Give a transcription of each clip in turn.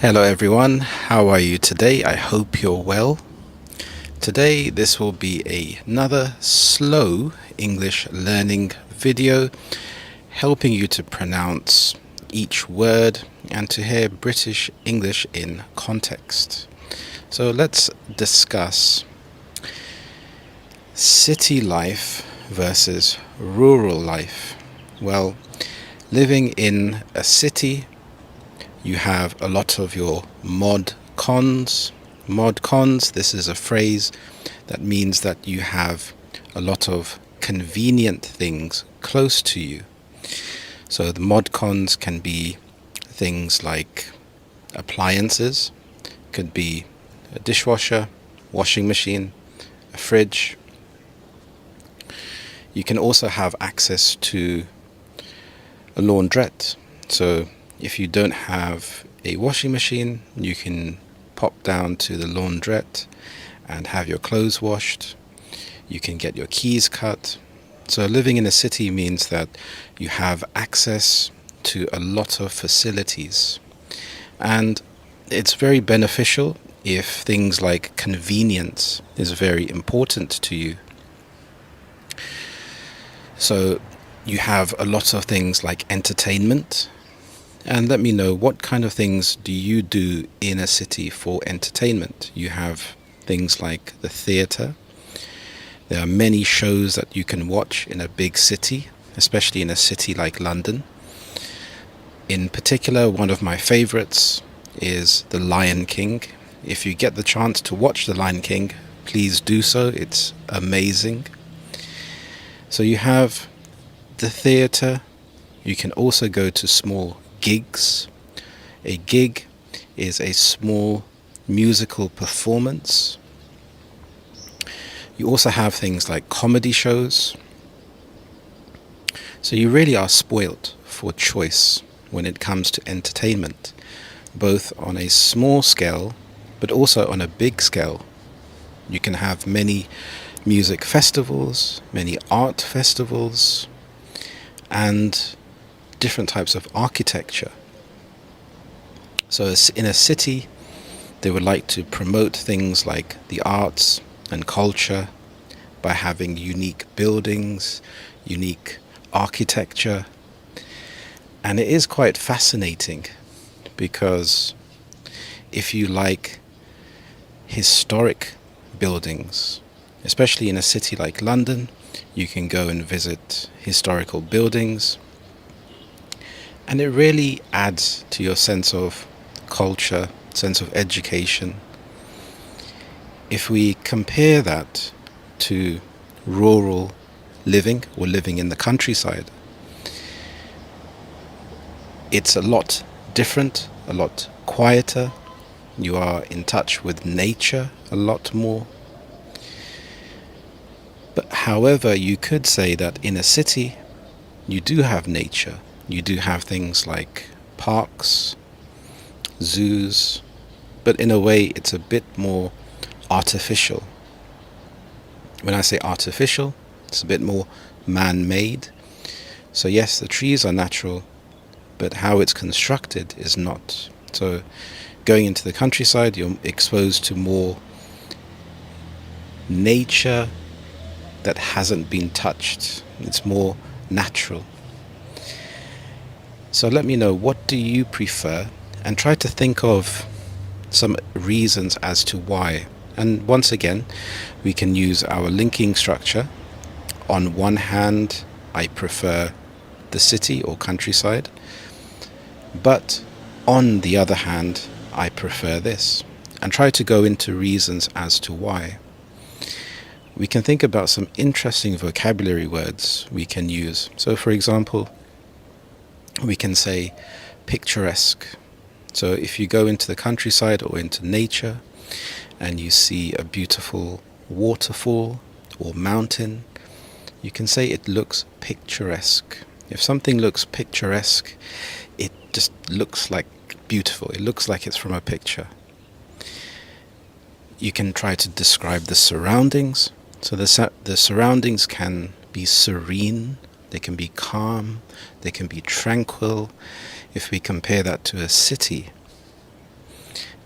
Hello everyone, how are you today? I hope you're well. Today this will be another slow English learning video helping you to pronounce each word and to hear British English in context. So let's discuss city life versus rural life. Well, living in a city, you have a lot of your mod cons. Mod cons, this is a phrase that means that you have a lot of convenient things close to you. So the mod cons can be things like appliances, could be a dishwasher, washing machine, a fridge. You can also have access to a laundrette. So if you don't have a washing machine, you can pop down to the laundrette and have your clothes washed. You can get your keys cut. So living in a city means that you have access to a lot of facilities. And it's very beneficial if things like convenience is very important to you. So you have a lot of things like entertainment. And let me know, what kind of things do you do in a city for entertainment? You have things like the theatre. There are many shows that you can watch in a big city, especially in a city like London. In particular, one of my favorites is The Lion King. If you get the chance to watch The Lion King, please do so. It's amazing. So you have the theatre. You can also go to small gigs. A gig is a small musical performance. You also have things like comedy shows. So you really are spoilt for choice when it comes to entertainment, both on a small scale but also on a big scale. You can have many music festivals, many art festivals, and different types of architecture. So in a city, they would like to promote things like the arts and culture by having unique buildings, unique architecture. And it is quite fascinating because if you like historic buildings, especially in a city like London, you can go and visit historical buildings. And it really adds to your sense of culture, sense of education. If we compare that to rural living or living in the countryside, it's a lot different, a lot quieter. You are in touch with nature a lot more. But however, you could say that in a city, you do have nature. You do have things like parks, zoos, but in a way it's a bit more artificial. When I say artificial, it's a bit more man-made. So yes, the trees are natural, but how it's constructed is not. So going into the countryside, you're exposed to more nature that hasn't been touched. It's more natural. So let me know, what do you prefer? And try to think of some reasons as to why. And once again, we can use our linking structure. On one hand, I prefer the city or countryside. But on the other hand, I prefer this. And try to go into reasons as to why. We can think about some interesting vocabulary words we can use. So for example, we can say picturesque. So if you go into the countryside or into nature and you see a beautiful waterfall or mountain, you can say it looks picturesque. If something looks picturesque, it just looks like beautiful. It looks like it's from a picture. You can try to describe the surroundings. So the surroundings can be serene, they can be calm, they can be tranquil. If we compare that to a city,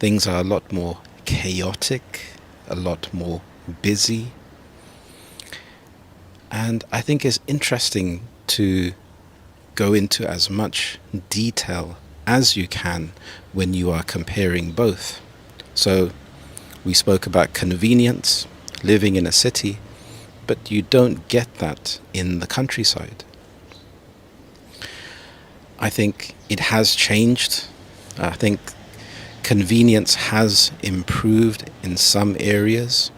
things are a lot more chaotic, a lot more busy. And I think it's interesting to go into as much detail as you can when you are comparing both. So we spoke about convenience, living in a city, but you don't get that in the countryside. I think it has changed. I think convenience has improved in some areas,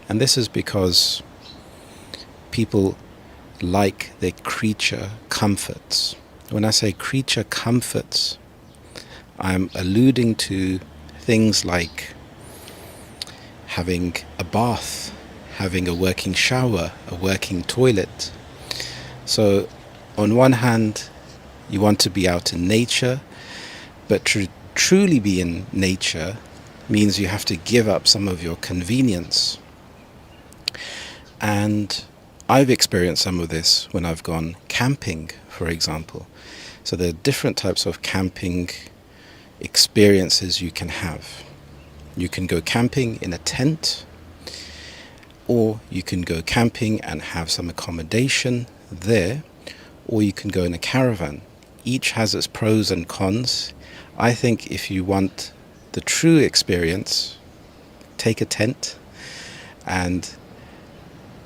and this is because people like their creature comforts. When I say creature comforts, I'm alluding to things like having a bath, having a working shower, a working toilet. So on one hand, you want to be out in nature, but to truly be in nature means you have to give up some of your convenience. And I've experienced some of this when I've gone camping, for example. So there are different types of camping experiences you can have. You can go camping in a tent, or you can go camping and have some accommodation there, or you can go in a caravan. Each has its pros and cons. I think if you want the true experience, take a tent, and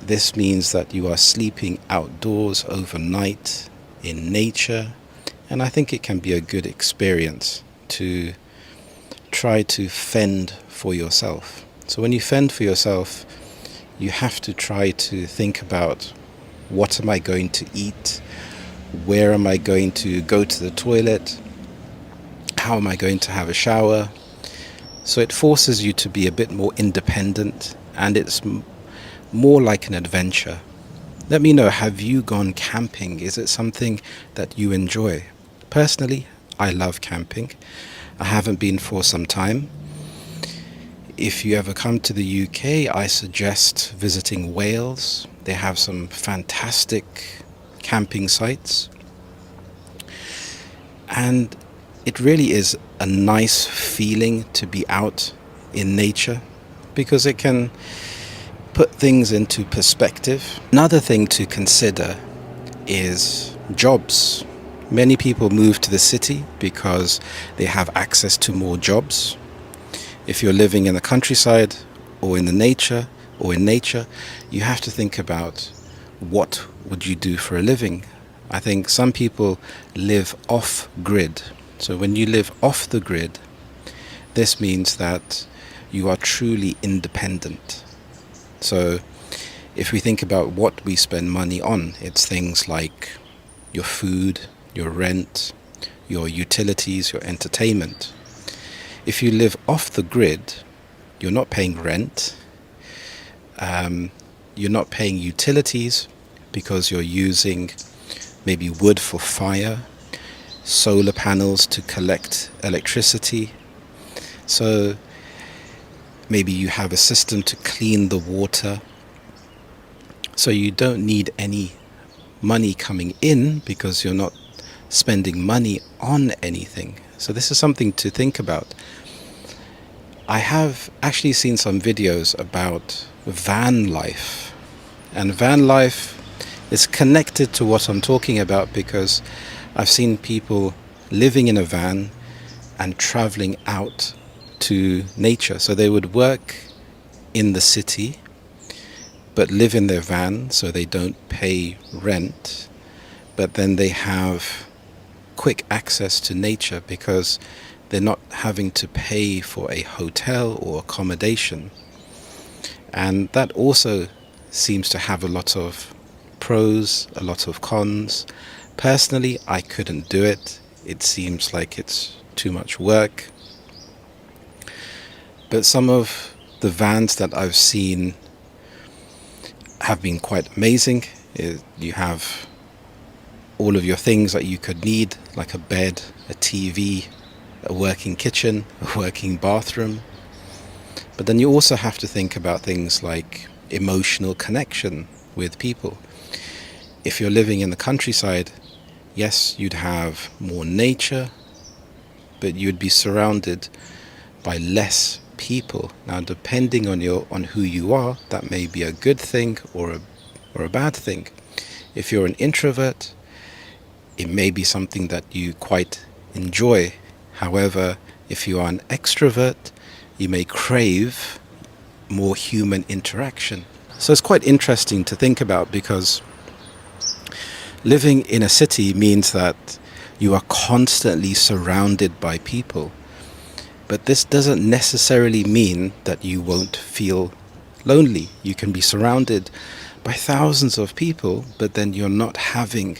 this means that you are sleeping outdoors overnight in nature, and I think it can be a good experience to try to fend for yourself. So when you fend for yourself, you have to try to think about, what am I going to eat? Where am I going to go to the toilet? How am I going to have a shower? So it forces you to be a bit more independent, and it's more like an adventure. Let me know, have you gone camping? Is it something that you enjoy? Personally, I love camping. I haven't been for some time. If you ever come to the UK, I suggest visiting Wales. They have some fantastic camping sites. And it really is a nice feeling to be out in nature, because it can put things into perspective. Another thing to consider is jobs. Many people move to the city because they have access to more jobs. If you're living in the countryside or in nature, you have to think about, what would you do for a living? I think some people live off grid. So when you live off the grid, this means that you are truly independent. So if we think about what we spend money on, it's things like your food, your rent, your utilities, your entertainment. If you live off the grid, you're not paying rent, you're not paying utilities because you're using maybe wood for fire, solar panels to collect electricity. So maybe you have a system to clean the water. So you don't need any money coming in because you're not spending money on anything. So this is something to think about. I have actually seen some videos about van life. And van life is connected to what I'm talking about, because I've seen people living in a van and traveling out to nature. So they would work in the city but live in their van, so they don't pay rent, but then they have quick access to nature because they're not having to pay for a hotel or accommodation. And that also seems to have a lot of pros, a lot of cons. Personally, I couldn't do it. It seems like it's too much work. But some of the vans that I've seen have been quite amazing. You have all of your things that you could need, like a bed, a TV, a working kitchen, a working bathroom. But then you also have to think about things like emotional connection with people. If you're living in the countryside, yes, you'd have more nature, but you'd be surrounded by less people. Now, depending on who you are, that may be a good thing or a bad thing. If you're an introvert, it may be something that you quite enjoy. However, if you are an extrovert, you may crave more human interaction. So it's quite interesting to think about, because living in a city means that you are constantly surrounded by people. But this doesn't necessarily mean that you won't feel lonely. You can be surrounded by thousands of people, but then you're not having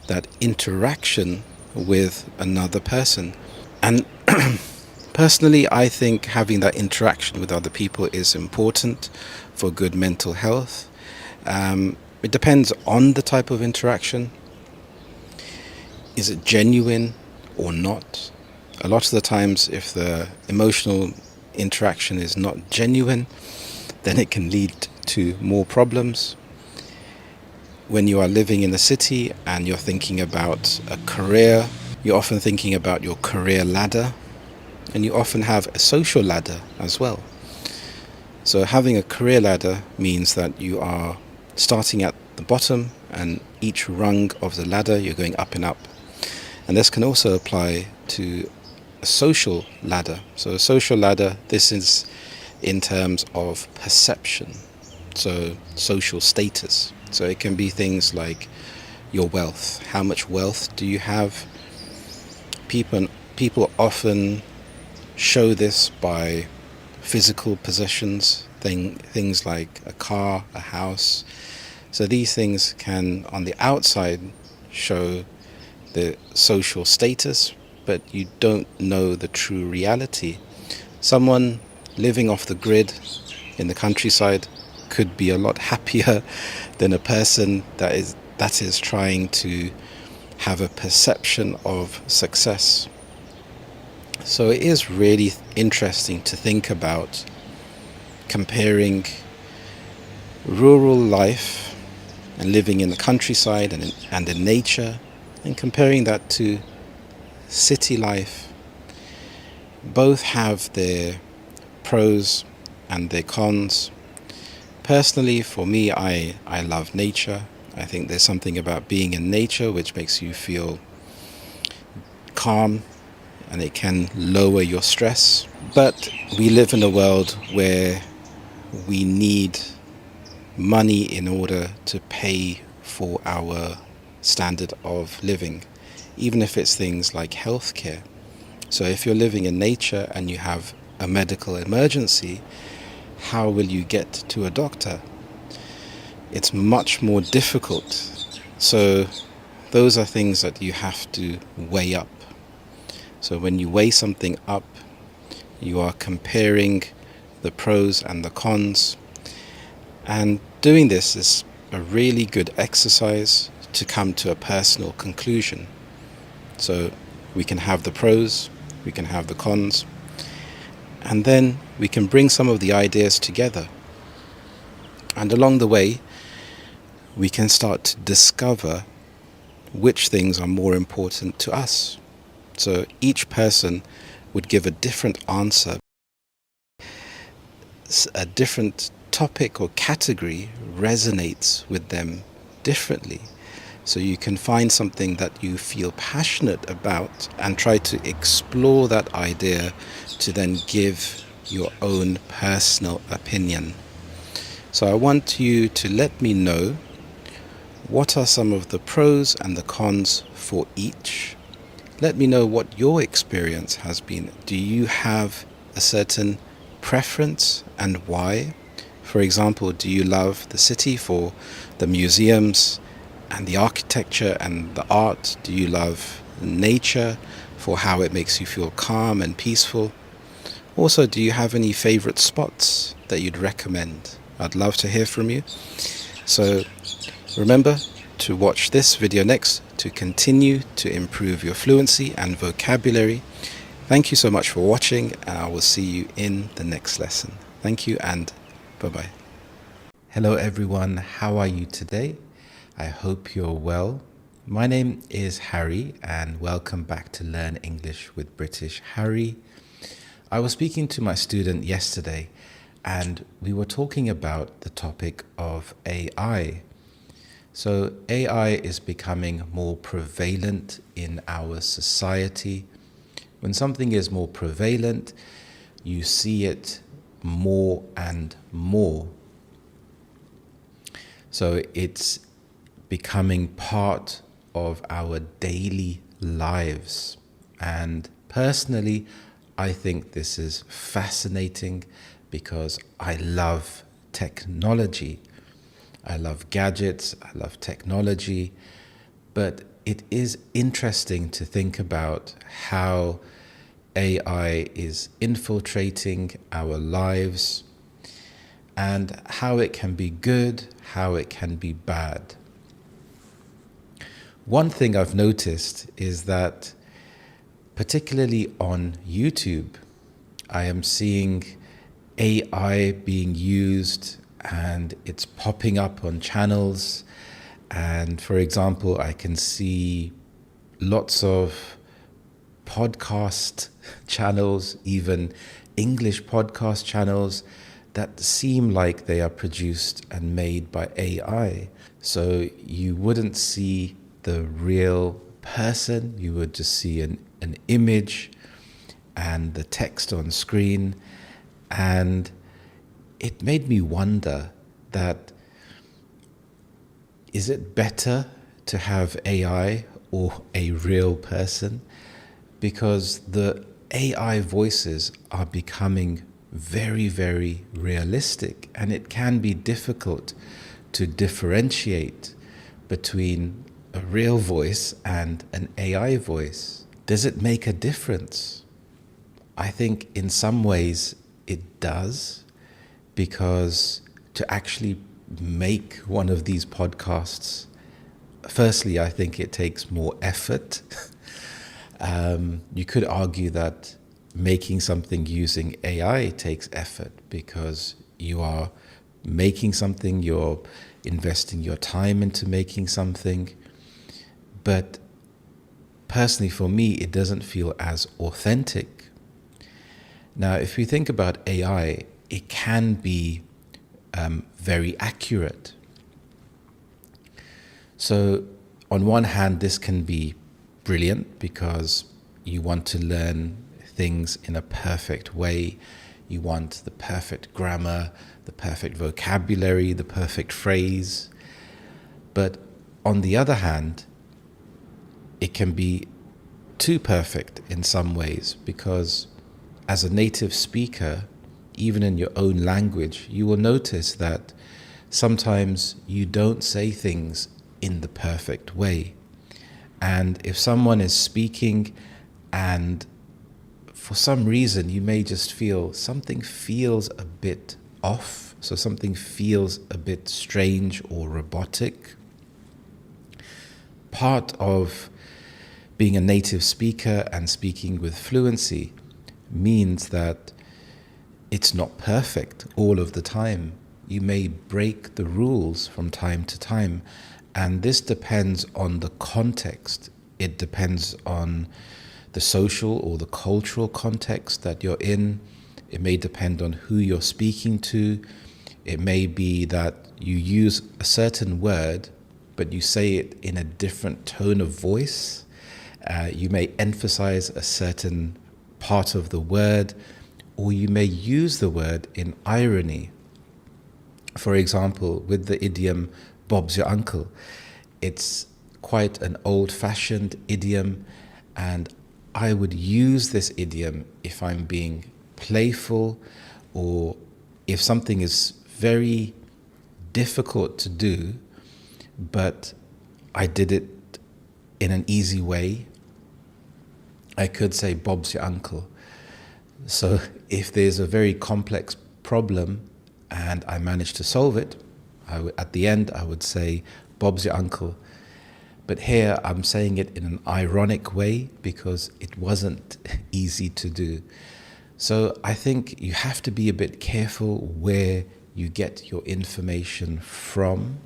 that interaction with another person. And personally, I think having that interaction with other people is important for good mental health. It depends on the type of interaction. Is it genuine or not? A lot of the times, if the emotional interaction is not genuine, then it can lead to more problems. When you are living in a city and you're thinking about a career, you're often thinking about your career ladder, and you often have a social ladder as well. So having a career ladder means that you are starting at the bottom, and each rung of the ladder you're going up and up. And this can also apply to a social ladder. So a social ladder, this is in terms of perception, so social status. So it can be things like your wealth. How much wealth do you have? People often show this by physical possessions, things like a car, a house. So these things can, on the outside, show the social status, but you don't know the true reality. Someone living off the grid in the countryside could be a lot happier than a person that is trying to have a perception of success. So it is really interesting to think about comparing rural life and living in the countryside and in nature, and comparing that to city life. Both have their pros and their cons. Personally, for me, I love nature. I think there's something about being in nature which makes you feel calm, and it can lower your stress. But we live in a world where we need money in order to pay for our standard of living, even if it's things like healthcare. So if you're living in nature and you have a medical emergency, how will you get to a doctor? It's much more difficult. So those are things that you have to weigh up. So when you weigh something up, you are comparing the pros and the cons. And doing this is a really good exercise to come to a personal conclusion. So we can have the pros, we can have the cons, and then we can bring some of the ideas together. And along the way, we can start to discover which things are more important to us. So each person would give a different answer. A different topic or category resonates with them differently. So you can find something that you feel passionate about and try to explore that idea to then give your own personal opinion. So I want you to let me know, what are some of the pros and the cons for each? Let me know what your experience has been. Do you have a certain preference, and why? For example, do you love the city for the museums and the architecture and the art? Do you love nature for how it makes you feel calm and peaceful? Also, do you have any favorite spots that you'd recommend? I'd love to hear from you. So remember to watch this video next to continue to improve your fluency and vocabulary. Thank you so much for watching, and I will see you in the next lesson. Thank you, and bye-bye. Hello everyone, how are you today? I hope you're well. My name is Harry, and welcome back to Learn English with British Harry. I was speaking to my student yesterday, and we were talking about the topic of AI. So AI is becoming more prevalent in our society. When something is more prevalent, you see it more and more. So it's becoming part of our daily lives. And personally, I think this is fascinating because I love technology. I love gadgets, I love technology, but it is interesting to think about how AI is infiltrating our lives and how it can be good, how it can be bad. One thing I've noticed is that, particularly on YouTube, I am seeing AI being used and it's popping up on channels. And for example, I can see lots of podcast channels, even English podcast channels, that seem like they are produced and made by AI. So you wouldn't see the real person, you would just see an image and the text on screen. And it made me wonder that, is it better to have AI or a real person? Because the AI voices are becoming very, very realistic, and it can be difficult to differentiate between a real voice and an AI voice. Does it make a difference? I think in some ways it does, because to actually make one of these podcasts, firstly, I think it takes more effort. You could argue that making something using AI takes effort because you are making something, you're investing your time into making something. But personally, for me, it doesn't feel as authentic. Now, if we think about AI, it can be very accurate. So on one hand, this can be brilliant because you want to learn things in a perfect way. You want the perfect grammar, the perfect vocabulary, the perfect phrase. But on the other hand, it can be too perfect in some ways, because as a native speaker, even in your own language, you will notice that sometimes you don't say things in the perfect way. And if someone is speaking and for some reason you may just feel something feels a bit off, so something feels a bit strange or robotic, part of being a native speaker and speaking with fluency means that it's not perfect all of the time. You may break the rules from time to time, and this depends on the context. It depends on the social or the cultural context that you're in. It may depend on who you're speaking to. It may be that you use a certain word, but you say it in a different tone of voice. You may emphasize a certain part of the word, or you may use the word in irony. For example, with the idiom, Bob's your uncle, it's quite an old-fashioned idiom, and I would use this idiom if I'm being playful, or if something is very difficult to do, but I did it in an easy way. I could say, Bob's your uncle. So if there's a very complex problem and I manage to solve it, at the end I would say, Bob's your uncle. But here I'm saying it in an ironic way because it wasn't easy to do. So I think you have to be a bit careful where you get your information from.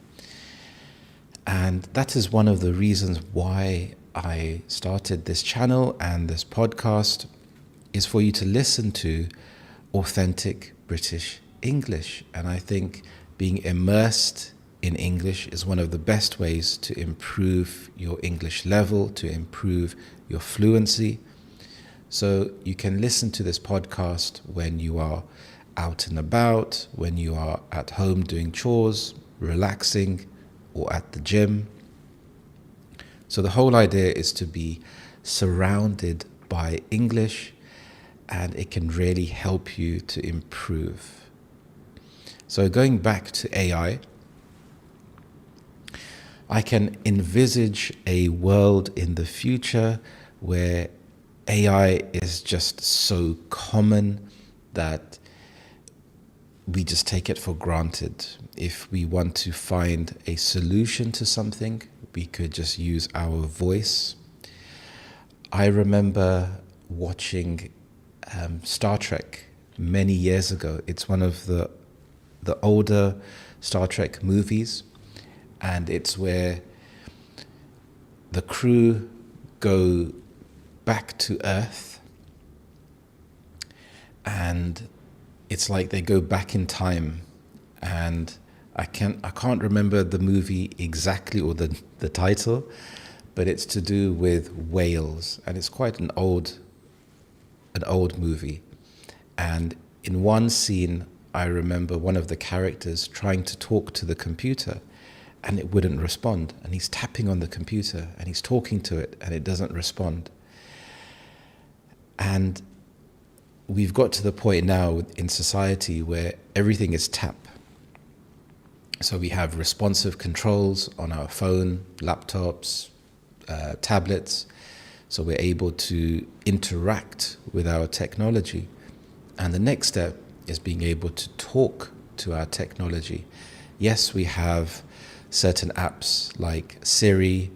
And that is one of the reasons why I started this channel and this podcast. is for you to listen to authentic British English. And I think being immersed in English is one of the best ways to improve your English level, to improve your fluency. So you can listen to this podcast when you are out and about, when you are at home doing chores, relaxing, or at the gym. So the whole idea is to be surrounded by English, and it can really help you to improve. So going back to AI, I can envisage a world in the future where AI is just so common that we just take it for granted. If we want to find a solution to something, we could just use our voice. I remember watching Star Trek many years ago. It's one of the older Star Trek movies, and it's where the crew go back to Earth, and it's like they go back in time. And I can't remember the movie exactly, or the title, but it's to do with whales, and it's quite an old movie. And in one scene, I remember one of the characters trying to talk to the computer, and it wouldn't respond. And he's tapping on the computer, and he's talking to it, and it doesn't respond. And we've got to the point now in society where everything is tap. So we have responsive controls on our phone, laptops, tablets. So we're able to interact with our technology. And the next step is being able to talk to our technology. Yes, we have certain apps like Siri,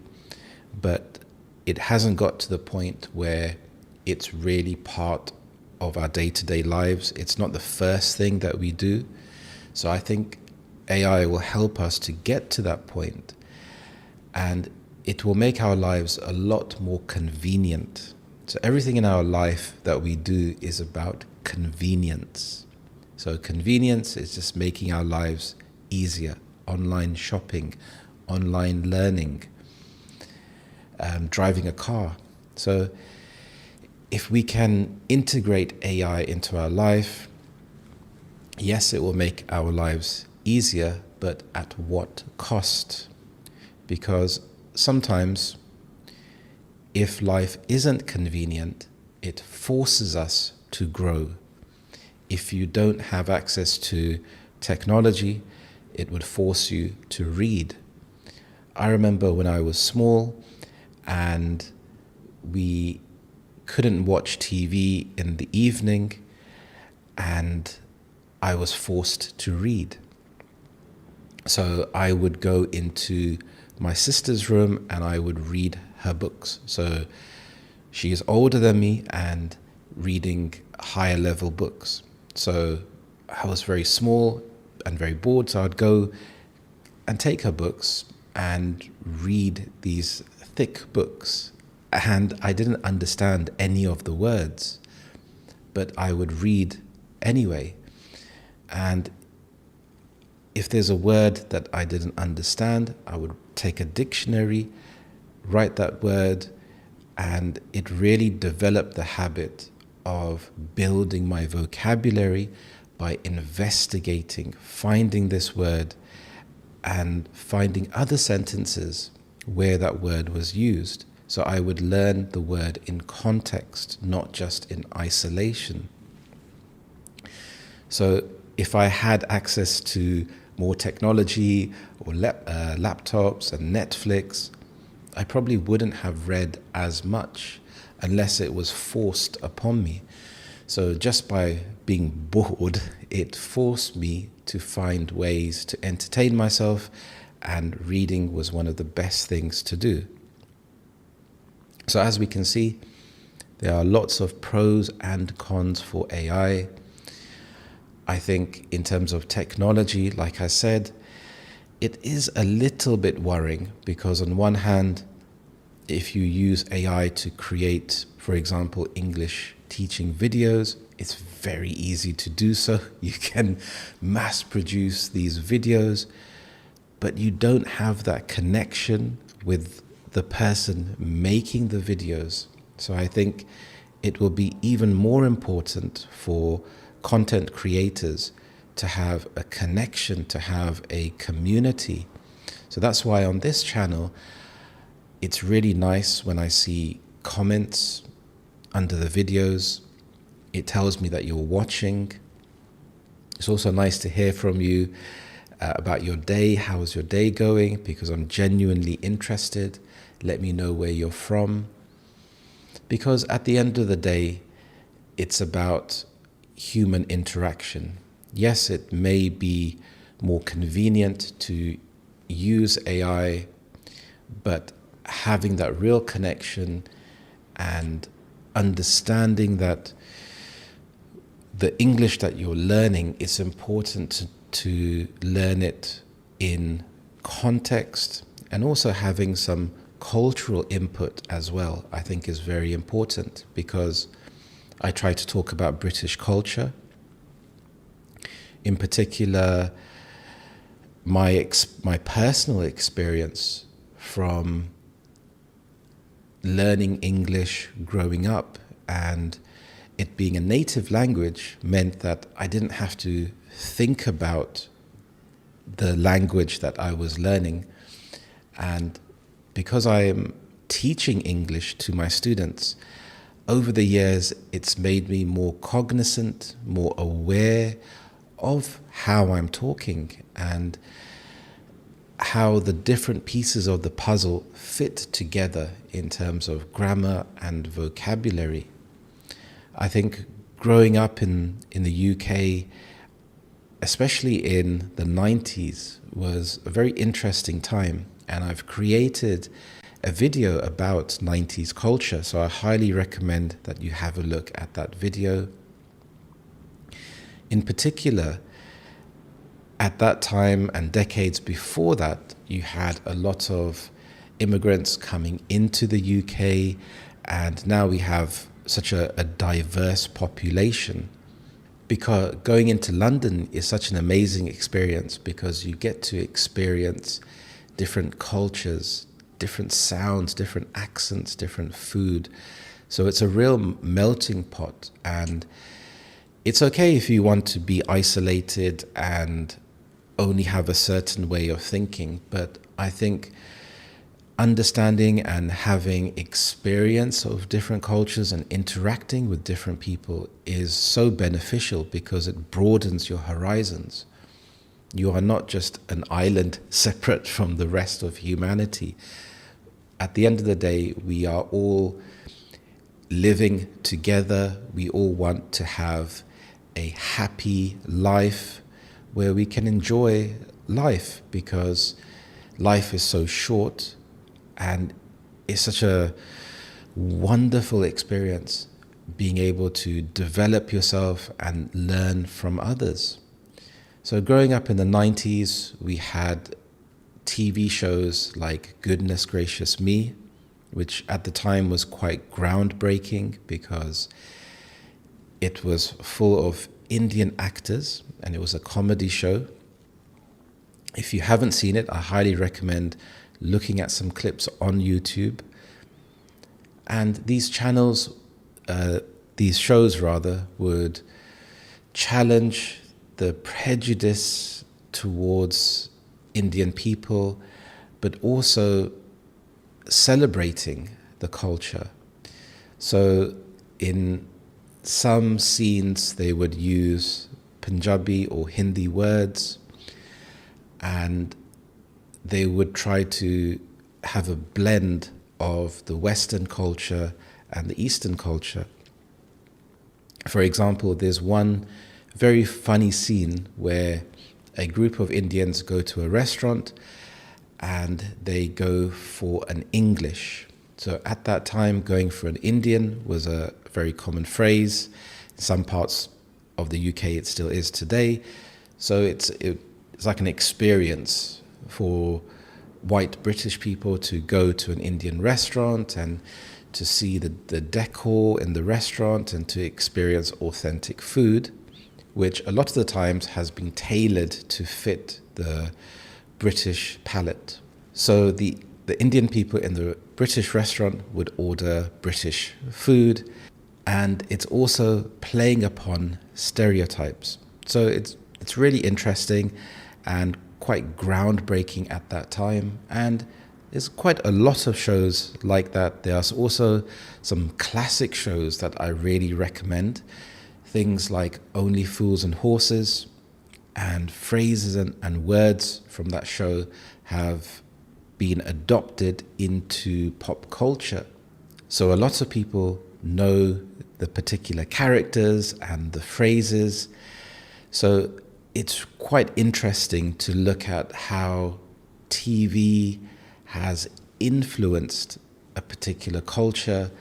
but it hasn't got to the point where it's really part of our day-to-day lives. It's not the first thing that we do. So I think AI will help us to get to that point, and it will make our lives a lot more convenient. So everything in our life that we do is about convenience. So convenience is just making our lives easier. Online shopping, online learning, driving a car. So if we can integrate AI into our life, yes, it will make our lives easier, but at what cost? Because sometimes if life isn't convenient, it forces us to grow. If you don't have access to technology, it would force you to read. I remember when I was small and we couldn't watch TV in the evening, and I was forced to read. So I would go into my sister's room and I would read her books. So she is older than me and reading higher level books. So I was very small and very bored, so I'd go and take her books and read these thick books. And I didn't understand any of the words, but I would read anyway. And if there's a word that I didn't understand, I would take a dictionary, write that word, and it really developed the habit of building my vocabulary by investigating, finding this word, and finding other sentences where that word was used. So I would learn the word in context, not just in isolation. So if I had access to more technology or laptops and Netflix, I probably wouldn't have read as much unless it was forced upon me. So just by being bored, it forced me to find ways to entertain myself, and reading was one of the best things to do. So as we can see, there are lots of pros and cons for AI. I think in terms of technology, like I said, it is a little bit worrying, because on one hand, if you use AI to create, for example, English teaching videos, it's very easy to do so. You can mass produce these videos, but you don't have that connection with the person making the videos. So I think it will be even more important for content creators to have a connection, to have a community. So that's why on this channel, it's really nice when I see comments under the videos. It tells me that you're watching. It's also nice to hear from you about your day. How is your day going? Because I'm genuinely interested. Let me know where you're from. Because at the end of the day, it's about human interaction. Yes, it may be more convenient to use AI, but having that real connection and understanding that the English that you're learning, it's important to learn it in context, and also having some cultural input as well, I think is very important, because I try to talk about British culture. In particular, my personal experience from learning English growing up, and it being a native language meant that I didn't have to think about the language that I was learning. And because I am teaching English to my students, over the years, it's made me more cognizant, more aware of how I'm talking and how the different pieces of the puzzle fit together in terms of grammar and vocabulary. I think growing up in the UK, especially in the 90s, was a very interesting time. And I've created a video about 90s culture, so I highly recommend that you have a look at that video. In particular, at that time and decades before that, you had a lot of immigrants coming into the UK, and now we have such a diverse population. Because going into London is such an amazing experience, because you get to experience different cultures, different sounds, different accents, different food. So it's a real melting pot, and it's okay if you want to be isolated and only have a certain way of thinking, but I think understanding and having experience of different cultures and interacting with different people is so beneficial, because it broadens your horizons. You are not just an island separate from the rest of humanity. At the end of the day, we are all living together. We all want to have a happy life where we can enjoy life, because life is so short, and it's such a wonderful experience being able to develop yourself and learn from others. So growing up in the 90s, we had TV shows like Goodness Gracious Me, which at the time was quite groundbreaking, because it was full of Indian actors and it was a comedy show. If you haven't seen it, I highly recommend looking at some clips on YouTube. And these channels, these shows rather, would challenge the prejudice towards Indian people, but also celebrating the culture. So in some scenes, they would use Punjabi or Hindi words, and they would try to have a blend of the Western culture and the Eastern culture. For example, there's one very funny scene where a group of Indians go to a restaurant and they go for an English. So at that time, going for an Indian was a very common phrase. In some parts of the UK, it still is today. So it's like an experience for white British people to go to an Indian restaurant and to see the decor in the restaurant and to experience authentic food, which a lot of the times has been tailored to fit the British palate. So the Indian people in the British restaurant would order British food, and it's also playing upon stereotypes. So it's really interesting and quite groundbreaking at that time, and there's quite a lot of shows like that. There's also some classic shows that I really recommend, things like Only Fools and Horses, and phrases and words from that show have been adopted into pop culture. So a lot of people know the particular characters and the phrases. So it's quite interesting to look at how TV has influenced a particular culture,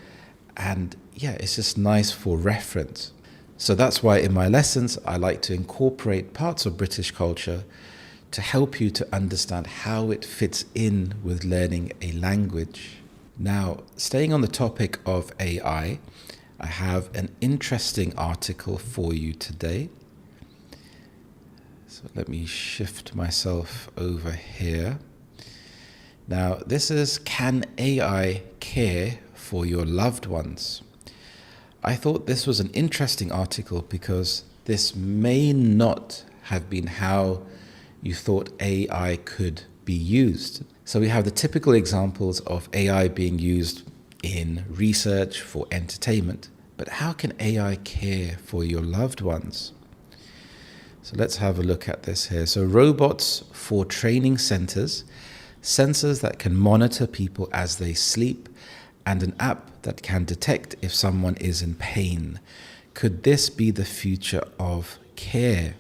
and yeah, it's just nice for reference. So that's why in my lessons I like to incorporate parts of British culture to help you to understand how it fits in with learning a language. Now, staying on the topic of AI, I have an interesting article for you today. So let me shift myself over here. Now, this is Can AI Care for Your Loved Ones? I thought this was an interesting article because this may not have been how you thought AI could be used. So we have the typical examples of AI being used in research for entertainment, but how can AI care for your loved ones? So let's have a look at this here. So robots for training centers, sensors that can monitor people as they sleep, and an app that can detect if someone is in pain. Could this be the future of care?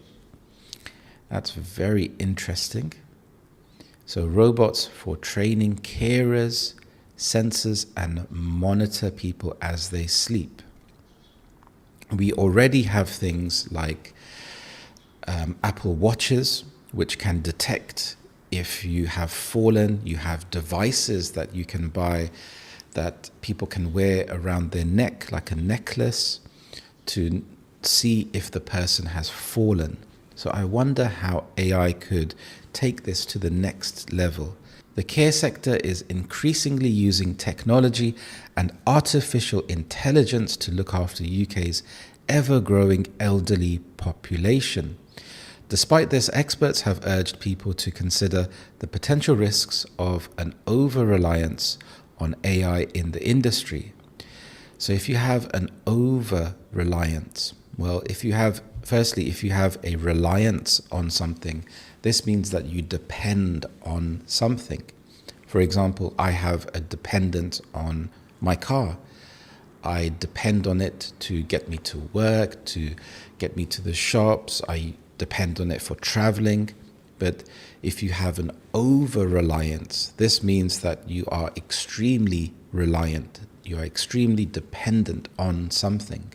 That's very interesting. So robots for training carers, sensors, and monitor people as they sleep. We already have things like Apple Watches, which can detect if you have fallen. You have devices that you can buy that people can wear around their neck, like a necklace, to see if the person has fallen. So I wonder how AI could take this to the next level. The care sector is increasingly using technology and artificial intelligence to look after UK's ever-growing elderly population. Despite this, experts have urged people to consider the potential risks of an over-reliance on AI in the industry. So if you have an over-reliance, well, if you have a reliance on something, this means that you depend on something. For example, I have a dependence on my car. I depend on it to get me to work, to get me to the shops. I depend on it for traveling. But if you have an over-reliance, this means that you are extremely reliant. You are extremely dependent on something.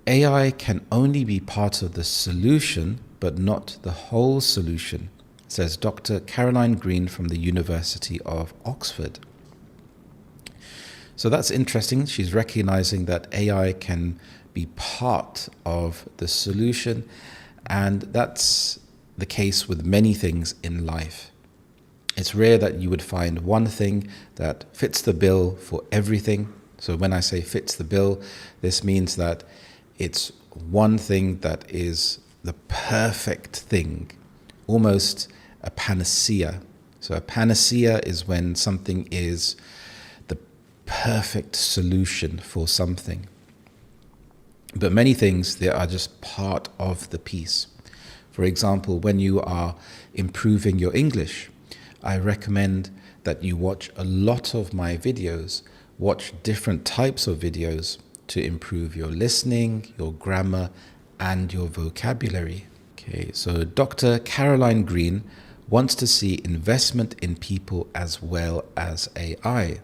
AI can only be part of the solution, but not the whole solution, says Dr. Caroline Green from the University of Oxford. So that's interesting. She's recognizing that AI can be part of the solution, and that's the case with many things in life. It's rare that you would find one thing that fits the bill for everything. So when I say fits the bill, this means that it's one thing that is the perfect thing, almost a panacea. So a panacea is when something is the perfect solution for something. But many things, they are just part of the piece. For example, when you are improving your English, I recommend that you watch a lot of my videos, watch different types of videos to improve your listening, your grammar, and your vocabulary. Okay, so Dr. Caroline Green wants to see investment in people as well as AI.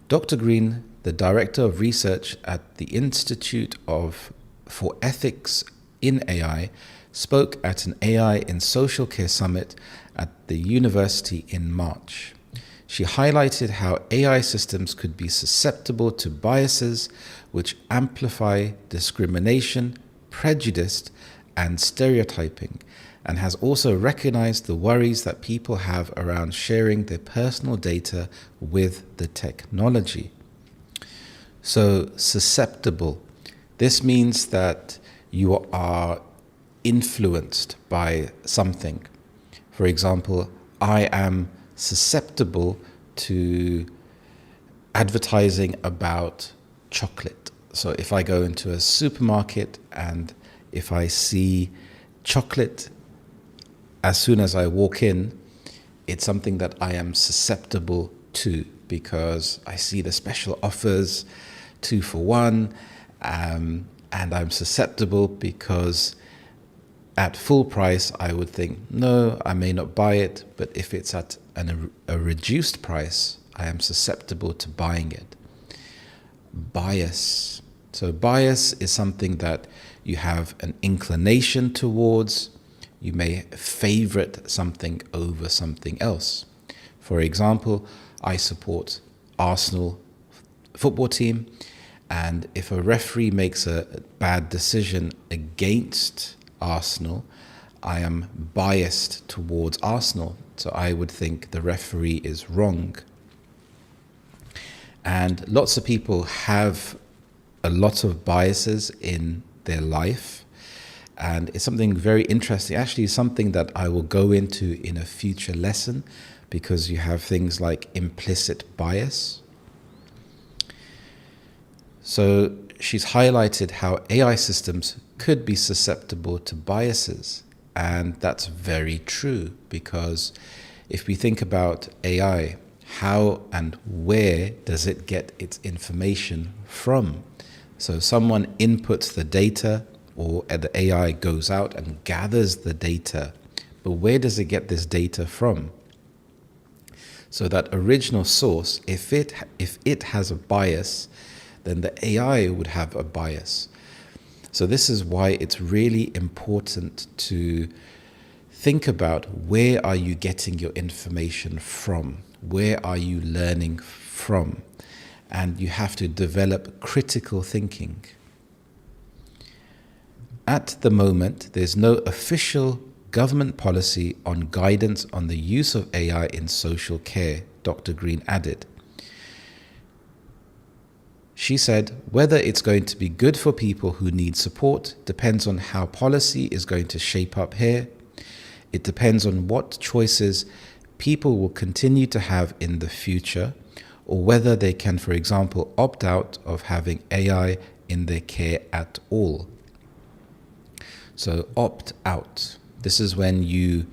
Dr. Green, the Director of Research at the Institute for Ethics in AI, spoke at an AI in Social Care Summit at the university in March. She highlighted how AI systems could be susceptible to biases which amplify discrimination, prejudice, and stereotyping, and has also recognized the worries that people have around sharing their personal data with the technology. So, susceptible. This means that you are influenced by something. For example, I am susceptible to advertising about chocolate. So if I go into a supermarket and if I see chocolate, as soon as I walk in, it's something that I am susceptible to because I see the special offers, 2 for 1, and I'm susceptible because at full price, I would think, no, I may not buy it, but if it's at a reduced price, I am susceptible to buying it. Bias. So bias is something that you have an inclination towards. You may favorite something over something else. For example, I support Arsenal football team, and if a referee makes a bad decision against Arsenal, I am biased towards Arsenal. So I would think the referee is wrong. And lots of people have a lot of biases in their life. And it's something very interesting, actually something that I will go into in a future lesson, because you have things like implicit bias. So she's highlighted how AI systems could be susceptible to biases. And that's very true, because if we think about AI, how and where does it get its information from? So someone inputs the data, or the AI goes out and gathers the data. But where does it get this data from? So that original source, if it has a bias, then the AI would have a bias. So this is why it's really important to think about, where are you getting your information from? Where are you learning from? And you have to develop critical thinking. At the moment, there's no official government policy on guidance on the use of AI in social care, Dr. Green added. She said, whether it's going to be good for people who need support depends on how policy is going to shape up here. It depends on what choices people will continue to have in the future, or whether they can, for example, opt out of having AI in their care at all. So opt out. This is when you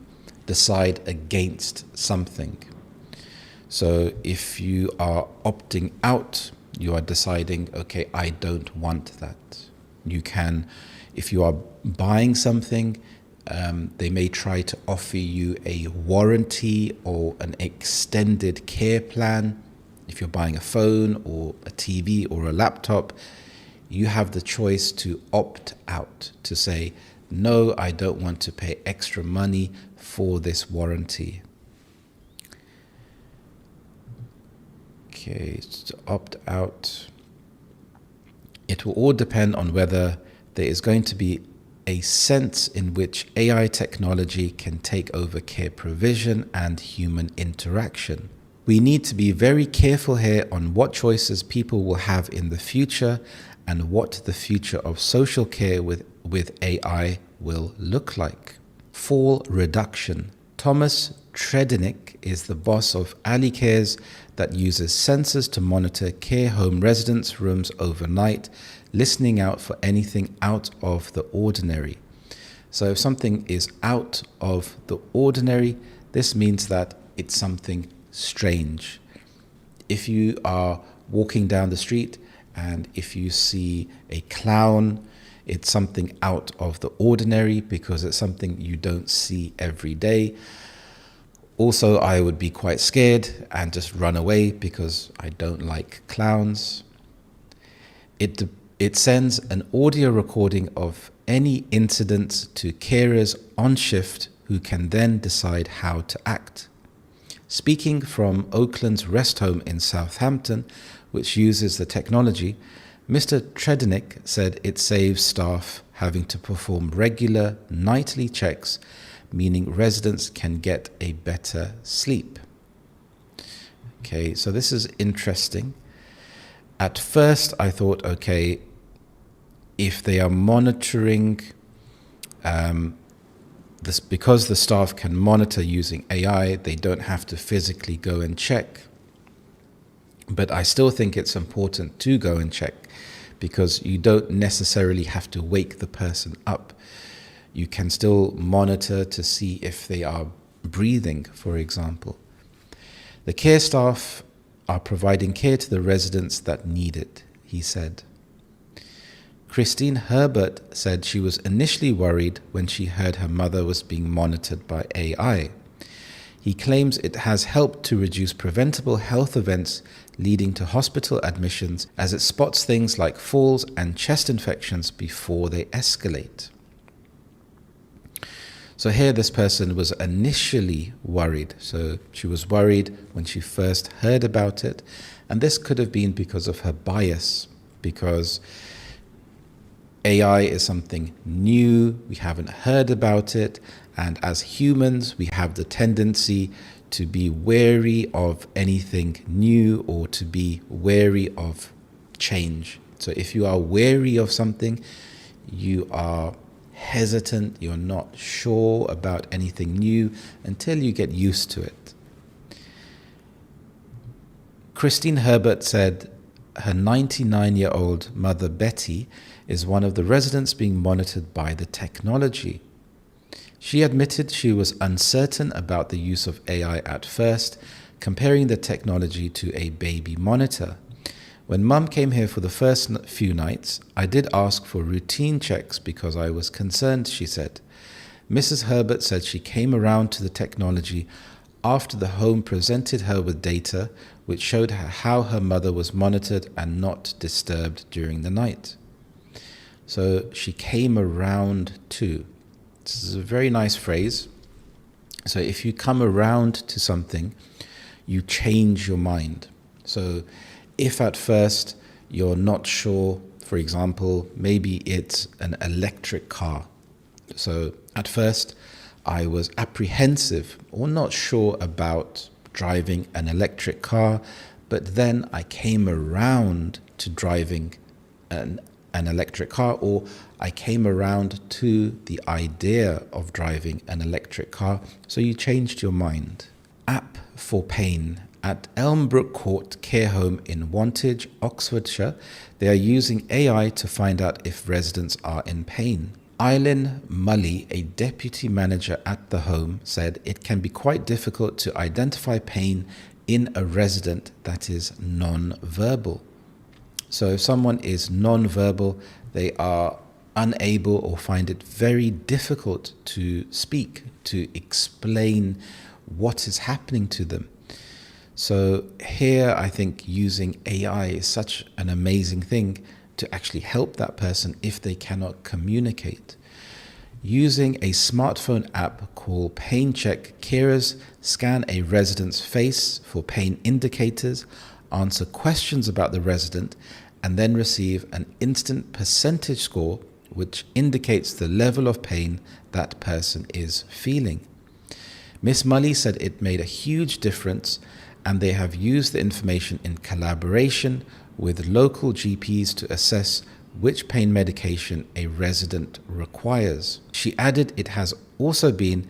decide against something. So if you are opting out, you are deciding, okay, I don't want that. You can, if you are buying something, they may try to offer you a warranty or an extended care plan. If you're buying a phone or a TV or a laptop, you have the choice to opt out, to say, no, I don't want to pay extra money for this warranty. Okay, to opt out. It will all depend on whether there is going to be a sense in which AI technology can take over care provision and human interaction. We need to be very careful here on what choices people will have in the future and what the future of social care with AI will look like. Fall reduction. Thomas Tredinnick is the boss of AliCares that uses sensors to monitor care home residents' rooms overnight, listening out for anything out of the ordinary. So if something is out of the ordinary, this means that it's something strange. If you are walking down the street and if you see a clown, it's something out of the ordinary because it's something you don't see every day. Also, I would be quite scared and just run away because I don't like clowns. It sends an audio recording of any incidents to carers on shift who can then decide how to act. Speaking from Oakland's rest home in Southampton, which uses the technology, Mr. Tredenick said it saves staff having to perform regular nightly checks, meaning residents can get a better sleep. Okay, so this is interesting. At first, I thought, okay, if they are monitoring this, because the staff can monitor using AI, they don't have to physically go and check. But I still think it's important to go and check, because you don't necessarily have to wake the person up. You can still monitor to see if they are breathing, for example. The care staff are providing care to the residents that need it, he said. Christine Herbert said she was initially worried when she heard her mother was being monitored by AI. He claims it has helped to reduce preventable health events leading to hospital admissions, as it spots things like falls and chest infections before they escalate. So here this person was initially worried. So she was worried when she first heard about it. And this could have been because of her bias, because AI is something new, we haven't heard about it, and as humans we have the tendency to be wary of anything new or to be wary of change. So if you are wary of something, you are hesitant, you're not sure about anything new until you get used to it. Christine Herbert said her 99-year-old mother Betty is one of the residents being monitored by the technology. She admitted she was uncertain about the use of AI at first, comparing the technology to a baby monitor. When Mum came here for the first few nights, I did ask for routine checks because I was concerned, she said. Mrs. Herbert said she came around to the technology after the home presented her with data which showed her how her mother was monitored and not disturbed during the night. So she came around to. This is a very nice phrase. So if you come around to something, you change your mind. So if at first you're not sure, for example, maybe it's an electric car. So at first I was apprehensive or not sure about driving an electric car, but then I came around to driving an electric car, or I came around to the idea of driving an electric car. So you changed your mind. App for pain. At Elmbrook Court Care Home in Wantage, Oxfordshire, they are using AI to find out if residents are in pain. Eileen Mully, a deputy manager at the home, said it can be quite difficult to identify pain in a resident that is non-verbal. So if someone is non-verbal, they are unable or find it very difficult to speak, to explain what is happening to them. So here I think using AI is such an amazing thing to actually help that person if they cannot communicate. Using a smartphone app called Pain Check, carers scan a resident's face for pain indicators, answer questions about the resident, and then receive an instant percentage score which indicates the level of pain that person is feeling. Miss Mully said it made a huge difference, and they have used the information in collaboration with local GPs to assess which pain medication a resident requires. She added it has also been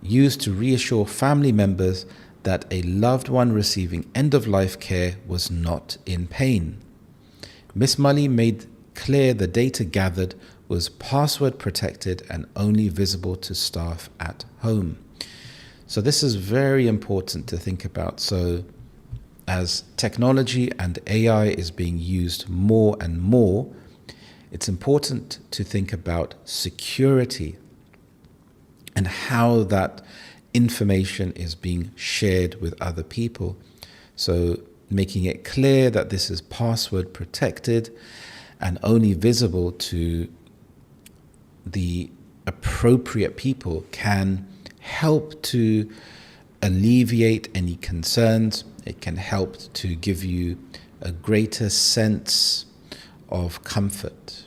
used to reassure family members that a loved one receiving end-of-life care was not in pain. Miss Mully made clear the data gathered was password protected and only visible to staff at home. So this is very important to think about. So as technology and AI is being used more and more, it's important to think about security and how that information is being shared with other people. So making it clear that this is password protected and only visible to the appropriate people can help to alleviate any concerns. It can help to give you a greater sense of comfort.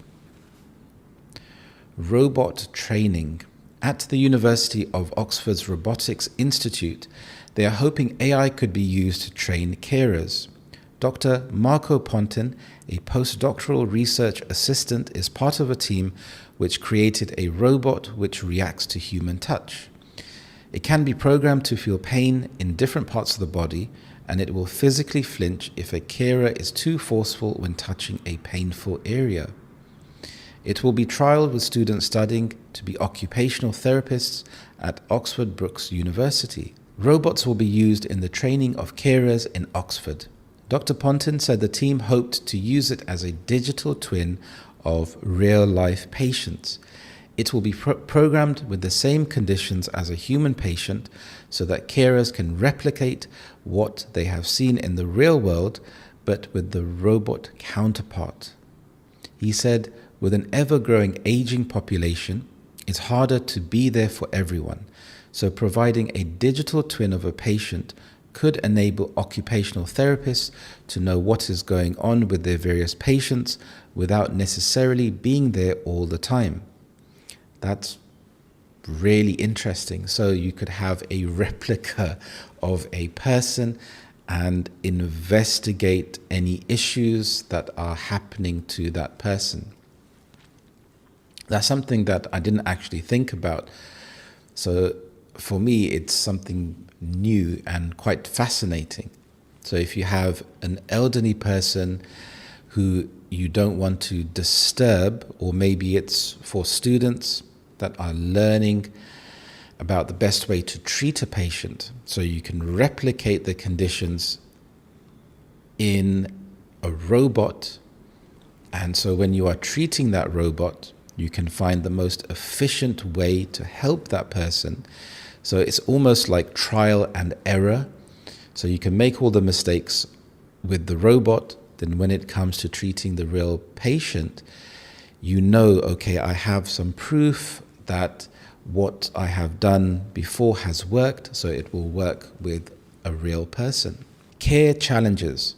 Robot training. At the University of Oxford's Robotics Institute, they are hoping AI could be used to train carers. Dr. Marco Pontin, a postdoctoral research assistant, is part of a team which created a robot which reacts to human touch. It can be programmed to feel pain in different parts of the body, and it will physically flinch if a carer is too forceful when touching a painful area. It will be trialled with students studying to be occupational therapists at Oxford Brookes University. Robots will be used in the training of carers in Oxford. Dr. Pontin said the team hoped to use it as a digital twin of real-life patients. It will be programmed with the same conditions as a human patient so that carers can replicate what they have seen in the real world, but with the robot counterpart. He said, with an ever-growing aging population, it's harder to be there for everyone. So providing a digital twin of a patient could enable occupational therapists to know what is going on with their various patients without necessarily being there all the time. That's really interesting. So you could have a replica of a person and investigate any issues that are happening to that person. That's something that I didn't actually think about. So for me, it's something new and quite fascinating. So if you have an elderly person who you don't want to disturb, or maybe it's for students that are learning about the best way to treat a patient, so you can replicate the conditions in a robot. And so when you are treating that robot, you can find the most efficient way to help that person. So it's almost like trial and error. So you can make all the mistakes with the robot. Then when it comes to treating the real patient, you know, okay, I have some proof that what I have done before has worked, so it will work with a real person. Care challenges.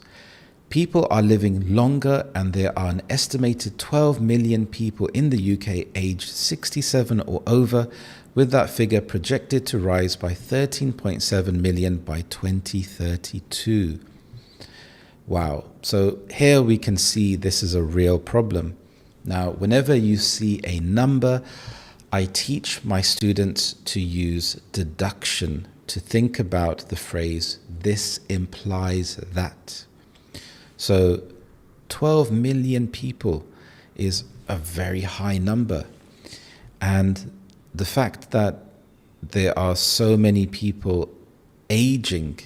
People are living longer, and there are an estimated 12 million people in the UK aged 67 or over, with that figure projected to rise by 13.7 million by 2032. Wow. So here we can see this is a real problem. Now, whenever you see a number, I teach my students to use deduction, to think about the phrase, this implies that. So 12 million people is a very high number. And the fact that there are so many people aging,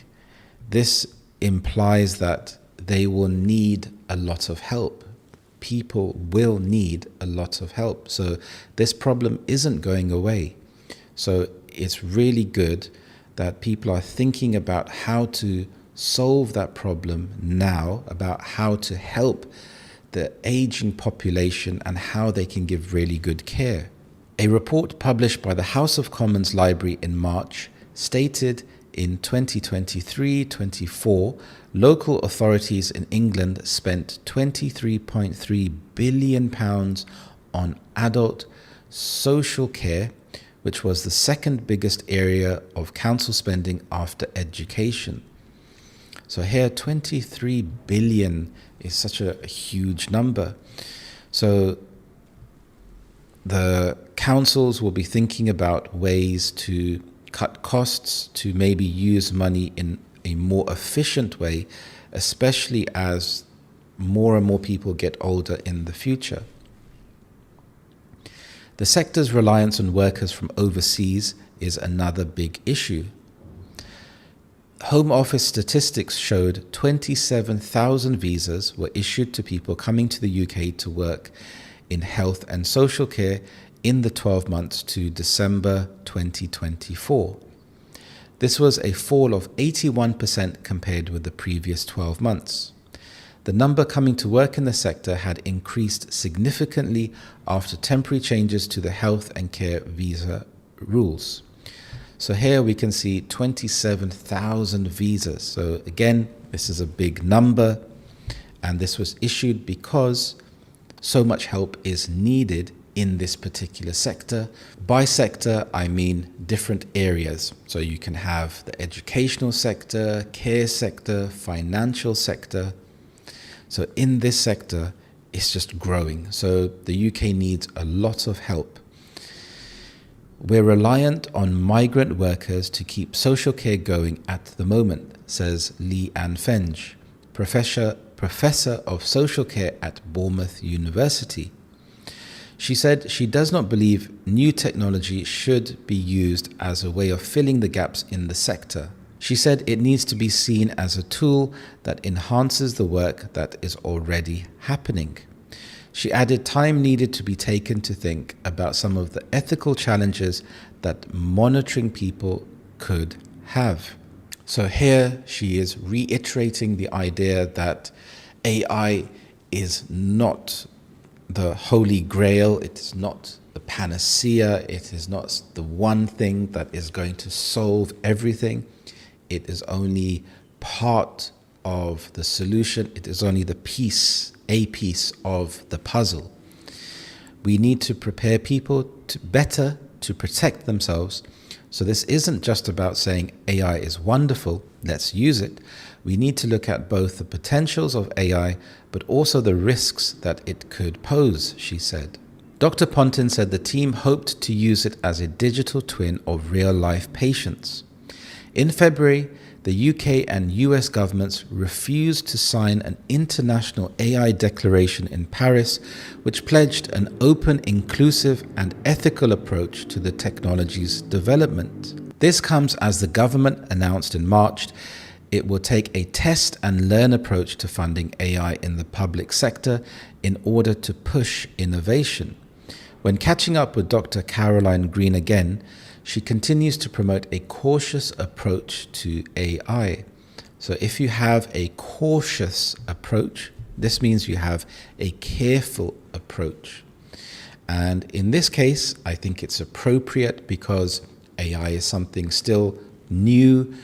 this implies that they will need a lot of help. People will need a lot of help. So this problem isn't going away. So it's really good that people are thinking about how to solve that problem now, about how to help the aging population and how they can give really good care. A report published by the House of Commons Library in March stated in 2023-24, local authorities in England spent £23.3 billion on adult social care, which was the second biggest area of council spending after education. So here, 23 billion is such a huge number. So the councils will be thinking about ways to cut costs, to maybe use money in a more efficient way, especially as more and more people get older in the future. The sector's reliance on workers from overseas is another big issue. Home Office statistics showed 27,000 visas were issued to people coming to the UK to work in health and social care in the 12 months to December 2024. This was a fall of 81% compared with the previous 12 months. The number coming to work in the sector had increased significantly after temporary changes to the health and care visa rules. So here we can see 27,000 visas. So again, this is a big number, and this was issued because so much help is needed in this particular sector. By sector, I mean different areas. So you can have the educational sector, care sector, financial sector. So in this sector, it's just growing. So the UK needs a lot of help. We're reliant on migrant workers to keep social care going at the moment, says Lee Ann Fenge, professor of social care at Bournemouth University. She said she does not believe new technology should be used as a way of filling the gaps in the sector. She said it needs to be seen as a tool that enhances the work that is already happening. She added time needed to be taken to think about some of the ethical challenges that monitoring people could have. So here she is reiterating the idea that AI is not the holy grail, it is not the panacea, it is not the one thing that is going to solve everything. It is only part of the solution, it is only a piece of the puzzle. We need to prepare people better to protect themselves. So this isn't just about saying AI is wonderful, let's use it. We need to look at both the potentials of AI, but also the risks that it could pose, she said. Dr. Pontin said the team hoped to use it as a digital twin of real-life patients. In February, the UK and US governments refused to sign an international AI declaration in Paris, which pledged an open, inclusive, and ethical approach to the technology's development. This comes as the government announced in March it will take a test and learn approach to funding AI in the public sector in order to push innovation. When catching up with Dr. Caroline Green again, she continues to promote a cautious approach to AI. So if you have a cautious approach, this means you have a careful approach. And in this case, I think it's appropriate because AI is something still new.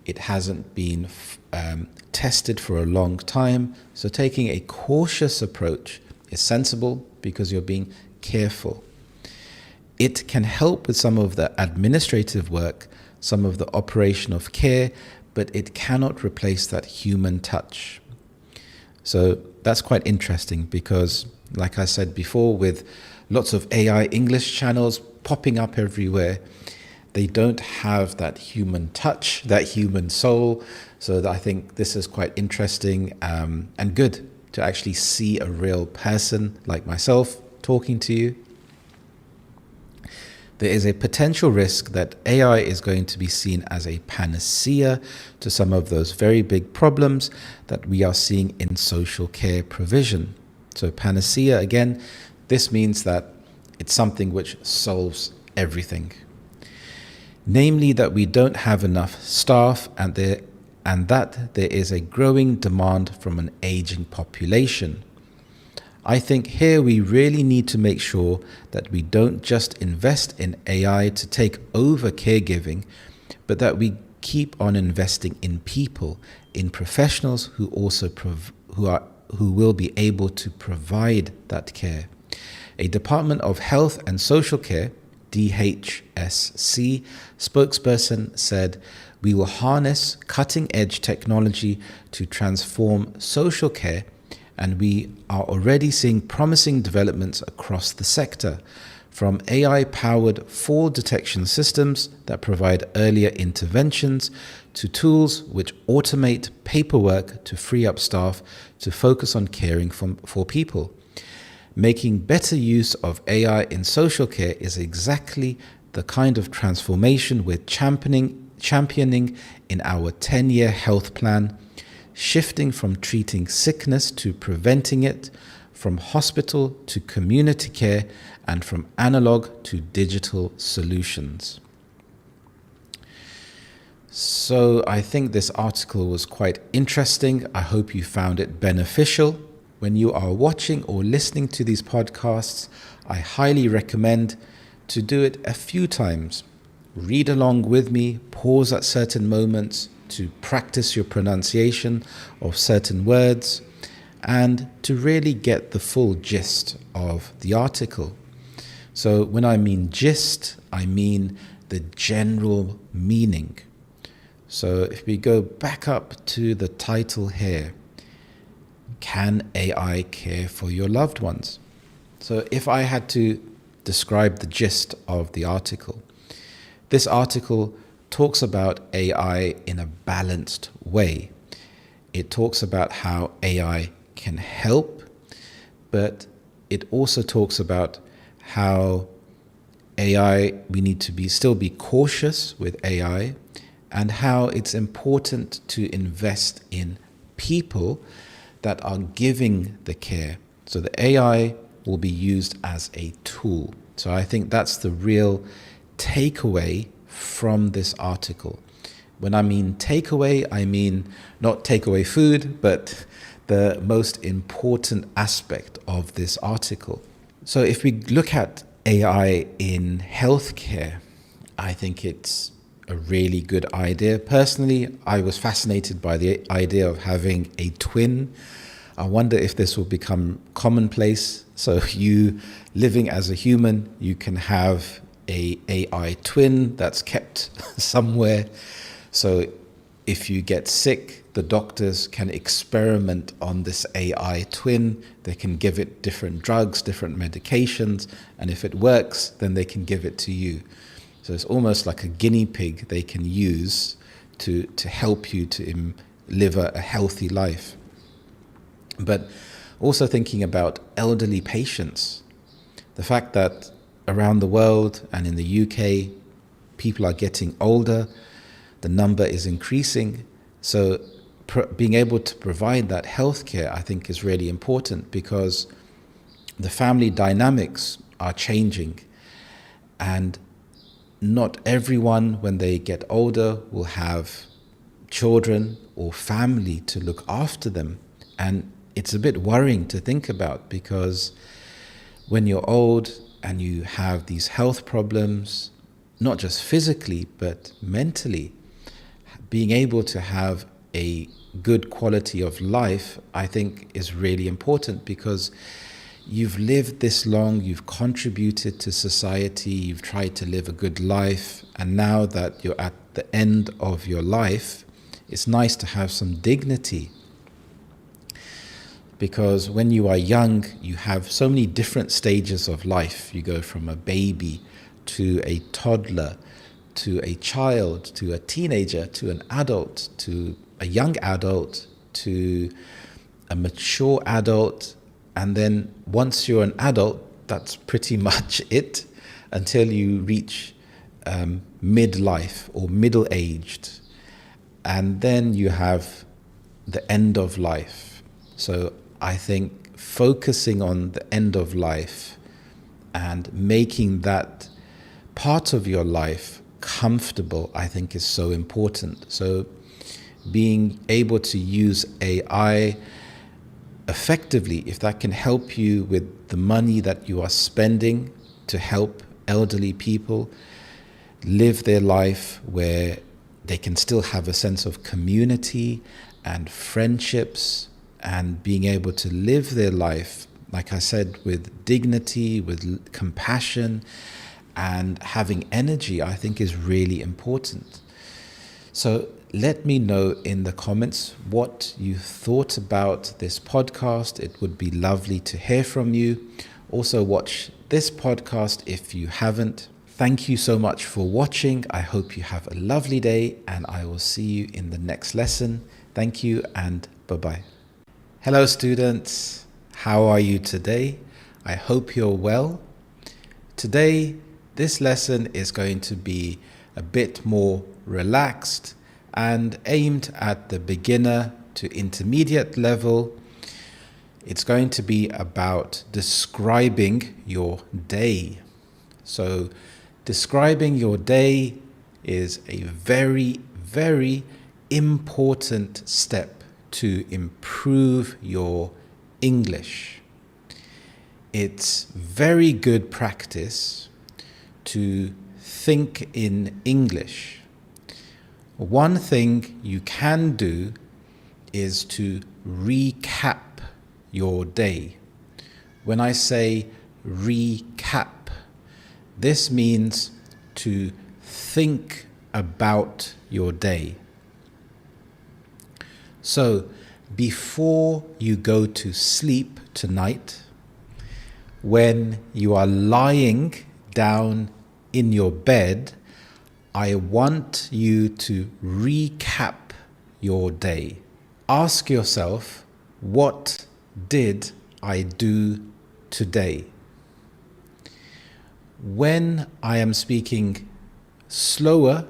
It hasn't been tested for a long time. So taking a cautious approach is sensible because you're being careful. It can help with some of the administrative work, some of the operation of care, but it cannot replace that human touch. So that's quite interesting because, like I said before, with lots of AI English channels popping up everywhere, they don't have that human touch, that human soul. So I think this is quite interesting and good to actually see a real person like myself talking to you. There is a potential risk that AI is going to be seen as a panacea to some of those very big problems that we are seeing in social care provision. So panacea, again, this means that it's something which solves everything. Namely that we don't have enough staff and that there is a growing demand from an aging population. I think here we really need to make sure that we don't just invest in AI to take over caregiving, but that we keep on investing in people, in professionals who also who will be able to provide that care. A Department of Health and Social Care, DHSC, spokesperson said, "We will harness cutting-edge technology to transform social care, and we are already seeing promising developments across the sector, from AI-powered fall detection systems that provide earlier interventions to tools which automate paperwork to free up staff to focus on caring for people. Making better use of AI in social care is exactly the kind of transformation we're championing in our 10-year health plan, shifting from treating sickness to preventing it, from hospital to community care, and from analog to digital solutions." So I think this article was quite interesting. I hope you found it beneficial. When you are watching or listening to these podcasts, I highly recommend to do it a few times. read along with me, pause at certain moments to practice your pronunciation of certain words, and to really get the full gist of the article. So when I mean gist, I mean the general meaning. So if we go back up to the title here, can AI care for your loved ones? So if I had to describe the gist of the article, this article talks about AI in a balanced way. It talks about how AI can help, but it also talks about how AI, we need to still be cautious with AI, and how it's important to invest in people that are giving the care. So the AI will be used as a tool. So I think that's the real takeaway from this article. When I mean takeaway, I mean not takeaway food, but the most important aspect of this article. So if we look at AI in healthcare, I think it's a really good idea. Personally, I was fascinated by the idea of having a twin. I wonder if this will become commonplace. So you living as a human, you can have a AI twin that's kept somewhere. So if you get sick, the doctors can experiment on this AI twin. They can give it different drugs, different medications, and if it works, then they can give it to you. So it's almost like a guinea pig they can use to help you to live a healthy life. But also thinking about elderly patients, the fact that around the world and in the UK, people are getting older, the number is increasing. So being able to provide that healthcare, I think, is really important, because the family dynamics are changing, and not everyone, when they get older, will have children or family to look after them. And it's a bit worrying to think about, because when you're old and you have these health problems, not just physically, but mentally, being able to have a good quality of life, I think, is really important, because you've lived this long, you've contributed to society, you've tried to live a good life, and now that you're at the end of your life, it's nice to have some dignity. Because when you are young, you have so many different stages of life. You go from a baby to a toddler, to a child, to a teenager, to an adult, to a young adult, to a mature adult. And then once you're an adult, that's pretty much it until you reach midlife or middle-aged. And then you have the end of life. So I think focusing on the end of life and making that part of your life comfortable, I think, is so important. So being able to use AI effectively, if that can help you with the money that you are spending to help elderly people live their life where they can still have a sense of community and friendships, and being able to live their life, like I said, with dignity, with compassion, and having energy, I think, is really important. So let me know in the comments what you thought about this podcast. It would be lovely to hear from you. Also, watch this podcast if you haven't. Thank you so much for watching. I hope you have a lovely day, and I will see you in the next lesson. Thank you, and bye-bye. Hello, students. How are you today? I hope you're well. Today, this lesson is going to be a bit more relaxed and aimed at the beginner to intermediate level. It's going to be about describing your day. So describing your day is a very, very important step to improve your English. It's very good practice to think in English, one thing you can do is to recap your day. When I say recap, this means to think about your day. So, before you go to sleep tonight, when you are lying down in your bed, I want you to recap your day. Ask yourself, what did I do today? When I am speaking slower,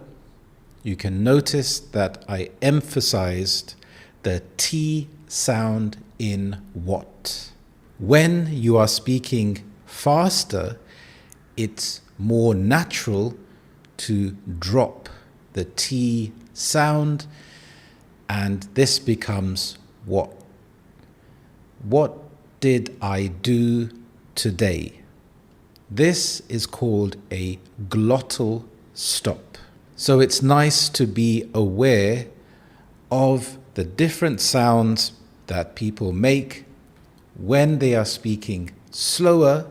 you can notice that I emphasized the T sound in what. When you are speaking faster, it's more natural to drop the T sound, and this becomes what. What did I do today? This is called a glottal stop. So it's nice to be aware of the different sounds that people make when they are speaking slower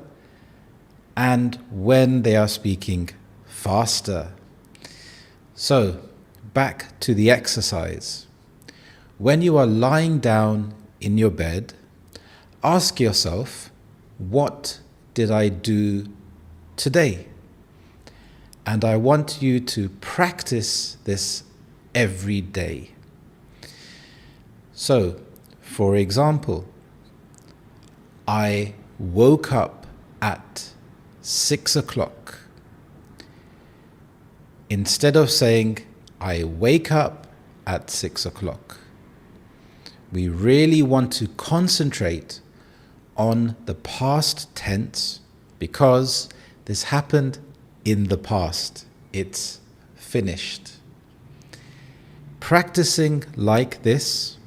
and when they are speaking faster. So, back to the exercise. When you are lying down in your bed, ask yourself, what did I do today? And I want you to practice this every day. So, for example, I woke up at 6 o'clock. Instead of saying, I wake up at 6 o'clock, we really want to concentrate on the past tense because this happened in the past. It's finished. Practicing like this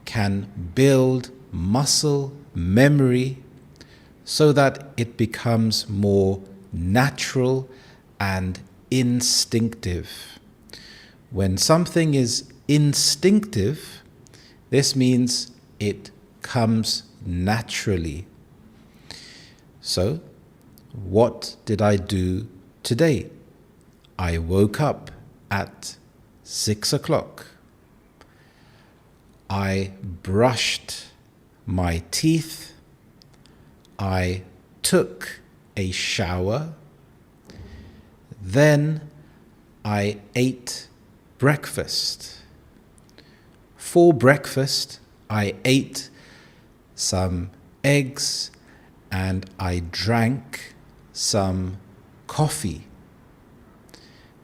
can build muscle memory so that it becomes more natural and instinctive. When something is instinctive, this means it comes naturally. So, what did I do today? I woke up at 6 o'clock. I brushed my teeth. I took a shower. Then I ate breakfast. For breakfast, I ate some eggs and I drank some coffee.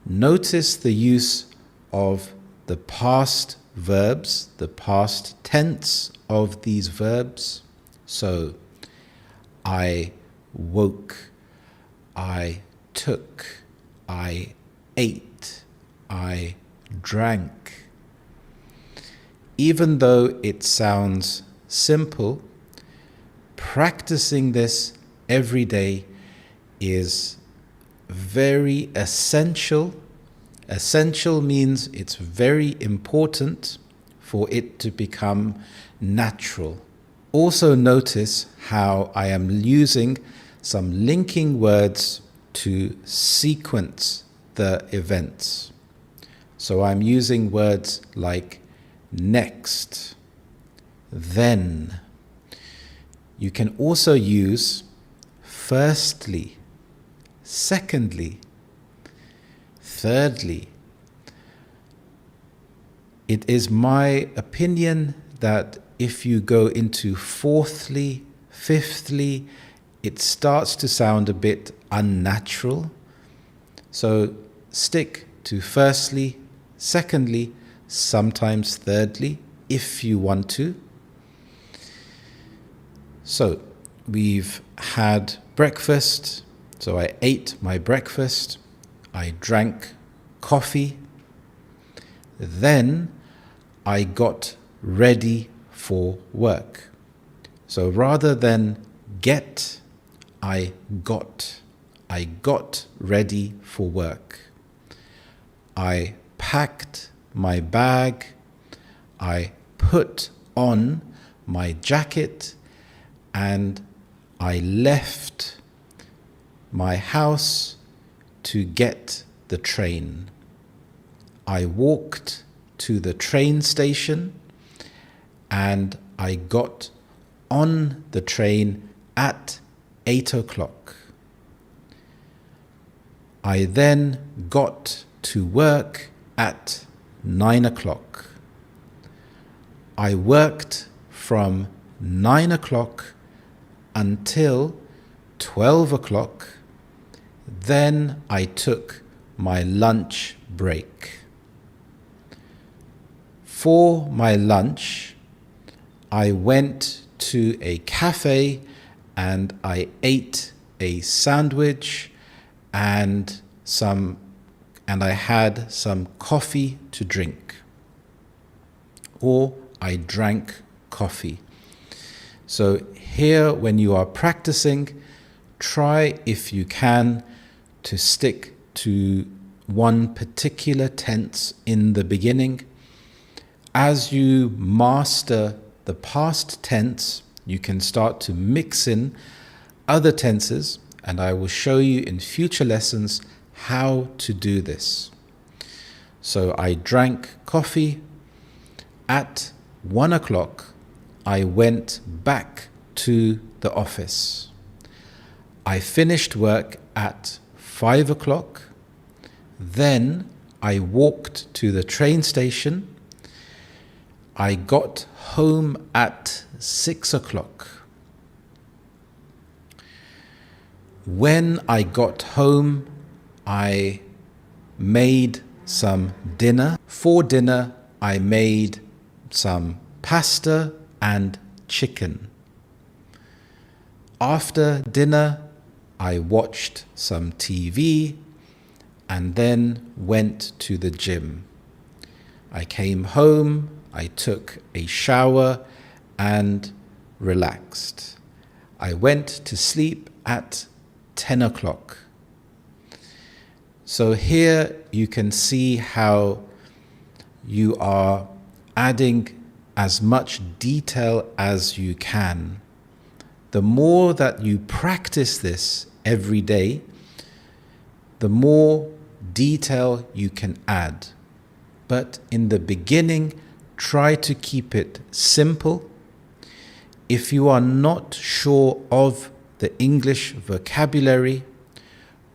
Notice the use of the past verbs, the past tense of these verbs. So, I woke, I took, I ate, I drank. Even though it sounds simple, practicing this every day is very essential. Essential means it's very important for it to become natural. Also notice how I am using some linking words to sequence the events. So I'm using words like next, then. You can also use firstly, secondly, thirdly. It is my opinion that if you go into fourthly, fifthly, it starts to sound a bit unnatural. So stick to firstly, secondly, sometimes thirdly, if you want to. So we've had breakfast. So I ate my breakfast. I drank coffee. Then I got ready for work. So rather than get, I got. I got ready for work. I packed my bag. I put on my jacket and I left my house to get the train. I walked to the train station and I got on the train at 8 o'clock. I then got to work at 9 o'clock. I worked from 9 o'clock until 12 o'clock. Then I took my lunch break. For my lunch, I went to a cafe and I ate a sandwich and I had some coffee to drink, or I drank coffee. So here, when you are practicing, try if you can to stick to one particular tense in the beginning. As you master the past tense, you can start to mix in other tenses, and I will show you in future lessons how to do this. So I drank coffee. At 1 o'clock, I went back to the office. I finished work at 5 o'clock. Then I walked to the train station. I got home at 6 o'clock. When I got home, I made some dinner. For dinner, I made some pasta and chicken. After dinner, I watched some TV and then went to the gym. I came home, I took a shower and relaxed. I went to sleep at 10 o'clock. So here you can see how you are adding as much detail as you can. The more that you practice this every day, the more detail you can add. But in the beginning, try to keep it simple. If you are not sure of the English vocabulary,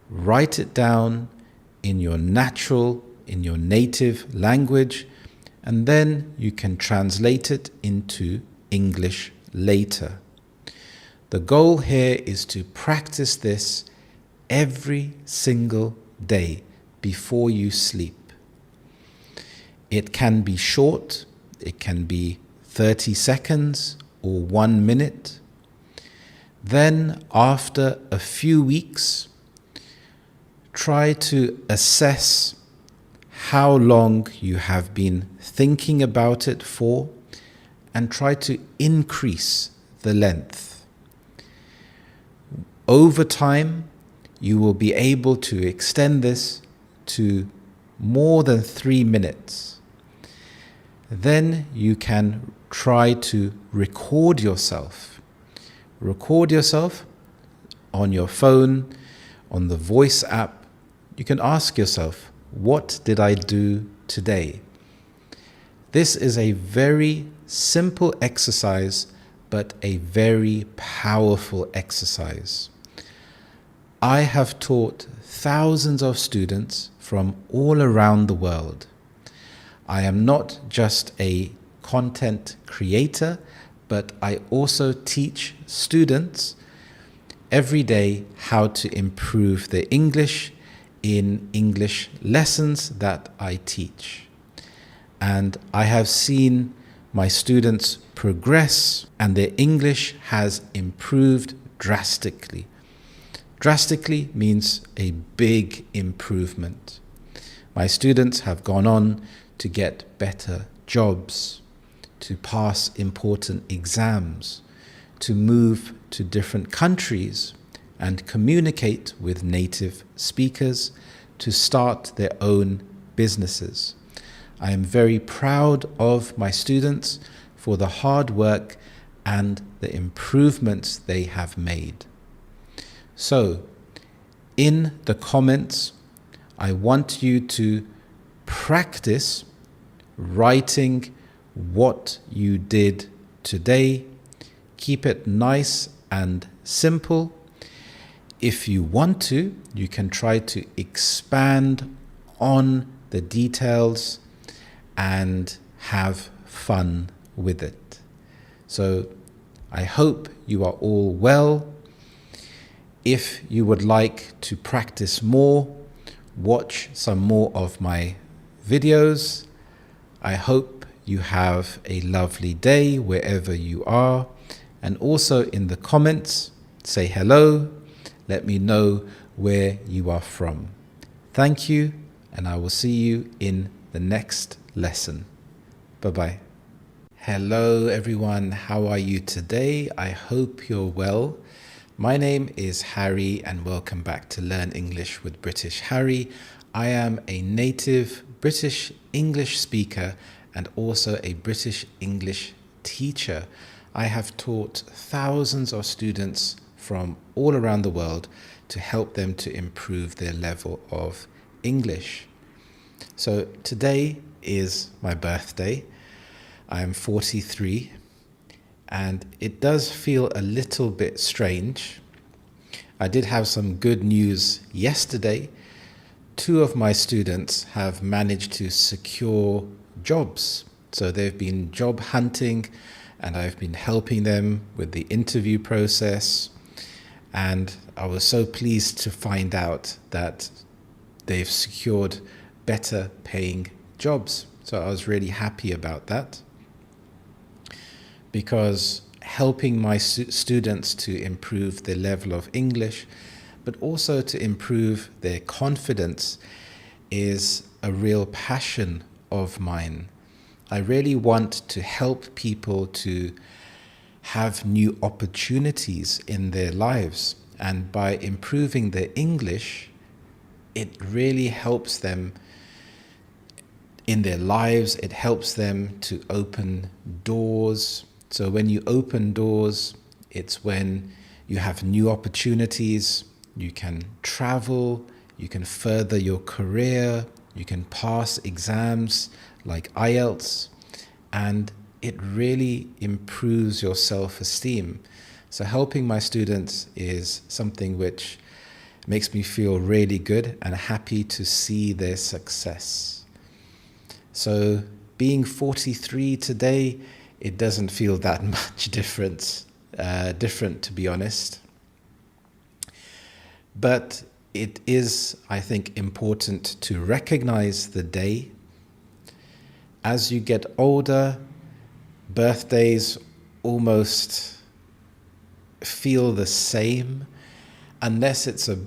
write it down in your native language, and then you can translate it into English later. The goal here is to practice this every single day before you sleep. It can be short, it can be 30 seconds or 1 minute. Then after a few weeks, try to assess how long you have been thinking about it for and try to increase the length. Over time, you will be able to extend this to more than 3 minutes. Then you can try to record yourself. Record yourself on your phone, on the voice app. You can ask yourself, what did I do today? This is a very simple exercise, but a very powerful exercise. I have taught thousands of students from all around the world. I am not just a content creator, but I also teach students every day how to improve their English in English lessons that I teach. And I have seen my students progress and their English has improved drastically. Drastically means a big improvement. My students have gone on to get better jobs, to pass important exams, to move to different countries, and communicate with native speakers to start their own businesses. I am very proud of my students for the hard work and the improvements they have made. So, in the comments, I want you to practice writing what you did today. Keep it nice and simple. If you want to, you can try to expand on the details and have fun with it. So I hope you are all well. If you would like to practice more, watch some more of my videos. I hope you have a lovely day wherever you are. And also in the comments, say hello. Let me know where you are from. Thank you, and I will see you in the next lesson. Bye-bye. Hello everyone, how are you today? I hope you're well. My name is Harry and welcome back to Learn English with British Harry. I am a native British English speaker and also a British English teacher. I have taught thousands of students from all around the world to help them to improve their level of English. So today is my birthday. I am 43 and it does feel a little bit strange. I did have some good news yesterday. 2 of my students have managed to secure jobs. So they've been job hunting and I've been helping them with the interview process. And I was so pleased to find out that they've secured better paying jobs. So I was really happy about that, because helping my students to improve their level of English, but also to improve their confidence, is a real passion of mine. I really want to help people to have new opportunities in their lives. And by improving their English, it really helps them in their lives. It helps them to open doors. So when you open doors, it's when you have new opportunities. You can travel, you can further your career, you can pass exams like IELTS, and it really improves your self-esteem. So helping my students is something which makes me feel really good and happy to see their success. So being 43 today, it doesn't feel that much different to be honest. But it is, I think, important to recognize the day. As you get older, birthdays almost feel the same unless it's a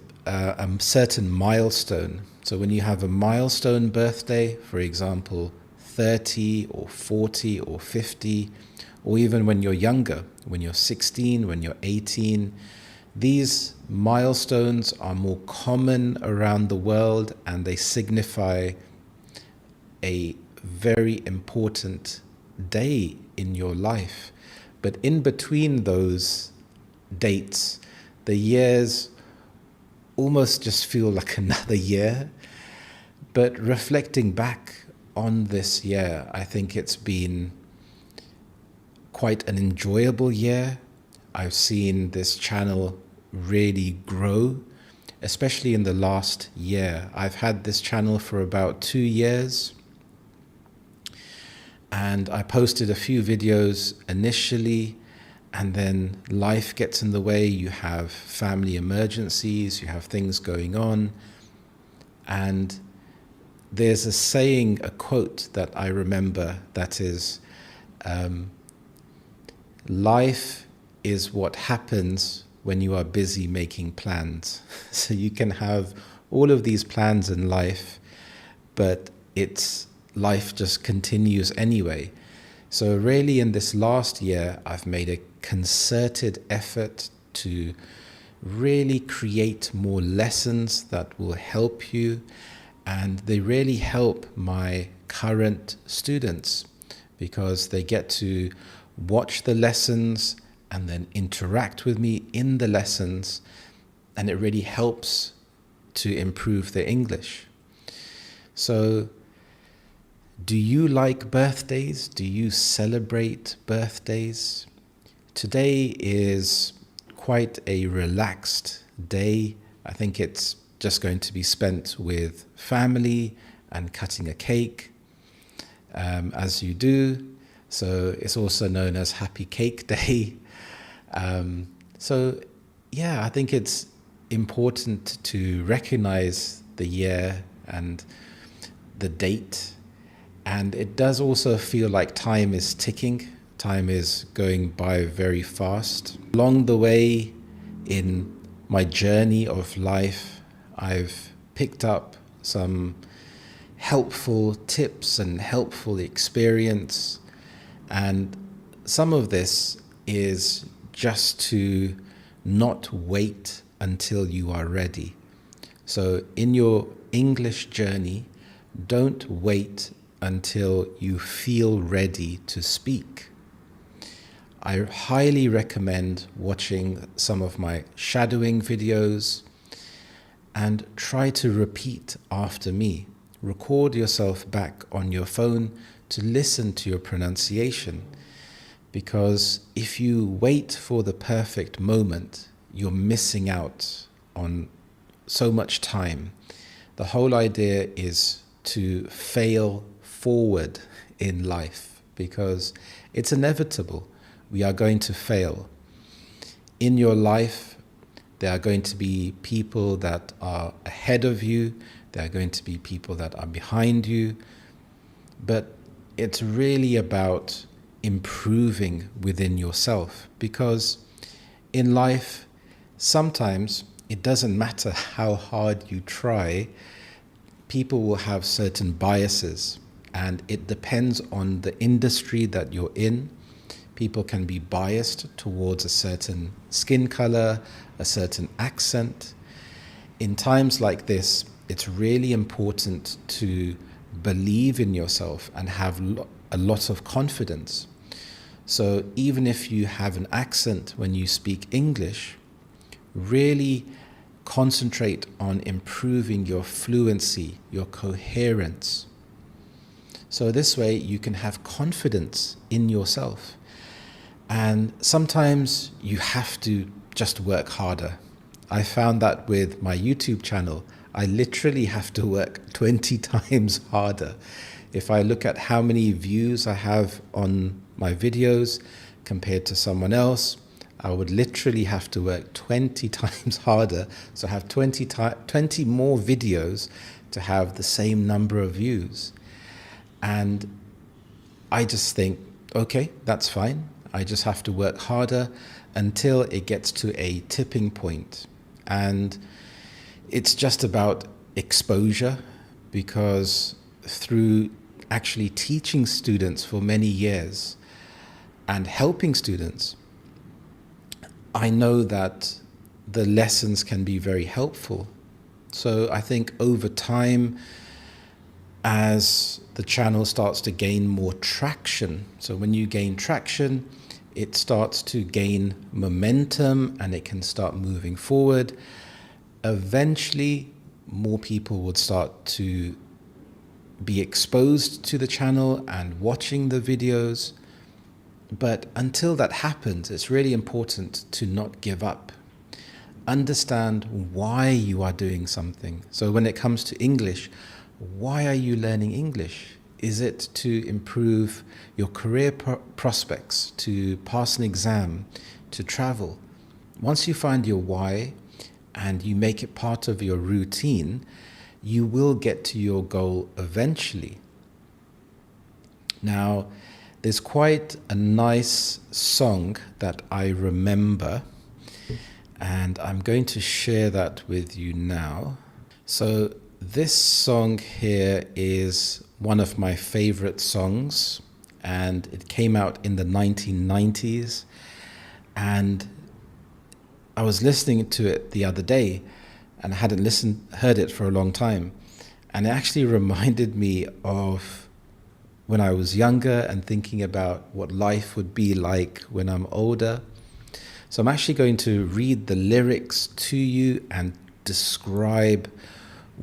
certain milestone. So when you have a milestone birthday, for example, 30 or 40 or 50, or even when you're younger, when you're 16, when you're 18, these milestones are more common around the world and they signify a very important day in your life. But in between those dates, the years almost just feel like another year. But reflecting back on this year, I think it's been quite an enjoyable year. I've seen this channel really grow, especially in the last year. I've had this channel for about 2 years. And I posted a few videos initially, and then life gets in the way. You have family emergencies, you have things going on. And there's a saying, a quote that I remember that is, life is what happens when you are busy making plans. So you can have all of these plans in life, but life just continues anyway. So really in this last year, I've made a concerted effort to really create more lessons that will help you, and they really help my current students because they get to watch the lessons and then interact with me in the lessons, and it really helps to improve their English. So, do you like birthdays? Do you celebrate birthdays? Today is quite a relaxed day. I think it's just going to be spent with family and cutting a cake, as you do. So it's also known as Happy Cake Day. So yeah, I think it's important to recognize the year and the date. And it does also feel like time is ticking. Time is going by very fast. Along the way in my journey of life, I've picked up some helpful tips and helpful experience. And some of this is just to not wait until you are ready. So in your English journey, don't wait until you feel ready to speak. I highly recommend watching some of my shadowing videos and try to repeat after me. Record yourself back on your phone to listen to your pronunciation, because if you wait for the perfect moment, you're missing out on so much time. The whole idea is to fail forward in life because it's inevitable. We are going to fail. In your life, there are going to be people that are ahead of you. There are going to be people that are behind you. But it's really about improving within yourself, because in life, sometimes it doesn't matter how hard you try, people will have certain biases, and it depends on the industry that you're in. People can be biased towards a certain skin color, a certain accent. In times like this, it's really important to believe in yourself and have a lot of confidence. So even if you have an accent when you speak English, really concentrate on improving your fluency, your coherence. So this way you can have confidence in yourself. And sometimes you have to just work harder. I found that with my YouTube channel, I literally have to work 20 times harder. If I look at how many views I have on my videos compared to someone else, I would literally have to work 20 times harder. So I have 20 more videos to have the same number of views. And I just think, okay, that's fine. I just have to work harder until it gets to a tipping point. And it's just about exposure, because through actually teaching students for many years and helping students, I know that the lessons can be very helpful. So I think over time, as the channel starts to gain more traction, so when you gain traction, it starts to gain momentum and it can start moving forward. Eventually, more people would start to be exposed to the channel and watching the videos. But until that happens, it's really important to not give up. Understand why you are doing something. So when it comes to English, why are you learning English? Is it to improve your career prospects, to pass an exam, to travel? Once you find your why and you make it part of your routine, you will get to your goal eventually. Now, there's quite a nice song that I remember, and I'm going to share that with you now. So this song here is one of my favorite songs, and it came out in the 1990s. And I was listening to it the other day, and I hadn't heard it for a long time. And it actually reminded me of when I was younger and thinking about what life would be like when I'm older. So I'm actually going to read the lyrics to you and describe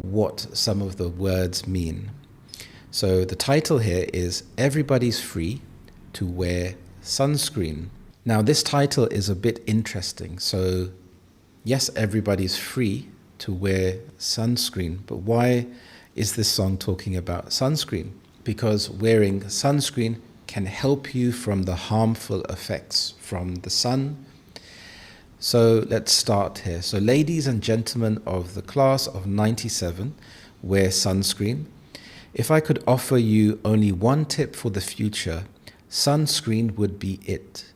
what some of the words mean. So the title here is Everybody's Free to Wear Sunscreen. Now this title is a bit interesting. So yes, everybody's free to wear sunscreen, but why is this song talking about sunscreen? Because wearing sunscreen can help you from the harmful effects from the sun. So let's start here. So ladies and gentlemen of the class of 97, wear sunscreen. If I could offer you only one tip for the future, sunscreen would be it.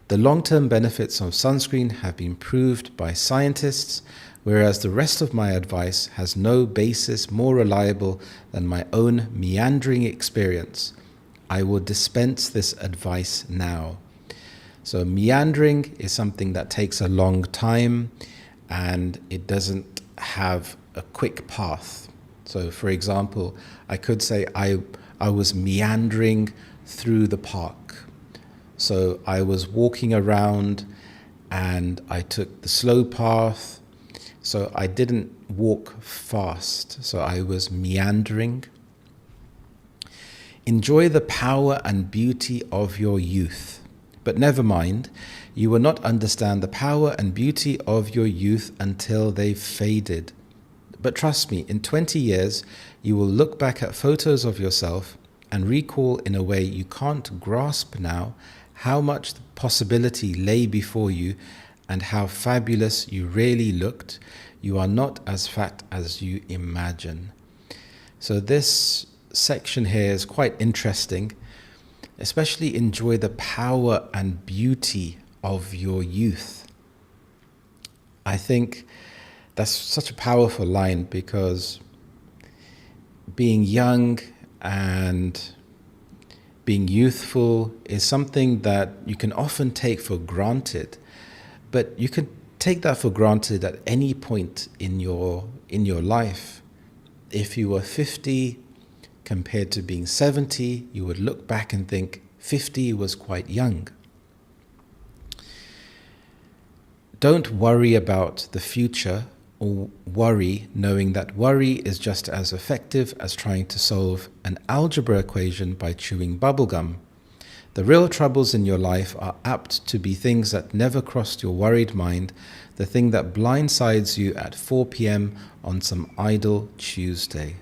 The long-term benefits of sunscreen have been proved by scientists, whereas the rest of my advice has no basis more reliable than my own meandering experience. I will dispense this advice now. So meandering is something that takes a long time and it doesn't have a quick path. So for example, I could say I was meandering through the park. So I was walking around and I took the slow path. So I didn't walk fast. So I was meandering. Enjoy the power and beauty of your youth. But never mind, you will not understand the power and beauty of your youth until they've faded. But trust me, in 20 years, you will look back at photos of yourself and recall in a way you can't grasp now how much possibility lay before you and how fabulous you really looked. You are not as fat as you imagine. So this section here is quite interesting. Especially enjoy the power and beauty of your youth. I think that's such a powerful line because being young and being youthful is something that you can often take for granted, but you can take that for granted at any point in your life. If you were 50 compared to being 70, you would look back and think 50 was quite young. Don't worry about the future or worry knowing that worry is just as effective as trying to solve an algebra equation by chewing bubblegum. The real troubles in your life are apt to be things that never crossed your worried mind, the thing that blindsides you at 4 p.m. on some idle Tuesday.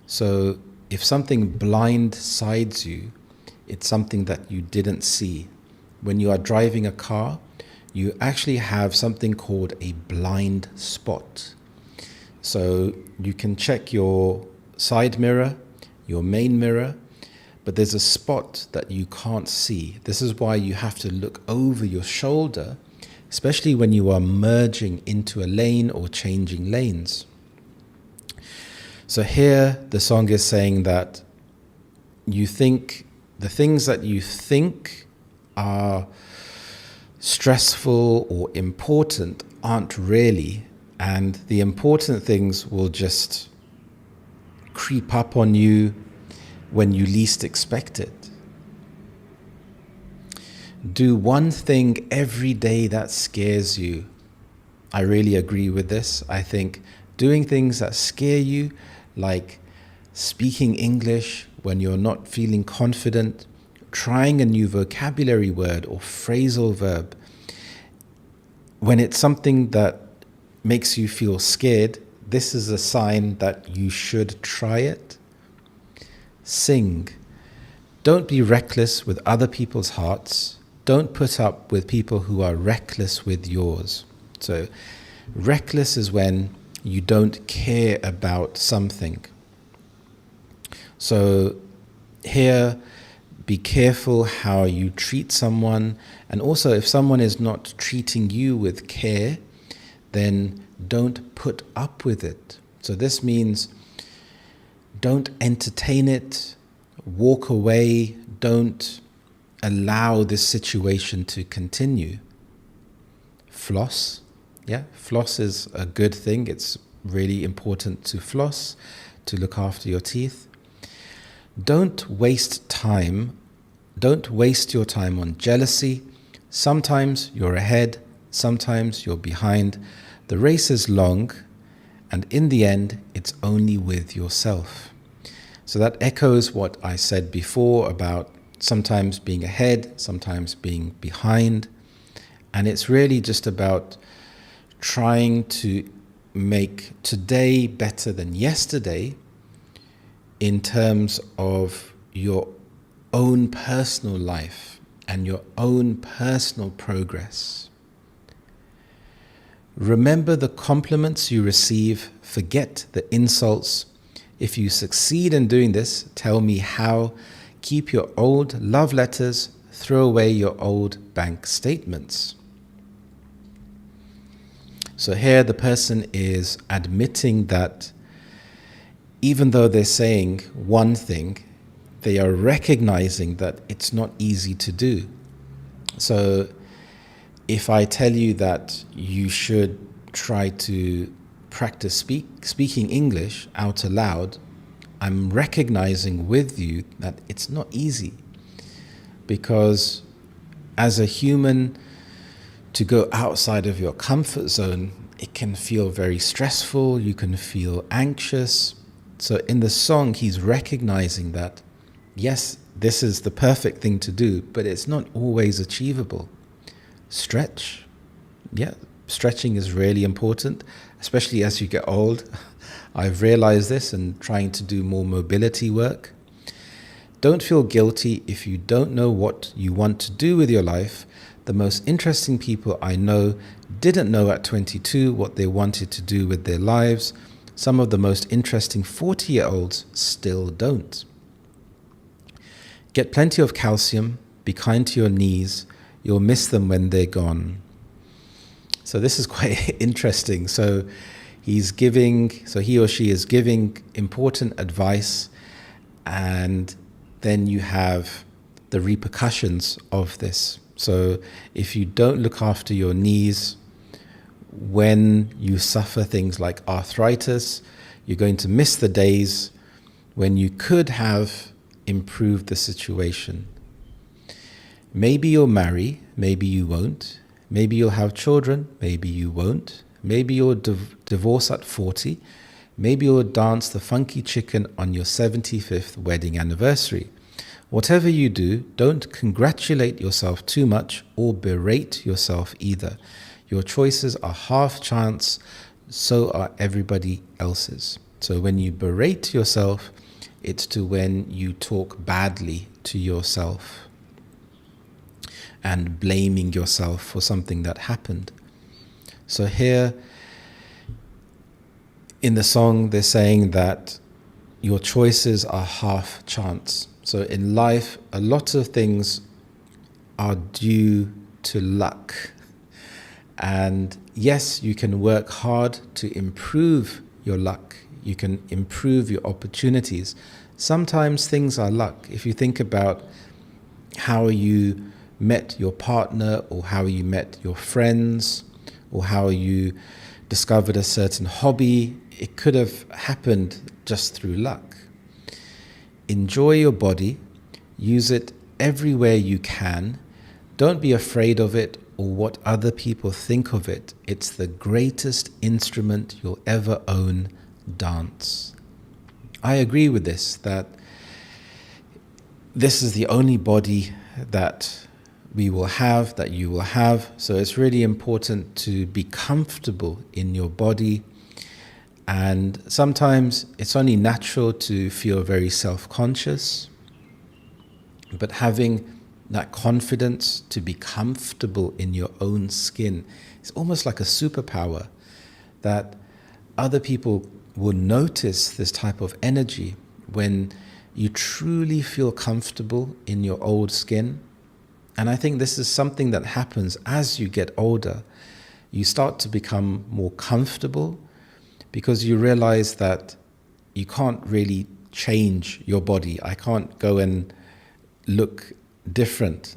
So if something blindsides you, it's something that you didn't see. When you are driving a car, you actually have something called a blind spot. So you can check your side mirror, your main mirror, but there's a spot that you can't see. This is why you have to look over your shoulder, especially when you are merging into a lane or changing lanes. So here the song is saying that you think the things that you think are stressful or important aren't really, and the important things will just creep up on you when you least expect it. Do one thing every day that scares you. I really agree with this. I think doing things that scare you, like speaking English when you're not feeling confident, trying a new vocabulary word or phrasal verb, when it's something that makes you feel scared, this is a sign that you should try it. Sing. Don't be reckless with other people's hearts. Don't put up with people who are reckless with yours. So reckless is when you don't care about something. So here, be careful how you treat someone. And also, if someone is not treating you with care, then don't put up with it. So this means don't entertain it, walk away, don't allow this situation to continue. floss. Yeah, floss is a good thing. It's really important to floss, to look after your teeth. Don't waste time. Don't waste your time on jealousy. Sometimes you're ahead, sometimes you're behind. The race is long, and in the end, it's only with yourself. So that echoes what I said before about sometimes being ahead, sometimes being behind. And it's really just about trying to make today better than yesterday in terms of your own personal life and your own personal progress. Remember the compliments you receive, forget the insults. If you succeed in doing this, tell me how. Keep your old love letters, throw away your old bank statements. So here the person is admitting that even though they're saying one thing, they are recognizing that it's not easy to do. So if I tell you that you should try to practice speaking English out aloud, I'm recognizing with you that it's not easy, because as a human, to go outside of your comfort zone, it can feel very stressful, you can feel anxious. So in the song, he's recognizing that, yes, this is the perfect thing to do, but it's not always achievable. Stretch. Yeah, stretching is really important, especially as you get old. I've realized this and trying to do more mobility work. Don't feel guilty if you don't know what you want to do with your life. The most interesting people I know didn't know at 22 what they wanted to do with their lives. Some of the most interesting 40-year-olds still don't. Get plenty of calcium, be kind to your knees, you'll miss them when they're gone. So this is quite interesting. So he or she is giving important advice, and then you have the repercussions of this. So if you don't look after your knees, when you suffer things like arthritis, you're going to miss the days when you could have improved the situation. Maybe you'll marry, maybe you won't. Maybe you'll have children, maybe you won't. Maybe you'll divorce at 40. Maybe you'll dance the funky chicken on your 75th wedding anniversary. Whatever you do, don't congratulate yourself too much or berate yourself either. Your choices are half chance, so are everybody else's. So when you berate yourself, it's to when you talk badly to yourself and blaming yourself for something that happened. So here in the song, they're saying that your choices are half chance. So in life, a lot of things are due to luck. And yes, you can work hard to improve your luck. You can improve your opportunities. Sometimes things are luck. If you think about how you met your partner, or how you met your friends, or how you discovered a certain hobby, it could have happened just through luck. Enjoy your body. Use it everywhere you can. Don't be afraid of it or what other people think of it. It's the greatest instrument you'll ever own, dance. I agree with this, that this is the only body that we will have, that you will have. So it's really important to be comfortable in your body. And sometimes it's only natural to feel very self-conscious, but having that confidence to be comfortable in your own skin is almost like a superpower, that other people will notice this type of energy when you truly feel comfortable in your old skin. And I think this is something that happens as you get older. You start to become more comfortable because you realize that you can't really change your body. I can't go and look different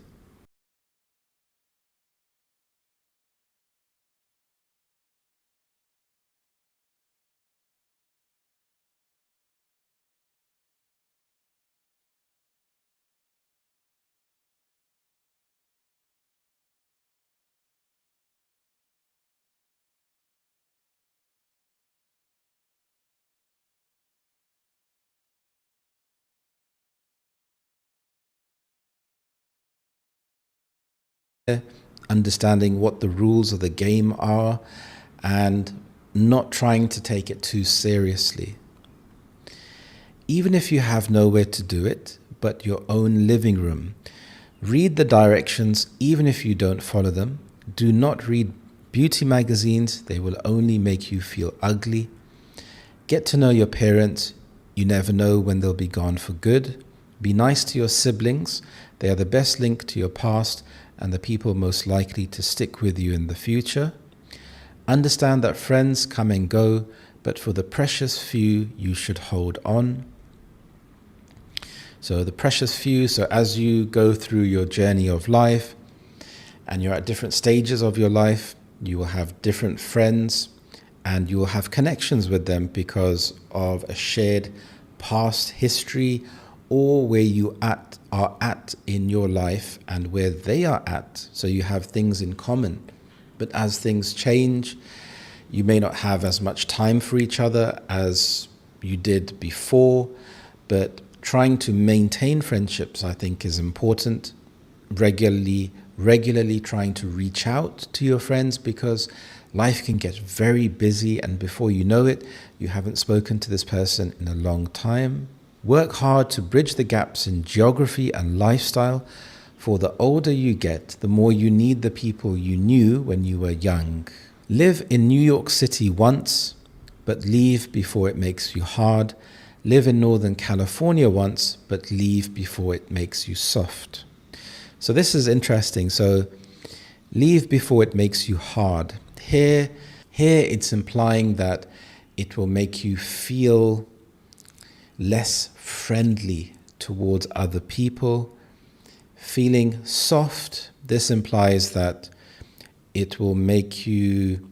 understanding what the rules of the game are, and not trying to take it too seriously. Even if you have nowhere to do it but your own living room, read the directions even if you don't follow them. Do not read beauty magazines, they will only make you feel ugly. Get to know your parents, you never know when they'll be gone for good. Be nice to your siblings, they are the best link to your past and the people most likely to stick with you in the future. Understand that friends come and go, but for the precious few, you should hold on. So the precious few, so as you go through your journey of life and you're at different stages of your life, you will have different friends and you will have connections with them because of a shared past history or where you are at in your life and where they are at. So you have things in common. But as things change, you may not have as much time for each other as you did before, but trying to maintain friendships, I think, is important. Regularly trying to reach out to your friends because life can get very busy and before you know it, you haven't spoken to this person in a long time. Work hard to bridge the gaps in geography and lifestyle. For the older you get, the more you need the people you knew when you were young. Live in New York City once, but leave before it makes you hard. Live in Northern California once, but leave before it makes you soft. So this is interesting. So leave before it makes you hard. Here it's implying that it will make you feel less friendly towards other people. Feeling soft, this implies that it will make you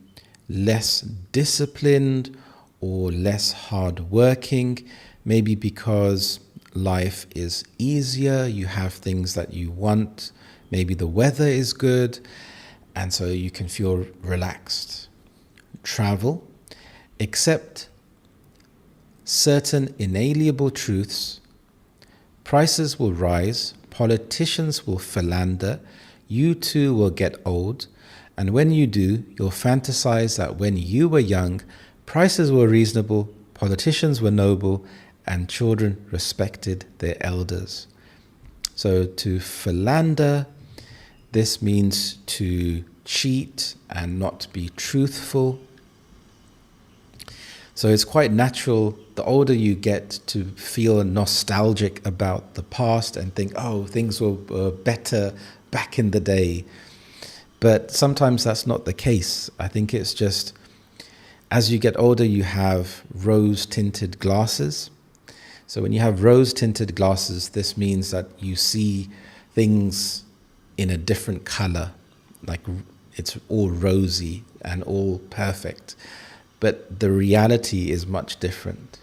less disciplined or less hardworking, maybe because life is easier, you have things that you want, maybe the weather is good, and so you can feel relaxed. Travel, accept certain inalienable truths. Prices will rise, politicians will philander, you too will get old, and when you do, you'll fantasize that when you were young, prices were reasonable, politicians were noble, and children respected their elders. So to philander, this means to cheat and not be truthful. So it's quite natural, the older you get, to feel nostalgic about the past and think, oh, things were better back in the day. But sometimes that's not the case. I think it's just, as you get older, you have rose-tinted glasses. So when you have rose-tinted glasses, this means that you see things in a different color, like it's all rosy and all perfect. But the reality is much different.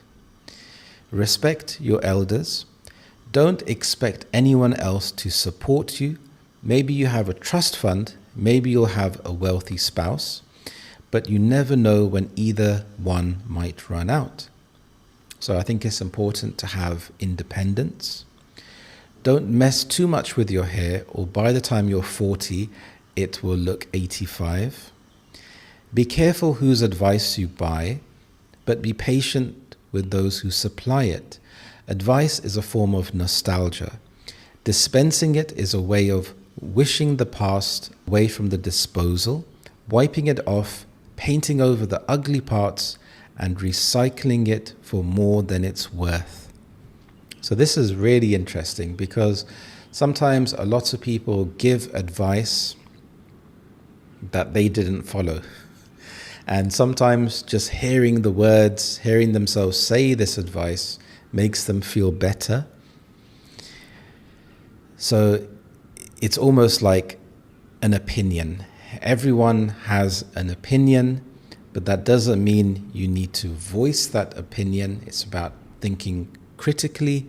Respect your elders. Don't expect anyone else to support you. Maybe you have a trust fund, maybe you'll have a wealthy spouse, but you never know when either one might run out. So I think it's important to have independence. Don't mess too much with your hair, or by the time you're 40, it will look 85. Be careful whose advice you buy, but be patient with those who supply it. Advice is a form of nostalgia. Dispensing it is a way of wishing the past away from the disposal, wiping it off, painting over the ugly parts, and recycling it for more than it's worth. So this is really interesting because sometimes a lot of people give advice that they didn't follow. And sometimes just hearing the words, hearing themselves say this advice makes them feel better. So it's almost like an opinion. Everyone has an opinion, but that doesn't mean you need to voice that opinion. It's about thinking critically.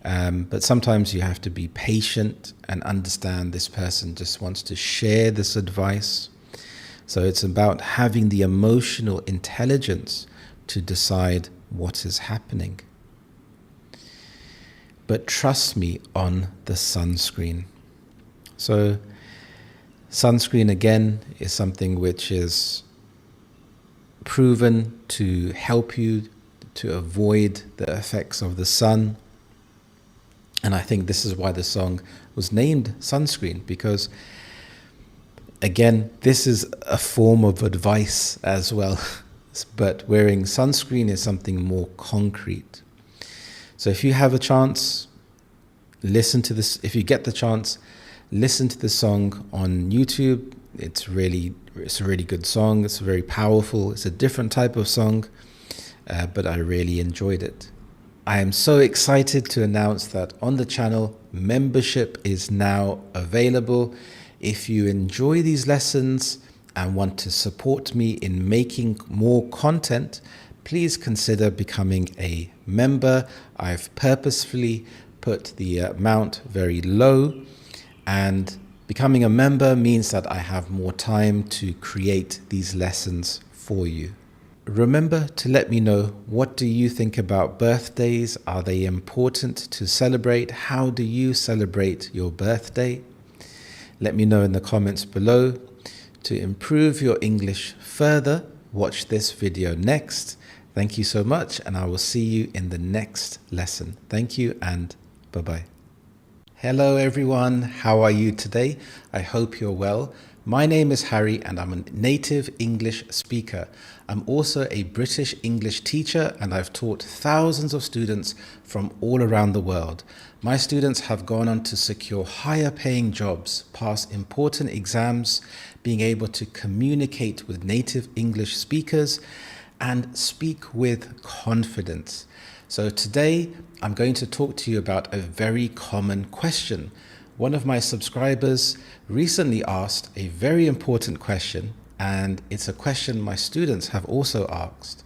But sometimes you have to be patient and understand this person just wants to share this advice. So it's about having the emotional intelligence to decide what is happening. But trust me on the sunscreen. So Sunscreen, again, is something which is proven to help you to avoid the effects of the sun. And I think this is why the song was named Sunscreen, because again, this is a form of advice as well. But wearing sunscreen is something more concrete. So if you have a chance, listen to this. If you get the chance, listen to the song on YouTube. It's a really good song. It's very powerful. It's a different type of song, but I really enjoyed it. I am so excited to announce that on the channel, membership is now available. If you enjoy these lessons and want to support me in making more content, please consider becoming a member. I've purposefully put the amount very low, and becoming a member means that I have more time to create these lessons for you. Remember to let me know, what do you think about birthdays? Are they important to celebrate? How do you celebrate your birthday? Let me know in the comments below. To improve your English further, watch this video next. Thank you so much, and I will see you in the next lesson. Thank you, and bye-bye. Hello everyone, how are you today? I hope you're well. My name is Harry and I'm a native English speaker. I'm also a British English teacher, and I've taught thousands of students from all around the world. My students have gone on to secure higher paying jobs, pass important exams, being able to communicate with native English speakers, and speak with confidence. So today I'm going to talk to you about a very common question. One of my subscribers recently asked a very important question, and it's a question my students have also asked.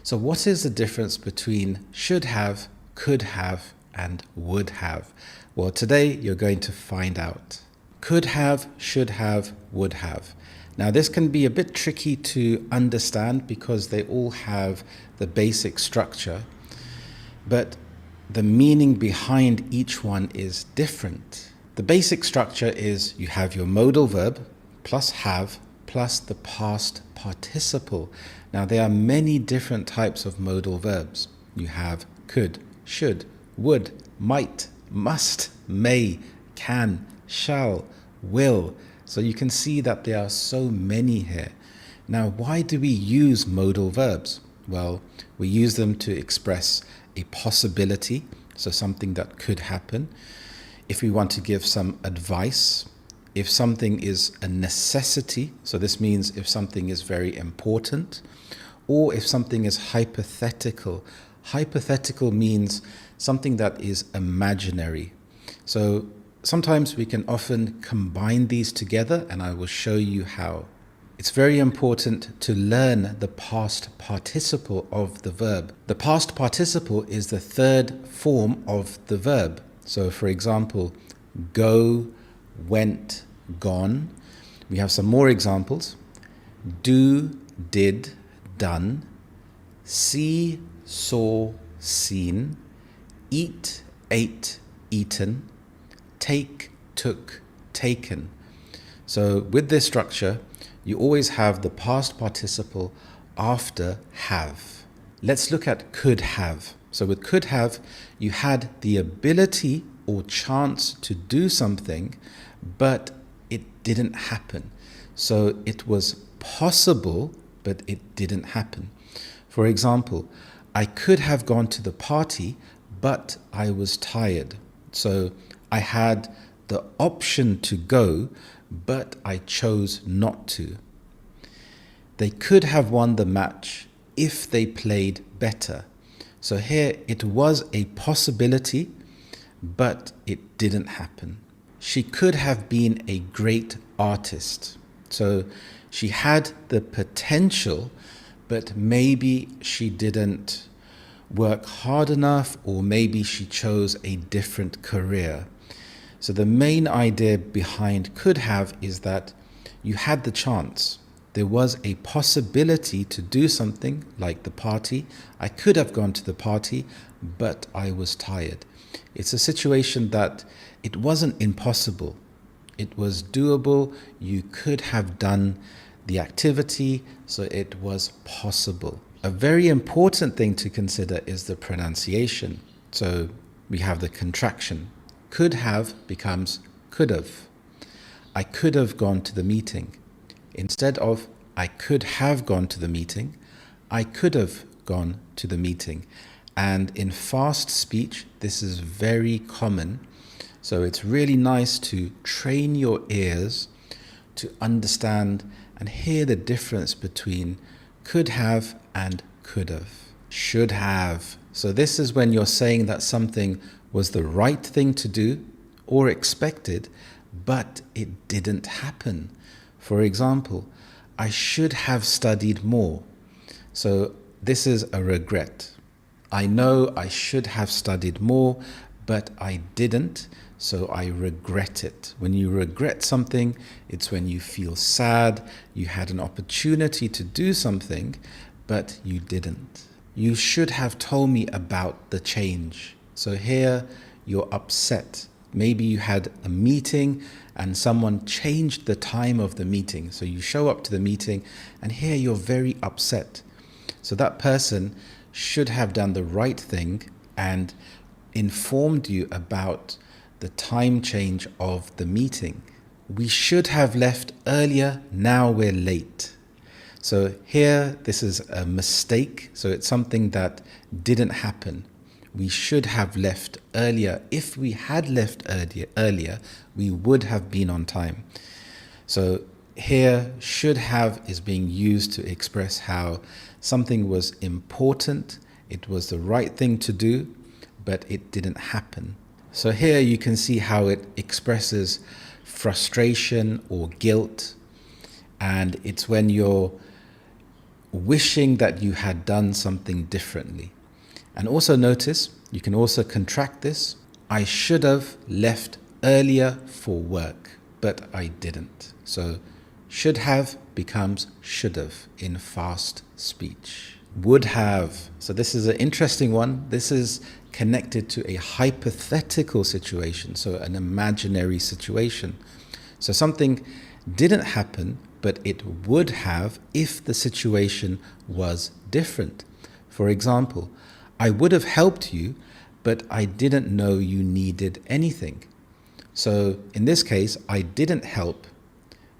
So what is the difference between should have, could have, and would have? Well, today you're going to find out. Could have, should have, would have. Now this can be a bit tricky to understand because they all have the basic structure, but the meaning behind each one is different. The basic structure is you have your modal verb plus have plus the past participle. Now there are many different types of modal verbs. You have could, should, would, might, must, may, can, shall, will. So you can see that there are so many here. Now, why do we use modal verbs? Well, we use them to express a possibility, so something that could happen. If we want to give some advice, if something is a necessity, so this means if something is very important, or if something is hypothetical. Hypothetical means something that is imaginary. So sometimes we can often combine these together, and I will show you how. It's very important to learn the past participle of the verb. The past participle is the third form of the verb. So for example, go, went, gone. We have some more examples. Do, did, done. See, saw, seen. Eat, ate, eaten. Take, took, taken. So with this structure, you always have the past participle after have. Let's look at could have. So with could have, you had the ability or chance to do something, but it didn't happen. So it was possible, but it didn't happen. For example, I could have gone to the party, but I was tired. So I had the option to go, but I chose not to. They could have won the match if they played better. So here it was a possibility, but it didn't happen. She could have been a great artist. So she had the potential, but maybe she didn't work hard enough, or maybe she chose a different career. So the main idea behind could have is that you had the chance. There was a possibility to do something like the party. I could have gone to the party, but I was tired. It's a situation that it wasn't impossible. It was doable. You could have done the activity, so it was possible. A very important thing to consider is the pronunciation. So we have the contraction. Could have becomes could have. I could have gone to the meeting. Instead of I could have gone to the meeting, I could have gone to the meeting. And in fast speech, this is very common. So it's really nice to train your ears to understand and hear the difference between could have and could have. Should have. So this is when you're saying that something was the right thing to do or expected, but it didn't happen. For example, I should have studied more. So this is a regret. I know I should have studied more, but I didn't, so I regret it. When you regret something, it's when you feel sad, you had an opportunity to do something, but you didn't. You should have told me about the change. So here you're upset. Maybe you had a meeting and someone changed the time of the meeting. So you show up to the meeting and here you're very upset. So that person should have done the right thing and informed you about the time change of the meeting. We should have left earlier, now we're late. So here, this is a mistake. So it's something that didn't happen. We should have left earlier. If we had left earlier, we would have been on time. So here, should have is being used to express how something was important, it was the right thing to do, but it didn't happen. So here you can see how it expresses frustration or guilt, and it's when you're wishing that you had done something differently. And also notice, you can also contract this. I should have left earlier for work, but I didn't. So should have becomes should have in fast speech. Would have. So this is an interesting one. This is connected to a hypothetical situation, so an imaginary situation. So something didn't happen, but it would have if the situation was different. For example, I would have helped you, but I didn't know you needed anything. So in this case, I didn't help,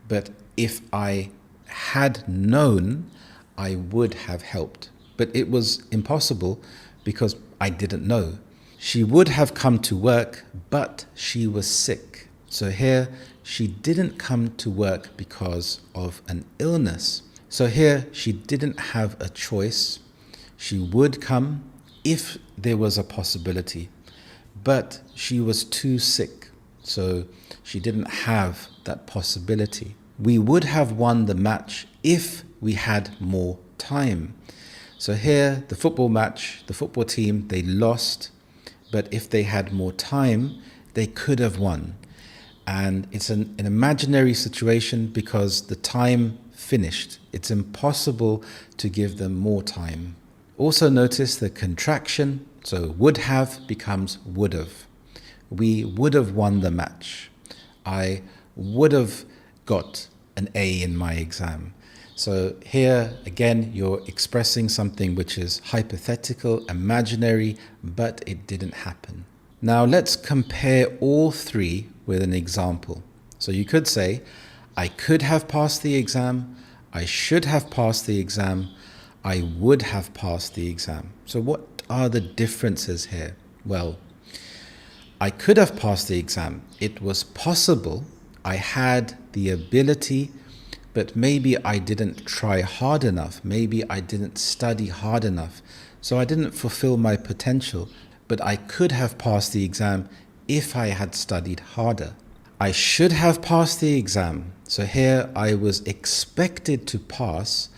but if I had known, I would have helped. But it was impossible because I didn't know. She would have come to work, but she was sick. So here, she didn't come to work because of an illness. So here, she didn't have a choice. She would come if there was a possibility, but she was too sick. So she didn't have that possibility. We would have won the match if we had more time. So here, the football match, the football team, they lost, but if they had more time, they could have won. And it's an imaginary situation because the time finished. It's impossible to give them more time. Also notice the contraction. So would have becomes would have. We would have won the match. I would have got an A in my exam. So here, again, you're expressing something which is hypothetical, imaginary, but it didn't happen. Now let's compare all three with an example. So you could say, I could have passed the exam, I should have passed the exam, I would have passed the exam. So what are the differences here? Well, I could have passed the exam. It was possible. I had the ability, but maybe I didn't try hard enough. Maybe I didn't study hard enough. So I didn't fulfill my potential, but I could have passed the exam if I had studied harder. I should have passed the exam. So here I was expected to pass,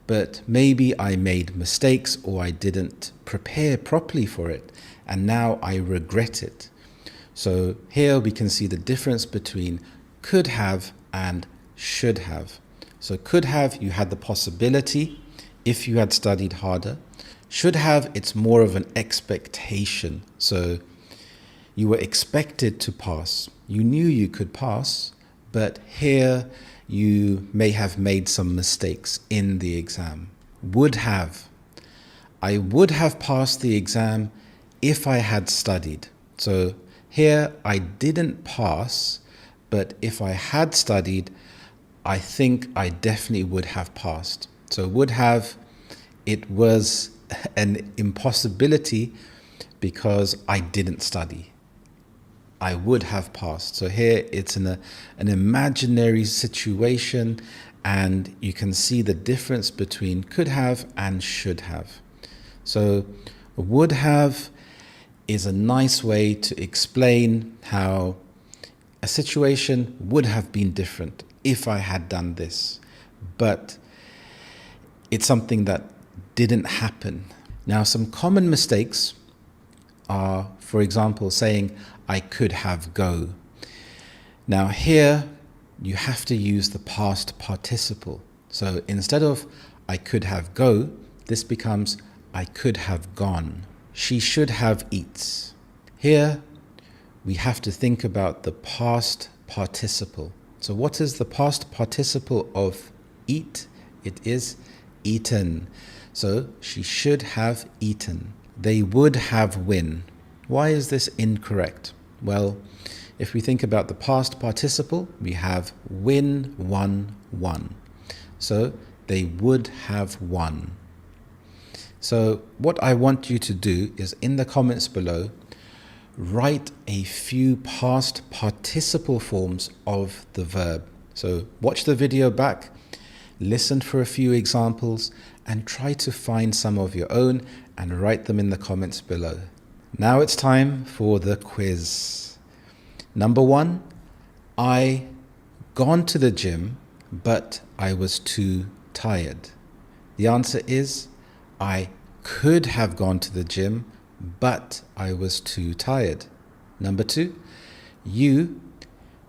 but maybe I made mistakes or I didn't prepare properly for it, and now I regret it. So here we can see the difference between could have and should have. So could have, you had the possibility if you had studied harder. Should have, it's more of an expectation. So you were expected to pass. You knew you could pass, but here you may have made some mistakes in the exam. Would have. I would have passed the exam if I had studied. So here I didn't pass, but if I had studied, I think I definitely would have passed. So would have, it was an impossibility because I didn't study. I would have passed. So here it's an imaginary situation, and you can see the difference between could have and should have. So would have is a nice way to explain how a situation would have been different if I had done this, but it's something that didn't happen. Now, some common mistakes are, for example, saying I could have go. Now here you have to use the past participle. So instead of I could have go, this becomes I could have gone. She should have eats. Here we have to think about the past participle. So what is the past participle of eat? It is eaten. So she should have eaten. They would have win. Why is this incorrect? Well, if we think about the past participle, we have win, won, won. So they would have won. So what I want you to do is in the comments below, write a few past participle forms of the verb. So watch the video back, listen for a few examples, and try to find some of your own and write them in the comments below. Now it's time for the quiz. Number 1, I gone to the gym, but I was too tired. The answer is I could have gone to the gym, but I was too tired. Number 2, you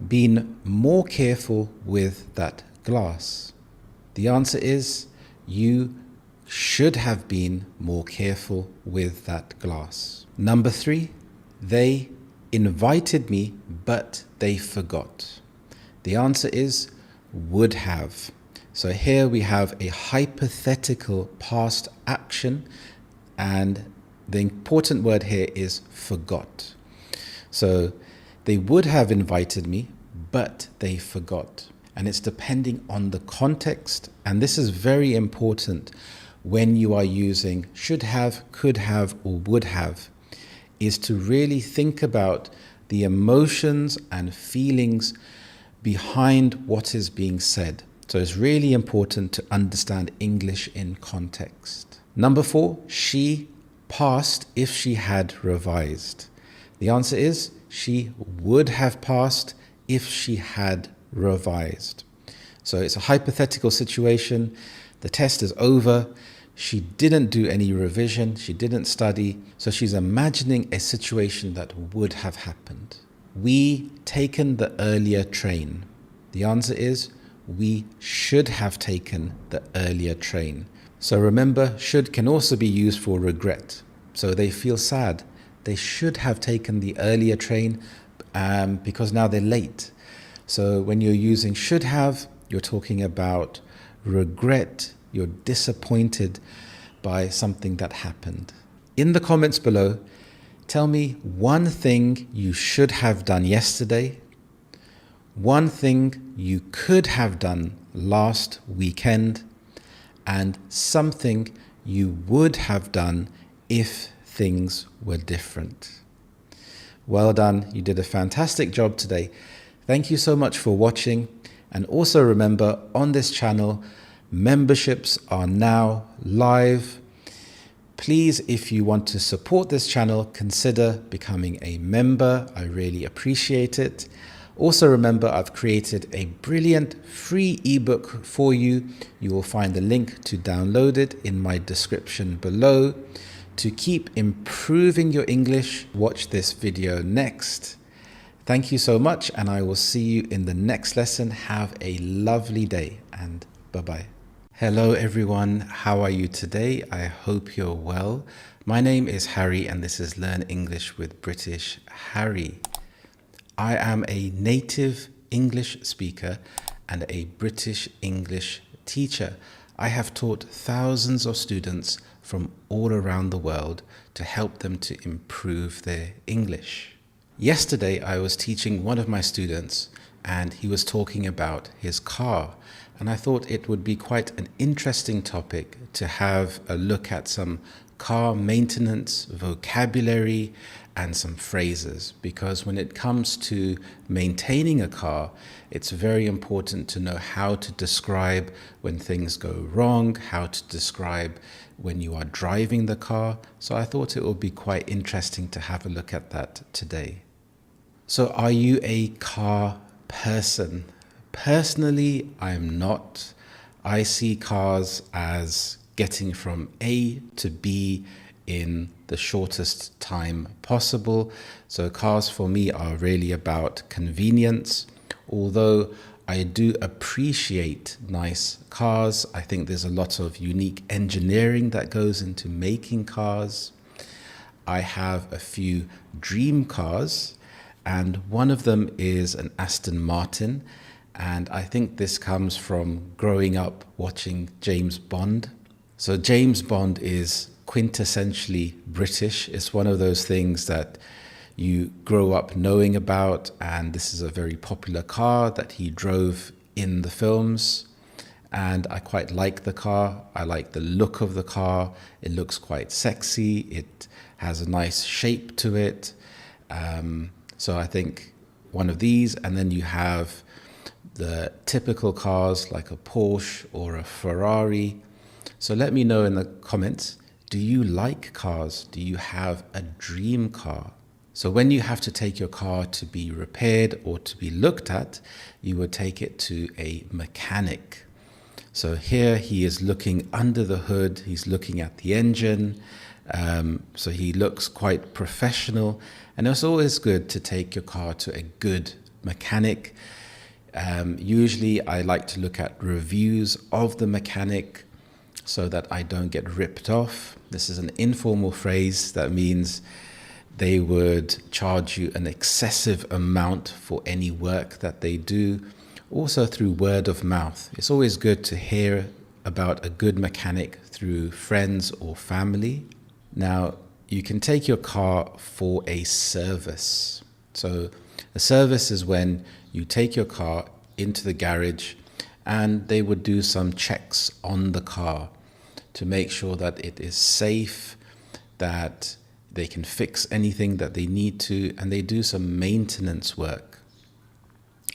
been more careful with that glass. The answer is you should have been more careful with that glass. Number 3, they invited me, but they forgot. The answer is would have. So here we have a hypothetical past action, and the important word here is forgot. So they would have invited me, but they forgot. And it's depending on the context. And this is very important when you are using should have, could have, or would have, is to really think about the emotions and feelings behind what is being said. So it's really important to understand English in context. Number 4, she passed if she had revised. The answer is she would have passed if she had revised. So it's a hypothetical situation. The test is over. She didn't do any revision. She didn't study. So she's imagining a situation that would have happened. We taken the earlier train. The answer is we should have taken the earlier train. So remember, should can also be used for regret. So they feel sad. They should have taken the earlier train because now they're late. So when you're using should have, you're talking about regret. You're disappointed by something that happened. In the comments below, tell me one thing you should have done yesterday, one thing you could have done last weekend, and something you would have done if things were different. Well done. You did a fantastic job today. Thank you so much for watching. And also remember, on this channel, memberships are now live. Please, if you want to support this channel, consider becoming a member. I really appreciate it. Also remember, I've created a brilliant free ebook for you. You will find the link to download it in my description below. To keep improving your English, watch this video next. Thank you so much, and I will see you in the next lesson. Have a lovely day, and bye-bye. Hello everyone, how are you today? I hope you're well. My name is Harry, and this is Learn English with British Harry. I am a native English speaker and a British English teacher. I have taught thousands of students from all around the world to help them to improve their English. Yesterday, I was teaching one of my students and he was talking about his car. And I thought it would be quite an interesting topic to have a look at some car maintenance, vocabulary, and some phrases. Because when it comes to maintaining a car, it's very important to know how to describe when things go wrong, how to describe when you are driving the car. So I thought it would be quite interesting to have a look at that today. So are you a car person? Personally, I'm not. I see cars as getting from A to B in the shortest time possible. So cars for me are really about convenience. Although I do appreciate nice cars, I think there's a lot of unique engineering that goes into making cars. I have a few dream cars, and one of them is an Aston Martin. And I think this comes from growing up watching James Bond. So James Bond is quintessentially British. It's one of those things that you grow up knowing about, and this is a very popular car that he drove in the films. And I quite like the car. I like the look of the car. It looks quite sexy. It has a nice shape to it. So I think one of these, and then you have the typical cars like a Porsche or a Ferrari. So let me know in the comments, do you like cars? Do you have a dream car? So when you have to take your car to be repaired or to be looked at, you would take it to a mechanic. So here he is looking under the hood, he's looking at the engine, so he looks quite professional. And it's always good to take your car to a good mechanic. Usually I like to look at reviews of the mechanic so that I don't get ripped off. This is an informal phrase that means they would charge you an excessive amount for any work that they do. Also through word of mouth. It's always good to hear about a good mechanic through friends or family. Now, you can take your car for a service. So a service is when you take your car into the garage and they would do some checks on the car to make sure that it is safe, that they can fix anything that they need to, and they do some maintenance work.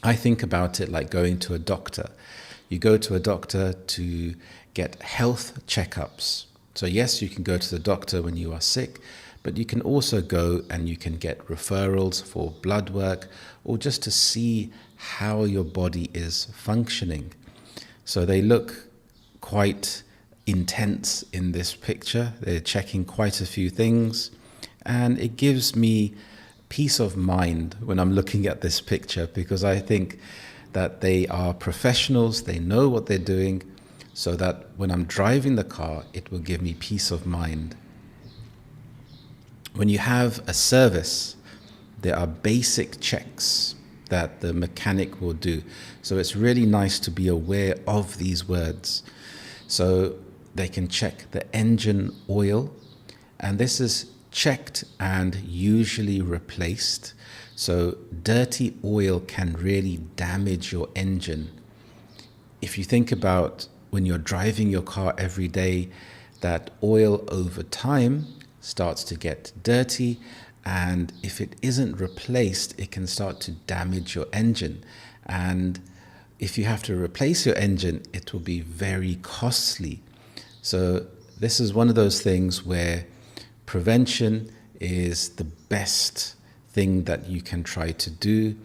I think about it like going to a doctor. You go to a doctor to get health checkups. So yes, you can go to the doctor when you are sick, but you can also go and you can get referrals for blood work or just to see how your body is functioning. So they look quite intense in this picture. They're checking quite a few things, and it gives me peace of mind when I'm looking at this picture, because I think that they are professionals, they know what they're doing, so that when I'm driving the car, it will give me peace of mind. When you have a service, there are basic checks that the mechanic will do. So it's really nice to be aware of these words. So they can check the engine oil, and this is checked and usually replaced. So dirty oil can really damage your engine. If you think about when you're driving your car every day, that oil over time starts to get dirty, and if it isn't replaced, it can start to damage your engine. And if you have to replace your engine, it will be very costly. So this is one of those things where prevention is the best thing that you can try to do.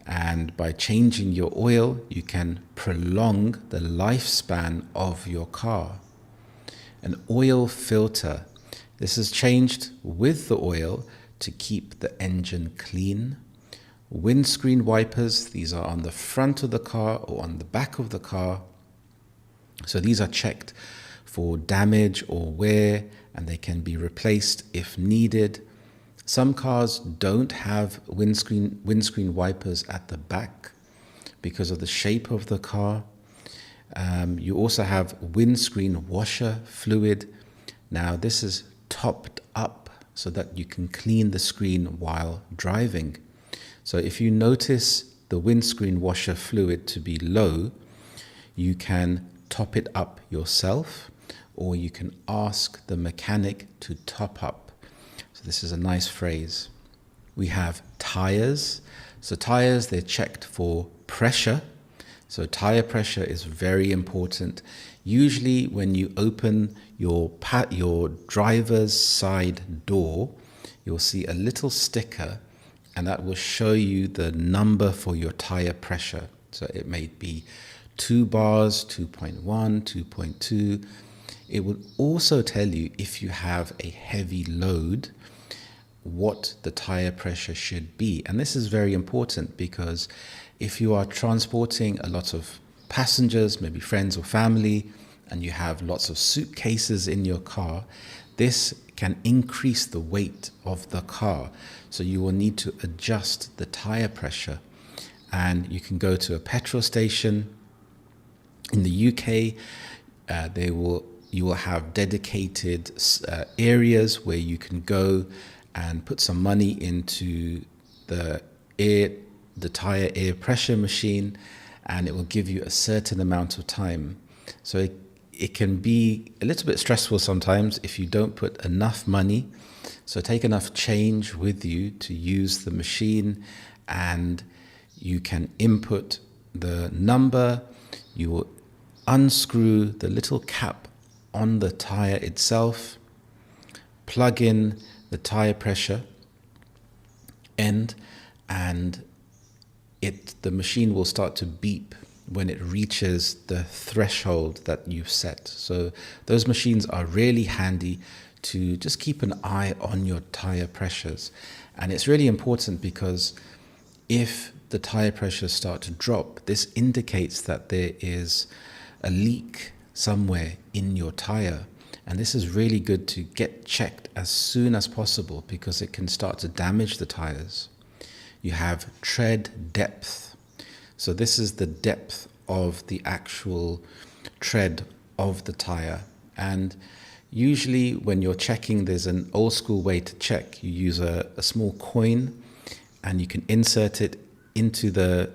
And by changing your oil, you can prolong the lifespan of your car. An oil filter. This is changed with the oil to keep the engine clean. Windscreen wipers, these are on the front of the car or on the back of the car. So these are checked for damage or wear, and they can be replaced if needed. Some cars don't have windscreen wipers at the back, because of the shape of the car. You also have windscreen washer fluid. Now this is topped up so that you can clean the screen while driving. So if you notice the windscreen washer fluid to be low, you can top it up yourself, or you can ask the mechanic to top up. So this is a nice phrase. We have tires. So tires, they're checked for pressure. So tire pressure is very important. Usually when you open your driver's side door, you'll see a little sticker, and that will show you the number for your tire pressure. So it may be 2 bars, 2.1, 2.2. It will also tell you if you have a heavy load, what the tire pressure should be. And this is very important because if you are transporting a lot of passengers, maybe friends or family, and you have lots of suitcases in your car, this can increase the weight of the car. So you will need to adjust the tire pressure. And you can go to a petrol station. In the UK, you will have dedicated areas where you can go and put some money into the tire air pressure machine, and it will give you a certain amount of time. So it can be a little bit stressful sometimes if you don't put enough money. So take enough change with you to use the machine, and you can input the number. You will unscrew the little cap on the tire itself, plug in the tire pressure end, and the machine will start to beep when it reaches the threshold that you've set. So those machines are really handy to just keep an eye on your tire pressures. And it's really important because if the tire pressures start to drop, this indicates that there is a leak somewhere in your tire. And this is really good to get checked as soon as possible because it can start to damage the tires. You have tread depth. So this is the depth of the actual tread of the tire. And usually when you're checking, there's an old school way to check. You use a small coin and you can insert it into the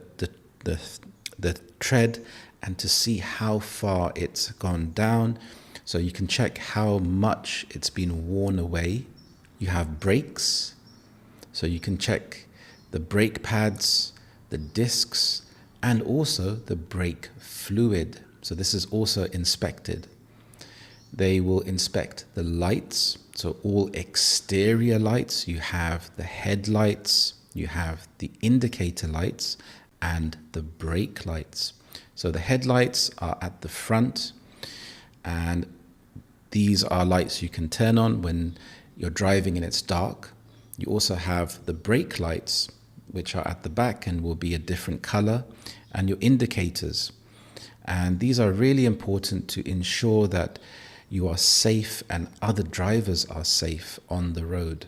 tread and to see how far it's gone down. So you can check how much it's been worn away. You have brakes. So you can check the brake pads, the discs, and also the brake fluid. So this is also inspected. They will inspect the lights. So all exterior lights, you have the headlights, you have the indicator lights, and the brake lights. So the headlights are at the front, and these are lights you can turn on when you're driving and it's dark. You also have the brake lights, which are at the back and will be a different color, and your indicators. And these are really important to ensure that you are safe and other drivers are safe on the road.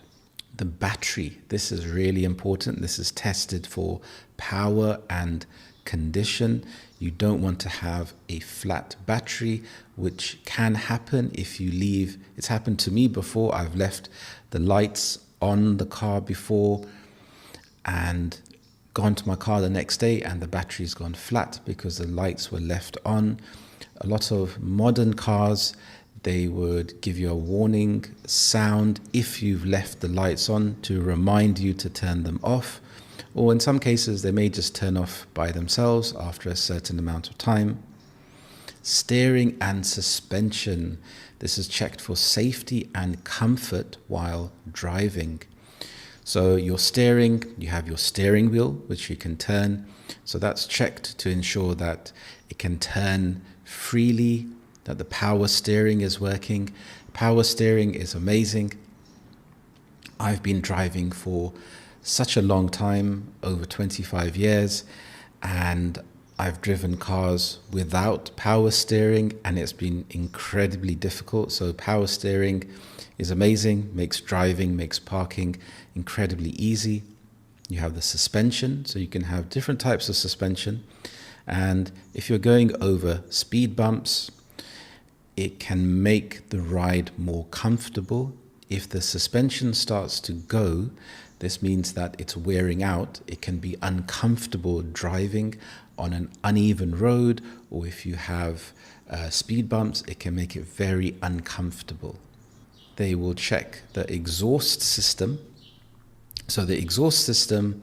The battery, this is really important. This is tested for power and condition. You don't want to have a flat battery, which can happen if you leave. It's happened to me before. I've left the lights on the car before and gone to my car the next day and the battery's gone flat because the lights were left on. A lot of modern cars, they would give you a warning sound if you've left the lights on to remind you to turn them off. Or in some cases, they may just turn off by themselves after a certain amount of time. Steering and suspension. This is checked for safety and comfort while driving. So your steering, you have your steering wheel, which you can turn. So that's checked to ensure that it can turn freely, that the power steering is working. Power steering is amazing. I've been driving for such a long time, over 25 years, and I've driven cars without power steering and it's been incredibly difficult. So power steering is amazing, makes driving, makes parking incredibly easy. You have the suspension, so you can have different types of suspension. And if you're going over speed bumps, it can make the ride more comfortable. If the suspension starts to go, this means that it's wearing out. It can be uncomfortable driving on an uneven road, or if you have speed bumps, it can make it very uncomfortable. They will check the exhaust system. So the exhaust system,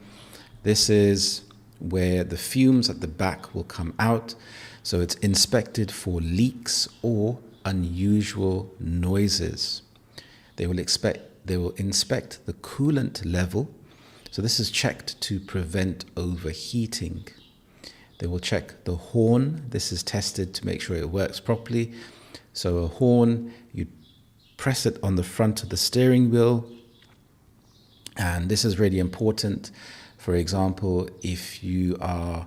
this is where the fumes at the back will come out. So it's inspected for leaks or unusual noises. They will inspect the coolant level. So this is checked to prevent overheating. They will check the horn. This is tested to make sure it works properly. So a horn, you press it on the front of the steering wheel, and this is really important. For example, if you are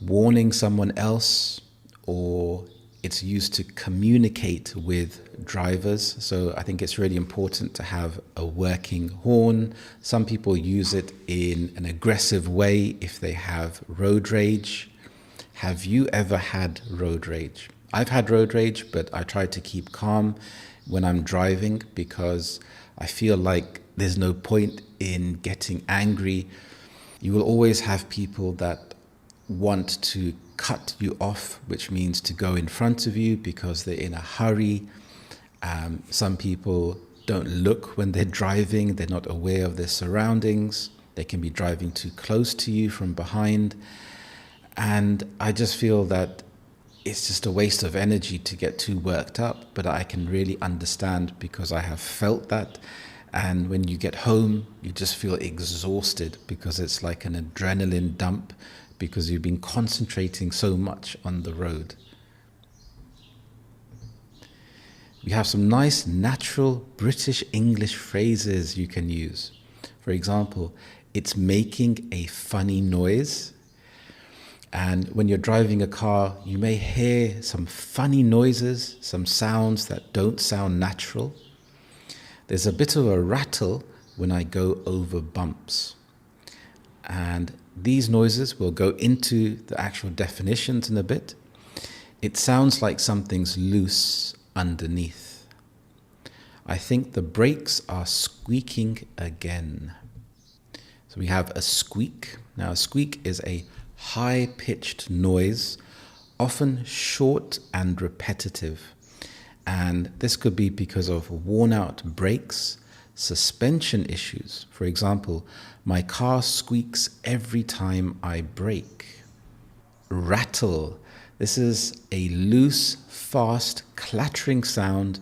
warning someone else, or it's used to communicate with drivers. So I think it's really important to have a working horn. Some people use it in an aggressive way if they have road rage. Have you ever had road rage? I've had road rage, but I try to keep calm when I'm driving because I feel like there's no point in getting angry. You will always have people that want to cut you off, which means to go in front of you because they're in a hurry. Some people don't look when they're driving. They're not aware of their surroundings. They can be driving too close to you from behind. And I just feel that it's just a waste of energy to get too worked up, but I can really understand because I have felt that. And when you get home, you just feel exhausted because it's like an adrenaline dump because you've been concentrating so much on the road. We have some nice natural British English phrases you can use. For example, it's making a funny noise. And when you're driving a car, you may hear some funny noises, some sounds that don't sound natural. There's a bit of a rattle when I go over bumps. And these noises will go into the actual definitions in a bit. It sounds like something's loose underneath. I think the brakes are squeaking again. So we have a squeak. Now a squeak is a high-pitched noise, often short and repetitive. And this could be because of worn-out brakes, suspension issues. For example, my car squeaks every time I brake. Rattle. This is a loose, fast, clattering sound.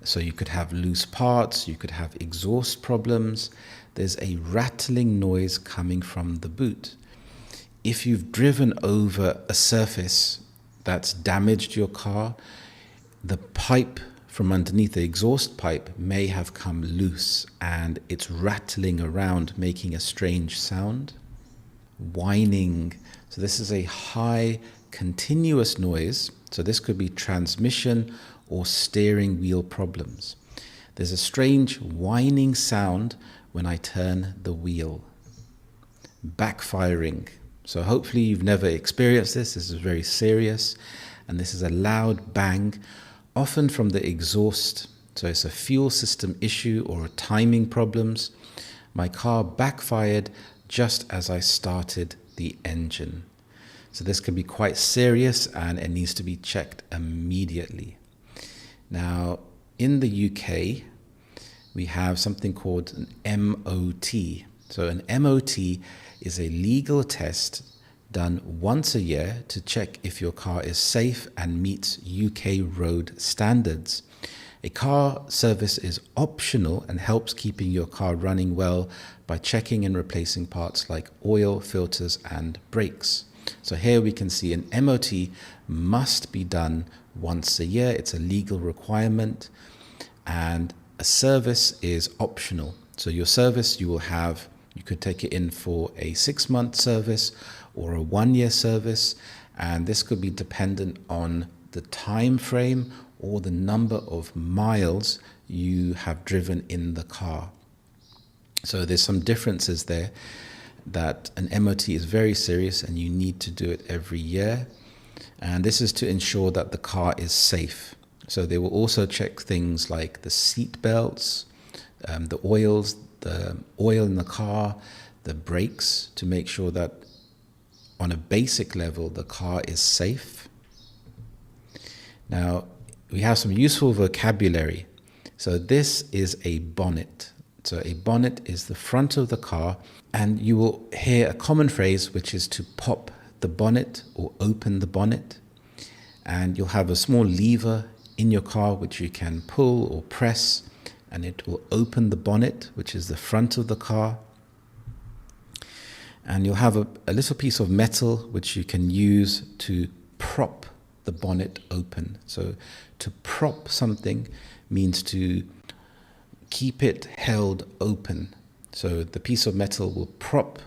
So you could have loose parts, you could have exhaust problems. There's a rattling noise coming from the boot. If you've driven over a surface that's damaged your car, the pipe from underneath, the exhaust pipe, may have come loose and it's rattling around, making a strange sound. Whining. So this is a high, continuous noise. So this could be transmission or steering wheel problems. There's a strange whining sound when I turn the wheel. Backfiring. So hopefully you've never experienced this. This is very serious. And this is a loud bang, often from the exhaust. So it's a fuel system issue or a timing problems. My car backfired just as I started the engine. So this can be quite serious and it needs to be checked immediately. Now, in the UK, we have something called an MOT. So an MOT is a legal test done once a year to check if your car is safe and meets UK road standards. A car service is optional and helps keeping your car running well by checking and replacing parts like oil, filters, and brakes. So here we can see an MOT must be done once a year. It's a legal requirement, and a service is optional. So your service, you could take it in for a 6-month service or a 1-year service, and this could be dependent on the time frame or the number of miles you have driven in the car. So there's some differences there, that an MOT is very serious and you need to do it every year. And this is to ensure that the car is safe. So they will also check things like the seat belts, the oils, the oil in the car, the brakes, to make sure that on a basic level the car is safe. Now, we have some useful vocabulary. So this is a bonnet. So a bonnet is the front of the car, and you will hear a common phrase, which is to pop the bonnet or open the bonnet. And you'll have a small lever in your car which you can pull or press, and it will open the bonnet, which is the front of the car. And you'll have a little piece of metal which you can use to prop the bonnet open. So to prop something means to keep it held open. So the piece of metal will prop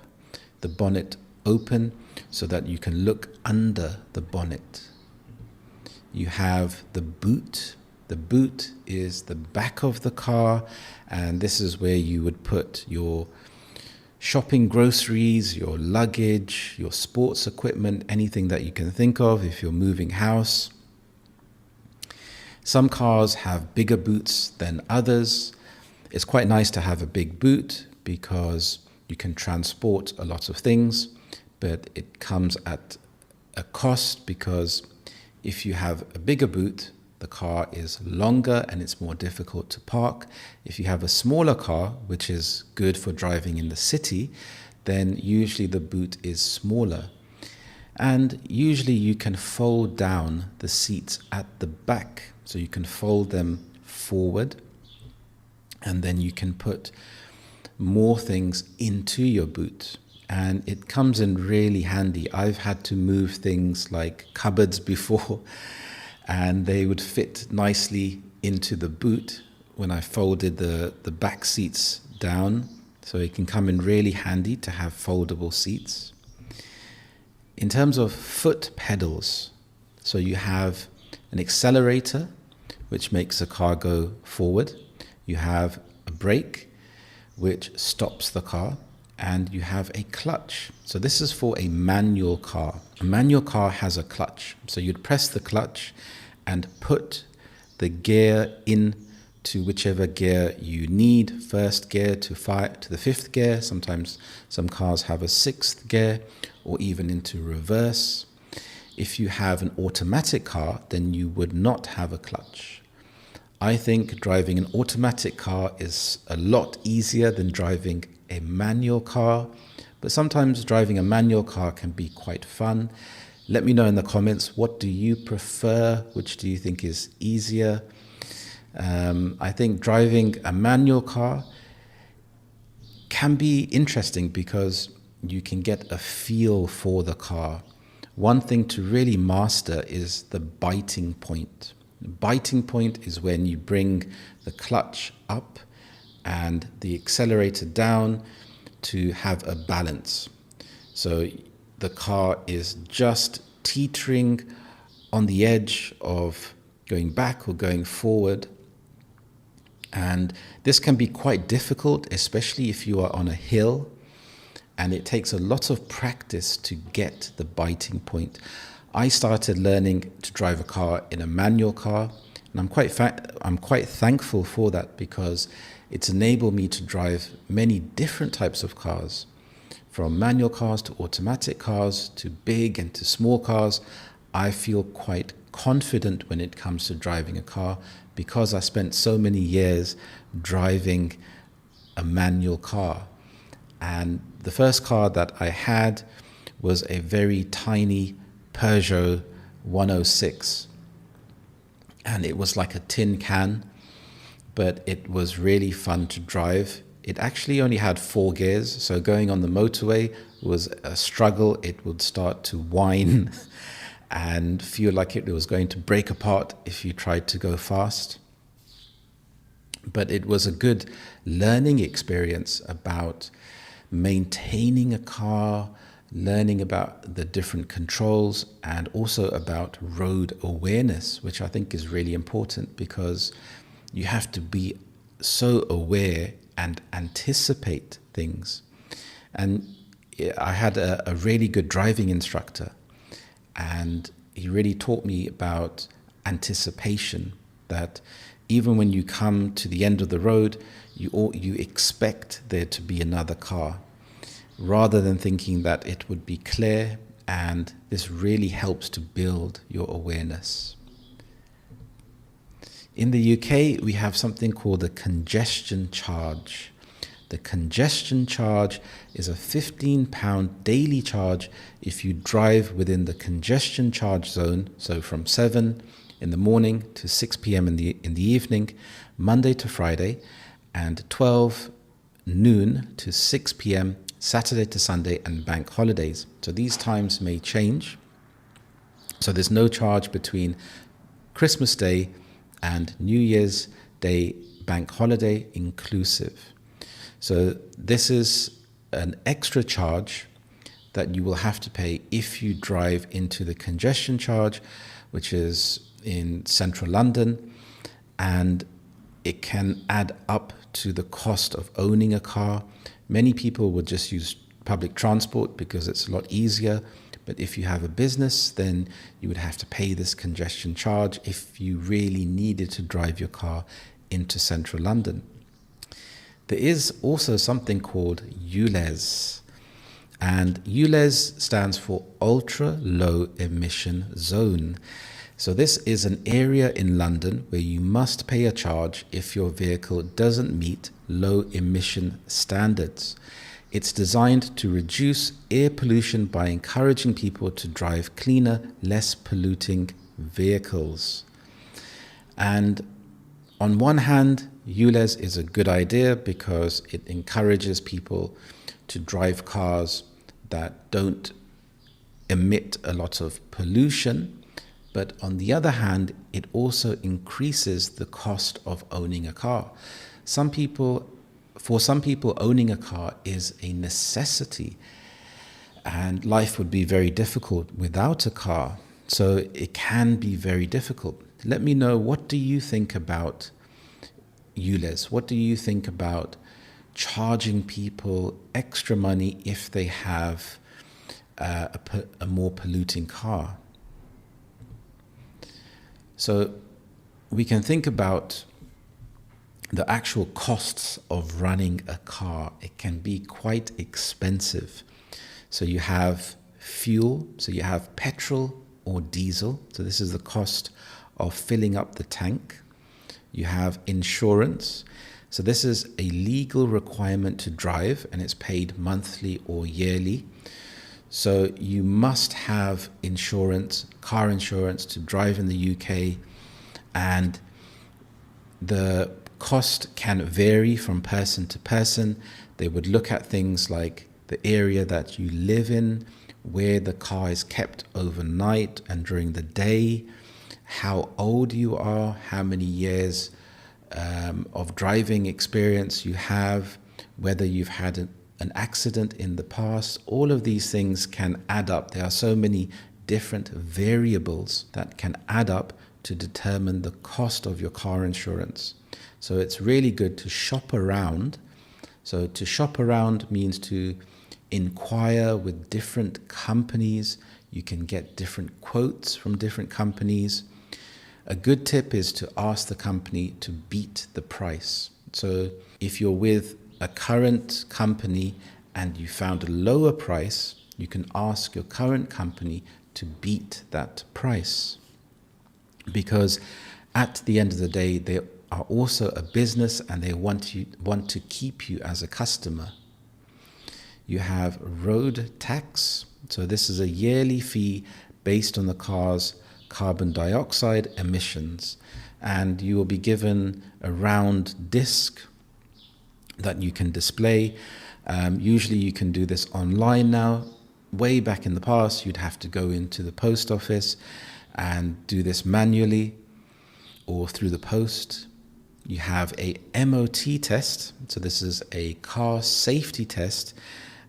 the bonnet open so that you can look under the bonnet. You have the boot. The boot is the back of the car, and this is where you would put your shopping groceries, your luggage, your sports equipment, anything that you can think of if you're moving house. Some cars have bigger boots than others. It's quite nice to have a big boot because you can transport a lot of things, but it comes at a cost, because if you have a bigger boot, the car is longer and it's more difficult to park. If you have a smaller car, which is good for driving in the city, then usually the boot is smaller. And usually you can fold down the seats at the back. So you can fold them forward, and then you can put more things into your boot. And it comes in really handy. I've had to move things like cupboards before, and they would fit nicely into the boot when I folded the back seats down. So it can come in really handy to have foldable seats. In terms of foot pedals, so you have an accelerator, which makes the car go forward. You have a brake, which stops the car. And you have a clutch. So this is for a manual car. A manual car has a clutch. So you'd press the clutch and put the gear in to whichever gear you need. First gear to the fifth gear. Sometimes some cars have a sixth gear, or even into reverse. If you have an automatic car, then you would not have a clutch. I think driving an automatic car is a lot easier than driving a manual car, but sometimes driving a manual car can be quite fun. Let me know in the comments, what do you prefer? Which do you think is easier? I think driving a manual car can be interesting because you can get a feel for the car. One thing to really master is the biting point. The biting point is when you bring the clutch up and the accelerator down to have a balance. So the car is just teetering on the edge of going back or going forward. And this can be quite difficult, especially if you are on a hill, and it takes a lot of practice to get the biting point. I started learning to drive a car in a manual car, and I'm quite thankful for that, because it's enabled me to drive many different types of cars, from manual cars to automatic cars to big and to small cars. I feel quite confident when it comes to driving a car because I spent so many years driving a manual car. And the first car that I had was a very tiny Peugeot 106. And it was like a tin can, but it was really fun to drive. It actually only had 4 gears, so going on the motorway was a struggle. It would start to whine and feel like it was going to break apart if you tried to go fast. But it was a good learning experience about maintaining a car, learning about the different controls, and also about road awareness, which I think is really important, because you have to be so aware and anticipate things. And I had a really good driving instructor, and he really taught me about anticipation, that even when you come to the end of the road, you expect there to be another car, rather than thinking that it would be clear. And this really helps to build your awareness. In the UK, we have something called the congestion charge. The congestion charge is a £15 daily charge if you drive within the congestion charge zone, so from 7 in the morning to 6 p.m. in the evening, Monday to Friday, and 12 noon to 6 p.m. Saturday to Sunday and bank holidays. So these times may change. So there's no charge between Christmas Day and New Year's Day bank holiday inclusive. So this is an extra charge that you will have to pay if you drive into the congestion charge, which is in central London, and it can add up to the cost of owning a car. Many people would just use public transport because it's a lot easier. But if you have a business, then you would have to pay this congestion charge if you really needed to drive your car into central London. There is also something called ULEZ. And ULEZ stands for Ultra Low Emission Zone. So this is an area in London where you must pay a charge if your vehicle doesn't meet low emission standards. It's designed to reduce air pollution by encouraging people to drive cleaner, less polluting vehicles. And on one hand, ULEZ is a good idea because it encourages people to drive cars that don't emit a lot of pollution. But on the other hand, it also increases the cost of owning a car. For some people, owning a car is a necessity, and life would be very difficult without a car. So it can be very difficult. Let me know, what do you think about ULEZ? What do you think about charging people extra money if they have a more polluting car? So we can think about the actual costs of running a car. It can be quite expensive. So you have fuel, so you have petrol or diesel. So this is the cost of filling up the tank. You have insurance. So this is a legal requirement to drive, and it's paid monthly or yearly. So you must have insurance, car insurance, to drive in the UK, and the cost can vary from person to person. They would look at things like the area that you live in, where the car is kept overnight and during the day, how old you are, how many years of driving experience you have, whether you've had an accident in the past. All of these things can add up. There are so many different variables that can add up to determine the cost of your car insurance. So it's really good to shop around. So to shop around means to inquire with different companies. You can get different quotes from different companies. A good tip is to ask the company to beat the price. So if you're with a current company and you found a lower price, you can ask your current company to beat that price. Because at the end of the day, they are also a business and they want to keep you as a customer. You have road tax. So this is a yearly fee based on the car's carbon dioxide emissions. And you will be given a round disc that you can display. Usually you can do this online now. Way back in the past, you'd have to go into the post office and do this manually or through the post. You have a MOT test. So this is a car safety test,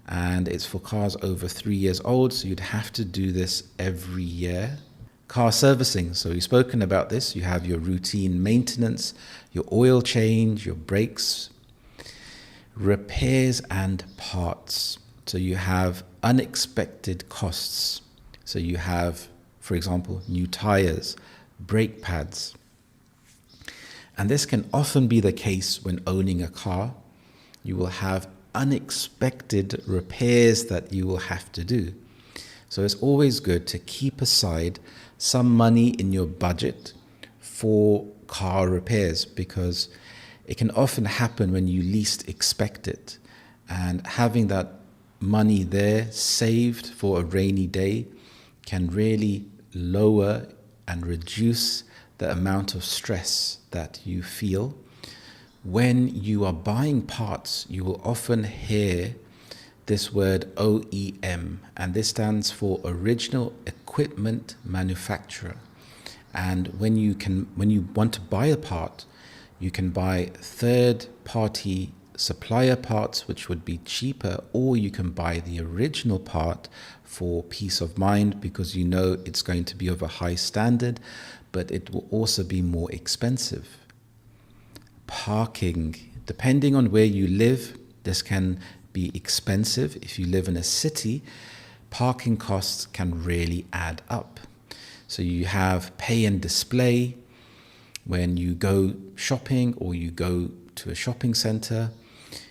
and it's for cars over 3 years old. So you'd have to do this every year. Car servicing. So we've spoken about this. You have your routine maintenance, your oil change, your brakes. Repairs and parts. So you have unexpected costs. So you have, for example, new tires, brake pads. And this can often be the case when owning a car. You will have unexpected repairs that you will have to do. So it's always good to keep aside some money in your budget for car repairs, because it can often happen when you least expect it. And having that money there saved for a rainy day can really lower and reduce the amount of stress that you feel. When you are buying parts, you will often hear this word OEM, and this stands for Original Equipment Manufacturer. And when you want to buy a part, you can buy third-party supplier parts, which would be cheaper, or you can buy the original part for peace of mind, because you know it's going to be of a high standard, but it will also be more expensive. Parking, depending on where you live, this can be expensive. If you live in a city, parking costs can really add up. So you have pay and display when you go shopping or you go to a shopping center.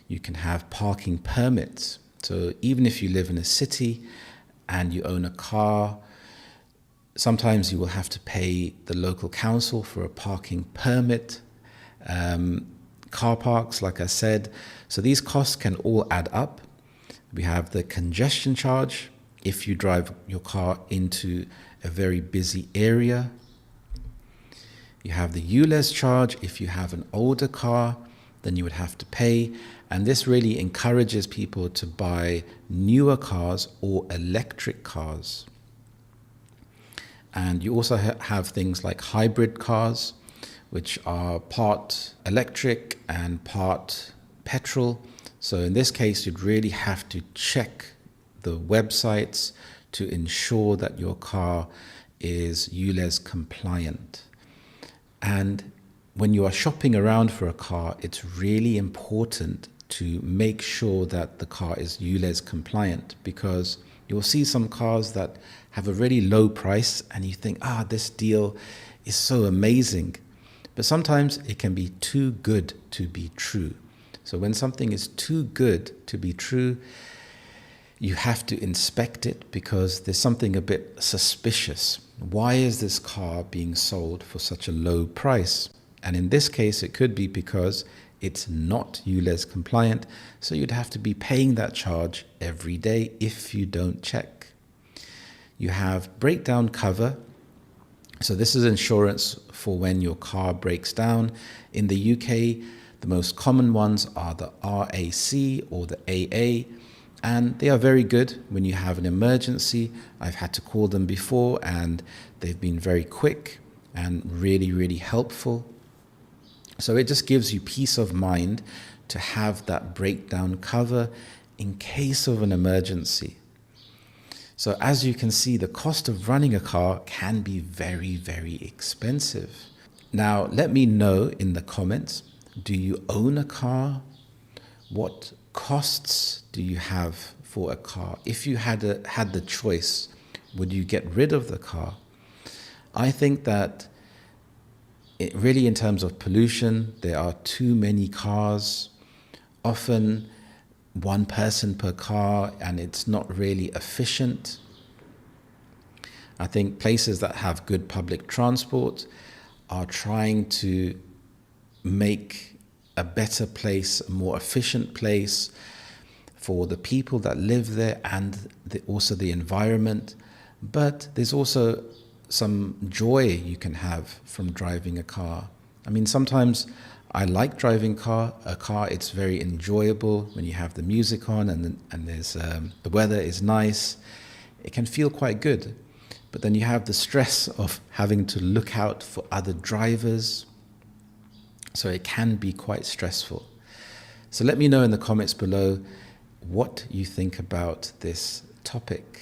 You can have parking permits. So even if you live in a city and you own a car, sometimes you will have to pay the local council for a parking permit. Car parks, like I said. So these costs can all add up. We have the congestion charge if you drive your car into a very busy area. You have the ULEZ charge. If you have an older car, then you would have to pay. And this really encourages people to buy newer cars or electric cars. And you also have things like hybrid cars, which are part electric and part petrol. So in this case, you'd really have to check the websites to ensure that your car is ULEZ compliant. And when you are shopping around for a car, it's really important to make sure that the car is ULEZ compliant, because you'll see some cars that have a really low price and you think, this deal is so amazing. But sometimes it can be too good to be true. So when something is too good to be true, you have to inspect it, because there's something a bit suspicious. Why is this car being sold for such a low price? And in this case, it could be because it's not ULEZ compliant. So you'd have to be paying that charge every day if you don't check. You have breakdown cover. So this is insurance for when your car breaks down. In the UK, the most common ones are the RAC or the AA, and they are very good when you have an emergency. I've had to call them before, and they've been very quick and really, really helpful. So it just gives you peace of mind to have that breakdown cover in case of an emergency. So as you can see, the cost of running a car can be very, very expensive. Now, let me know in the comments, do you own a car? What costs do you have for a car? If you had the choice, would you get rid of the car? I think that it really, in terms of pollution, there are too many cars, often one person per car, and it's not really efficient. I think places that have good public transport are trying to make a better place, a more efficient place for the people that live there and also the environment. But there's also some joy you can have from driving a car. I mean, sometimes I like driving a car. It's very enjoyable when you have the music on and there's the weather is nice. It can feel quite good. But then you have the stress of having to look out for other drivers. So it can be quite stressful. So let me know in the comments below what you think about this topic.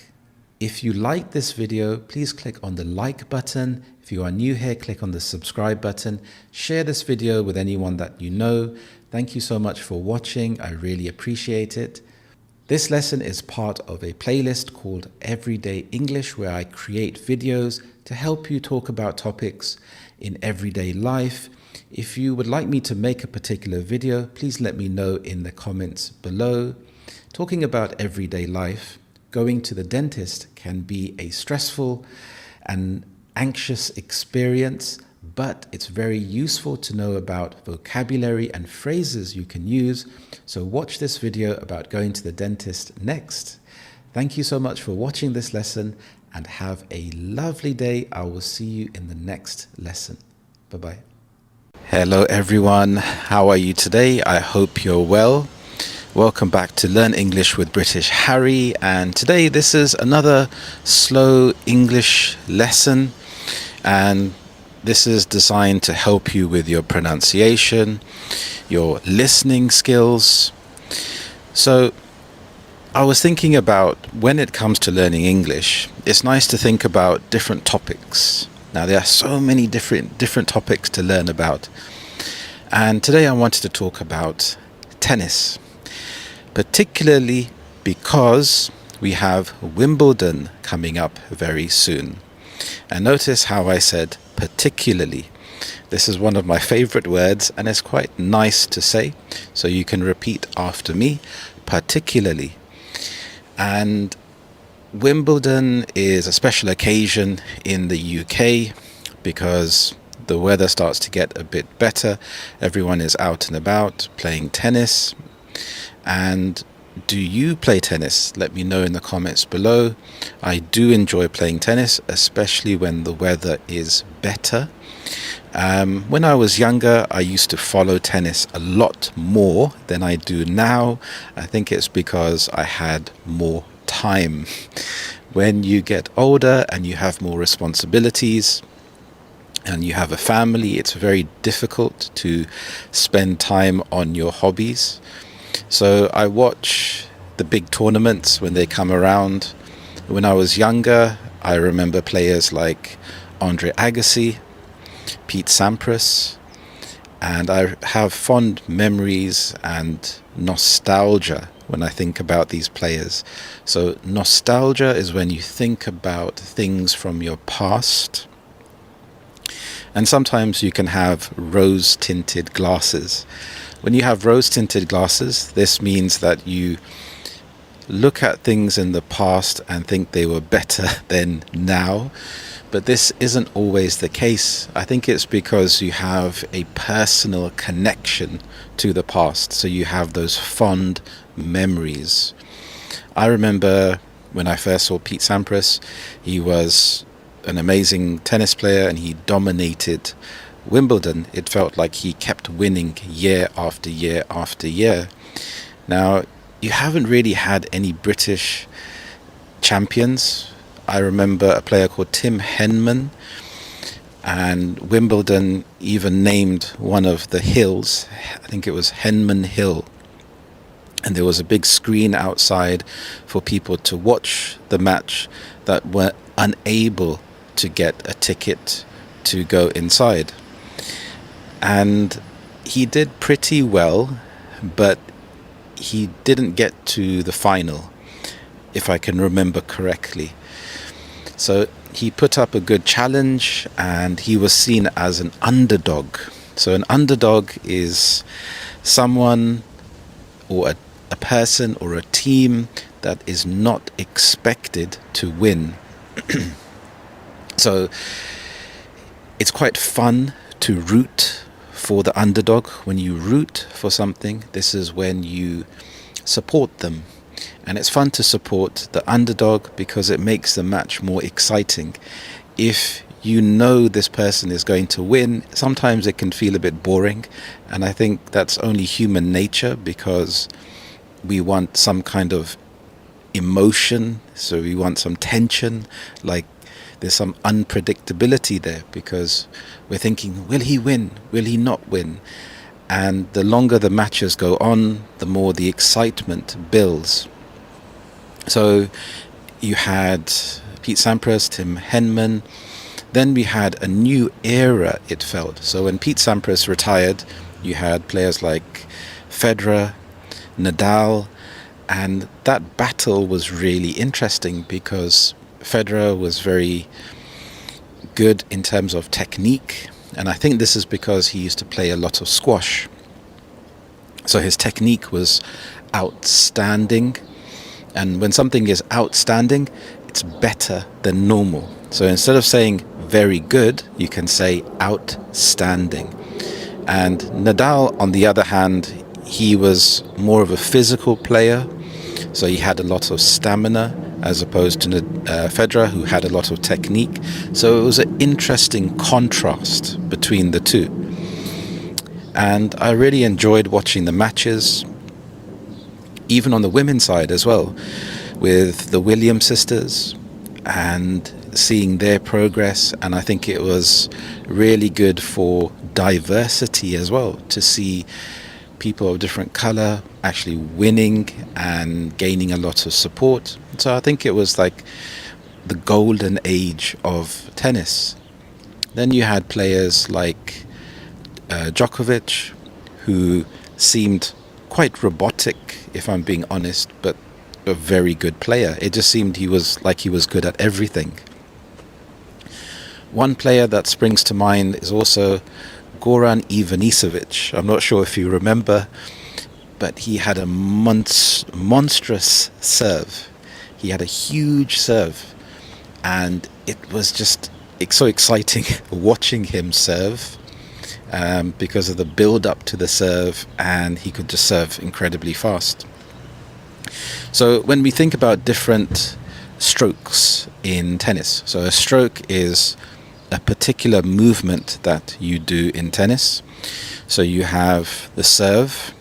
If you like this video, please click on the like button. If you are new here, click on the subscribe button. Share this video with anyone that you know. Thank you so much for watching. I really appreciate it. This lesson is part of a playlist called Everyday English, where I create videos to help you talk about topics in everyday life. If you would like me to make a particular video, please let me know in the comments below. Talking about everyday life, going to the dentist can be a stressful and anxious experience, but it's very useful to know about vocabulary and phrases you can use. So watch this video about going to the dentist next. Thank you so much for watching this lesson and have a lovely day. I will see you in the next lesson. Bye-bye. Hello everyone, how are you today? I hope you're well. Welcome back to Learn English with British Harry, and today this is another slow English lesson, and this is designed to help you with your pronunciation, your listening skills. So I was thinking about, when it comes to learning English, it's nice to think about different topics. Now there are so many different topics to learn about, and today I wanted to talk about tennis, particularly because we have Wimbledon coming up very soon. And notice how I said particularly. This is one of my favorite words, and it's quite nice to say, so you can repeat after me, particularly. And Wimbledon is a special occasion in the UK because the weather starts to get a bit better. Everyone is out and about playing tennis. And do you play tennis? Let me know in the comments below. I do enjoy playing tennis, especially when the weather is better. When I was younger, I used to follow tennis a lot more than I do now. I think it's because I had more time. When you get older and you have more responsibilities and you have a family, it's very difficult to spend time on your hobbies. So I watch the big tournaments when they come around. When I was younger, I remember players like Andre Agassi, Pete Sampras, and I have fond memories and nostalgia when I think about these players. So nostalgia is when you think about things from your past, and sometimes you can have rose-tinted glasses. When you have rose-tinted glasses, this means that you look at things in the past and think they were better than now. But this isn't always the case. I think it's because you have a personal connection to the past. So you have those fond memories. I remember when I first saw Pete Sampras, he was an amazing tennis player and he dominated Wimbledon. It felt like he kept winning year after year after year. Now, you haven't really had any British champions. I remember a player called Tim Henman, and Wimbledon even named one of the hills, I think it was Henman Hill, and there was a big screen outside for people to watch the match that were unable to get a ticket to go inside. And he did pretty well, but he didn't get to the final, if I can remember correctly. So he put up a good challenge and he was seen as an underdog. So an underdog is someone or a person or a team that is not expected to win. So it's quite fun to root for the underdog. When you root for something, this is when you support them. And it's fun to support the underdog because it makes the match more exciting. If you know this person is going to win, sometimes it can feel a bit boring. And I think that's only human nature, because we want some kind of emotion. So we want some tension, like there's some unpredictability there, because we're thinking, will he win? Will he not win? And the longer the matches go on, the more the excitement builds. So you had Pete Sampras, Tim Henman. Then we had a new era, it felt. So when Pete Sampras retired, You had players like Federer, Nadal, and that battle was really interesting because Federer was very good in terms of technique, and I think this is because he used to play a lot of squash. So his technique was outstanding, and when something is outstanding, it's better than normal. So instead of saying very good, you can say outstanding. And Nadal, on the other hand, he was more of a physical player, so he had a lot of stamina as opposed to Federer, who had a lot of technique. So it was an interesting contrast between the two. And I really enjoyed watching the matches, even on the women's side as well, with the Williams sisters and seeing their progress. And I think it was really good for diversity as well, to see people of different color actually winning and gaining a lot of support. So I think it was like the golden age of tennis. Then you had players like Djokovic, who seemed quite robotic, if I'm being honest, but a very good player. It just seemed he was good at everything. One player that springs to mind is also Goran Ivanisevic. I'm not sure if you remember, but he had a monstrous serve. He had a huge serve, and it was just so exciting watching him serve, because of the build up to the serve, and he could just serve incredibly fast. So when we think about different strokes in tennis, so a stroke is a particular movement that you do in tennis. So you have the serve.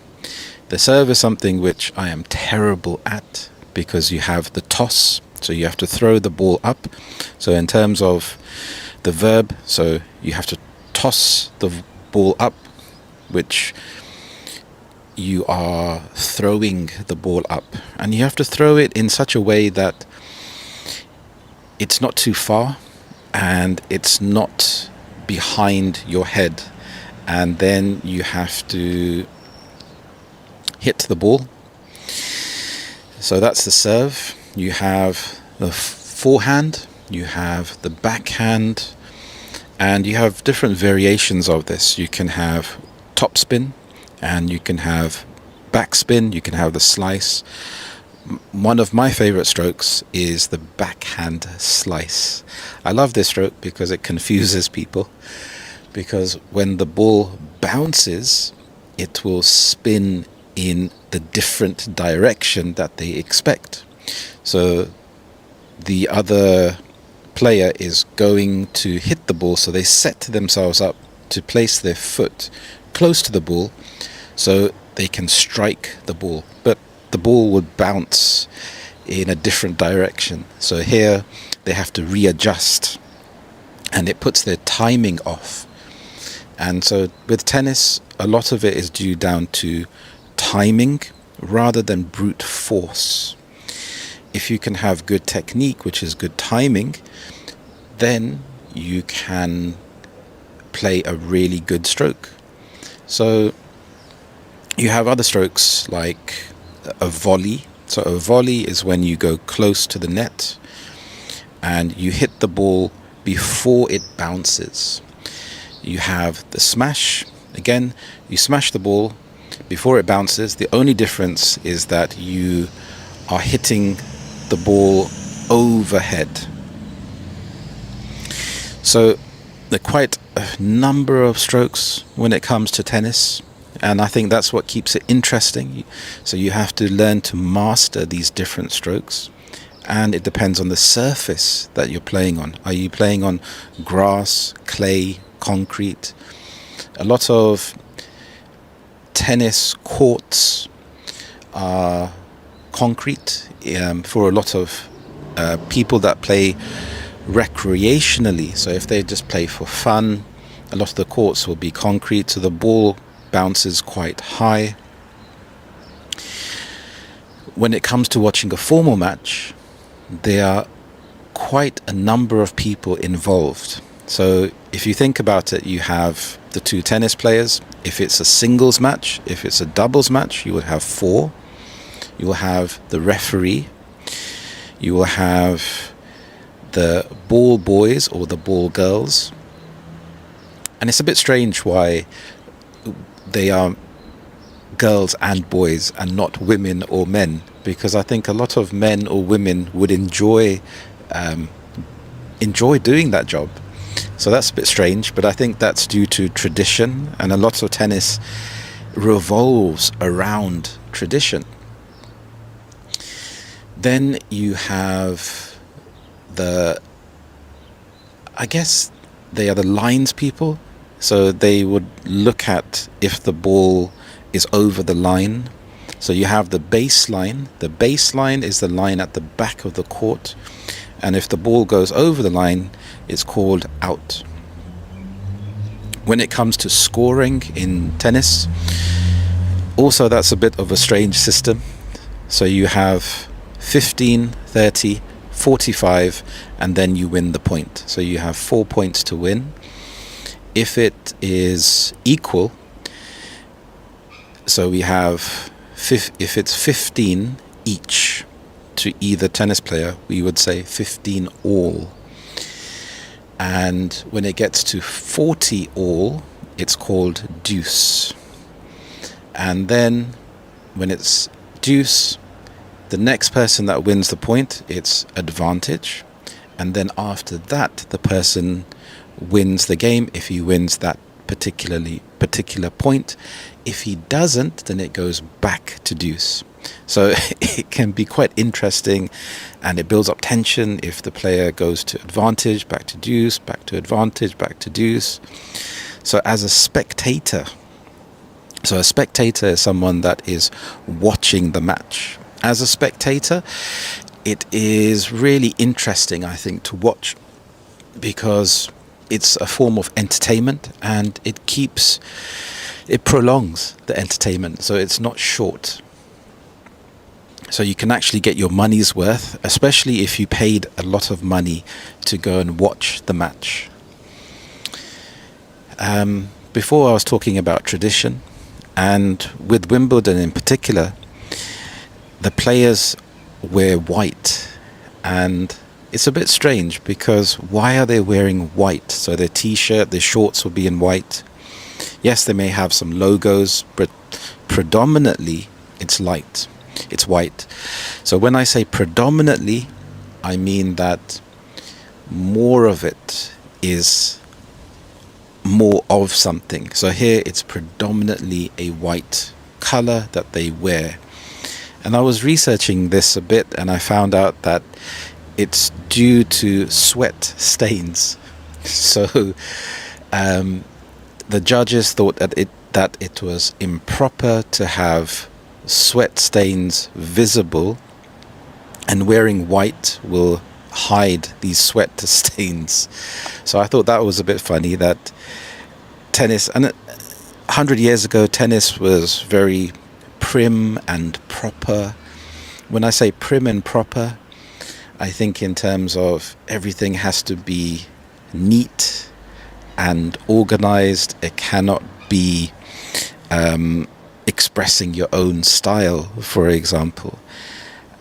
The serve is something which I am terrible at, because you have the toss, so you have to throw the ball up. So in terms of the verb, so you have to toss the ball up, which you are throwing the ball up, and you have to throw it in such a way that it's not too far and it's not behind your head, and then you have to hit the ball. So that's the serve. You have the forehand, you have the backhand, and you have different variations of this. You can have topspin, and you can have backspin, you can have the slice. One of my favorite strokes is the backhand slice. I love this stroke because it confuses people, because when the ball bounces, it will spin in the different direction that they expect. So the other player is going to hit the ball, so they set themselves up to place their foot close to the ball so they can strike the ball, but the ball would bounce in a different direction. So here they have to readjust, and it puts their timing off. And so with tennis, a lot of it is due down to timing rather than brute force. If you can have good technique, which is good timing, then you can play a really good stroke. So you have other strokes like a volley. So a volley is when you go close to the net and you hit the ball before it bounces. You have the smash. Again, you smash the ball before it bounces. The only difference is that you are hitting the ball overhead. So there are quite a number of strokes when it comes to tennis, and I think that's what keeps it interesting. So you have to learn to master these different strokes, and it depends on the surface that you're playing on. Are you playing on grass, clay, concrete? A lot of tennis courts are concrete for a lot of people that play recreationally. So if they just play for fun, a lot of the courts will be concrete, so the ball bounces quite high. When it comes to watching a formal match, there are quite a number of people involved. So if you think about it, you have the two tennis players. If it's a singles match, if it's a doubles match, you will have four. You will have the referee. You will have the ball boys or the ball girls. And it's a bit strange why they are girls and boys and not women or men, because I think a lot of men or women would enjoy doing that job. So that's a bit strange, but I think that's due to tradition, and a lot of tennis revolves around tradition. Then you have I guess they are the lines people. So they would look at if the ball is over the line. So you have the baseline. The baseline is the line at the back of the court. And if the ball goes over the line, it's called out. When it comes to scoring in tennis, also that's a bit of a strange system. So you have 15, 30, 45, and then you win the point. So you have 4 points to win. If it is equal, so we have, if it's 15 each to either tennis player, we would say 15 all. And when it gets to 40 all, it's called deuce. And then when it's deuce, the next person that wins the point, it's advantage. And then after that, the person wins the game if he wins that particular point. If he doesn't, then it goes back to deuce. So it can be quite interesting, and it builds up tension if the player goes to advantage, back to deuce, back to advantage, back to deuce. So as a spectator is someone that is watching the match. As a spectator, it is really interesting, I think, to watch, because it's a form of entertainment, and it prolongs the entertainment, so it's not short. So you can actually get your money's worth, especially if you paid a lot of money to go and watch the match. Before I was talking about tradition, and with Wimbledon in particular, the players wear white, and it's a bit strange because why are they wearing white? So their t-shirt, their shorts will be in white. Yes, they may have some logos, but predominantly it's light. It's white. So when I say predominantly, I mean that more of it is more of something. So here it's predominantly a white color that they wear. And I was researching this a bit, and I found out that it's due to sweat stains. So the judges thought that it was improper to have sweat stains visible, and wearing white will hide these sweat stains. So I thought that was a bit funny that tennis, and 100 years ago, tennis was very prim and proper. When I say prim and proper, I think in terms of everything has to be neat and organized. It cannot be expressing your own style, for example.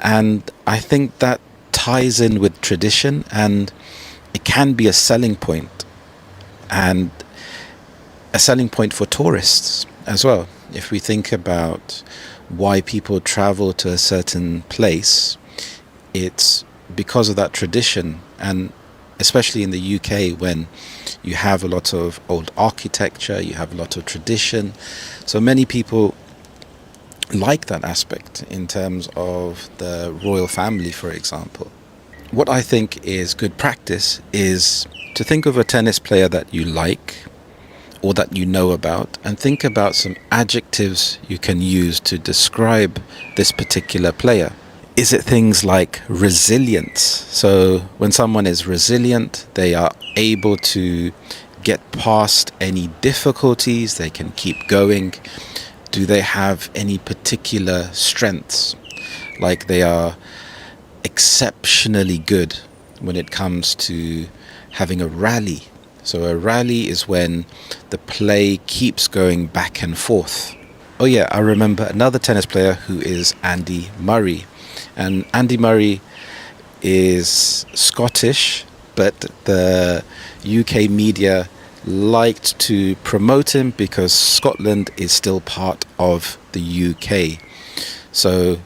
And I think that ties in with tradition, and it can be a selling point, and a selling point for tourists as well. If we think about why people travel to a certain place, it's because of that tradition. And especially in the UK, when you have a lot of old architecture, you have a lot of tradition, so many people like that aspect in terms of the royal family, for example. What I think is good practice is to think of a tennis player that you like or that you know about, and think about some adjectives you can use to describe this particular player. Is it things like resilience? So when someone is resilient, they are able to get past any difficulties, they can keep going. Do they have any particular strengths? Like they are exceptionally good when it comes to having a rally. So a rally is when the play keeps going back and forth. Oh yeah, I remember another tennis player who is Andy Murray. And Andy Murray is Scottish, but the UK media liked to promote him because Scotland is still part of the UK. So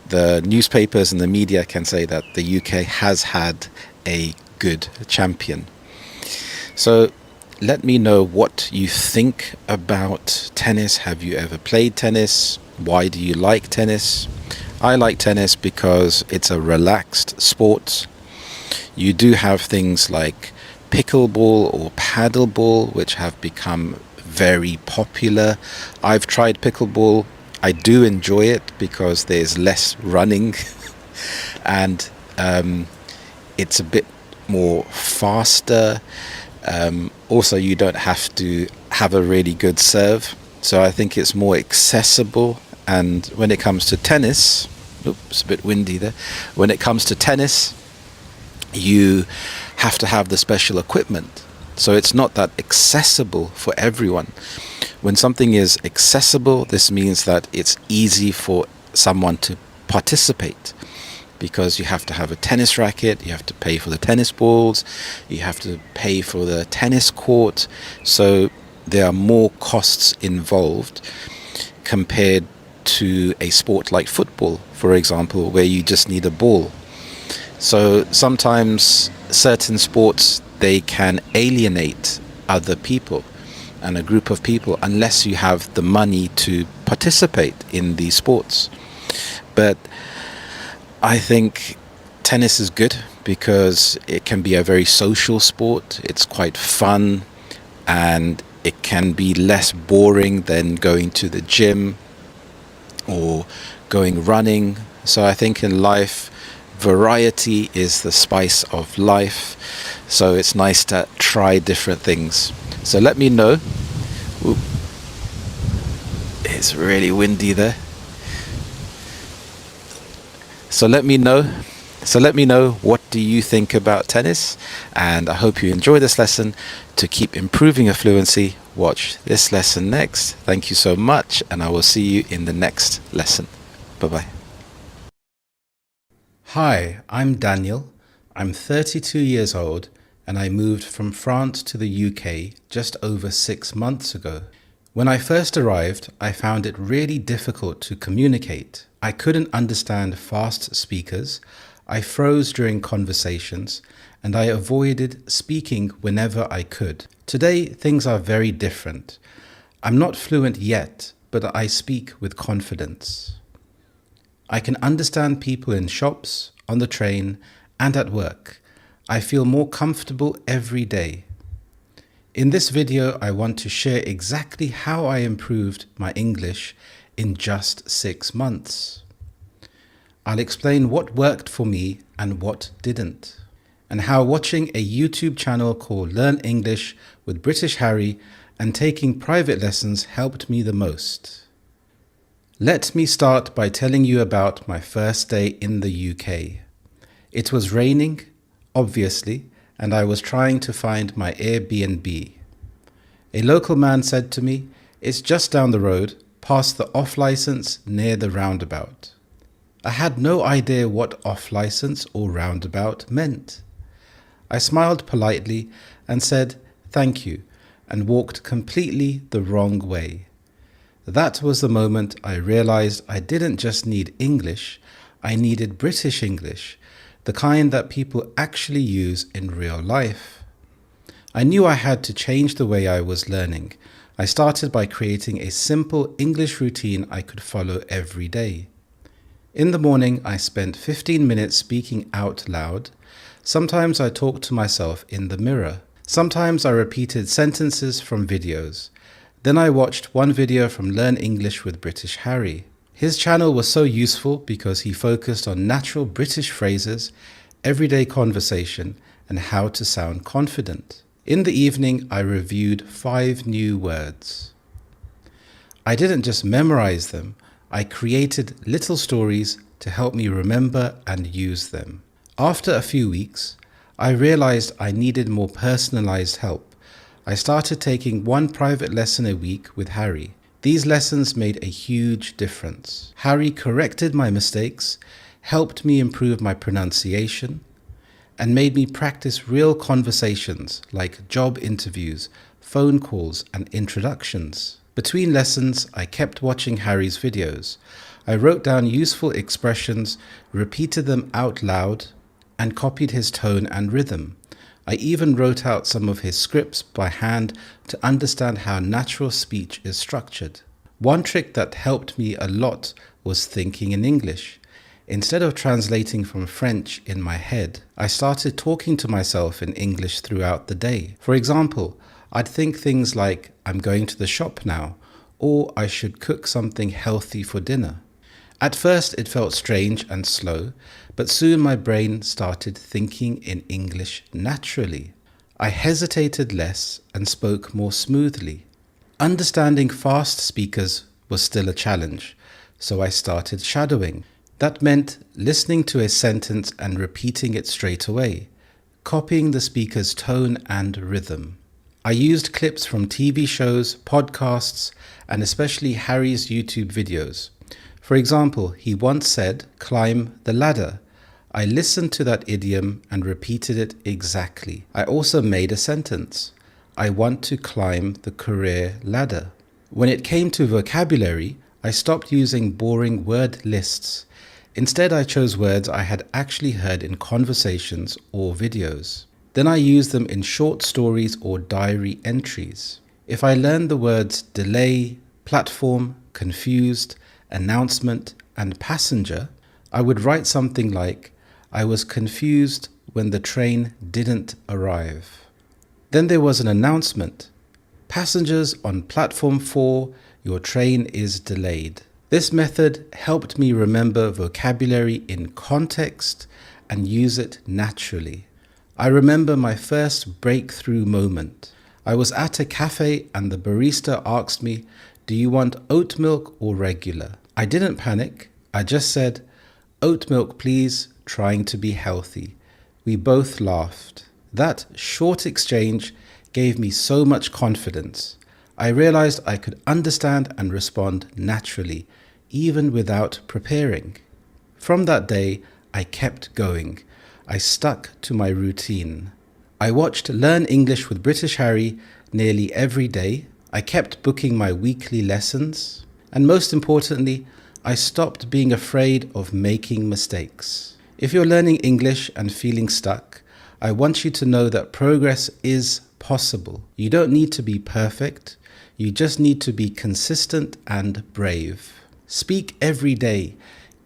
the newspapers and the media can say that the UK has had a good champion. So let me know what you think about tennis. Have you ever played tennis? Why do you like tennis? I like tennis because it's a relaxed sport. You do have things like pickleball or paddleball, which have become very popular. I've tried pickleball. I do enjoy it because there's less running and it's a bit more faster. Also, you don't have to have a really good serve. So I think it's more accessible. And when it comes to tennis, oops, a bit windy there. When it comes to tennis, you have to have the special equipment. So it's not that accessible for everyone. When something is accessible, this means that it's easy for someone to participate, because you have to have a tennis racket, you have to pay for the tennis balls, you have to pay for the tennis court. So there are more costs involved compared to a sport like football, for example, where you just need a ball. So sometimes certain sports, they can alienate other people and a group of people unless you have the money to participate in these sports. But I think tennis is good because it can be a very social sport. It's quite fun and it can be less boring than going to the gym or going running. So I think in life, variety is the spice of life. So it's nice to try different things. So let me know. Ooh, it's really windy there. So let me know. What do you think about tennis? And I hope you enjoy this lesson. To keep improving your fluency, watch this lesson next. Thank you so much, and I will see you in the next lesson. Bye-bye. Hi, I'm Daniel. I'm 32 years old, and I moved from France to the UK just over 6 months ago. When I first arrived, I found it really difficult to communicate. I couldn't understand fast speakers, I froze during conversations, and I avoided speaking whenever I could. Today, things are very different. I'm not fluent yet, but I speak with confidence. I can understand people in shops, on the train, and at work. I feel more comfortable every day. In this video, I want to share exactly how I improved my English in just 6 months. I'll explain what worked for me and what didn't, and how watching a YouTube channel called Learn English with British Harry and taking private lessons helped me the most. Let me start by telling you about my first day in the UK. It was raining, obviously, and I was trying to find my Airbnb. A local man said to me, "It's just down the road, past the off-license near the roundabout." I had no idea what off-license or roundabout meant. I smiled politely and said, "Thank you," and walked completely the wrong way. That was the moment I realized I didn't just need English, I needed British English, the kind that people actually use in real life. I knew I had to change the way I was learning. I started by creating a simple English routine I could follow every day. In the morning, I spent 15 minutes speaking out loud. Sometimes I talked to myself in the mirror. Sometimes I repeated sentences from videos. Then I watched one video from Learn English with British Harry. His channel was so useful because he focused on natural British phrases, everyday conversation, and how to sound confident. In the evening, I reviewed 5 new words. I didn't just memorize them, I created little stories to help me remember and use them. After a few weeks, I realized I needed more personalized help. I started taking one private lesson a week with Harry. These lessons made a huge difference. Harry corrected my mistakes, helped me improve my pronunciation, and made me practice real conversations like job interviews, phone calls, and introductions. Between lessons, I kept watching Harry's videos. I wrote down useful expressions, repeated them out loud, and copied his tone and rhythm. I even wrote out some of his scripts by hand to understand how natural speech is structured. One trick that helped me a lot was thinking in English. Instead of translating from French in my head, I started talking to myself in English throughout the day. For example, I'd think things like, I'm going to the shop now, or I should cook something healthy for dinner. At first it felt strange and slow, but soon my brain started thinking in English naturally. I hesitated less and spoke more smoothly. Understanding fast speakers was still a challenge, so I started shadowing. That meant listening to a sentence and repeating it straight away, copying the speaker's tone and rhythm. I used clips from TV shows, podcasts, and especially Harry's YouTube videos. For example, he once said, "Climb the ladder." I listened to that idiom and repeated it exactly. I also made a sentence. I want to climb the career ladder. When it came to vocabulary, I stopped using boring word lists. Instead, I chose words I had actually heard in conversations or videos. Then I used them in short stories or diary entries. If I learned the words delay, platform, confused, announcement, and passenger, I would write something like, I was confused when the train didn't arrive. Then there was an announcement. Passengers on platform 4, your train is delayed. This method helped me remember vocabulary in context and use it naturally. I remember my first breakthrough moment. I was at a cafe and the barista asked me, "Do you want oat milk or regular?" I didn't panic. I just said, "Oat milk, please," trying to be healthy. We both laughed. That short exchange gave me so much confidence. I realized I could understand and respond naturally, even without preparing. From that day, I kept going. I stuck to my routine. I watched Learn English with British Harry nearly every day. I kept booking my weekly lessons. And most importantly, I stopped being afraid of making mistakes. If you're learning English and feeling stuck, I want you to know that progress is possible. You don't need to be perfect. You just need to be consistent and brave. Speak every day,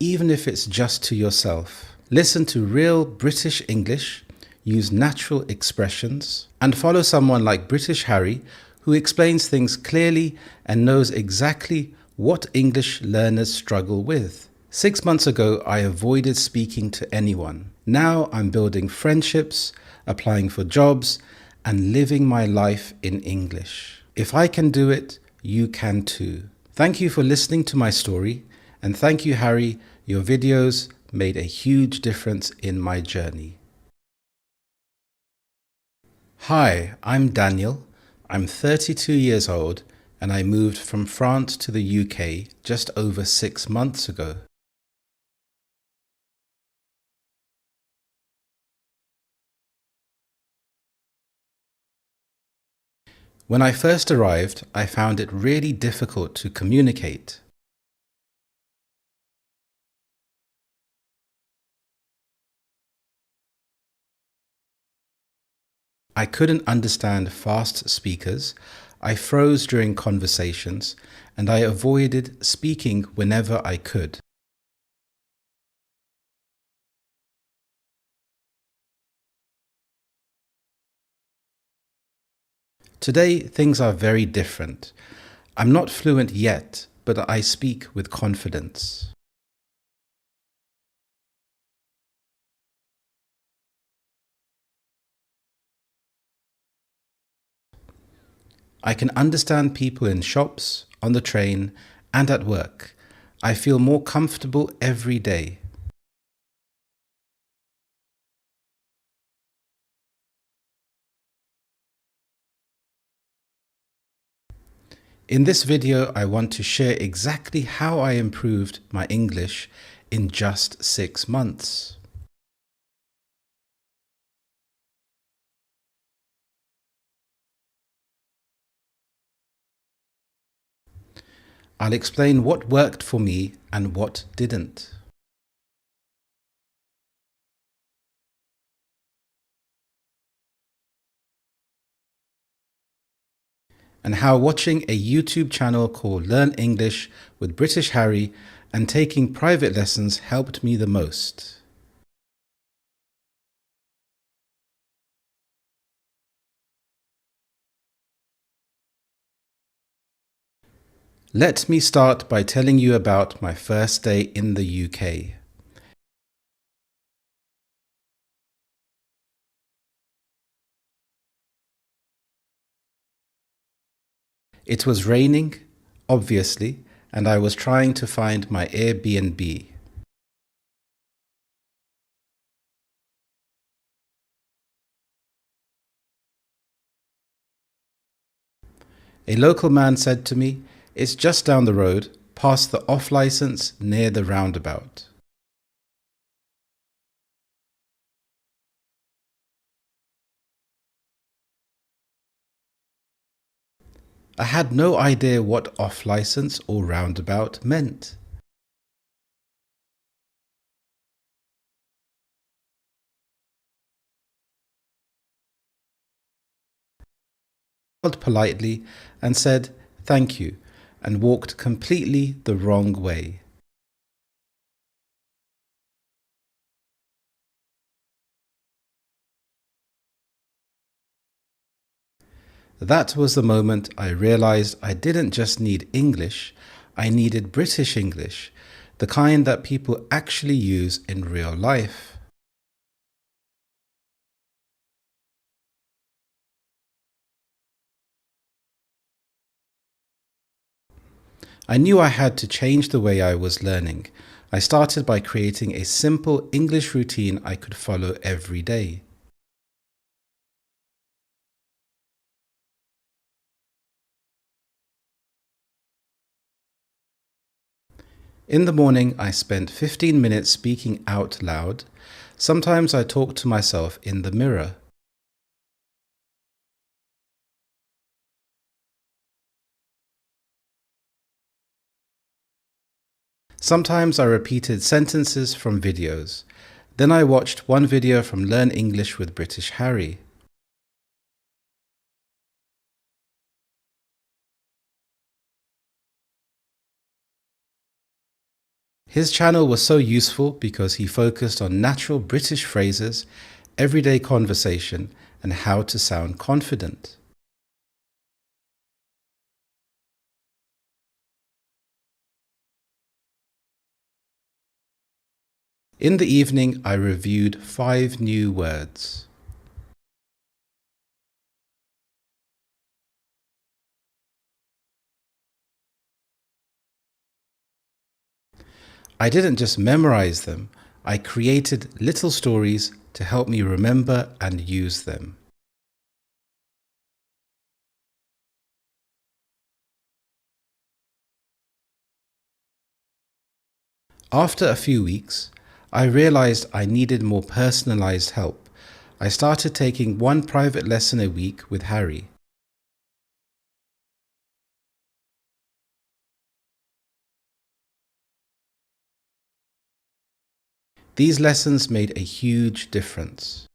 even if it's just to yourself. Listen to real British English, use natural expressions, and follow someone like British Harry, who explains things clearly and knows exactly what English learners struggle with. 6 months ago, I avoided speaking to anyone. Now I'm building friendships, applying for jobs, and living my life in English. If I can do it, you can too. Thank you for listening to my story, and thank you, Harry. Your videos made a huge difference in my journey. Hi, I'm Daniel. I'm 32 years old, and I moved from France to the UK just over 6 months ago. When I first arrived, I found it really difficult to communicate. I couldn't understand fast speakers, I froze during conversations, and I avoided speaking whenever I could. Today, things are very different. I'm not fluent yet, but I speak with confidence. I can understand people in shops, on the train, and at work. I feel more comfortable every day. In this video, I want to share exactly how I improved my English in just 6 months. I'll explain what worked for me and what didn't, and how watching a YouTube channel called Learn English with British Harry and taking private lessons helped me the most. Let me start by telling you about my first day in the UK. It was raining, obviously, and I was trying to find my Airbnb. A local man said to me, "It's just down the road, past the off license near the roundabout." I had no idea what off license or roundabout meant. I smiled politely and said, "Thank you," and walked completely the wrong way. That was the moment I realized I didn't just need English, I needed British English, the kind that people actually use in real life. I knew I had to change the way I was learning. I started by creating a simple English routine I could follow every day. In the morning, I spent 15 minutes speaking out loud. Sometimes I talked to myself in the mirror. Sometimes I repeated sentences from videos. Then I watched one video from Learn English with British Harry. His channel was so useful because he focused on natural British phrases, everyday conversation, and how to sound confident. In the evening, I reviewed 5 new words. I didn't just memorize them, I created little stories to help me remember and use them. After a few weeks, I realized I needed more personalized help. I started taking one private lesson a week with Harry. These lessons made a huge difference.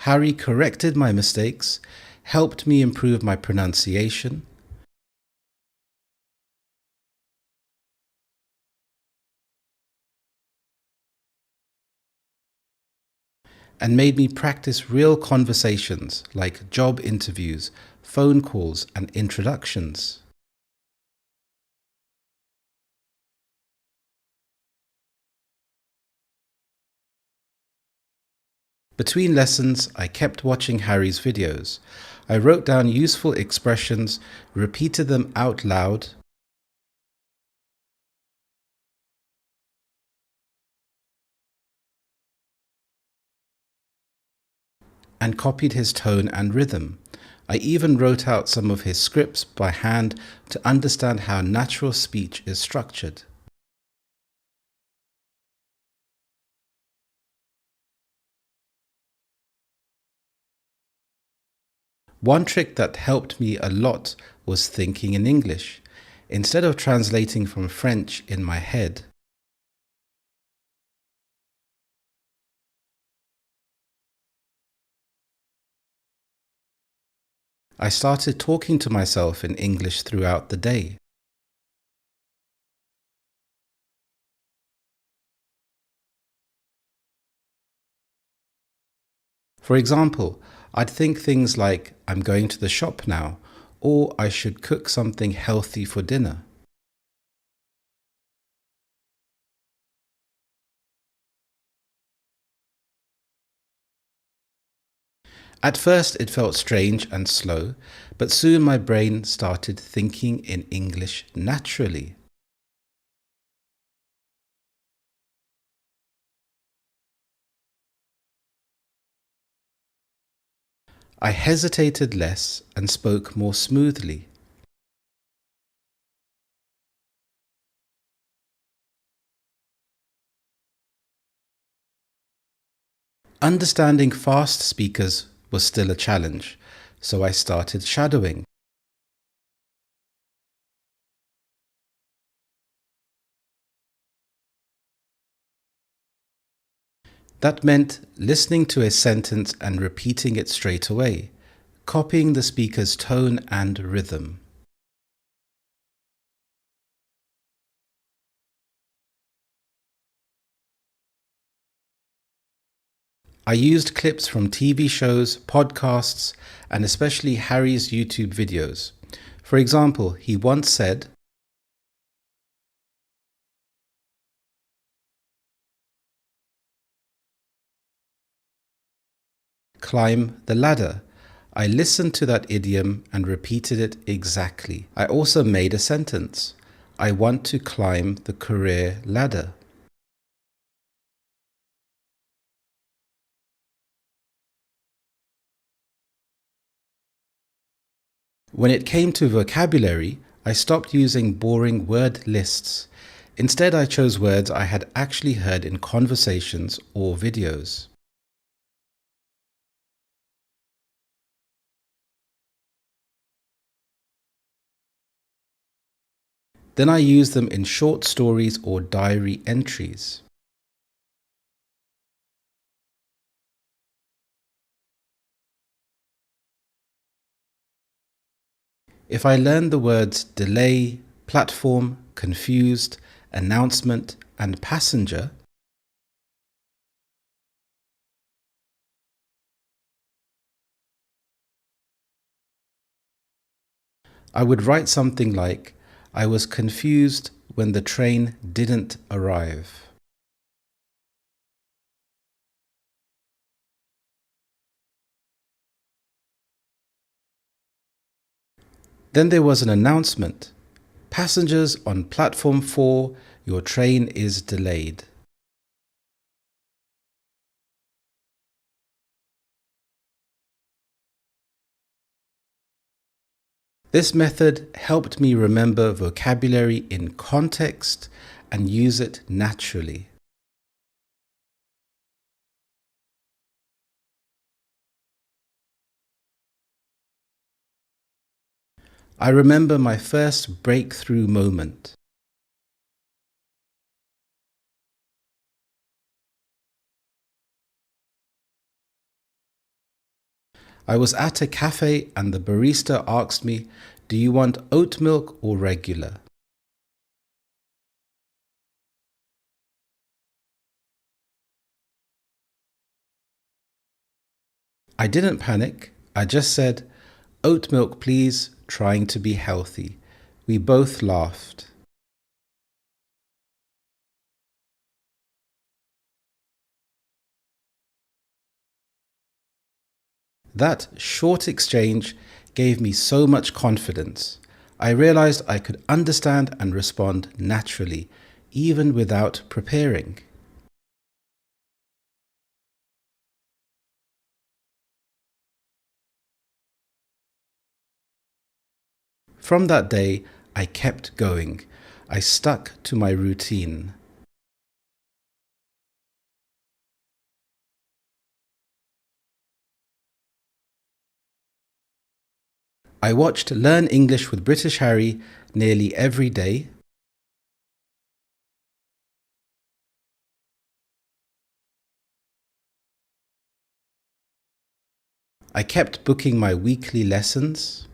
Harry corrected my mistakes, helped me improve my pronunciation, and made me practice real conversations like job interviews, phone calls, and introductions. Between lessons, I kept watching Harry's videos. I wrote down useful expressions, repeated them out loud, and copied his tone and rhythm. I even wrote out some of his scripts by hand to understand how natural speech is structured. One trick that helped me a lot was thinking in English. Instead of translating from French in my head, I started talking to myself in English throughout the day. For example, I'd think things like, I'm going to the shop now, or I should cook something healthy for dinner. At first it felt strange and slow, but soon my brain started thinking in English naturally. I hesitated less and spoke more smoothly. Understanding fast speakers was still a challenge, so I started shadowing. That meant listening to a sentence and repeating it straight away, copying the speaker's tone and rhythm. I used clips from TV shows, podcasts, and especially Harry's YouTube videos. For example, he once said, climb the ladder. I listened to that idiom and repeated it exactly. I also made a sentence. I want to climb the career ladder. When it came to vocabulary, I stopped using boring word lists. Instead, I chose words I had actually heard in conversations or videos. Then I used them in short stories or diary entries. If I learned the words delay, platform, confused, announcement, and passenger, I would write something like, I was confused when the train didn't arrive. Then there was an announcement. Passengers on platform 4, your train is delayed. This method helped me remember vocabulary in context and use it naturally. I remember my first breakthrough moment. I was at a cafe and the barista asked me, do you want oat milk or regular? I didn't panic. I just said, oat milk please, trying to be healthy. We both laughed. That short exchange gave me so much confidence. I realized I could understand and respond naturally, even without preparing. From that day, I kept going. I stuck to my routine. I watched Learn English with British Harry nearly every day. I kept booking my weekly lessons.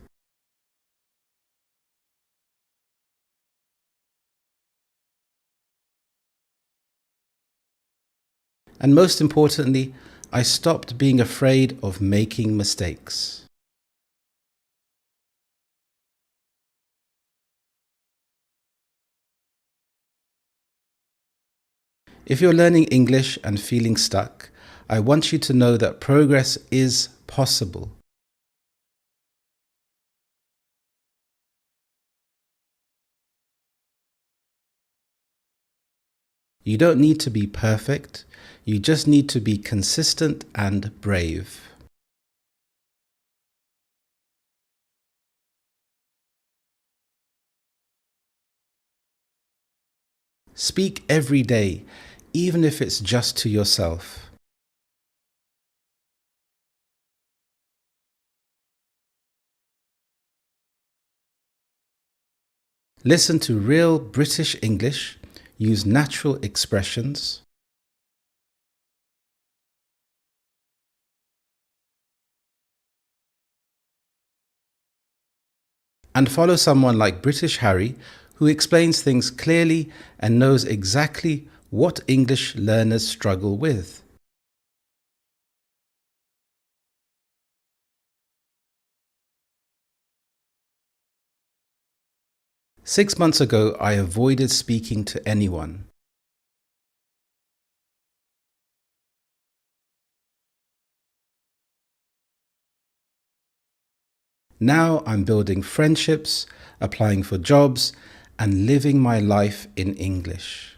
And most importantly, I stopped being afraid of making mistakes. If you're learning English and feeling stuck, I want you to know that progress is possible. You don't need to be perfect, you just need to be consistent and brave. Speak every day, even if it's just to yourself. Listen to real British English, use natural expressions, and follow someone like British Harry who explains things clearly and knows exactly what English learners struggle with. Six months ago, I avoided speaking to anyone. Now I'm building friendships, applying for jobs, and living my life in English.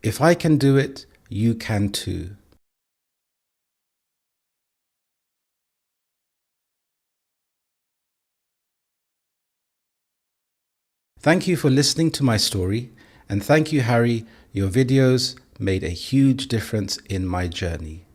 If I can do it, you can too. Thank you for listening to my story, and thank you, Harry. Your videos made a huge difference in my journey.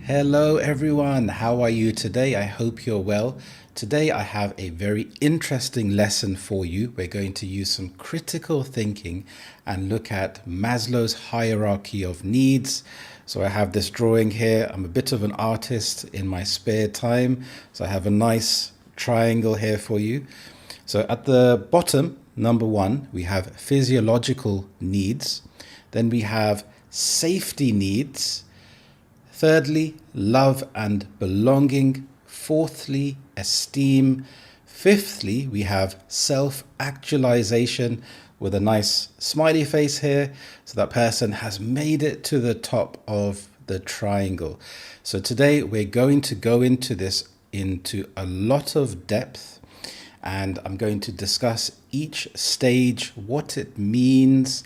Hello everyone, how are you today? I hope you're well. Today I have a very interesting lesson for you. We're going to use some critical thinking and look at Maslow's hierarchy of needs. So I have this drawing here. I'm a bit of an artist in my spare time. So I have a nice triangle here for you. So at the bottom, number one, we have physiological needs. Then we have safety needs. Thirdly, love and belonging. Fourthly, esteem. Fifthly, we have self-actualization with a nice smiley face here. So that person has made it to the top of the triangle. So today we're going to go into this into a lot of depth, and I'm going to discuss each stage, what it means.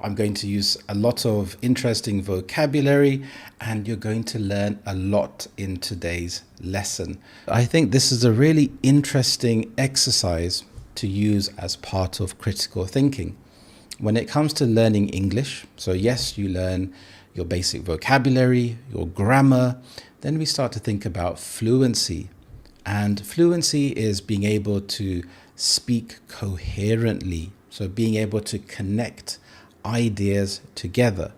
I'm going to use a lot of interesting vocabulary, and you're going to learn a lot in today's lesson. I think this is a really interesting exercise to use as part of critical thinking. When it comes to learning English, so yes, you learn your basic vocabulary, your grammar, Then we start to think about fluency. And fluency is being able to speak coherently, so being able to connect ideas together.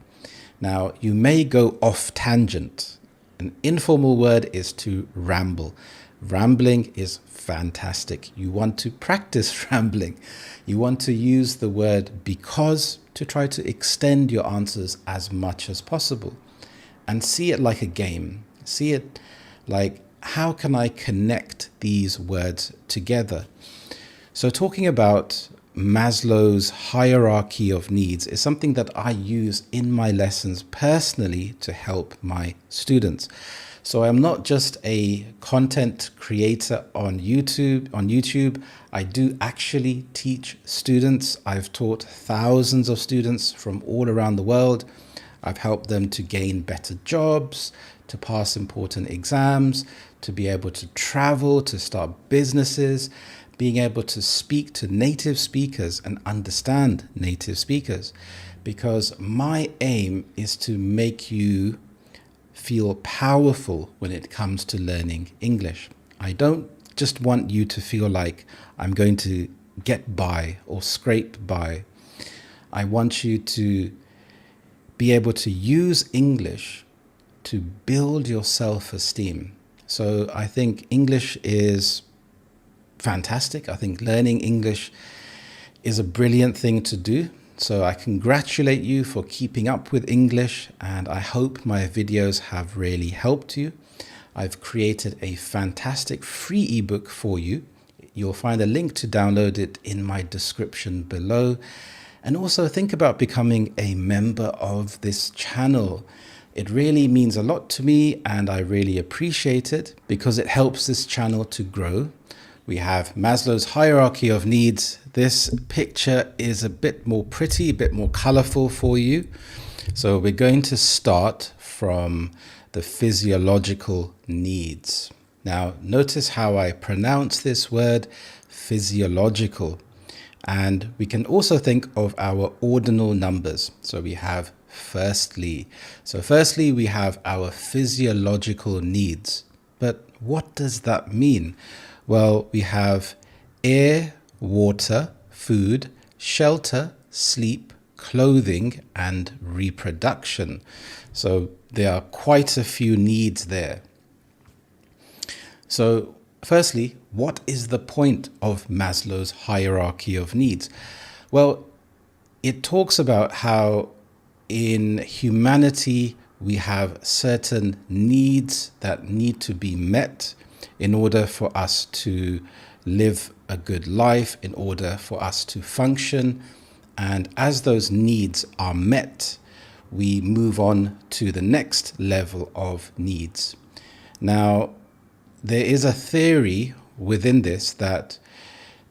Now, you may go off tangent. An informal word is to ramble. Rambling is fantastic. You want to practice rambling. You want to use the word because to try to extend your answers as much as possible. And see it like a game. See it like, how can I connect these words together? So talking about Maslow's hierarchy of needs is something that I use in my lessons personally to help my students. So I'm not just a content creator on YouTube. I do actually teach students. I've taught thousands of students from all around the world. I've helped them to gain better jobs, to pass important exams, to be able to travel, to start businesses, being able to speak to native speakers and understand native speakers. Because my aim is to make you feel powerful when it comes to learning English. I don't just want you to feel like I'm going to get by or scrape by. I want you to be able to use English to build your self-esteem. So I think English is fantastic. I think learning English is a brilliant thing to do. So I congratulate you for keeping up with English, and I hope my videos have really helped you. I've created a fantastic free ebook for you. You'll find a link to download it in my description below. And also think about becoming a member of this channel. It really means a lot to me, and I really appreciate it because it helps this channel to grow. We have Maslow's hierarchy of needs. This picture is a bit more pretty, a bit more colorful for you. So we're going to start from the physiological needs. Now, notice how I pronounce this word, physiological. And we can also think of our ordinal numbers. So we have firstly. So firstly, we have our physiological needs. But what does that mean? Well, we have air, water, food, shelter, sleep, clothing, and reproduction. So there are quite a few needs there. So firstly, what is the point of Maslow's hierarchy of needs? Well, it talks about how in humanity we have certain needs that need to be met in order for us to live a good life, in order for us to function. And as those needs are met, we move on to the next level of needs. Now, there is a theory within this that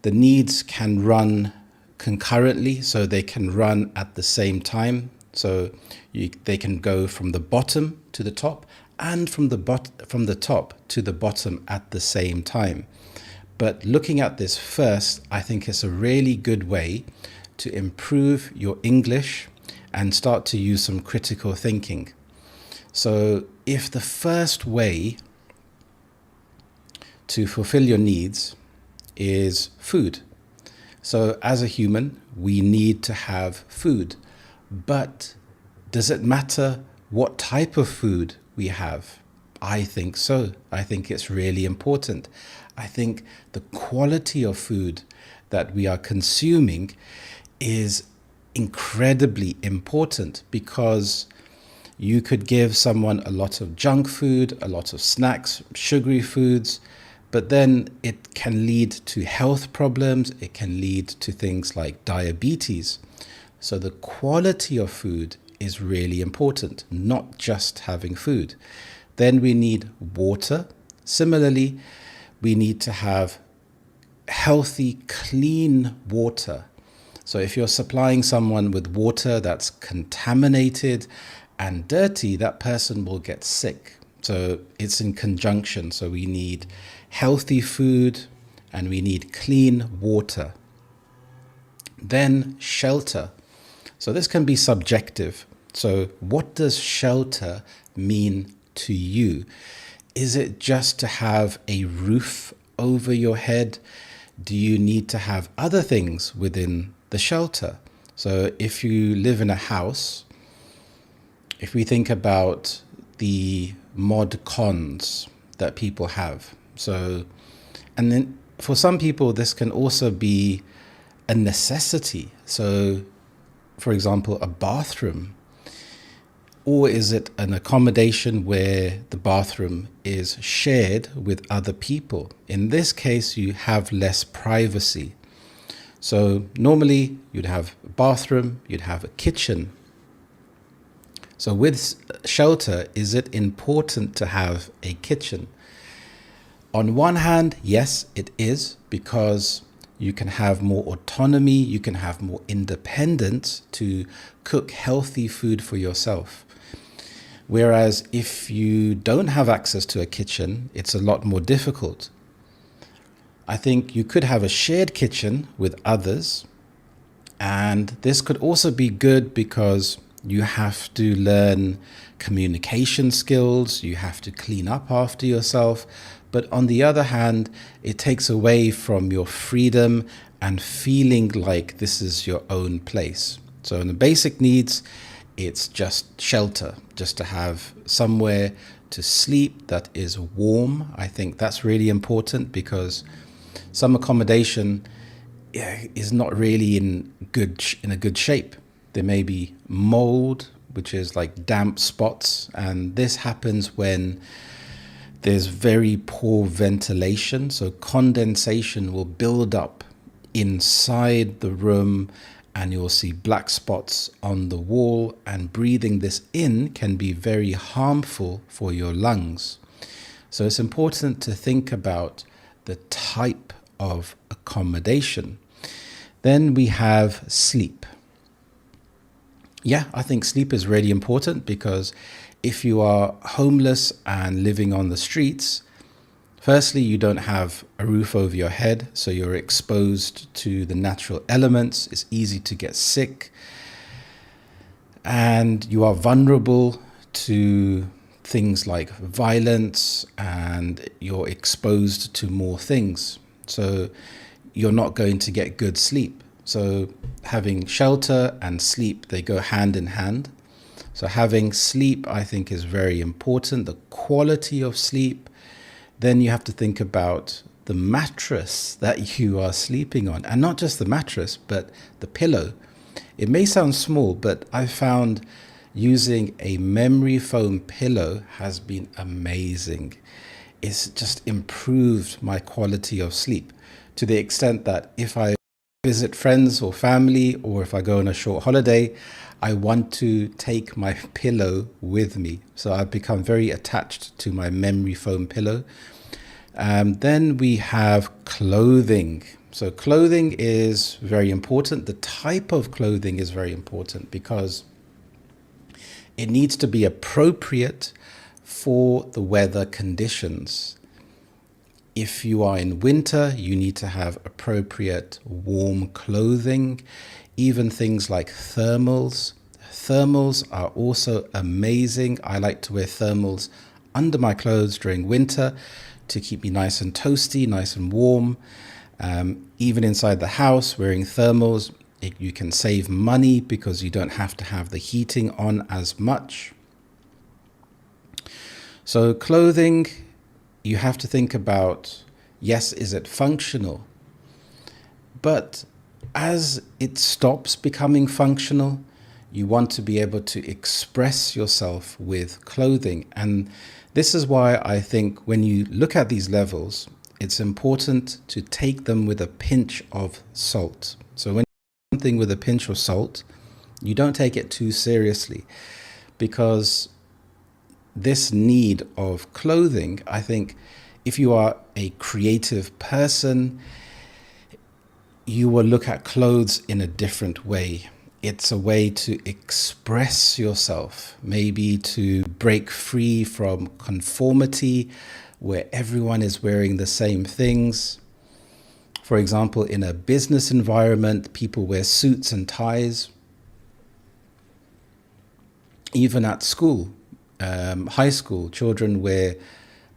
the needs can run concurrently, so they can run at the same time. So they can go from the bottom to the top and from the top to the bottom at the same time. But looking at this first, I think it's a really good way to improve your English and start to use some critical thinking. So if the first way to fulfill your needs is food. So as a human, we need to have food. But does it matter what type of food we have? I think so. I think it's really important. I think the quality of food that we are consuming is incredibly important, because you could give someone a lot of junk food, a lot of snacks, sugary foods, but then it can lead to health problems. It can lead to things like diabetes. So the quality of food is really important, not just having food. Then we need water. Similarly, we need to have healthy, clean water. So if you're supplying someone with water that's contaminated and dirty, that person will get sick. So it's in conjunction. So we need healthy food and we need clean water. Then shelter. So this can be subjective. So what does shelter mean to you? Is it just to have a roof over your head? Do you need to have other things within the shelter? So if you live in a house, if we think about the mod cons that people have, so, and then for some people, this can also be a necessity. So, for example, a bathroom. Or is it an accommodation where the bathroom is shared with other people? In this case, you have less privacy. So normally you'd have a bathroom, you'd have a kitchen. So with shelter, is it important to have a kitchen? On one hand, yes, it is, because you can have more autonomy, you can have more independence to cook healthy food for yourself. Whereas if you don't have access to a kitchen, it's a lot more difficult. I think you could have a shared kitchen with others, and this could also be good because you have to learn communication skills, you have to clean up after yourself. But on the other hand, it takes away from your freedom and feeling like this is your own place. So in the basic needs, it's just shelter, just to have somewhere to sleep that is warm. I think that's really important, because some accommodation is not really in a good shape. There may be mold, which is like damp spots, and this happens when there's very poor ventilation. So condensation will build up inside the room, and you'll see black spots on the wall, and breathing this in can be very harmful for your lungs. So it's important to think about the type of accommodation. Then we have sleep. Yeah, I think sleep is really important, because if you are homeless and living on the streets, firstly, you don't have a roof over your head, so you're exposed to the natural elements. It's easy to get sick, and you are vulnerable to things like violence, and you're exposed to more things. So you're not going to get good sleep. So having shelter and sleep, they go hand in hand. So having sleep, I think, is very important, the quality of sleep. Then you have to think about the mattress that you are sleeping on, and not just the mattress, but the pillow. It may sound small, but I found using a memory foam pillow has been amazing. It's just improved my quality of sleep, to the extent that if I visit friends or family, or if I go on a short holiday, I want to take my pillow with me. So I've become very attached to my memory foam pillow. Then we have clothing. So clothing is very important. The type of clothing is very important, because it needs to be appropriate for the weather conditions. If you are in winter, you need to have appropriate warm clothing, even things like thermals. Thermals are also amazing. I like to wear thermals under my clothes during winter to keep me nice and toasty, nice and warm. Even inside the house, wearing thermals, you can save money because you don't have to have the heating on as much. So clothing, you have to think about, yes, is it functional? But as it stops becoming functional, you want to be able to express yourself with clothing. And this is why I think when you look at these levels, it's important to take them with a pinch of salt. So when you do something with a pinch of salt, you don't take it too seriously, because this need of clothing, I think if you are a creative person, you will look at clothes in a different way. It's a way to express yourself, maybe to break free from conformity, where everyone is wearing the same things. For example, in a business environment, people wear suits and ties. Even at school, high school, children wear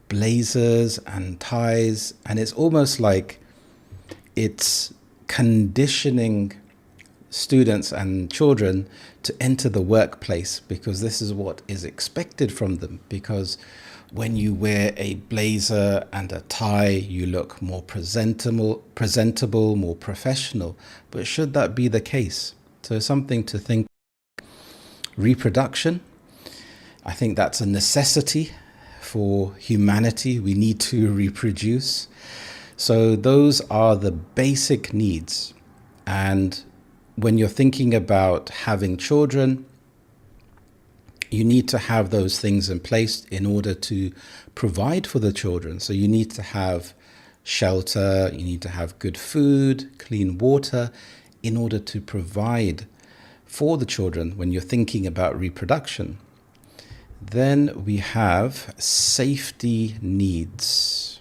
blazers and ties, and it's almost like it's conditioning students and children to enter the workplace because this is what is expected from them. Because when you wear a blazer and a tie, you look more presentable, more professional. But should that be the case? So something to think. Reproduction, I think that's a necessity for humanity. We need to reproduce. So those are the basic needs. And when you're thinking about having children, you need to have those things in place in order to provide for the children. So you need to have shelter, you need to have good food, clean water, in order to provide for the children when you're thinking about reproduction. Then we have safety needs.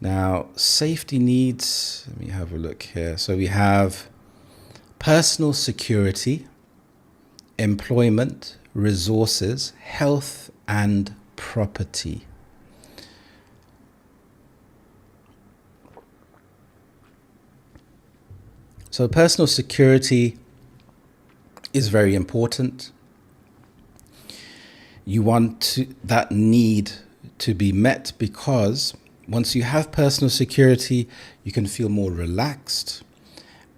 Now, safety needs, let me have a look here. So we have personal security, employment, resources, health, and property. So personal security is very important. You want that need to be met because once you have personal security, you can feel more relaxed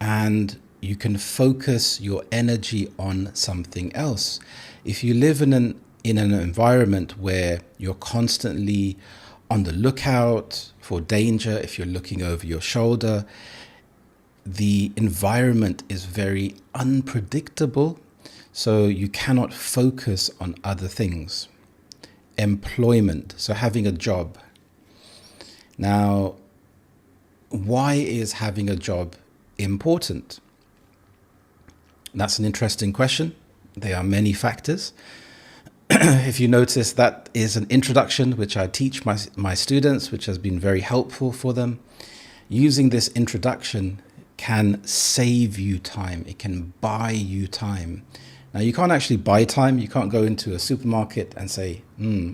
and you can focus your energy on something else. If you live in an environment where you're constantly on the lookout for danger, if you're looking over your shoulder, the environment is very unpredictable, so you cannot focus on other things. Employment, so having a job. Now, why is having a job important? That's an interesting question. There are many factors. If you notice, that is an introduction which I teach my students, which has been very helpful for them. Using this introduction can save you time. It can buy you time. Now, you can't actually buy time. You can't go into a supermarket and say,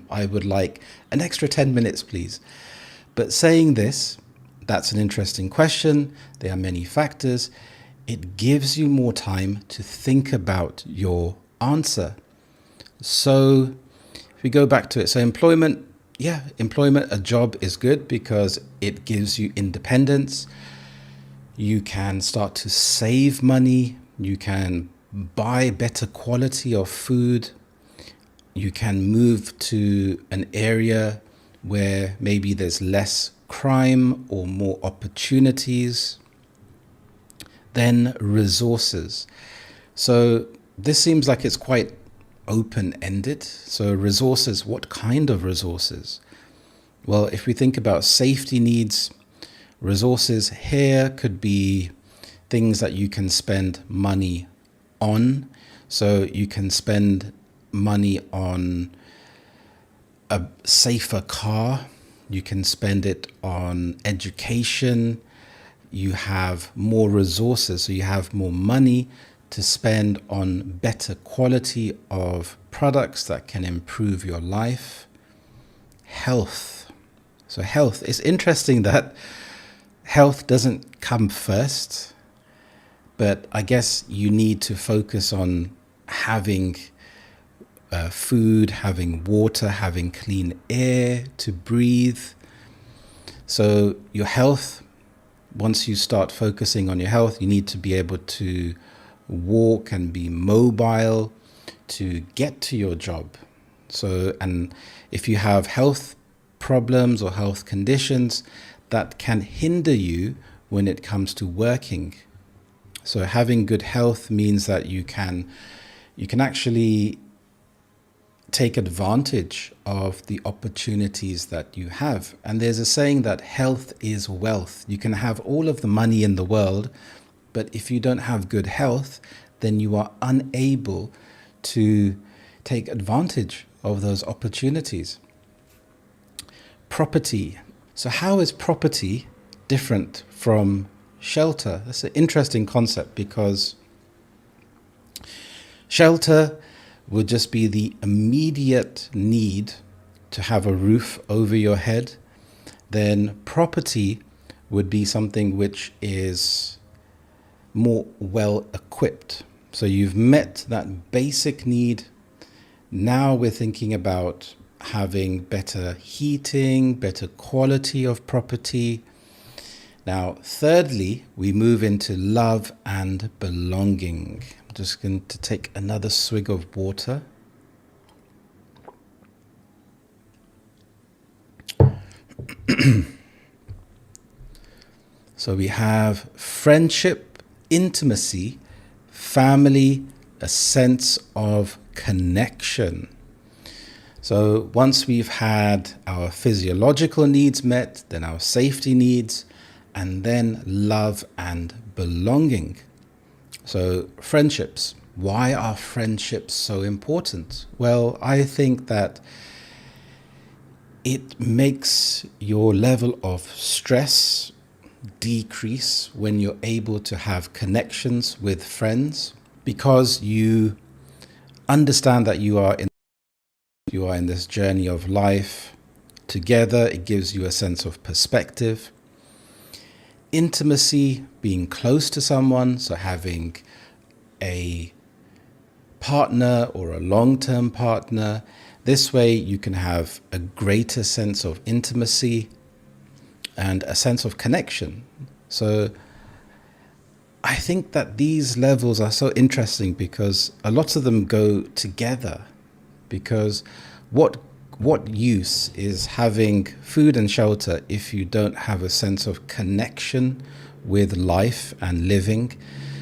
I would like an extra 10 minutes, please. But saying this, that's an interesting question. There are many factors. It gives you more time to think about your answer. So if we go back to it, so employment, a job is good because it gives you independence. You can start to save money. You can buy better quality of food. You can move to an area where maybe there's less crime or more opportunities. Then resources. So this seems like it's quite open-ended. So resources, what kind of resources? Well, if we think about safety needs, resources here could be things that you can spend money on. So you can spend money on a safer car. You can spend it on education. You have more resources, so you have more money to spend on better quality of products that can improve your life. Health. So health, it's interesting that health doesn't come first, but I guess you need to focus on having food, having water, having clean air to breathe. So your health, once you start focusing on your health, you need to be able to walk and be mobile to get to your job. So, and if you have health problems or health conditions, that can hinder you when it comes to working. So having good health means that you can actually take advantage of the opportunities that you have. And there's a saying that health is wealth. You can have all of the money in the world, but if you don't have good health, then you are unable to take advantage of those opportunities. Property. So how is property different from shelter? That's an interesting concept because shelter, would just be the immediate need to have a roof over your head, then property would be something which is more well equipped. So you've met that basic need. Now we're thinking about having better heating, better quality of property. Now, thirdly, we move into love and belonging. I'm just going to take another swig of water. So we have friendship, intimacy, family, a sense of connection. So once we've had our physiological needs met, then our safety needs, and then love and belonging. So friendships. Why are friendships so important? Well, I think that it makes your level of stress decrease when you're able to have connections with friends, because you understand that you are in this journey of life together. It gives you a sense of perspective. Intimacy, being close to someone, so having a partner or a long-term partner. This way you can have a greater sense of intimacy and a sense of connection. So I think that these levels are so interesting because a lot of them go together. Because what use is having food and shelter if you don't have a sense of connection with life and living?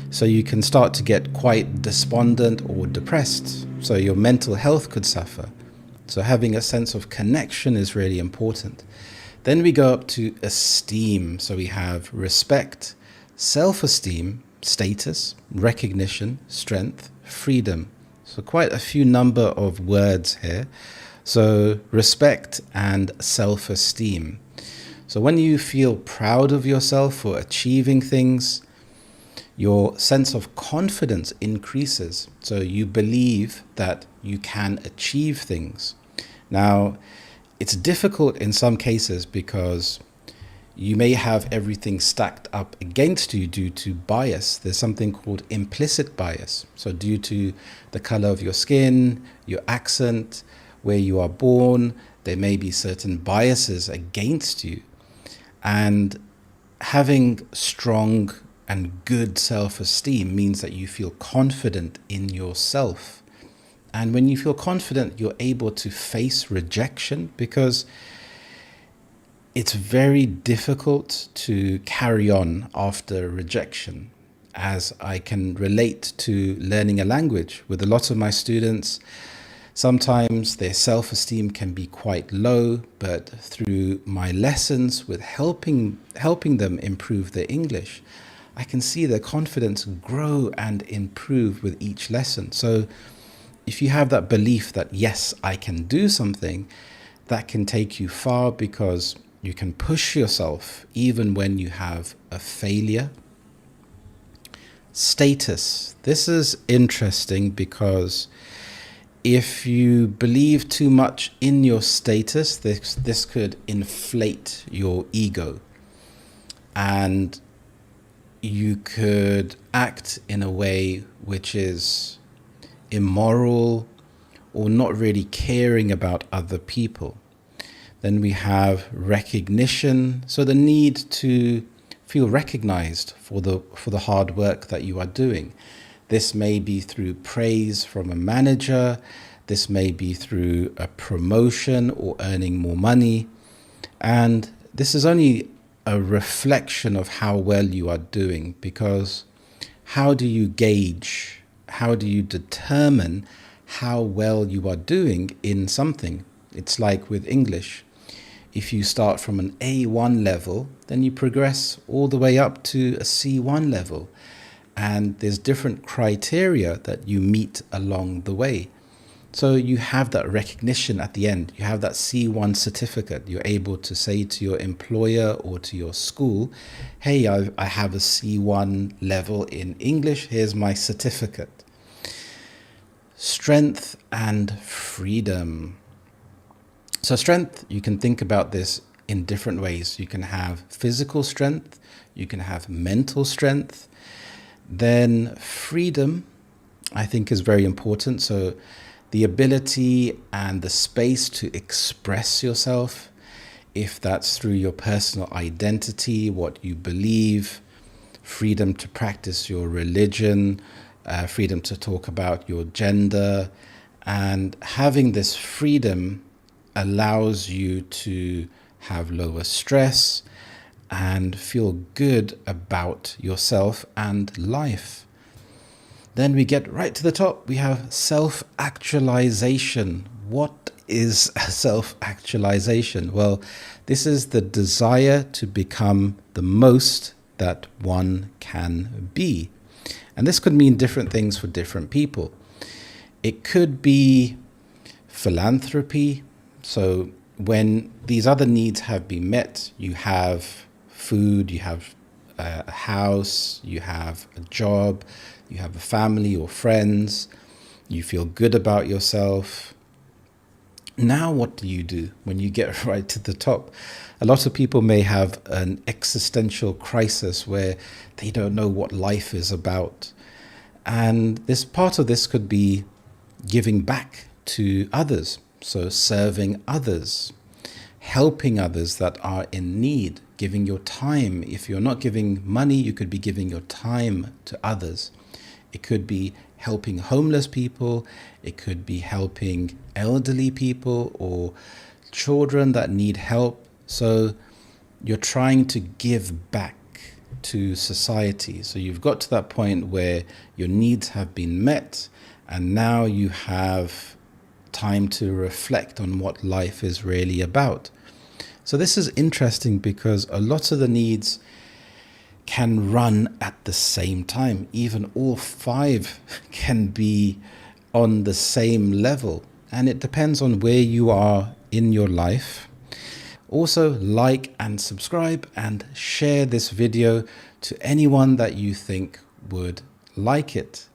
So you can start to get quite despondent or depressed. So your mental health could suffer. So having a sense of connection is really important. Then we go up to esteem. So we have respect, self-esteem, status, recognition, strength, freedom. So quite a few number of words here. So respect and self-esteem. So when you feel proud of yourself for achieving things, your sense of confidence increases. So you believe that you can achieve things. Now, it's difficult in some cases because you may have everything stacked up against you due to bias. There's something called implicit bias. So due to the color of your skin, your accent, where you are born, there may be certain biases against you. And having strong and good self-esteem means that you feel confident in yourself. And when you feel confident, you're able to face rejection, because it's very difficult to carry on after rejection, as I can relate to learning a language. With a lot of my students, sometimes their self-esteem can be quite low, but through my lessons with helping them improve their English, I can see their confidence grow and improve with each lesson. So if you have that belief that, yes, I can do something, that can take you far, because you can push yourself even when you have a failure. Status. This is interesting because if you believe too much in your status, this could inflate your ego, and you could act in a way which is immoral or not really caring about other people. Then we have recognition, so the need to feel recognized for the hard work that you are doing. This may be through praise from a manager, this may be through a promotion or earning more money, and this is only a reflection of how well you are doing, because how do you gauge, how do you determine how well you are doing in something? It's like with English. If you start from an A1 level, then you progress all the way up to a C1 level. And there's different criteria that you meet along the way. So you have that recognition at the end. You have that C1 certificate. You're able to say to your employer or to your school, hey, I have a C1 level in English. Here's my certificate. Strength and freedom. So strength, you can think about this in different ways. You can have physical strength, you can have mental strength. Then freedom, I think, is very important. So the ability and the space to express yourself, if that's through your personal identity, what you believe, freedom to practice your religion, freedom to talk about your gender. And having this freedom allows you to have lower stress and feel good about yourself and life. Then we get right to the top. We have self-actualization. What is self-actualization? Well, this is the desire to become the most that one can be. And this could mean different things for different people. It could be philanthropy. So when these other needs have been met, you have food, you have a house, you have a job, you have a family or friends, you feel good about yourself. Now, what do you do when you get right to the top? A lot of people may have an existential crisis where they don't know what life is about. And this part of this could be giving back to others. So serving others, helping others that are in need, giving your time. If you're not giving money, you could be giving your time to others. It could be helping homeless people. It could be helping elderly people or children that need help. So you're trying to give back to society. So you've got to that point where your needs have been met, and now you have time to reflect on what life is really about. So this is interesting because a lot of the needs can run at the same time. Even all five can be on the same level. And it depends on where you are in your life. Also, like and subscribe and share this video to anyone that you think would like it.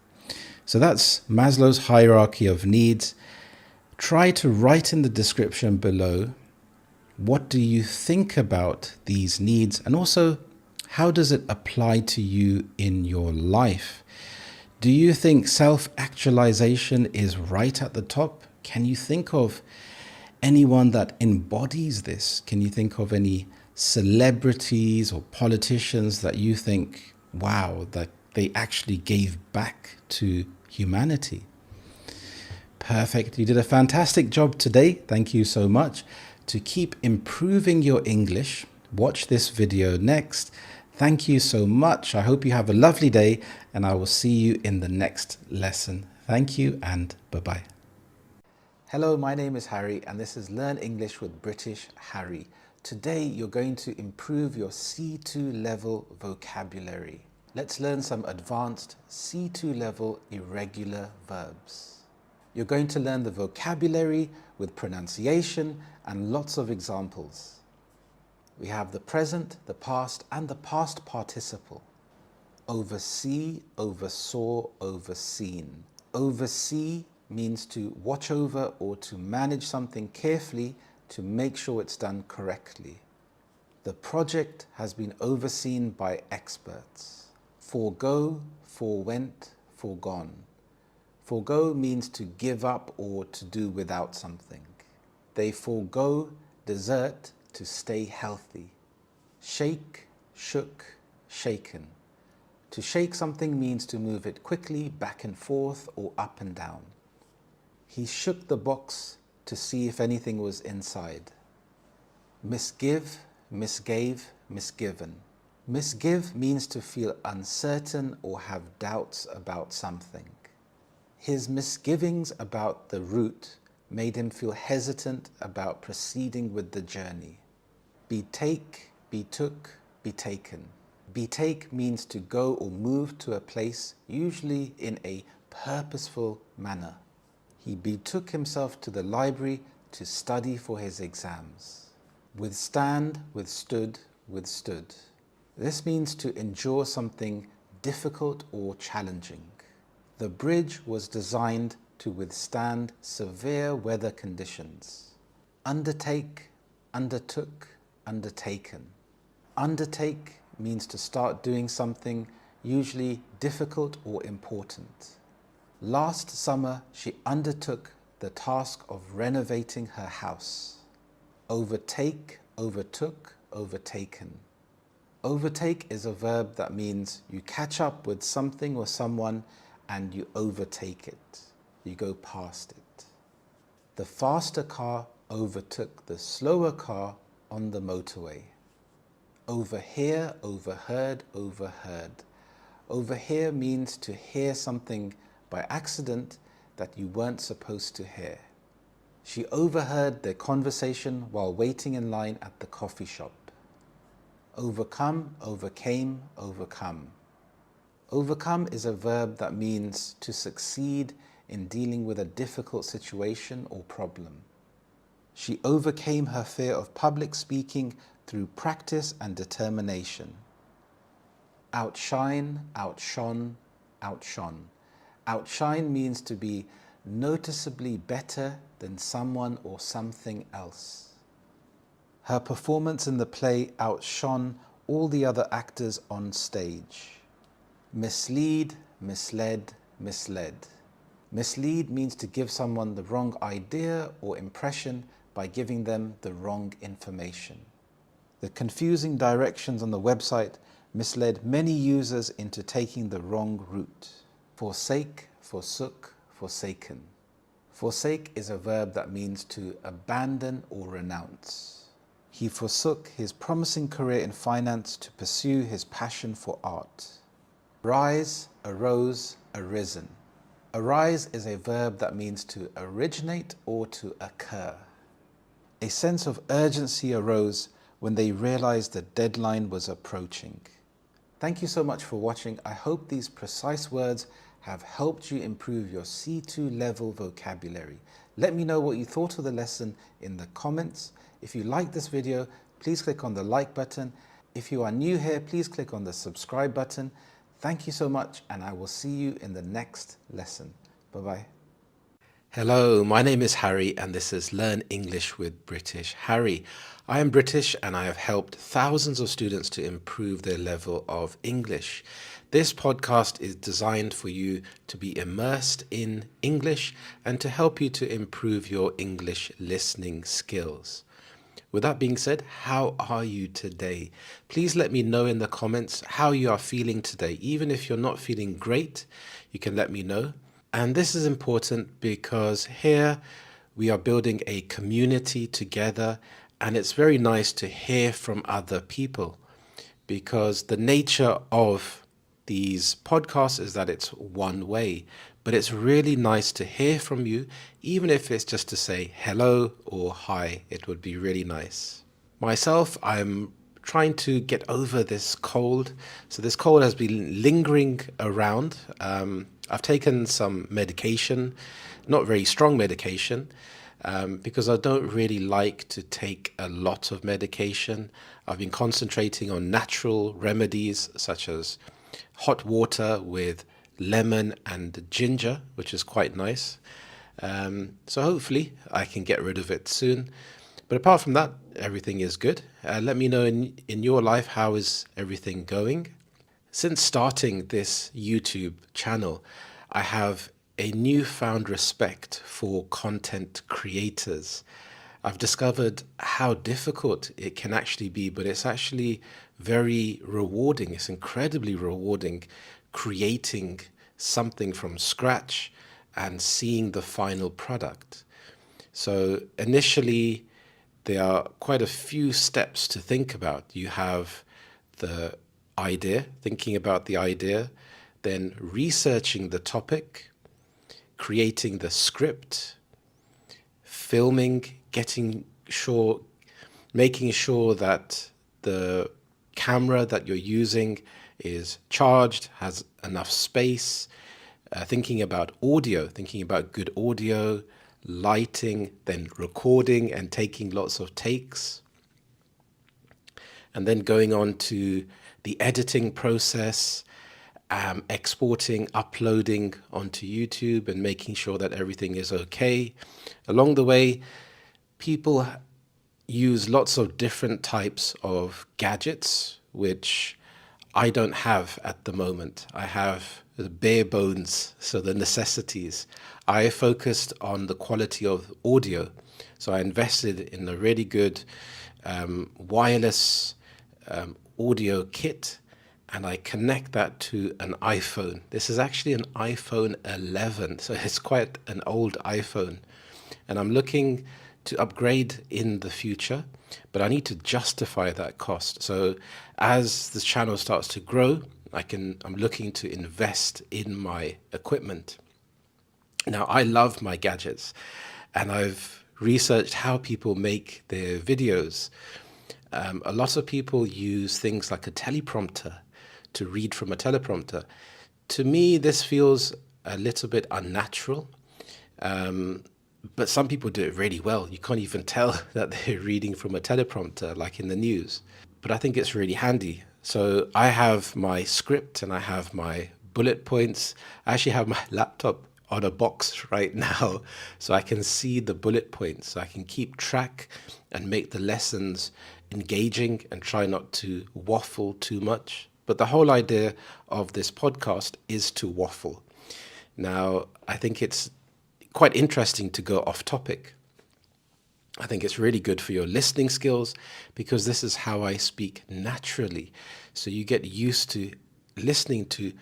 So that's Maslow's hierarchy of needs. Try to write in the description below, what do you think about these needs? And also, how does it apply to you in your life? Do you think self-actualization is right at the top? Can you think of anyone that embodies this? Can you think of any celebrities or politicians that you think, wow, that they actually gave back to humanity? Perfect. You did a fantastic job today. Thank you so much. To keep improving your English, watch this video next. Thank you so much. I hope you have a lovely day, and I will see you in the next lesson. Thank you and bye-bye. Hello, my name is Harry, and this is Learn English with British Harry. Today, you're going to improve your C2 level vocabulary. Let's learn some advanced C2 level irregular verbs. You're going to learn the vocabulary with pronunciation and lots of examples. We have the present, the past, and the past participle. Oversee, oversaw, overseen. Oversee means to watch over or to manage something carefully to make sure it's done correctly. The project has been overseen by experts. Forego, forewent, foregone. Forego means to give up or to do without something. They forego dessert to stay healthy. Shake, shook, shaken. To shake something means to move it quickly back and forth or up and down. He shook the box to see if anything was inside. Misgive, misgave, misgiven. Misgive means to feel uncertain or have doubts about something. His misgivings about the route made him feel hesitant about proceeding with the journey. Betake, betook, betaken. Betake means to go or move to a place, usually in a purposeful manner. He betook himself to the library to study for his exams. Withstand, withstood, withstood. This means to endure something difficult or challenging. The bridge was designed to withstand severe weather conditions. Undertake, undertook, undertaken. Undertake means to start doing something usually difficult or important. Last summer, she undertook the task of renovating her house. Overtake, overtook, overtaken. Overtake is a verb that means you catch up with something or someone and you overtake it. You go past it. The faster car overtook the slower car on the motorway. Overhear, overheard, overheard. Overhear means to hear something by accident that you weren't supposed to hear. She overheard their conversation while waiting in line at the coffee shop. Overcome, overcame, overcome. Overcome is a verb that means to succeed in dealing with a difficult situation or problem. She overcame her fear of public speaking through practice and determination. Outshine, outshone, outshone. Outshine means to be noticeably better than someone or something else. Her performance in the play outshone all the other actors on stage. Mislead, misled, misled. Mislead means to give someone the wrong idea or impression by giving them the wrong information. The confusing directions on the website misled many users into taking the wrong route. Forsake, forsook, forsaken. Forsake is a verb that means to abandon or renounce. He forsook his promising career in finance to pursue his passion for art. Rise, arose, arisen. Arise is a verb that means to originate or to occur. A sense of urgency arose when they realized the deadline was approaching. Thank you so much for watching. I hope these precise words have helped you improve your C2 level vocabulary. Let me know what you thought of the lesson in the comments. If you like this video, please click on the like button. If you are new here, please click on the subscribe button. Thank you so much, and I will see you in the next lesson. Bye-bye. Hello, my name is Harry, and this is Learn English with British Harry. I am British, and I have helped thousands of students to improve their level of English. This podcast is designed for you to be immersed in English and to help you to improve your English listening skills. With that being said, how are you today? Please let me know in the comments how you are feeling today. Even if you're not feeling great, you can let me know. And this is important because here we are building a community together, and it's very nice to hear from other people because the nature of these podcasts is that it's one way, but it's really nice to hear from you, even if it's just to say hello or hi. It would be really nice. Myself, I'm trying to get over this cold. So this cold has been lingering around. I've taken some medication, not very strong medication, because I don't really like to take a lot of medication. I've been concentrating on natural remedies such as hot water with lemon and ginger, which is quite nice. So hopefully I can get rid of it soon. But apart from that, everything is good. Let me know in your life, how is everything going? Since starting this YouTube channel, I have a newfound respect for content creators. I've discovered how difficult it can actually be, but it's actually very rewarding. It's incredibly rewarding creating something from scratch and seeing the final product. So initially, there are quite a few steps to think about. You have the idea, thinking about the idea, then researching the topic, creating the script, filming, making sure that the camera that you're using is charged, has enough space, thinking about audio, thinking about good audio, lighting, then recording and taking lots of takes, and then going on to the editing process exporting, uploading onto YouTube, and making sure that everything is okay. Along the way, people use lots of different types of gadgets, which I don't have at the moment. I have the bare bones, so the necessities. I focused on the quality of audio. So I invested in a really good wireless audio kit, and I connect that to an iPhone. This is actually an iPhone 11, so it's quite an old iPhone. And I'm looking to upgrade in the future, but I need to justify that cost. So as this channel starts to grow, I'm looking to invest in my equipment. Now, I love my gadgets, and I've researched how people make their videos. A lot of people use things like a teleprompter to read from a teleprompter. To me, this feels a little bit unnatural, but some people do it really well. You can't even tell that they're reading from a teleprompter, like in the news. But I think it's really handy. So I have my script and I have my bullet points. I actually have my laptop on a box right now, so I can see the bullet points. So I can keep track and make the lessons engaging and try not to waffle too much. But the whole idea of this podcast is to waffle. Now, I think it's quite interesting to go off topic. I think it's really good for your listening skills because this is how I speak naturally. So you get used to listening to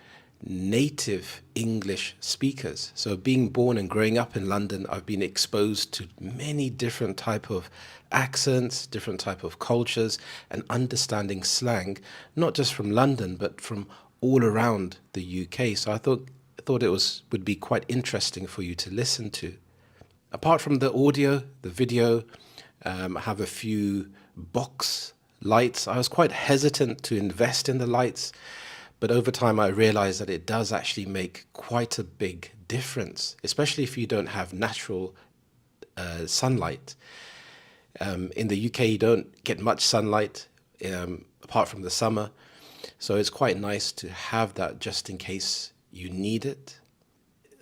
native English speakers. So being born and growing up in London, I've been exposed to many different type of accents, different type of cultures, and understanding slang, not just from London, but from all around the UK. So I thought it would be quite interesting for you to listen to. Apart from the audio, the video, I have a few box lights. I was quite hesitant to invest in the lights, but over time I realized that it does actually make quite a big difference, especially if you don't have natural sunlight. In the UK, you don't get much sunlight apart from the summer, so it's quite nice to have that just in case you need it.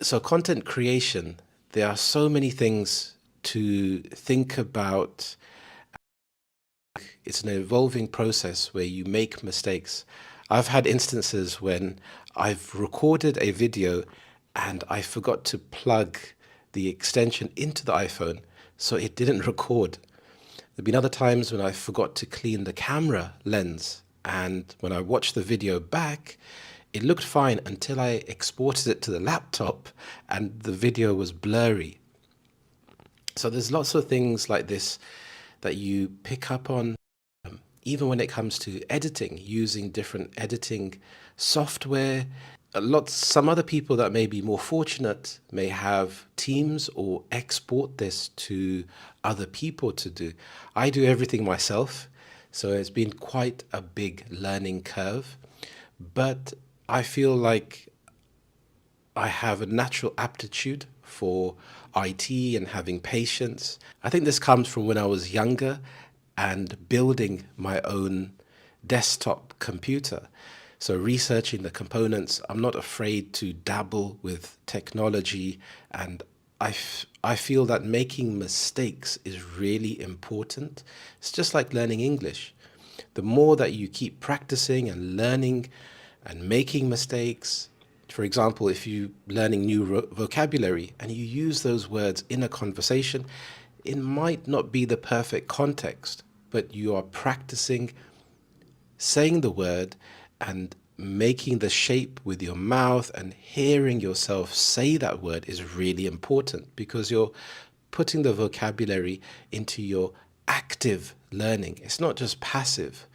So content creation, there are so many things to think about. It's an evolving process where you make mistakes. I've had instances when I've recorded a video and I forgot to plug the extension into the iPhone, so it didn't record. There've been other times when I forgot to clean the camera lens, and when I watched the video back, it looked fine until I exported it to the laptop and the video was blurry. So there's lots of things like this that you pick up on, even when it comes to editing, using different editing software. Some other people that may be more fortunate may have teams or export this to other people to do. I do everything myself, so it's been quite a big learning curve, but I feel like I have a natural aptitude for IT and having patience. I think this comes from when I was younger and building my own desktop computer. So researching the components, I'm not afraid to dabble with technology, and I feel that making mistakes is really important. It's just like learning English. The more that you keep practicing and learning and making mistakes, for example, if you're learning new vocabulary and you use those words in a conversation, it might not be the perfect context, but you are practicing saying the word and making the shape with your mouth, and hearing yourself say that word is really important because you're putting the vocabulary into your active learning. It's not just passive.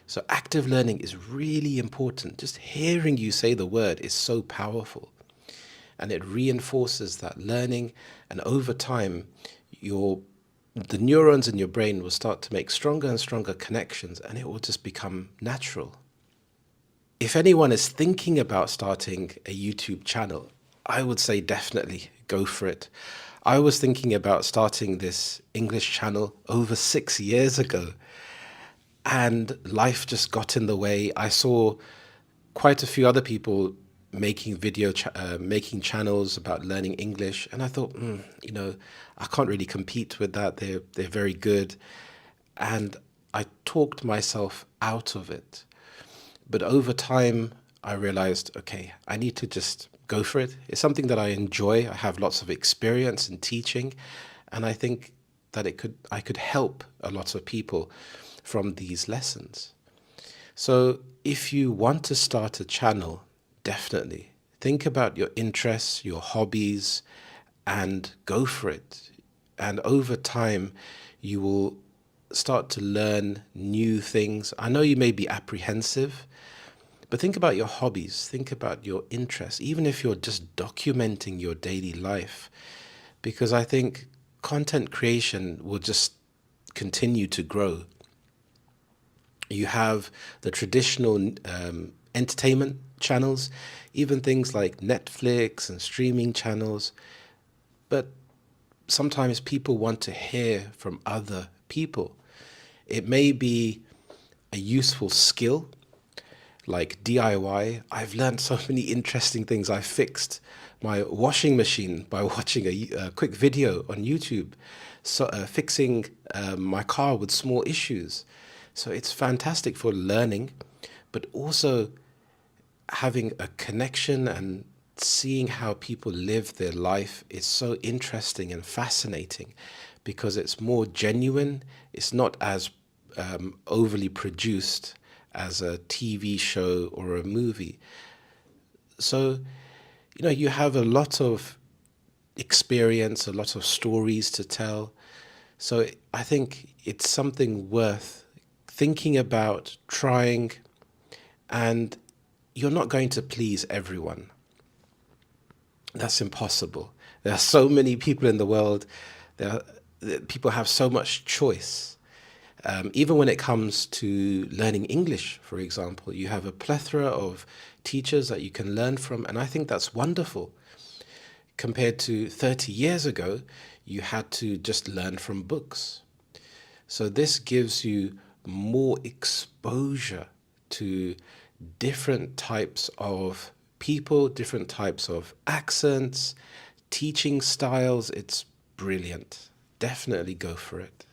So active learning is really important. Just hearing you say the word is so powerful, and it reinforces that learning, and over time the neurons in your brain will start to make stronger and stronger connections, and it will just become natural. If anyone is thinking about starting a YouTube channel, I would say definitely go for it. I was thinking about starting this English channel over 6 years ago, and life just got in the way. I saw quite a few other people making making channels about learning English, and I thought, I can't really compete with that. They're very good, and I talked myself out of it. But over time, I realized, okay, I need to just go for it. It's something that I enjoy. I have lots of experience in teaching, and I think that I could help a lot of people from these lessons. So if you want to start a channel, definitely think about your interests, your hobbies, and go for it. And over time, you will start to learn new things. I know you may be apprehensive, but think about your hobbies, think about your interests, even if you're just documenting your daily life, because I think content creation will just continue to grow. You have the traditional entertainment channels, even things like Netflix and streaming channels, but sometimes people want to hear from other people. It may be a useful skill like DIY. I've learned so many interesting things. I fixed my washing machine by watching a quick video on YouTube, so fixing my car with small issues. So it's fantastic for learning, but also having a connection and seeing how people live their life is so interesting and fascinating because it's more genuine. It's not as overly produced as a TV show or a movie. So, you have a lot of experience, a lot of stories to tell. So I think it's something worth thinking about, trying, and you're not going to please everyone. That's impossible. There are so many people in the world. People have so much choice. Even when it comes to learning English, for example, you have a plethora of teachers that you can learn from, and I think that's wonderful. Compared to 30 years ago, you had to just learn from books. So this gives you more exposure to different types of people, different types of accents, teaching styles. It's brilliant. Definitely go for it.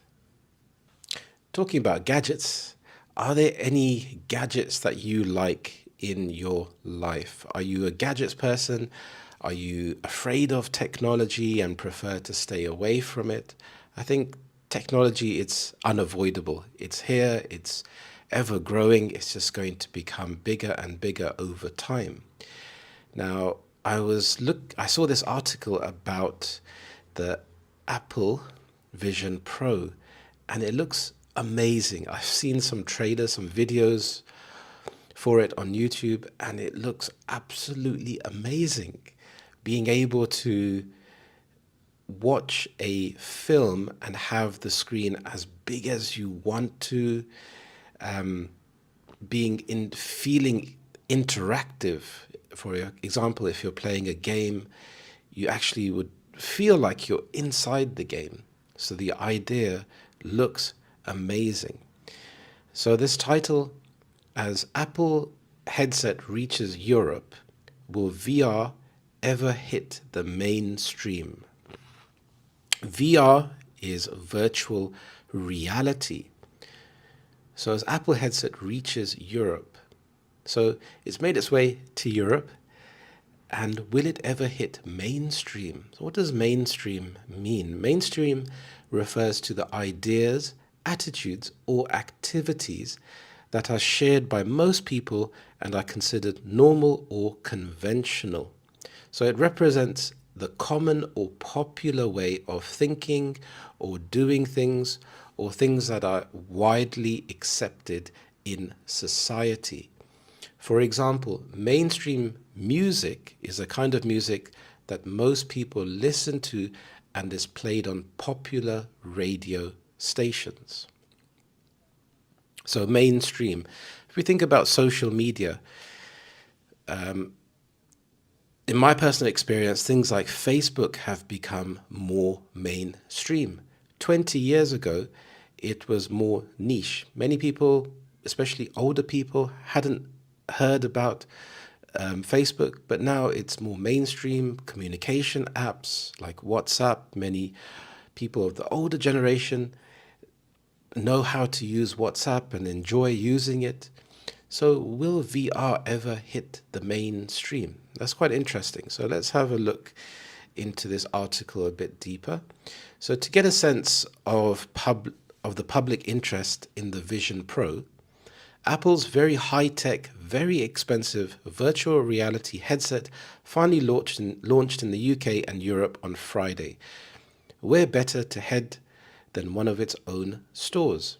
Talking about gadgets, are there any gadgets that you like in your life? Are you a gadgets person? Are you afraid of technology and prefer to stay away from it? I think technology, it's unavoidable. It's here, it's ever growing. It's just going to become bigger and bigger over time. Now, I saw this article about the Apple Vision Pro, and it looks amazing. I've seen some trailers, some videos for it on YouTube, and it looks absolutely amazing. Being able to watch a film and have the screen as big as you want to, feeling interactive. For example, if you're playing a game, you actually would feel like you're inside the game. So the idea looks amazing. So this title, as Apple headset reaches Europe, will VR ever hit the mainstream? VR is virtual reality. So as Apple headset reaches Europe, so it's made its way to Europe, and will it ever hit mainstream? So what does mainstream mean? Mainstream refers to the ideas, attitudes, or activities that are shared by most people and are considered normal or conventional. So it represents the common or popular way of thinking or doing things, or things that are widely accepted in society. For example, mainstream music is a kind of music that most people listen to and is played on popular radio stations. So mainstream. If we think about social media, in my personal experience, things like Facebook have become more mainstream. 20 years ago, it was more niche. Many people, especially older people, hadn't heard about Facebook, but now it's more mainstream communication apps like WhatsApp. Many people of the older generation know how to use WhatsApp and enjoy using it. So, will VR ever hit the mainstream? That's quite interesting. So, let's have a look into this article a bit deeper. So, to get a sense of the public interest in the Vision Pro, Apple's very high-tech, very expensive virtual reality headset finally launched in the UK and Europe on Friday. Where better to head than one of its own stores?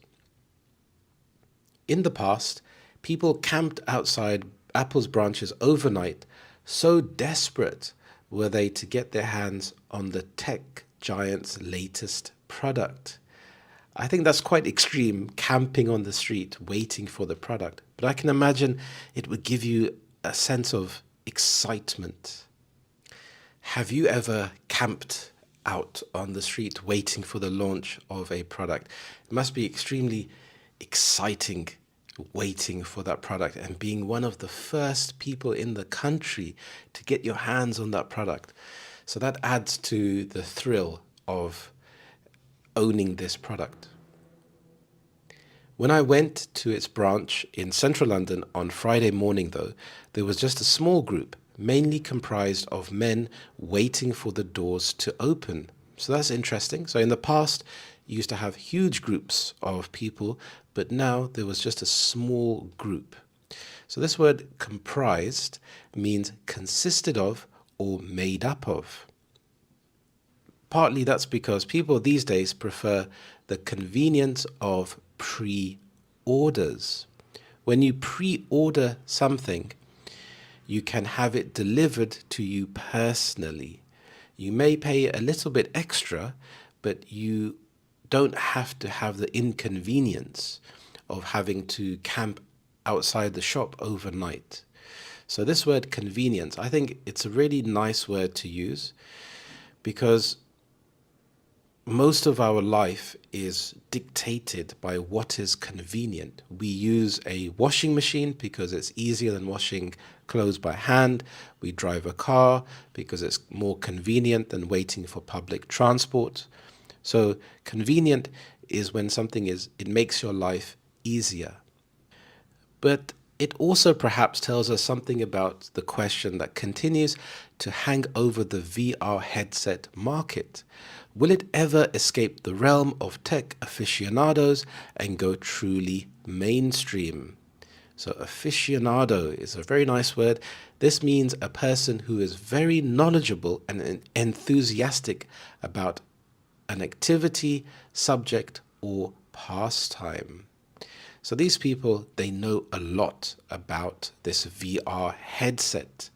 In the past, people camped outside Apple's branches overnight, so desperate were they to get their hands on the tech giant's latest product. I think that's quite extreme, camping on the street, waiting for the product. But I can imagine it would give you a sense of excitement. Have you ever camped out on the street waiting for the launch of a product? It must be extremely exciting waiting for that product and being one of the first people in the country to get your hands on that product. So that adds to the thrill of owning this product. When I went to its branch in central London on Friday morning, though, there was just a small group, mainly comprised of men waiting for the doors to open. So that's interesting. So in the past, you used to have huge groups of people, but now there was just a small group. So this word comprised means consisted of or made up of. Partly that's because people these days prefer the convenience of pre-orders. When you pre-order something, you can have it delivered to you personally. You may pay a little bit extra, but you don't have to have the inconvenience of having to camp outside the shop overnight. So this word convenience, I think it's a really nice word to use because most of our life is dictated by what is convenient. We use a washing machine because it's easier than washing clothes by hand. We drive a car because it's more convenient than waiting for public transport. So convenient is when it makes your life easier. But it also perhaps tells us something about the question that continues to hang over the VR headset market. Will it ever escape the realm of tech aficionados and go truly mainstream? So aficionado is a very nice word. This means a person who is very knowledgeable and enthusiastic about an activity, subject, or pastime. So these people, they know a lot about this VR headset.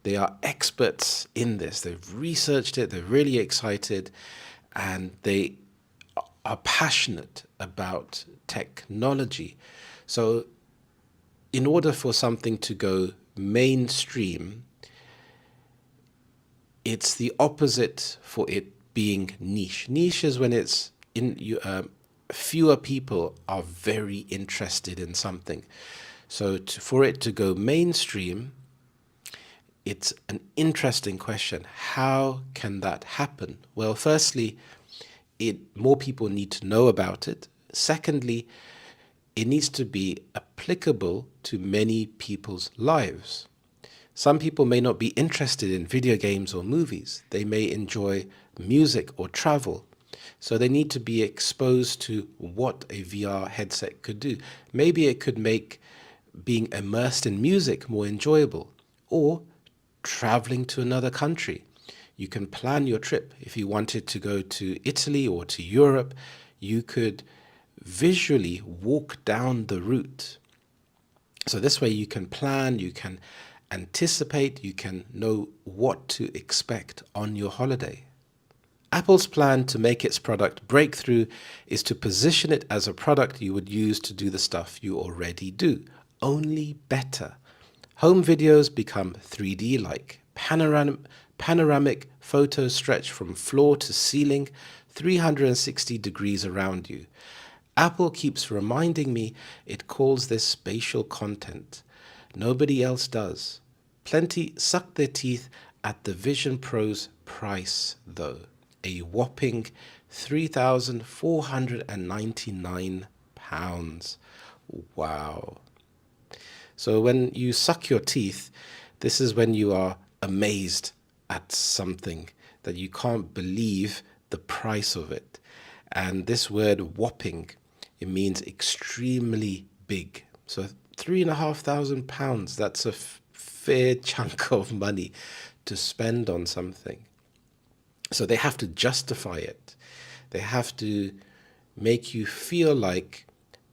They are experts in this. They've researched it. They're really excited and they are passionate about technology. So in order for something to go mainstream, it's the opposite for it being niche. Niche is when it's fewer people are very interested in something. So for it to go mainstream, it's an interesting question. How can that happen? Well, firstly, more people need to know about it. Secondly, it needs to be applicable to many people's lives. Some people may not be interested in video games or movies. They may enjoy music or travel. So they need to be exposed to what a VR headset could do. Maybe it could make being immersed in music more enjoyable, or traveling to another country. You can plan your trip. If you wanted to go to Italy or to Europe, you could visually walk down the route. So this way you can plan, you can anticipate, you can know what to expect on your holiday. Apple's plan to make its product breakthrough is to position it as a product you would use to do the stuff you already do, only better. Home videos become 3D-like. Panoramic photos stretch from floor to ceiling, 360 degrees around you. Apple keeps reminding me it calls this spatial content. Nobody else does. Plenty suck their teeth at the Vision Pro's price, though. A whopping £3,499. Wow. So when you suck your teeth, this is when you are amazed at something that you can't believe the price of it. And this word whopping, it means extremely big. So £3,500, that's a fair chunk of money to spend on something. So they have to justify it. They have to make you feel like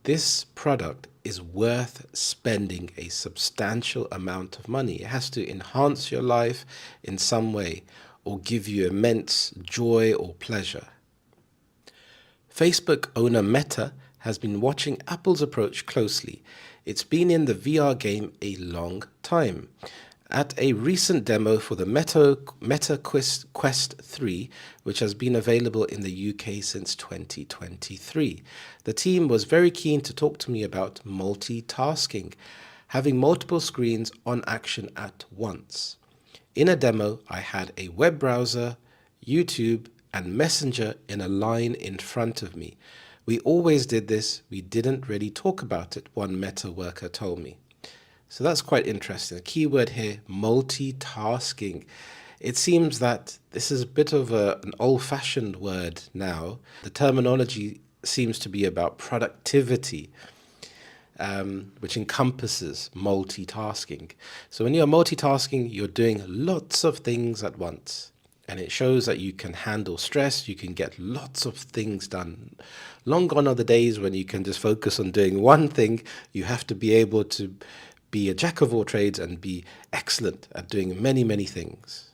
this product is worth spending a substantial amount of money. It has to enhance your life in some way or give you immense joy or pleasure. Facebook owner Meta has been watching Apple's approach closely. It's been in the VR game a long time. At a recent demo for the Meta Quest 3, which has been available in the UK since 2023, the team was very keen to talk to me about multitasking, having multiple screens on action at once. In a demo, I had a web browser, YouTube, and Messenger in a line in front of me. We always did this, we didn't really talk about it, one Meta worker told me. So that's quite interesting. The key word here, multitasking. It seems that this is a bit of an old-fashioned word now. The terminology seems to be about productivity, which encompasses multitasking. So when you're multitasking, you're doing lots of things at once. And it shows that you can handle stress, you can get lots of things done. Long gone are the days when you can just focus on doing one thing. You have to be able to be a jack of all trades and be excellent at doing many, many things.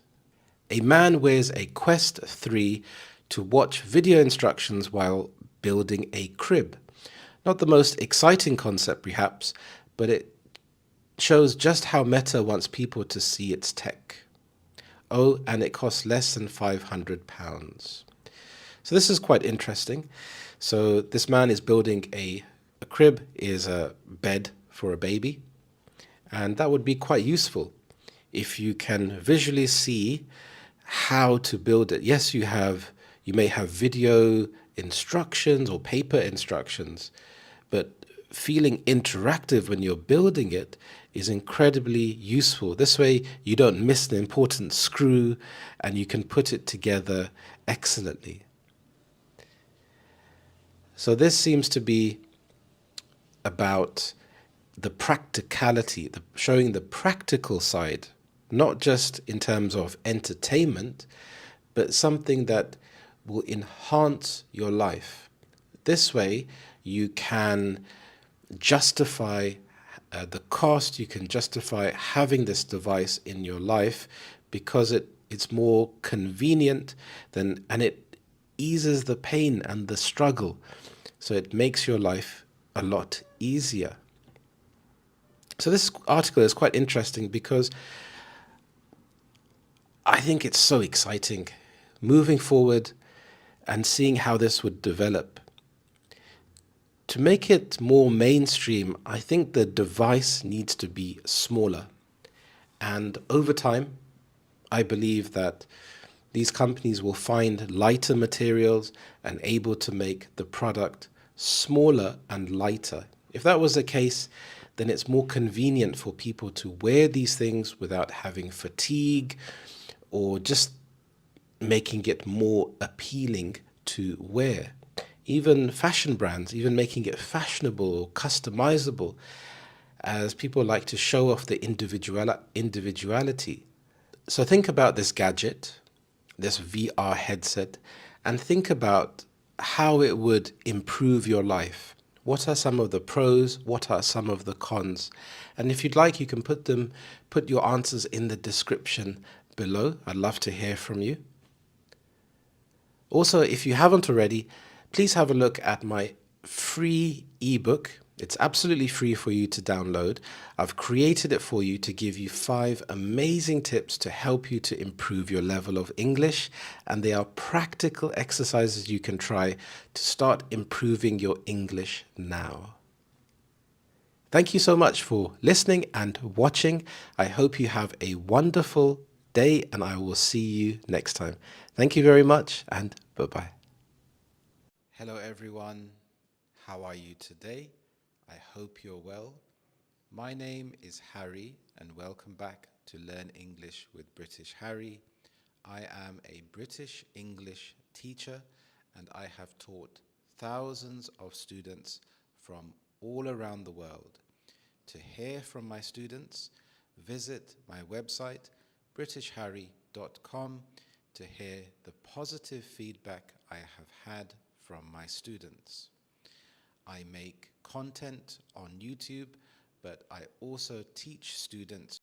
A man wears a Quest 3 to watch video instructions while building a crib. Not the most exciting concept, perhaps, but it shows just how Meta wants people to see its tech. Oh, and it costs less than £500. So this is quite interesting. So this man is building a crib, is a bed for a baby. And that would be quite useful if you can visually see how to build it. Yes, you may have video instructions or paper instructions, but feeling interactive when you're building it is incredibly useful. This way you don't miss the important screw and you can put it together excellently. So this seems to be about the practicality, showing the practical side, not just in terms of entertainment, but something that will enhance your life. This way you can justify the cost, you can justify having this device in your life because it's more convenient and it eases the pain and the struggle. So it makes your life a lot easier. So this article is quite interesting because I think it's so exciting moving forward and seeing how this would develop. To make it more mainstream, I think the device needs to be smaller. And over time, I believe that these companies will find lighter materials and able to make the product smaller and lighter. If that was the case, then it's more convenient for people to wear these things without having fatigue or just making it more appealing to wear. Even fashion brands, even making it fashionable or customizable, as people like to show off the individuality. So think about this gadget, this VR headset, and think about how it would improve your life. What are some of the pros? What are some of the cons? And if you'd like, you can put your answers in the description below. I'd love to hear from you. Also, if you haven't already, please have a look at my free ebook. It's absolutely free for you to download. I've created it for you to give you 5 amazing tips to help you to improve your level of English. And they are practical exercises you can try to start improving your English now. Thank you so much for listening and watching. I hope you have a wonderful day, and I will see you next time. Thank you very much, and bye bye. Hello, everyone. How are you today? I hope you're well. My name is Harry, and welcome back to Learn English with British Harry. I am a British English teacher, and I have taught thousands of students from all around the world. To hear from my students, visit my website, britishharry.com, to hear the positive feedback I have had from my students. I make content on YouTube, but I also teach students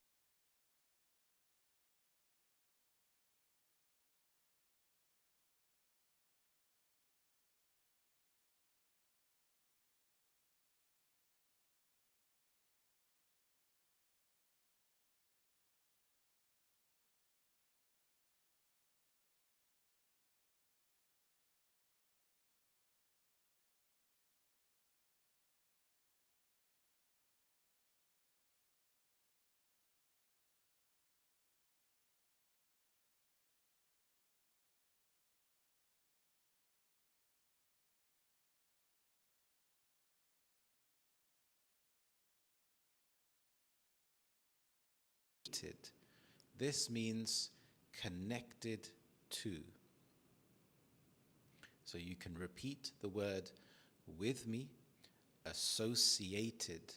related. This means connected to. So you can repeat the word with me, associated.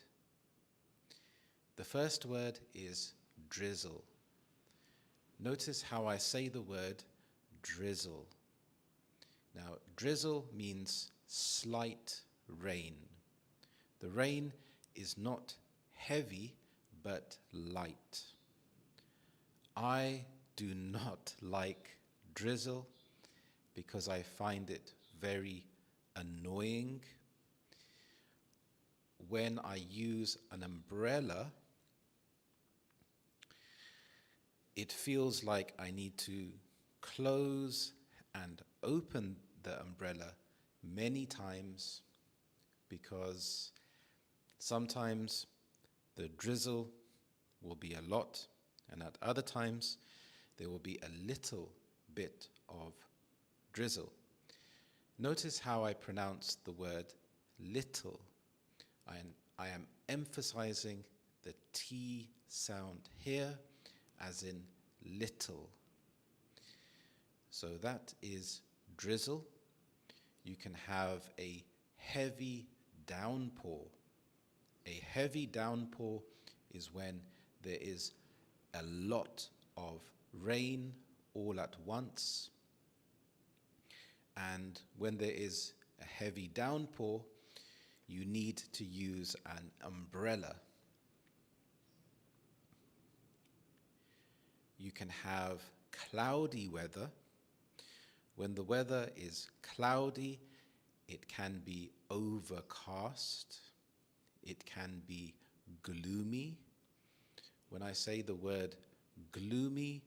The first word is drizzle. Notice how I say the word drizzle. Now, drizzle means slight rain. The rain is not heavy but light. I do not like drizzle because I find it very annoying. When I use an umbrella, it feels like I need to close and open the umbrella many times because sometimes the drizzle will be a lot, and at other times there will be a little bit of drizzle. Notice how I pronounce the word little. I am emphasizing the T sound here, as in little. So that is drizzle. You can have a heavy downpour. A heavy downpour is when there is a lot of rain all at once. And when there is a heavy downpour, you need to use an umbrella. You can have cloudy weather. When the weather is cloudy, it can be overcast. It can be gloomy. When I say the word gloomy,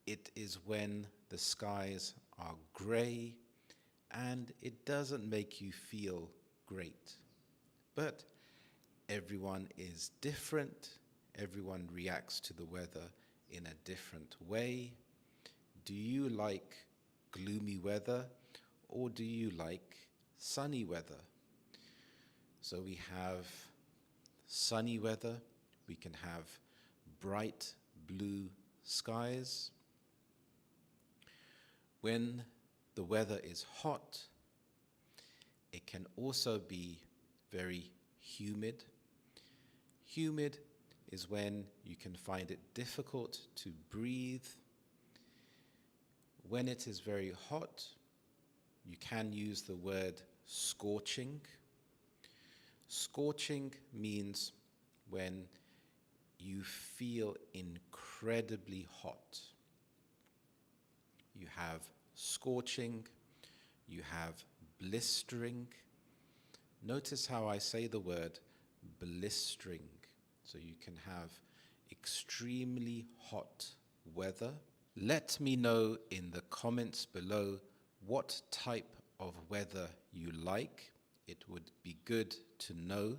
it is when the skies are grey and it doesn't make you feel great. But everyone is different. Everyone reacts to the weather in a different way. Do you like gloomy weather or do you like sunny weather? So we have sunny weather, we can have bright blue skies. When the weather is hot, it can also be very humid. Humid is when you can find it difficult to breathe. When it is very hot, you can use the word scorching. Scorching means when you feel incredibly hot. You have scorching, you have blistering. Notice how I say the word blistering. So you can have extremely hot weather. Let me know in the comments below what type of weather you like. It would be good to know.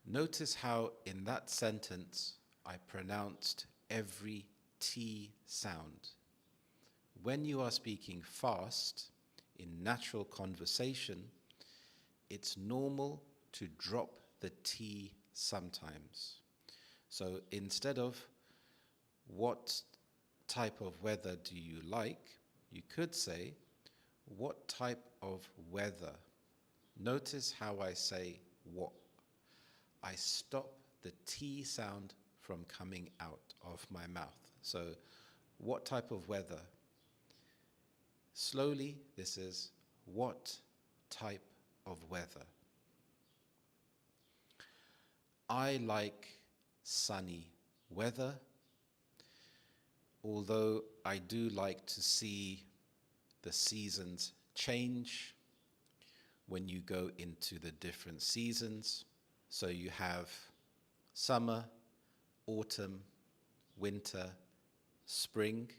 Notice how in that sentence I pronounced every T sound. When you are speaking fast in natural conversation, it's normal to drop the T sometimes. So instead of what type of weather do you like, you could say, what type of weather? Notice how I say what. I stop the T sound from coming out of my mouth. So, what type of weather? Slowly, this is what type of weather? I like sunny weather, although I do like to see the seasons change when you go into the different seasons. So you have summer, autumn, winter, spring,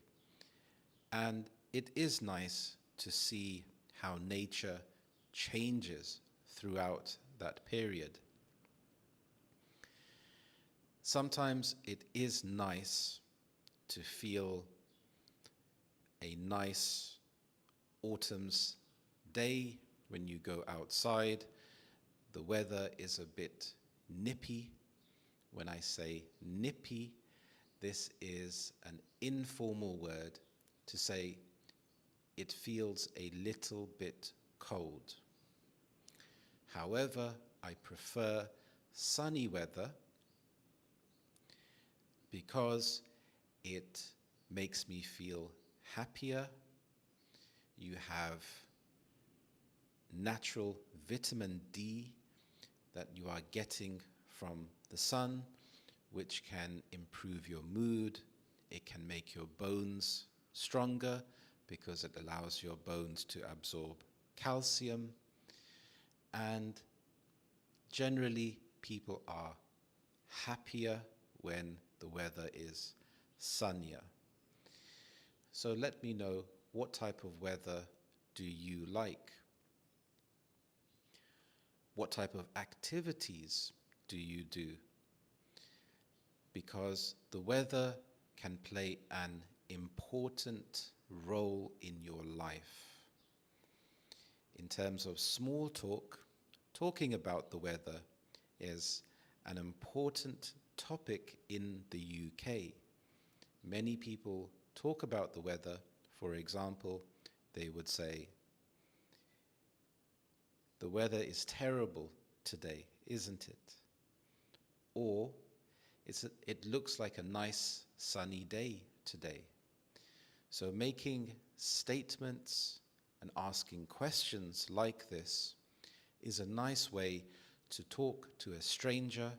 and it is nice to see how nature changes throughout that period. Sometimes it is nice to feel a nice autumn's day when you go outside. The weather is a bit nippy. When I say nippy, this is an informal word to say it feels a little bit cold. However, I prefer sunny weather because it makes me feel happier. You have natural vitamin D that you are getting from the sun, which can improve your mood. It can make your bones stronger because it allows your bones to absorb calcium. And generally, people are happier when the weather is sunnier. So let me know, what type of weather do you like? What type of activities do you do? Because the weather can play an important role in your life. In terms of small talk, talking about the weather is an important topic in the UK. Many people talk about the weather. For example, they would say, "The weather is terrible today, isn't it?" Or, it looks like a nice sunny day today. So making statements and asking questions like this is a nice way to talk to a stranger.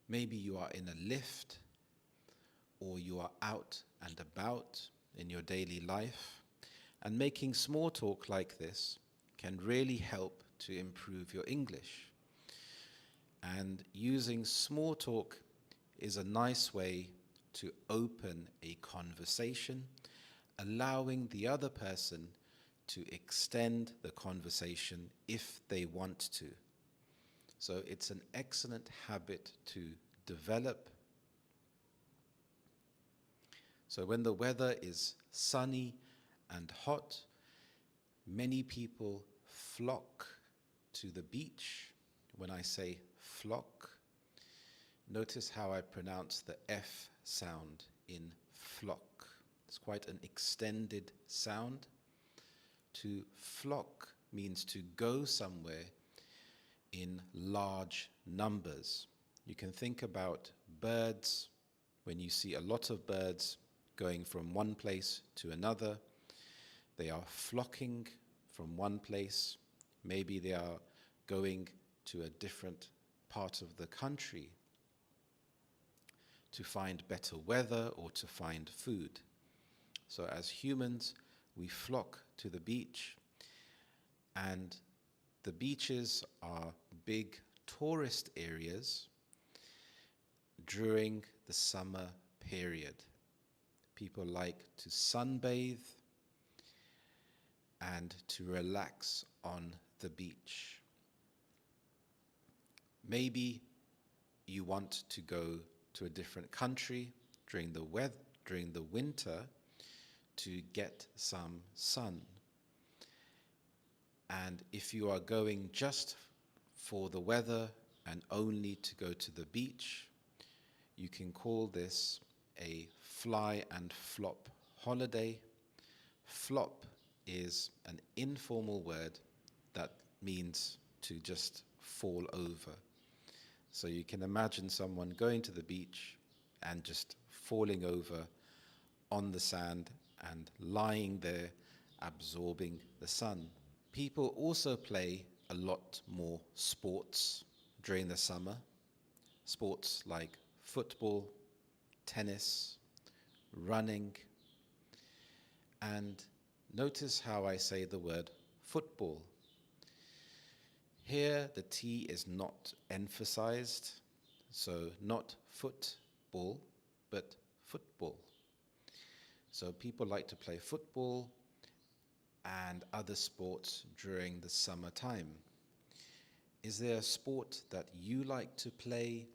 Maybe you are in a lift or you are out and about in your daily life, and making small talk like this can really help to improve your English. And using small talk is a nice way to open a conversation, allowing the other person to extend the conversation if they want to. So it's an excellent habit to develop. So when the weather is sunny and hot, many people flock to the beach. When I say flock, notice how I pronounce the F sound in flock. It's quite an extended sound. To flock means to go somewhere in large numbers. You can think about birds. When you see a lot of birds going from one place to another, they are flocking from one place. Maybe they are going to a different part of the country to find better weather or to find food. So as humans, we flock to the beach, and the beaches are big tourist areas during the summer period. People like to sunbathe and to relax on the beach. Maybe you want to go to a different country during the winter to get some sun. And if you are going just for the weather and only to go to the beach, you can call this a fly and flop holiday. Flop is an informal word that means to just fall over. So you can imagine someone going to the beach and just falling over on the sand and lying there absorbing the sun. People also play a lot more sports during the summer. Sports like football, tennis, running. And notice how I say the word football. Here the T is not emphasized, so not football, but football. So people like to play football and other sports during the summertime. Is there a sport that you like to play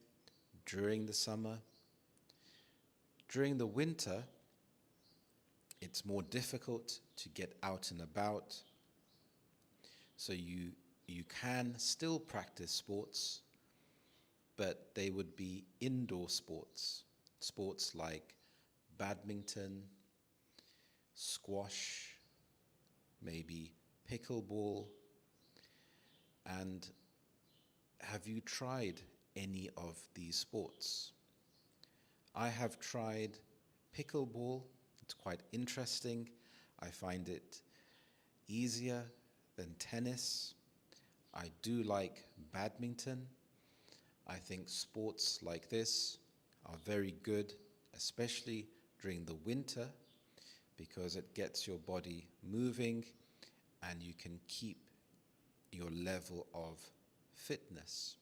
during the summer? During the winter, it's more difficult to get out and about. So you can still practice sports, but they would be indoor sports. Sports like badminton, squash, maybe pickleball. And have you tried any of these sports? I have tried pickleball. It's quite interesting. I find it easier than tennis. I do like badminton. I think sports like this are very good, especially during the winter, because it gets your body moving and you can keep your level of fitness.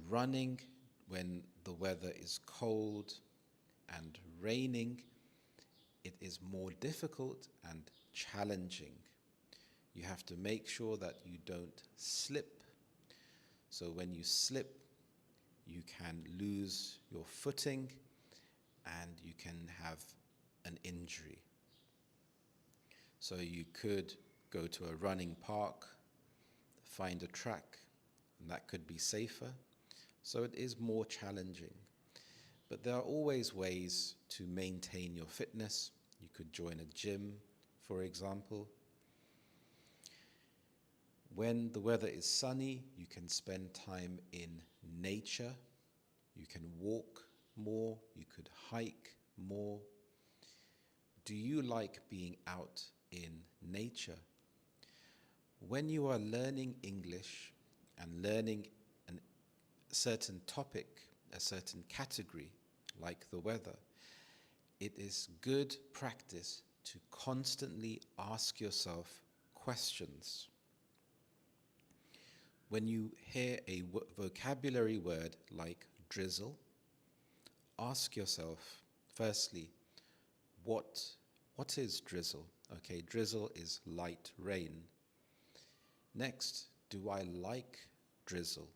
Running when the weather is cold and raining, it is more difficult and challenging. You have to make sure that you don't slip. So when you slip, you can lose your footing and you can have an injury. So you could go to a running park, find a track, and that could be safer. So it is more challenging. But there are always ways to maintain your fitness. You could join a gym, for example. When the weather is sunny, you can spend time in nature. You can walk more, you could hike more. Do you like being out in nature? When you are learning English and learning a certain topic, a certain category, like the weather, it is good practice to constantly ask yourself questions. When you hear a vocabulary word like drizzle, ask yourself, firstly, what is drizzle? Okay, drizzle is light rain. Next, do I like drizzle?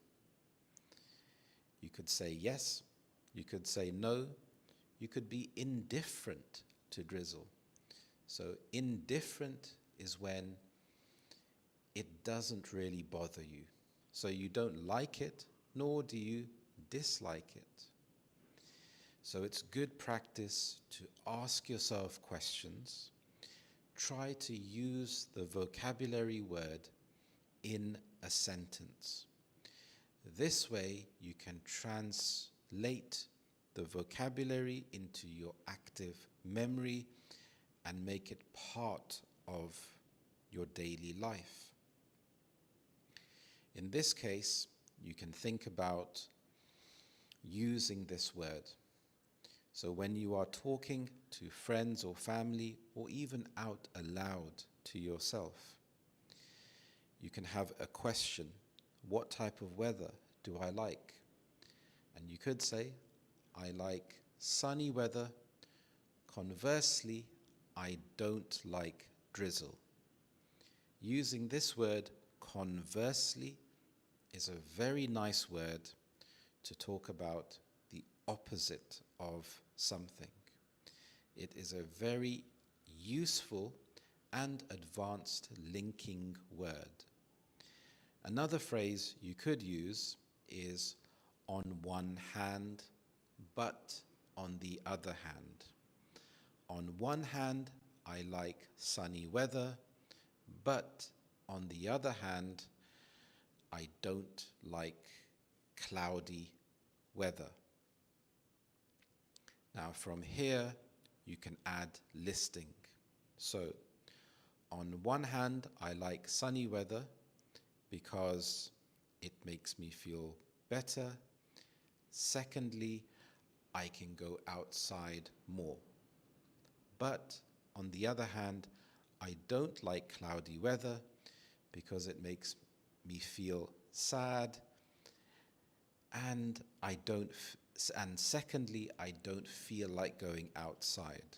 You could say yes, you could say no, you could be indifferent to drizzle. So indifferent is when it doesn't really bother you. So you don't like it, nor do you dislike it. So it's good practice to ask yourself questions. Try to use the vocabulary word in a sentence. This way you can translate the vocabulary into your active memory and make it part of your daily life. In this case, you can think about using this word. So when you are talking to friends or family, or even out aloud to yourself, you can have a question. What type of weather do I like? And you could say, I like sunny weather. Conversely, I don't like drizzle. Using this word conversely is a very nice word to talk about the opposite of something. It is a very useful and advanced linking word. Another phrase you could use is on one hand, but on the other hand. On one hand, I like sunny weather, but on the other hand, I don't like cloudy weather. Now from here, you can add listing. So, on one hand, I like sunny weather because it makes me feel better. Secondly, I can go outside more. But on the other hand, I don't like cloudy weather because it makes me feel sad, and secondly, I don't feel like going outside.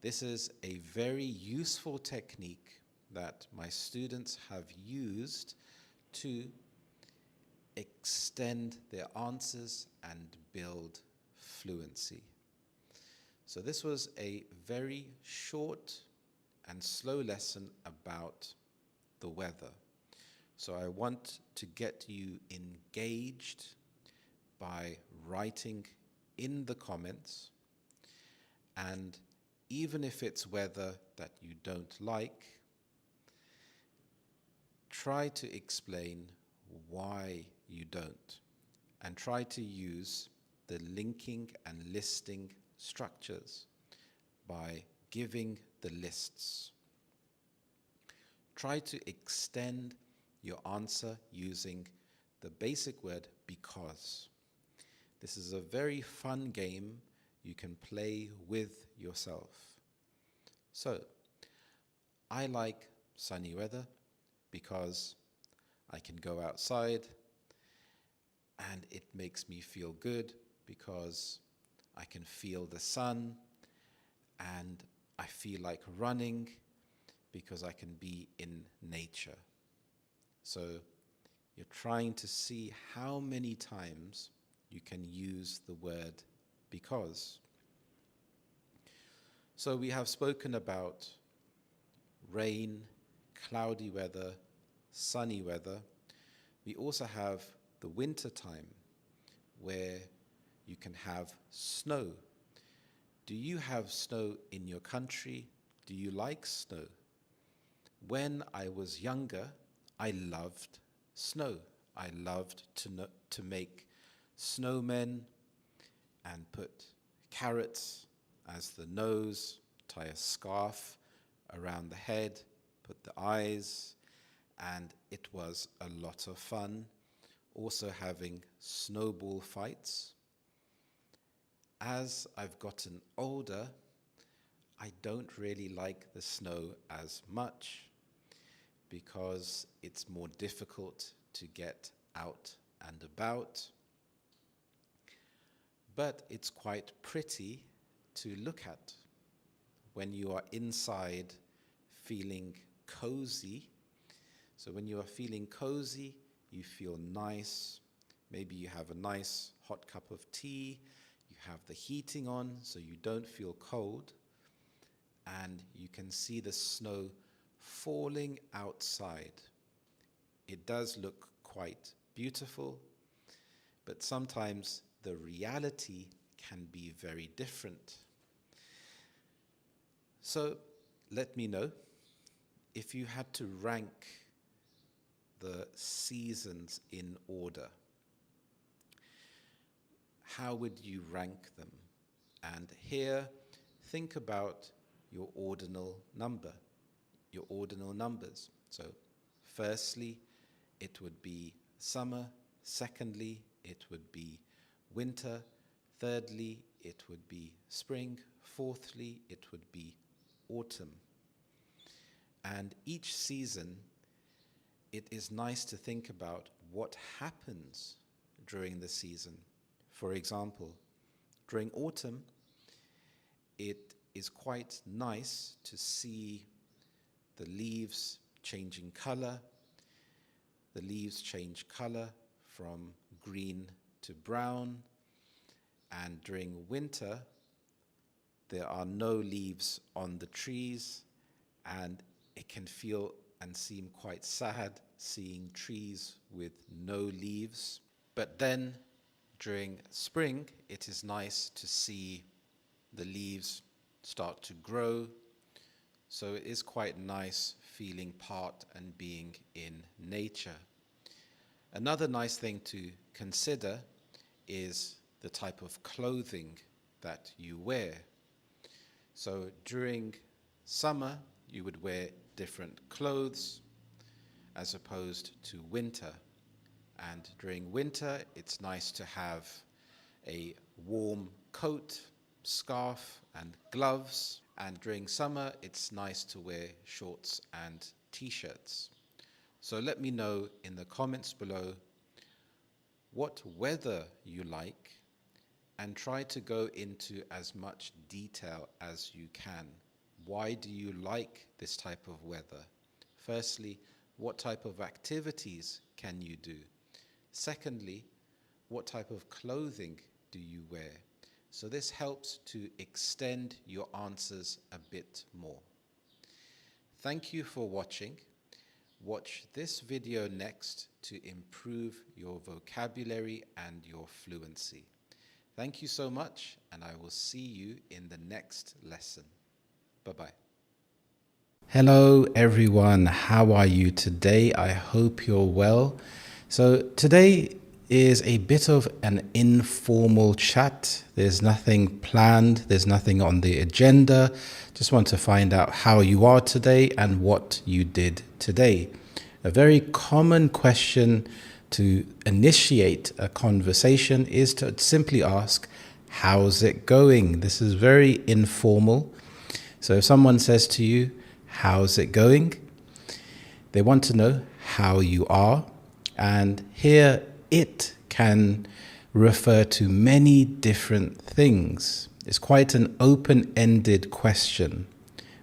This is a very useful technique that my students have used to extend their answers and build fluency. So this was a very short and slow lesson about the weather. So I want to get you engaged by writing in the comments, and even if it's weather that you don't like, try to explain why you don't, and try to use the linking and listing structures by giving the lists. Try to extend your answer using the basic word because. This is a very fun game you can play with yourself. So, I like sunny weather because I can go outside and it makes me feel good because I can feel the sun, and I feel like running because I can be in nature. So you're trying to see how many times you can use the word because. So we have spoken about rain, cloudy weather, sunny weather. We also have the winter time where you can have snow. Do you have snow in your country? Do you like snow? When I was younger, I loved snow. I loved to make snowmen and put carrots as the nose, tie a scarf around the head, put the eyes, and it was a lot of fun. Also having snowball fights. As I've gotten older, I don't really like the snow as much because it's more difficult to get out and about. But it's quite pretty to look at when you are inside feeling cozy. So when you are feeling cozy, you feel nice. Maybe you have a nice hot cup of tea. You have the heating on so you don't feel cold. And you can see the snow falling outside. It does look quite beautiful, but sometimes the reality can be very different. So let me know if you had to rank the seasons in order. How would you rank them? And here, think about your ordinal number, your ordinal numbers. So firstly, it would be summer. Secondly, it would be winter. Thirdly, it would be spring. Fourthly, it would be autumn. And each season, it is nice to think about what happens during the season. For example, during autumn, it is quite nice to see the leaves changing color. the leaves change color from green to brown, and during winter, there are no leaves on the trees, and it can feel and seem quite sad seeing trees with no leaves. But then during spring, it is nice to see the leaves start to grow. So it is quite nice feeling part and being in nature. Another nice thing to consider is the type of clothing that you wear. So during summer, you would wear different clothes as opposed to winter. And during winter, it's nice to have a warm coat, scarf, and gloves. And during summer, it's nice to wear shorts and t-shirts. So let me know in the comments below what weather you like, and try to go into as much detail as you can. Why do you like this type of weather? Firstly, what type of activities can you do? Secondly, what type of clothing do you wear? So this helps to extend your answers a bit more. Thank you for watching. Watch this video next to improve your vocabulary and your fluency. Thank you so much, and I will see you in the next lesson. Bye-bye. Hello everyone, how are you today? I hope you're well. So today is a bit of an informal chat. There's nothing planned, there's nothing on the agenda. Just want to find out how you are today and what you did today. A very common question to initiate a conversation is to simply ask, how's it going? This is very informal. So if someone says to you, how's it going? They want to know how you are. And here it can refer to many different things. It's quite an open-ended question.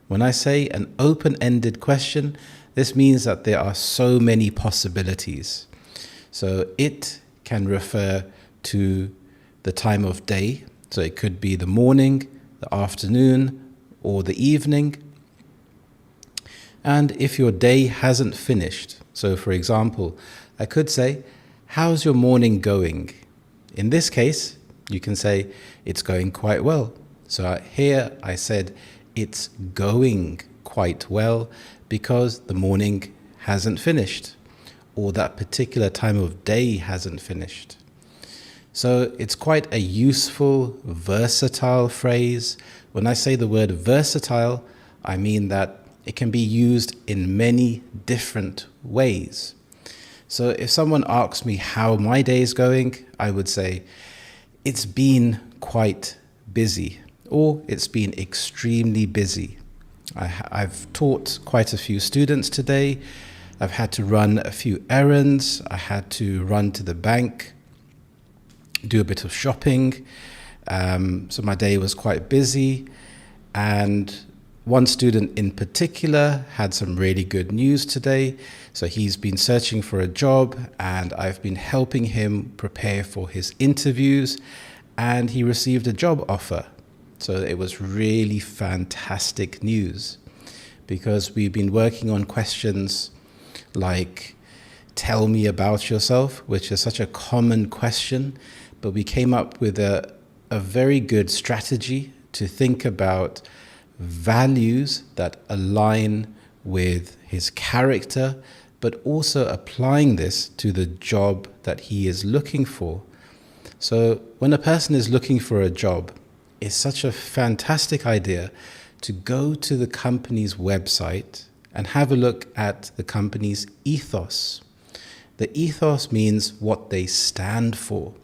When I say an open-ended question, this means that there are so many possibilities. So it can refer to the time of day. So it could be the morning, the afternoon, or the evening. And if your day hasn't finished, so for example, I could say, how's your morning going? In this case, you can say, it's going quite well. So here I said, it's going quite well because the morning hasn't finished, or that particular time of day hasn't finished. So it's quite a useful, versatile phrase. When I say the word versatile, I mean that it can be used in many different ways. So if someone asks me how my day is going, I would say, it's been quite busy, or it's been extremely busy. I've taught quite a few students today. I've had to run a few errands. I had to run to the bank, do a bit of shopping. So my day was quite busy. And one student in particular had some really good news today. So he's been searching for a job, and I've been helping him prepare for his interviews, and he received a job offer. So it was really fantastic news, because we've been working on questions like, tell me about yourself, which is such a common question, but we came up with a very good strategy to think about values that align with his character, but also applying this to the job that he is looking for. So when a person is looking for a job, it's such a fantastic idea to go to the company's website and have a look at the company's ethos. The ethos means what they stand for.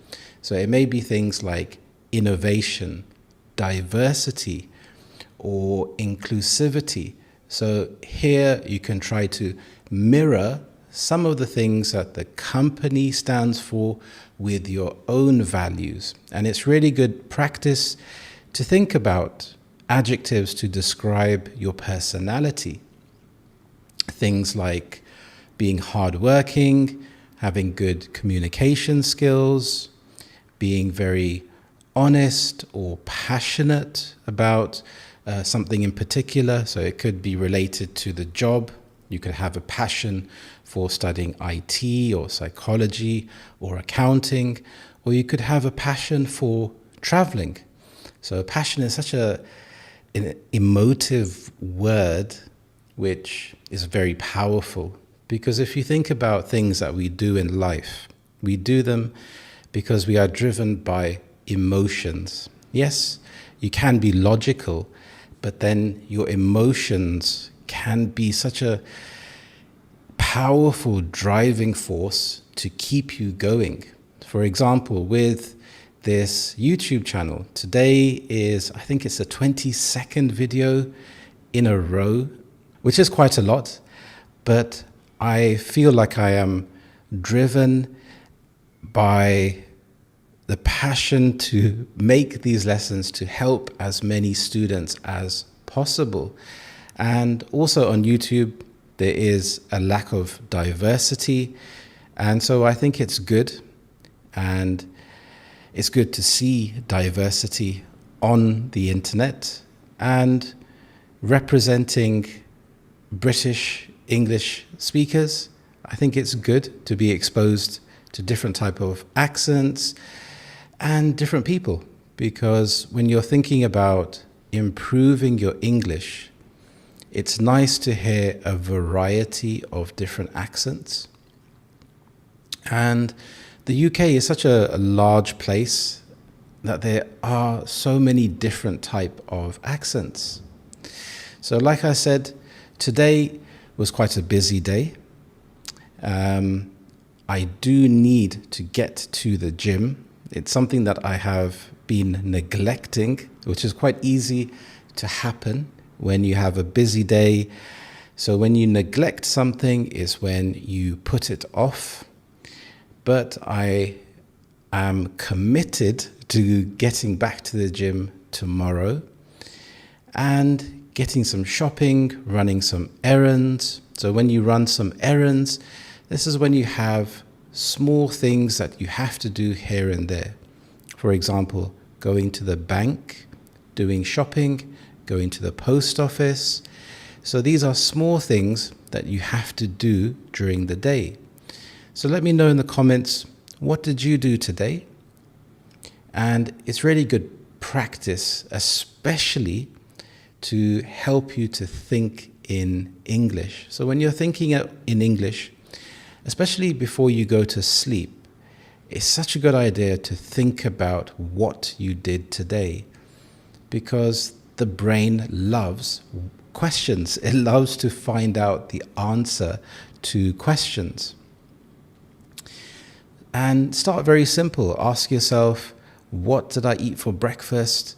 So it may be things like innovation, diversity, or inclusivity. So here you can try to mirror some of the things that the company stands for with your own values. And it's really good practice to think about adjectives to describe your personality. Things like being hardworking, having good communication skills, being very honest or passionate about something in particular. So it could be related to the job. You could have a passion for studying IT or psychology or accounting, or you could have a passion for traveling. So passion is such an emotive word, which is very powerful. Because if you think about things that we do in life, we do them because we are driven by emotions. Yes, you can be logical, but then your emotions can be such a powerful driving force to keep you going. For example, with this YouTube channel, today is, I think it's the 22nd video in a row, which is quite a lot, but I feel like I am driven by the passion to make these lessons to help as many students as possible. And also on YouTube, there is a lack of diversity. And so I think it's good. And it's good to see diversity on the internet and representing British English speakers. I think it's good to be exposed to different type of accents and different people, because when you're thinking about improving your English, it's nice to hear a variety of different accents. And the UK is such a large place that there are so many different type of accents. So like I said, today was quite a busy day. I do need to get to the gym. It's something that I have been neglecting, which is quite easy to happen when you have a busy day. So when you neglect something is when you put it off. But I am committed to getting back to the gym tomorrow and getting some shopping, running some errands. So when you run some errands, this is when you have small things that you have to do here and there. For example, going to the bank, doing shopping, going to the post office. So these are small things that you have to do during the day. So let me know in the comments, what did you do today? And it's really good practice, especially to help you to think in English. So when you're thinking in English, especially before you go to sleep, it's such a good idea to think about what you did today, because the brain loves questions. It loves to find out the answer to questions. And start very simple. Ask yourself, what did I eat for breakfast?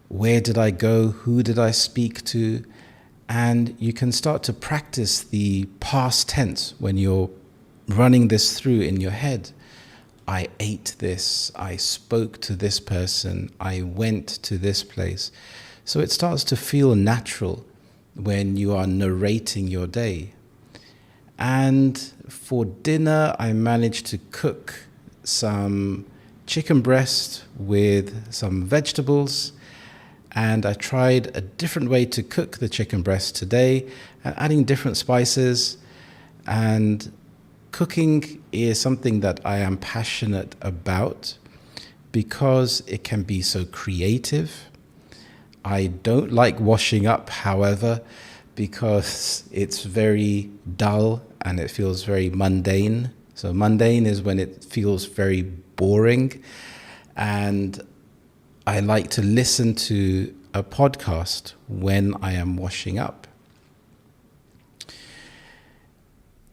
Where did I go? Who did I speak to? And you can start to practice the past tense when you're running this through in your head. I ate this, I spoke to this person, I went to this place. So it starts to feel natural when you are narrating your day. And for dinner, I managed to cook some chicken breast with some vegetables. And I tried a different way to cook the chicken breast today, adding different spices. And cooking is something that I am passionate about because it can be so creative. I don't like washing up, however, because it's very dull and it feels very mundane. So mundane is when it feels very boring. And I like to listen to a podcast when I am washing up.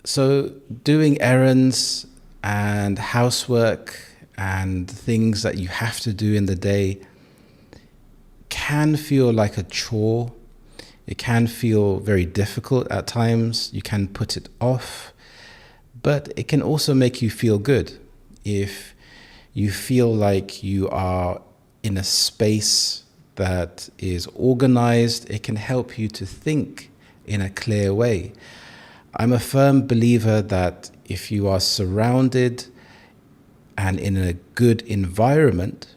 So doing errands and housework and things that you have to do in the day can feel like a chore. It can feel very difficult at times. You can put it off, but it can also make you feel good. If you feel like you are in a space that is organized, it can help you to think in a clear way. I'm a firm believer that if you are surrounded and in a good environment,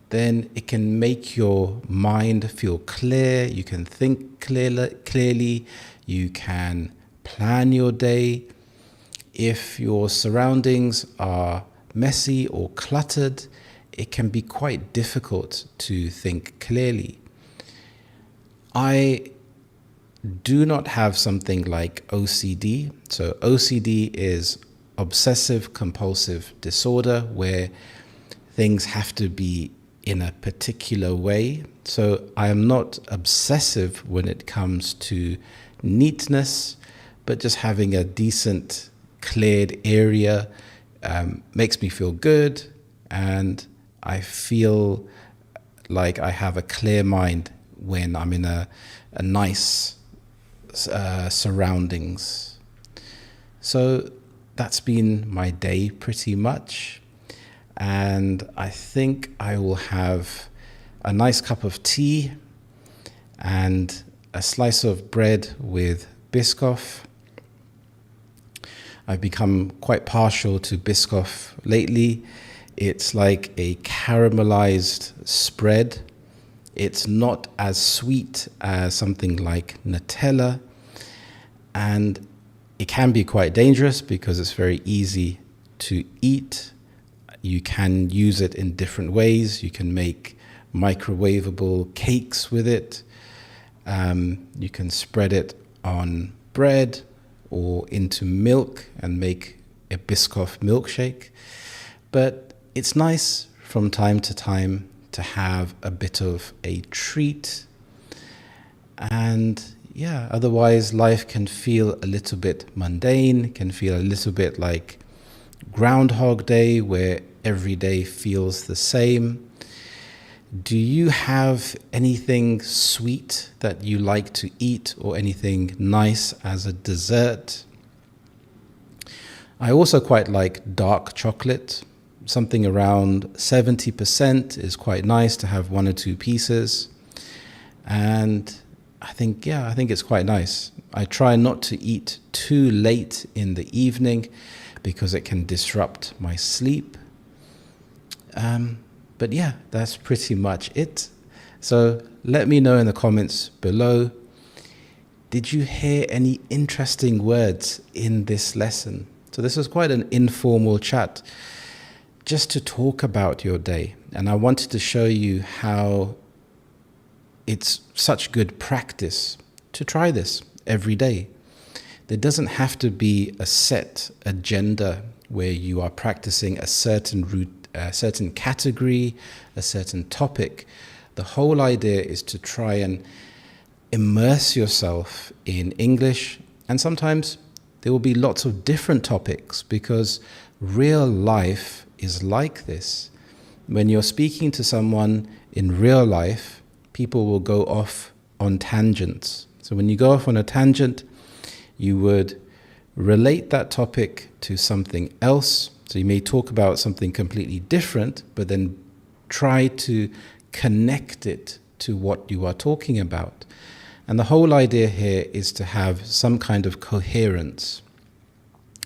then it can make your mind feel clear. You can think clearly. You can plan your day. If your surroundings are messy or cluttered, it can be quite difficult to think clearly. I do not have something like OCD. So OCD is obsessive compulsive disorder, where things have to be in a particular way. So I am not obsessive when it comes to neatness, but just having a decent cleared area makes me feel good, and I feel like I have a clear mind when I'm in a nice surroundings. So that's been my day pretty much. And I think I will have a nice cup of tea and a slice of bread with Biscoff. I've become quite partial to Biscoff lately. It's like a caramelized spread. It's not as sweet as something like Nutella, and it can be quite dangerous because it's very easy to eat. You can use it in different ways. You can make microwavable cakes with it. You can spread it on bread or into milk and make a Biscoff milkshake. But it's nice from time to time to have a bit of a treat. And yeah, otherwise life can feel a little bit mundane, can feel a little bit like Groundhog Day, where every day feels the same. Do you have anything sweet that you like to eat, or anything nice as a dessert? I also quite like dark chocolate. Something around 70% is quite nice to have one or two pieces. And I think it's quite nice. I try not to eat too late in the evening because it can disrupt my sleep. But yeah, that's pretty much it. So let me know in the comments below. Did you hear any interesting words in this lesson? So this was quite an informal chat, just to talk about your day. And I wanted to show you how it's such good practice to try this every day. There doesn't have to be a set agenda where you are practicing a certain route, a certain category, a certain topic. The whole idea is to try and immerse yourself in English. And sometimes there will be lots of different topics, because real life is like this. When you're speaking to someone in real life, people will go off on tangents. So when you go off on a tangent, you would relate that topic to something else. So you may talk about something completely different, but then try to connect it to what you are talking about. And the whole idea here is to have some kind of coherence.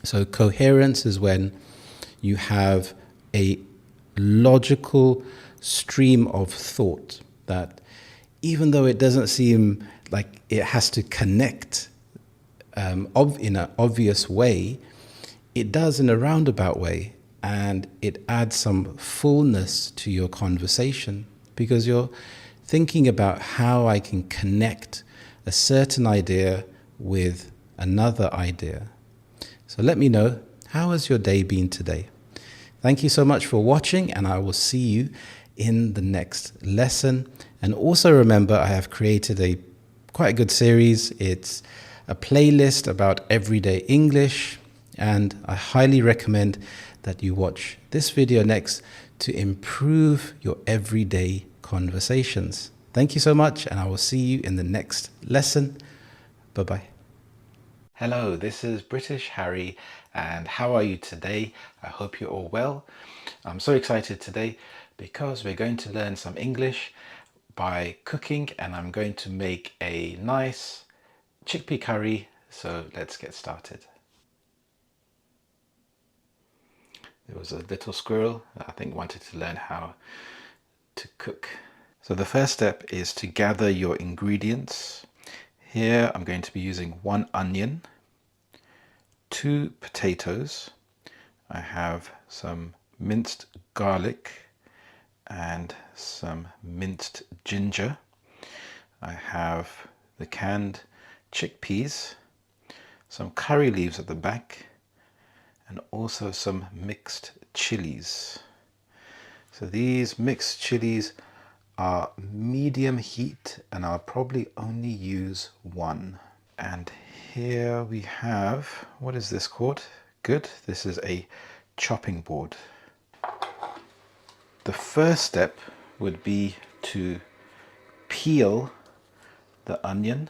So coherence is when you have a logical stream of thought that, even though it doesn't seem like it has to connect in an obvious way, it does in a roundabout way, and it adds some fullness to your conversation, because you're thinking about how I can connect a certain idea with another idea. So let me know, how has your day been today? Thank you so much for watching, and I will see you in the next lesson. And also remember, I have created a quite good series. It's a playlist about everyday English, and I highly recommend that you watch this video next to improve your everyday conversations. Thank you so much, and I will see you in the next lesson. Bye-bye. Hello, this is British Harry, and how are you today? I hope you're all well. I'm so excited today because we're going to learn some English by cooking, and I'm going to make a nice chickpea curry So let's get started. There was a little squirrel that I think wanted to learn how to cook. So the first step is to gather your ingredients. Here I'm going to be using 1 onion, 2 potatoes. I have some minced garlic and some minced ginger. I have the canned chickpeas, some curry leaves at the back, and also some mixed chilies. So these mixed chilies are medium heat and I'll probably only use 1. And here we have, what is this called? Good, this is a chopping board. The first step would be to peel the onion.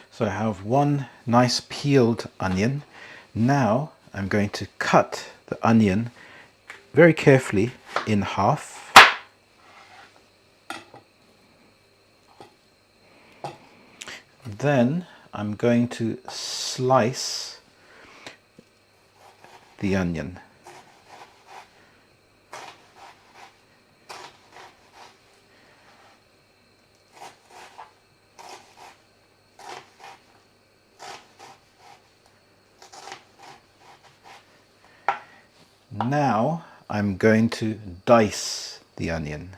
So I have 1 nice peeled onion. Now I'm going to cut the onion very carefully in half. Then I'm going to slice the onion. Now I'm going to dice the onion.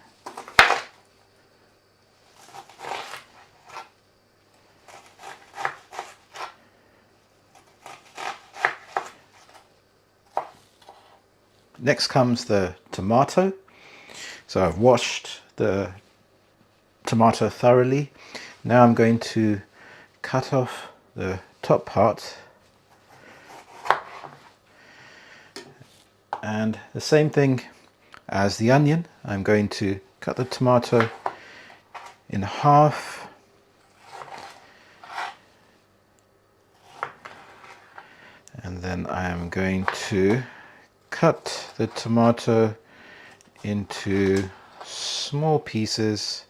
Next comes the tomato. So I've washed the tomato thoroughly. Now I'm going to cut off the top part. And the same thing as the onion, I'm going to cut the tomato in half. And then I am going to cut the tomato into small pieces,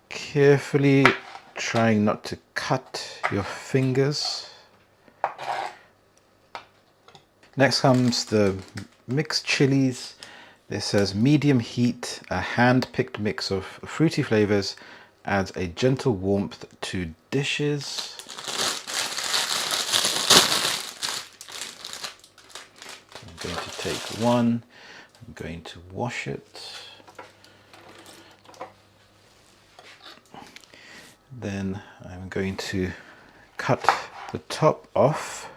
carefully trying not to cut your fingers. Next comes the mixed chilies. This says medium heat, a hand-picked mix of fruity flavors adds a gentle warmth to dishes. I'm going to take 1, I'm going to wash it. Then I'm going to cut the top off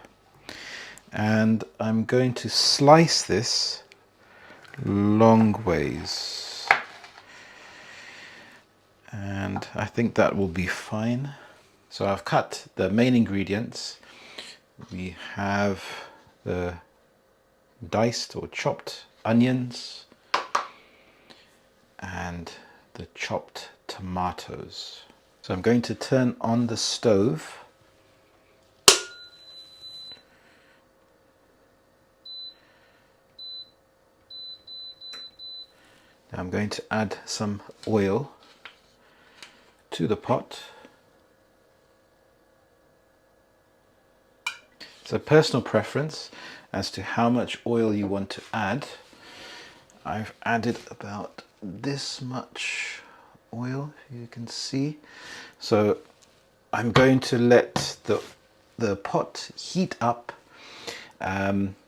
and I'm going to slice this long ways. And I think that will be fine. So I've cut the main ingredients. We have the diced or chopped onions and the chopped tomatoes. So I'm going to turn on the stove. Now I'm going to add some oil to the pot. It's a personal preference as to how much oil you want to add. I've added about this much oil, you can see. So I'm going to let the pot heat up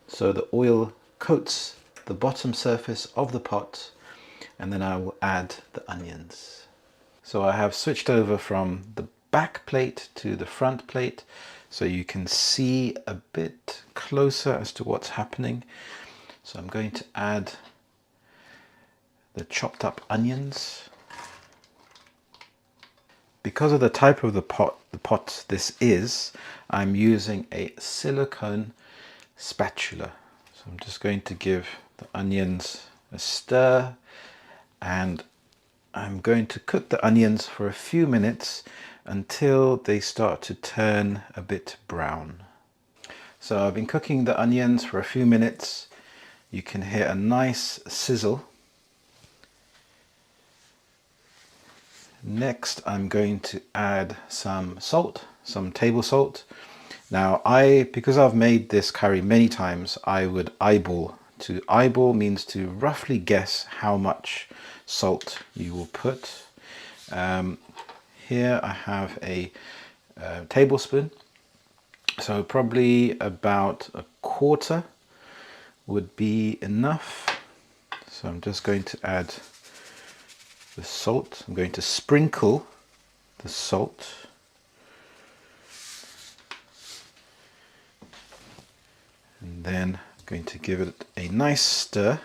so the oil coats the bottom surface of the pot, and then I will add the onions. So I have switched over from the back plate to the front plate so you can see a bit closer as to what's happening. So I'm going to add the chopped up onions. Because of the type of the pot this is, I'm using a silicone spatula. So I'm just going to give the onions a stir, and I'm going to cook the onions for a few minutes until they start to turn a bit brown. So I've been cooking the onions for a few minutes. You can hear a nice sizzle. Next, I'm going to add some salt, some table salt. Now, because I've made this curry many times, I would eyeball. To eyeball means to roughly guess how much salt you will put. Here I have a tablespoon, so probably about a quarter would be enough. So I'm just going to add the salt. I'm going to sprinkle the salt. And then I'm going to give it a nice stir.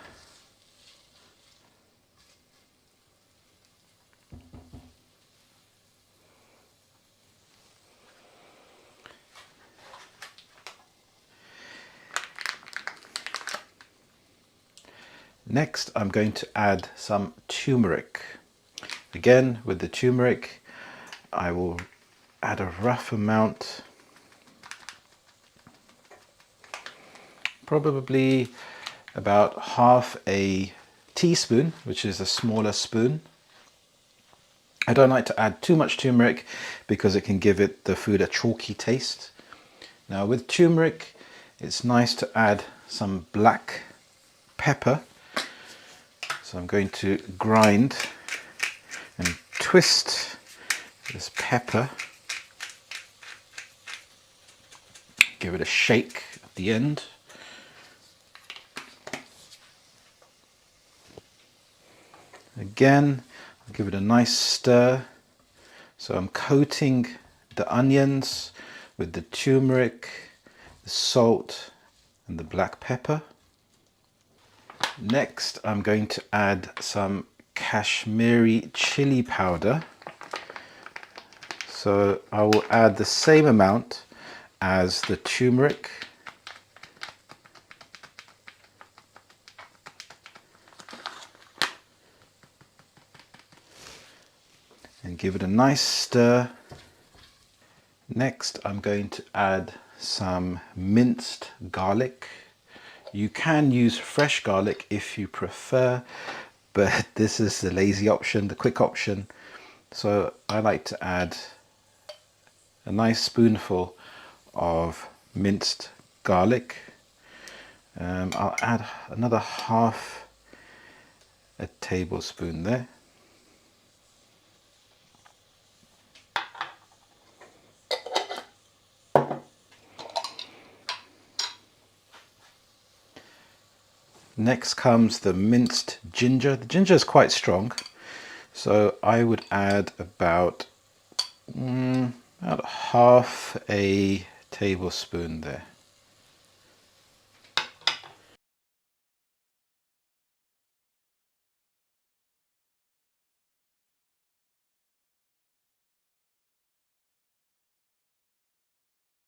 Next, I'm going to add some turmeric. Again, with the turmeric, I will add a rough amount, probably about half a teaspoon, which is a smaller spoon. I don't like to add too much turmeric because it can give the food a chalky taste. Now with turmeric, it's nice to add some black pepper. So I'm going to grind and twist this pepper. Give it a shake at the end. Again, I'll give it a nice stir. So I'm coating the onions with the turmeric, the salt, and the black pepper. Next, I'm going to add some Kashmiri chili powder. So I will add the same amount as the turmeric. And give it a nice stir. Next, I'm going to add some minced garlic. You can use fresh garlic if you prefer, but this is the lazy option, the quick option. So I like to add a nice spoonful of minced garlic. I'll add another half a tablespoon there. Next comes the minced ginger. The ginger is quite strong, so I would add about half a tablespoon there.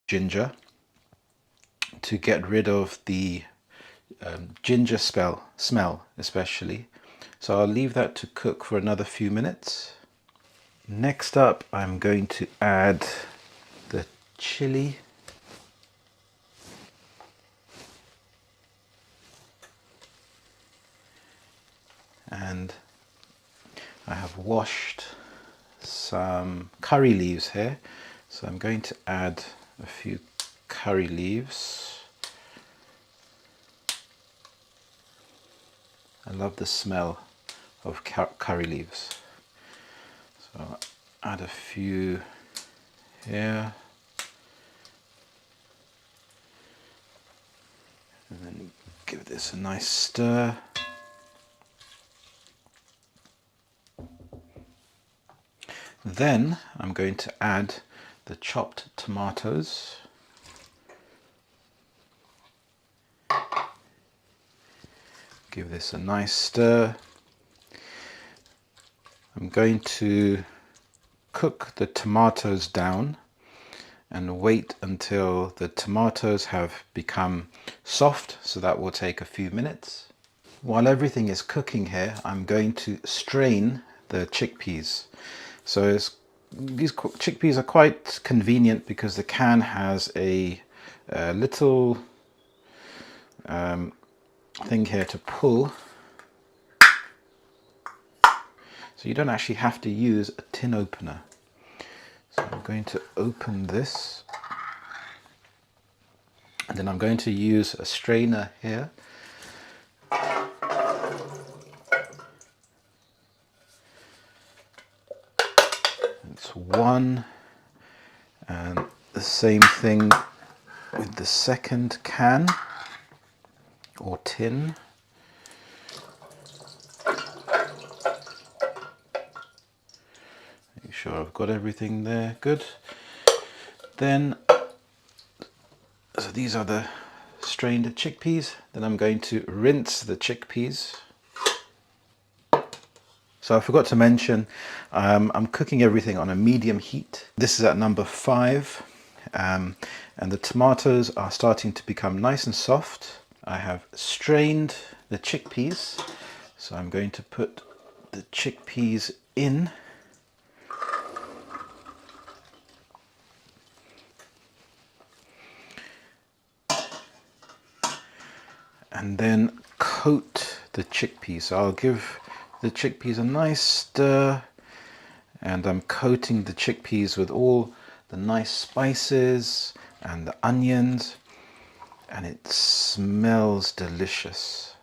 Ginger to get rid of the ginger smell especially. So I'll leave that to cook for another few minutes. Next up, I'm going to add the chili. And I have washed some curry leaves here. So I'm going to add a few curry leaves. I love the smell of curry leaves. So I'll add a few here. And then give this a nice stir. Then I'm going to add the chopped tomatoes. Give this a nice stir. I'm going to cook the tomatoes down and wait until the tomatoes have become soft, so that will take a few minutes. While everything is cooking here, I'm going to strain the chickpeas. So it's These chickpeas are quite convenient because the can has a little thing here to pull, so you don't actually have to use a tin opener. So I'm going to open this, and then I'm going to use a strainer here. It's one, and the same thing with the second can or tin. Make sure I've got everything there. Good. Then, so these are the strained chickpeas. Then I'm going to rinse the chickpeas. So I forgot to mention, I'm cooking everything on a medium heat. This is at number 5, and the tomatoes are starting to become nice and soft. I have strained the chickpeas, so I'm going to put the chickpeas in. And then coat the chickpeas. So I'll give the chickpeas a nice stir, and I'm coating the chickpeas with all the nice spices and the onions, and it smells delicious.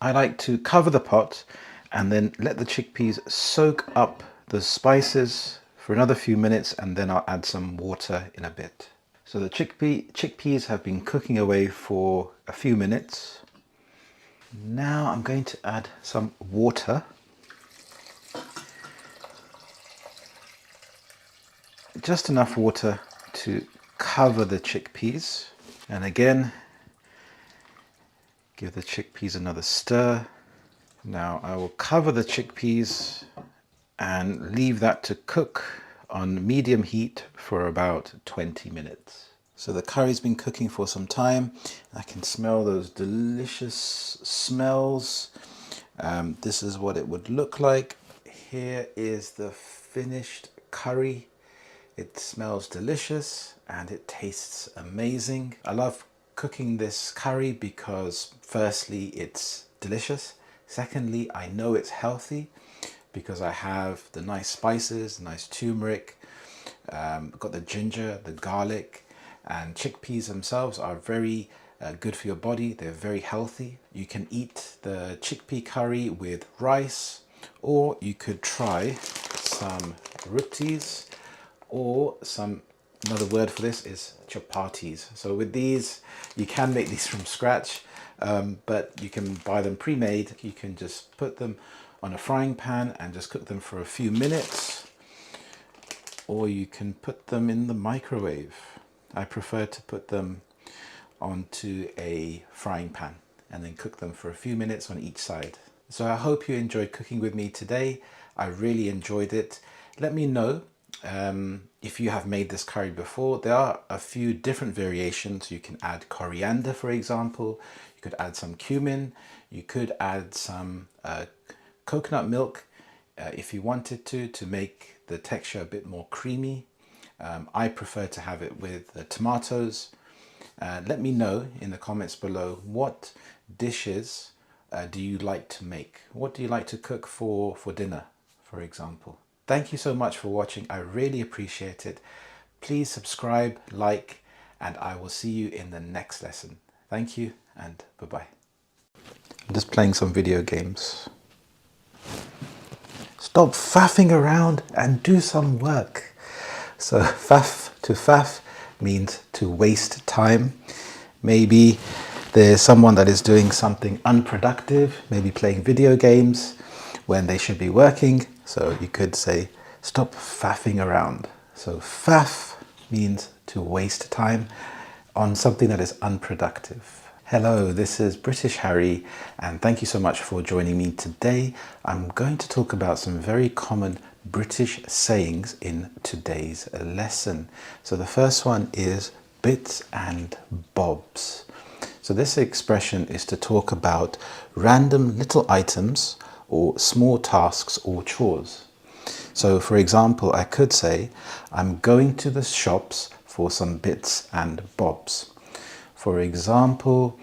I like to cover the pot and then let the chickpeas soak up the spices for another few minutes, and then I'll add some water in a bit. So the chickpeas have been cooking away for a few minutes. Now I'm going to add some water. Just enough water to cover the chickpeas. And again, give the chickpeas another stir. Now I will cover the chickpeas and leave that to cook on medium heat for about 20 minutes. So the curry's been cooking for some time. I can smell those delicious smells. This is what it would look like. Here is the finished curry. It smells delicious and it tastes amazing. I love cooking this curry because firstly, it's delicious. Secondly, I know it's healthy because I have the nice spices, the nice turmeric, I've got the ginger, the garlic, and chickpeas themselves are very good for your body. They're very healthy. You can eat the chickpea curry with rice, or you could try some rotis, or another word for this is chapatis. So with these, you can make these from scratch, but you can buy them pre-made. You can just put them on a frying pan and just cook them for a few minutes, or you can put them in the microwave. I prefer to put them onto a frying pan and then cook them for a few minutes on each side. So I hope you enjoyed cooking with me today. I really enjoyed it. Let me know if you have made this curry before. There are a few different variations. You can add coriander, for example. You could add some cumin. You could add some coconut milk if you wanted to make the texture a bit more creamy. I prefer to have it with tomatoes. Let me know in the comments below, what dishes do you like to make? What do you like to cook for dinner, for example? Thank you so much for watching. I really appreciate it. Please subscribe, like, and I will see you in the next lesson. Thank you and bye-bye. I'm just playing some video games. Stop faffing around and do some work. So faff means to waste time. Maybe there's someone that is doing something unproductive, maybe playing video games when they should be working. So you could say, stop faffing around. So faff means to waste time on something that is unproductive. Hello, this is British Harry, and thank you so much for joining me today. I'm going to talk about some very common British sayings in today's lesson. So the first one is bits and bobs. So this expression is to talk about random little items or small tasks or chores. So for example, I could say, I'm going to the shops for some bits and bobs. For example,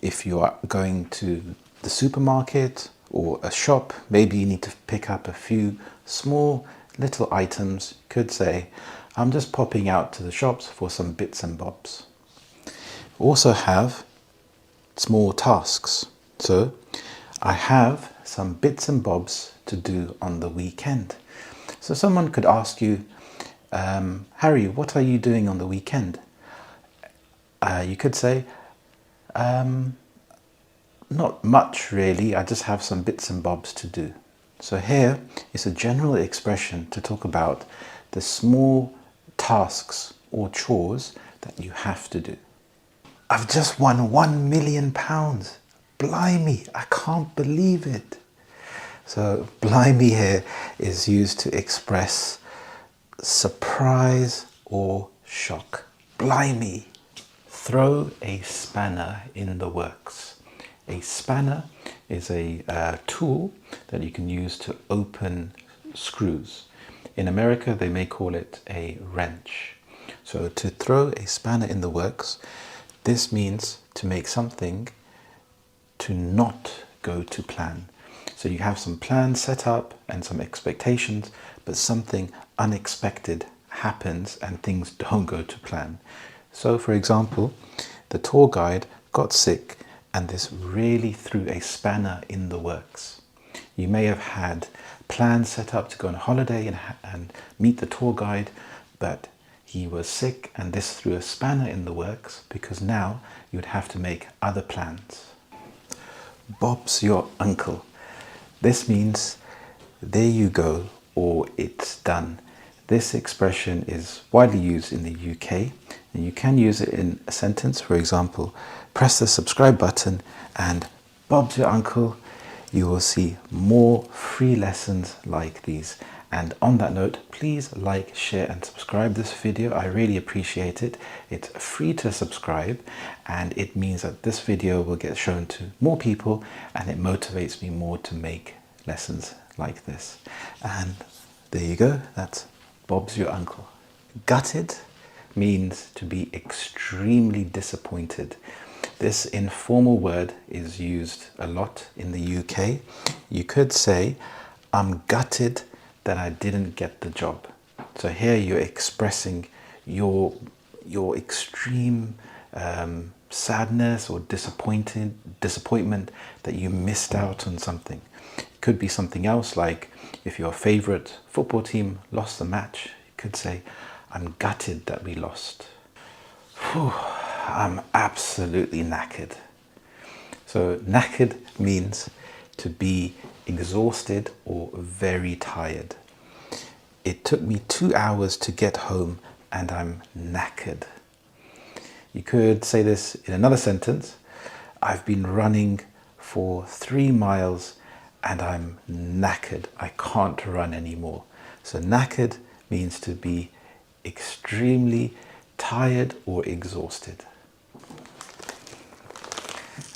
if you are going to the supermarket or a shop, maybe you need to pick up a few small little items. You could say, I'm just popping out to the shops for some bits and bobs. Also have small tasks. So I have some bits and bobs to do on the weekend. So someone could ask you, Harry, what are you doing on the weekend? You could say, not much really, I just have some bits and bobs to do. So here is a general expression to talk about the small tasks or chores that you have to do. I've just won £1 million. Blimey, I can't believe it. So blimey here is used to express surprise or shock. Blimey. Throw a spanner in the works. A spanner is a tool that you can use to open screws. In America, they may call it a wrench. So to throw a spanner in the works, this means to make something to not go to plan. So you have some plans set up and some expectations, but something unexpected happens and things don't go to plan. So for example, the tour guide got sick and this really threw a spanner in the works. You may have had plans set up to go on a holiday and meet the tour guide, but he was sick and this threw a spanner in the works because now you would have to make other plans. Bob's your uncle. This means there you go, or it's done. This expression is widely used in the UK and you can use it in a sentence. For example, press the subscribe button and Bob's your uncle. You will see more free lessons like these. And on that note, please like, share and subscribe this video. I really appreciate it. It's free to subscribe and it means that this video will get shown to more people and it motivates me more to make lessons like this. And there you go. That's Bob's your uncle. Gutted means to be extremely disappointed. This informal word is used a lot in the UK. You could say, I'm gutted that I didn't get the job. So here you're expressing your extreme sadness or disappointment that you missed out on something. It could be something else, like if your favorite football team lost the match, you could say, I'm gutted that we lost. Whew, I'm absolutely knackered. So knackered means to be exhausted or very tired. It took me 2 hours to get home and I'm knackered. You could say this in another sentence. I've been running for 3 miles and I'm knackered. I can't run anymore. So knackered means to be extremely tired or exhausted.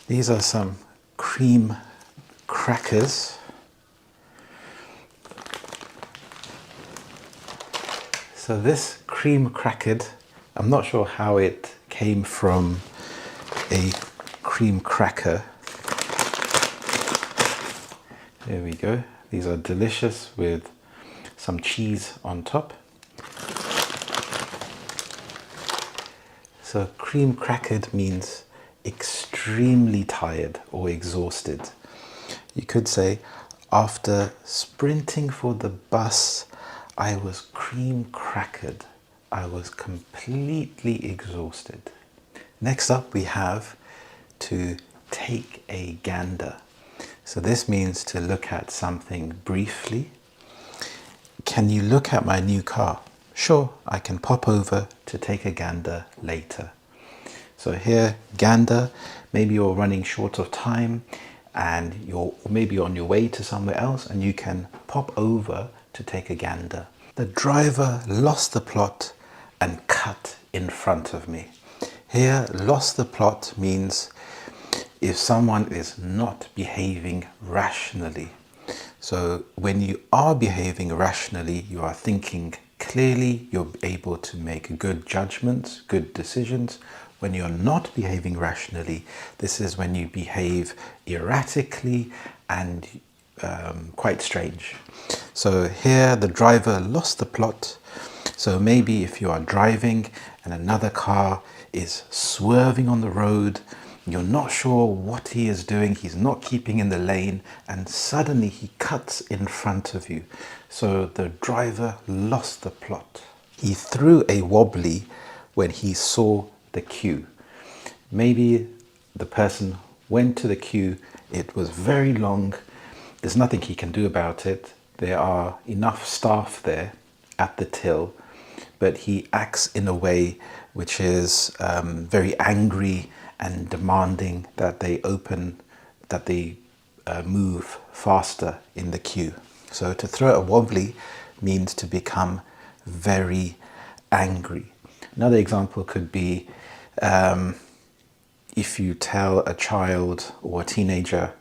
These are some cream crackers. So this cream crackered, I'm not sure how it came from a cream cracker. There we go. These are delicious with some cheese on top. So cream crackered means extremely tired or exhausted. You could say, after sprinting for the bus, I was cream crackered. I was completely exhausted. Next up, we have to take a gander. So this means to look at something briefly. Can you look at my new car? Sure, I can pop over to take a gander later. So here, gander, maybe you're running short of time and you're maybe on your way to somewhere else and you can pop over to take a gander. The driver lost the plot and cut in front of me. Here, lost the plot means if someone is not behaving rationally. So when you are behaving rationally, you are thinking clearly, you're able to make good judgments, good decisions. When you're not behaving rationally, this is when you behave erratically and quite strange. So here the driver lost the plot. So maybe if you are driving and another car is swerving on the road, you're not sure what he is doing, he's not keeping in the lane, and suddenly he cuts in front of you. So the driver lost the plot. He threw a wobbly when he saw the queue. Maybe the person went to the queue, it was very long, there's nothing he can do about it. There are enough staff there at the till, but he acts in a way which is very angry and demanding that they move faster in the queue. So to throw a wobbly means to become very angry. Another example could be if you tell a child or a teenager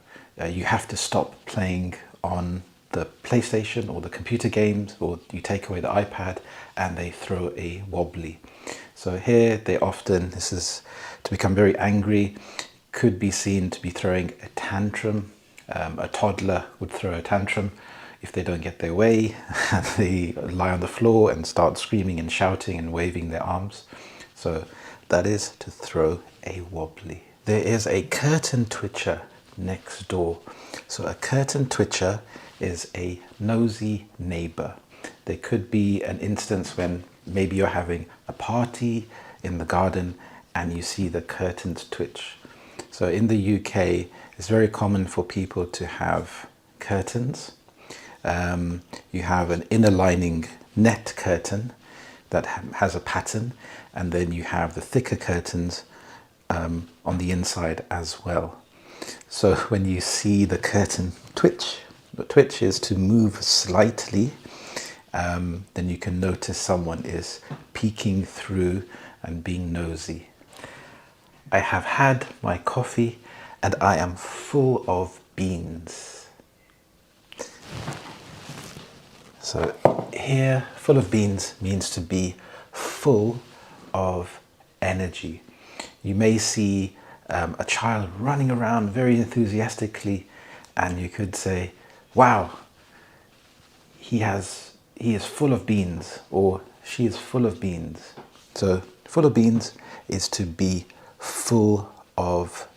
you have to stop playing on the PlayStation or the computer games, or you take away the iPad and they throw a wobbly. So here this is to become very angry, could be seen to be throwing a tantrum. A toddler would throw a tantrum if they don't get their way. They lie on the floor and start screaming and shouting and waving their arms. So that is to throw a wobbly. There is a curtain twitcher next door. So a curtain twitcher is a nosy neighbor. There could be an instance when maybe you're having a party in the garden and you see the curtains twitch. So in the UK, it's very common for people to have curtains. You have an inner lining net curtain that has a pattern, and then you have the thicker curtains on the inside as well. So when you see the curtain twitch, the twitch is to move slightly, then you can notice someone is peeking through and being nosy. I have had my coffee and I am full of beans. So here, full of beans means to be full of energy. You may see a child running around very enthusiastically, and you could say, wow, he is full of beans, or she is full of beans. So full of beans is to be full of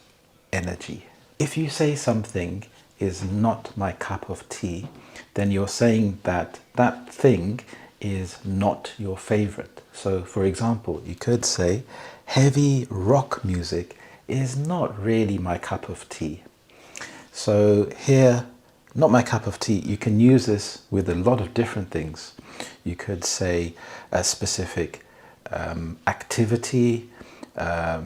energy. If you say something is not my cup of tea, then you're saying that that thing is not your favorite. So for example, you could say heavy rock music is not really my cup of tea. So here, not my cup of tea, you can use this with a lot of different things. You could say a specific activity,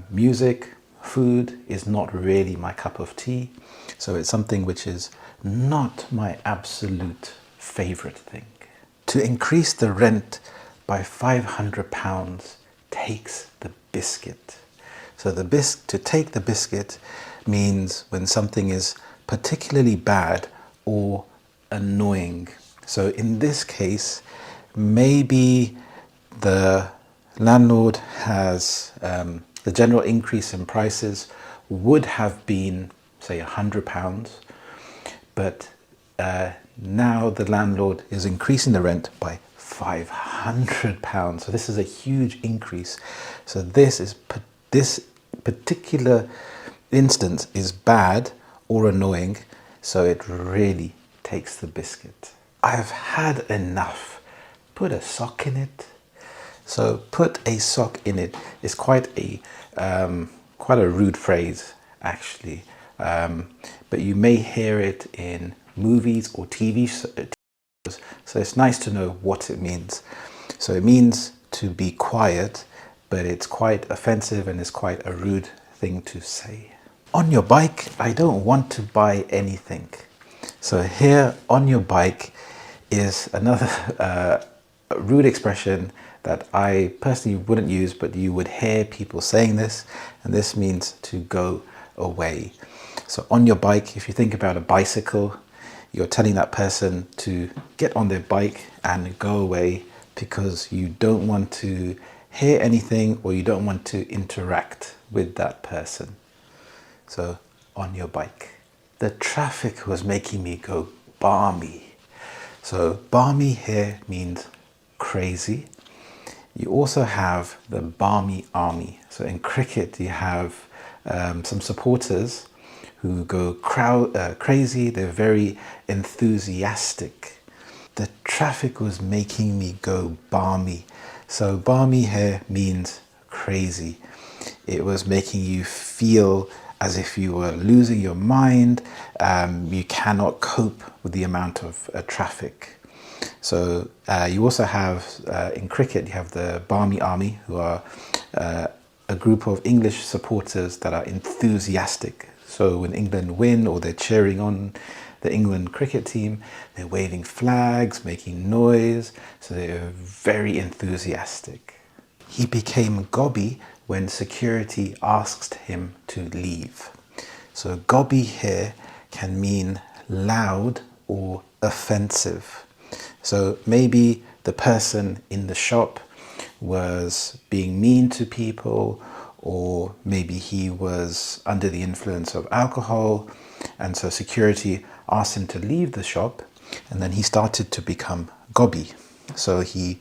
music, food is not really my cup of tea. So it's something which is not my absolute favorite thing. To increase the rent by £500 takes the biscuit. So to take the biscuit means when something is particularly bad or annoying. So in this case, maybe the landlord has the general increase in prices would have been, say, £100, but now the landlord is increasing the rent by £500. So this is a huge increase. So this particular instance is bad or annoying, so it really takes the biscuit. I've had enough. Put a sock in it. So put a sock in it is quite a rude phrase, actually, but you may hear it in movies or TV shows, so it's nice to know what it means. So it means to be quiet, but it's quite offensive and it's quite a rude thing to say. On your bike, I don't want to buy anything. So here, on your bike, is another rude expression that I personally wouldn't use, but you would hear people saying this, and this means to go away. So on your bike, if you think about a bicycle, You're telling that person to get on their bike and go away because you don't want to hear anything or you don't want to interact with that person. So, on your bike. The traffic was making me go balmy. So, balmy here means crazy. You also have the balmy army. So, in cricket, you have some supporters who go crazy. They're very enthusiastic. The traffic was making me go balmy. So balmy here means crazy. It was making you feel as if you were losing your mind. You cannot cope with the amount of traffic. So you also have, in cricket, you have the Barmy Army, who are a group of English supporters that are enthusiastic. So when England win or they're cheering on the England cricket team, they're waving flags, making noise, so they're very enthusiastic. He became gobby when security asked him to leave. So gobby here can mean loud or offensive. So maybe the person in the shop was being mean to people, or maybe he was under the influence of alcohol, and so security asked him to leave the shop, and then he started to become gobby. So he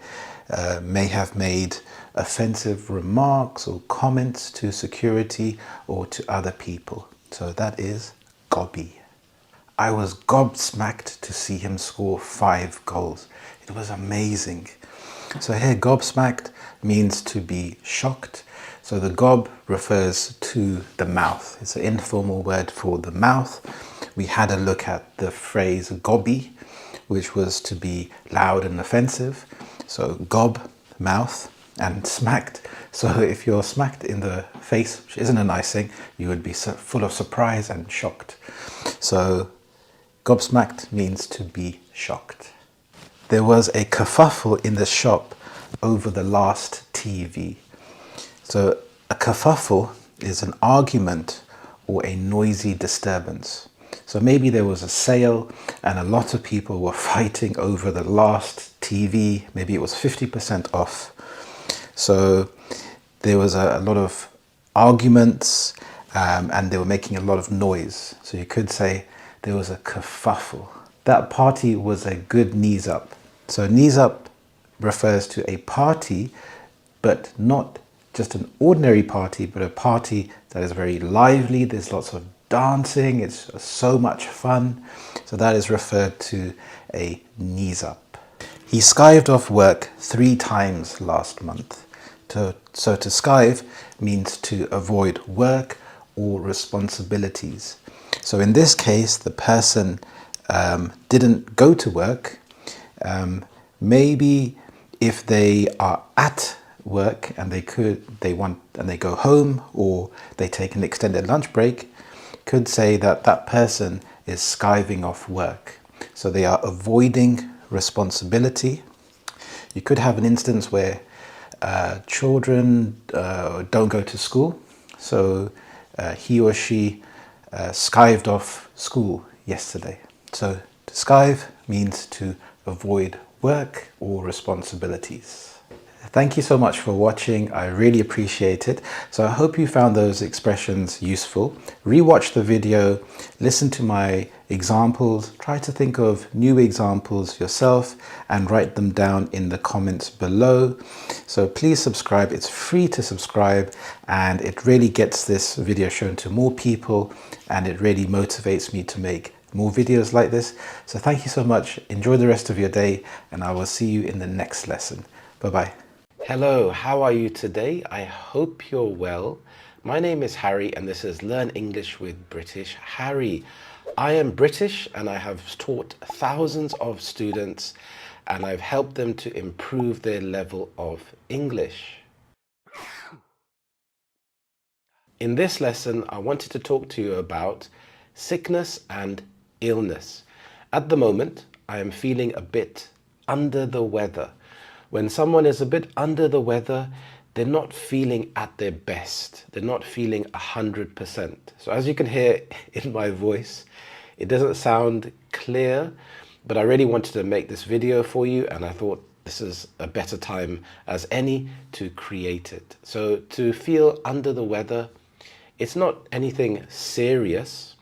may have made offensive remarks or comments to security or to other people. So that is gobby. I was gobsmacked to see him score 5 goals. It was amazing. So here, gobsmacked means to be shocked. So the gob refers to the mouth. It's an informal word for the mouth. We had a look at the phrase gobby, which was to be loud and offensive. So gob, mouth, and smacked. So if you're smacked in the face, which isn't a nice thing, you would be full of surprise and shocked. So gobsmacked means to be shocked. There was a kerfuffle in the shop over the last TV. So a kerfuffle is an argument or a noisy disturbance. So maybe there was a sale and a lot of people were fighting over the last TV. Maybe it was 50% off. So there was a lot of arguments and they were making a lot of noise. So you could say there was a kerfuffle. That party was a good knees up. So knees up refers to a party, but not just an ordinary party, but a party that is very lively. There's lots of dancing. It's so much fun. So that is referred to a knees up. He skived off work 3 times last month. So to skive means to avoid work or responsibilities. So in this case, the person didn't go to work. Maybe if they are at work and they go home, or they take an extended lunch break, could say that that person is skiving off work. So they are avoiding responsibility. You could have an instance where children don't go to school. So he or she skived off school yesterday. So to skive means to avoid work or responsibilities. Thank you so much for watching. I really appreciate it. So I hope you found those expressions useful. Rewatch the video, listen to my examples, try to think of new examples yourself and write them down in the comments below. So please subscribe. It's free to subscribe and it really gets this video shown to more people and it really motivates me to make more videos like this. So thank you so much. Enjoy the rest of your day and I will see you in the next lesson. Bye-bye. Hello, how are you today? I hope you're well. My name is Harry and this is Learn English with British Harry. I am British and I have taught thousands of students and I've helped them to improve their level of English. In this lesson, I wanted to talk to you about sickness and illness. At the moment, I am feeling a bit under the weather. When someone is a bit under the weather, they're not feeling at their best. They're not feeling 100%. So as you can hear in my voice, It doesn't sound clear, but I really wanted to make this video for you, and I thought this is a better time as any to create it. So to feel under the weather, it's not anything serious.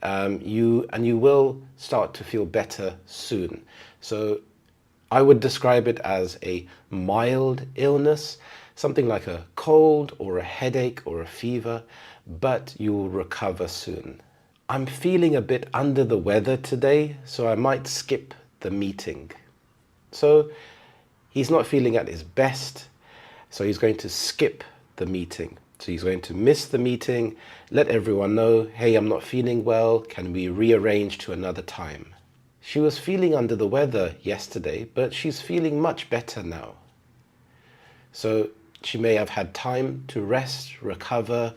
You will start to feel better soon. So I would describe it as a mild illness, something like a cold or a headache or a fever, but you will recover soon. I'm feeling a bit under the weather today, so I might skip the meeting. So he's not feeling at his best, so he's going to skip the meeting. So he's going to miss the meeting, let everyone know, hey, I'm not feeling well, can we rearrange to another time? She was feeling under the weather yesterday, but she's feeling much better now. So she may have had time to rest, recover,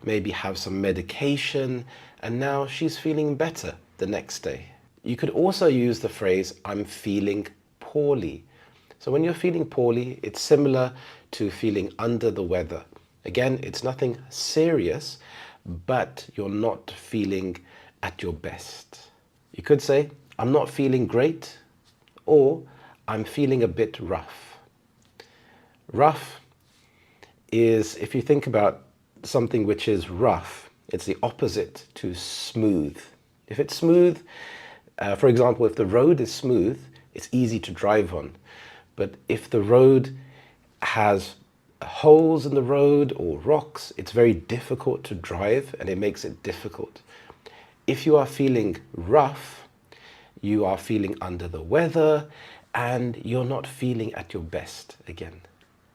maybe have some medication, and now she's feeling better the next day. You could also use the phrase, I'm feeling poorly. So when you're feeling poorly, it's similar to feeling under the weather. Again, it's nothing serious, but you're not feeling at your best. You could say, I'm not feeling great, or I'm feeling a bit rough. Rough is, if you think about something which is rough, it's the opposite to smooth. If it's smooth, for example, if the road is smooth, it's easy to drive on. But if the road has holes in the road or rocks, it's very difficult to drive, and it makes it difficult. If you are feeling rough, you are feeling under the weather, and you're not feeling at your best again.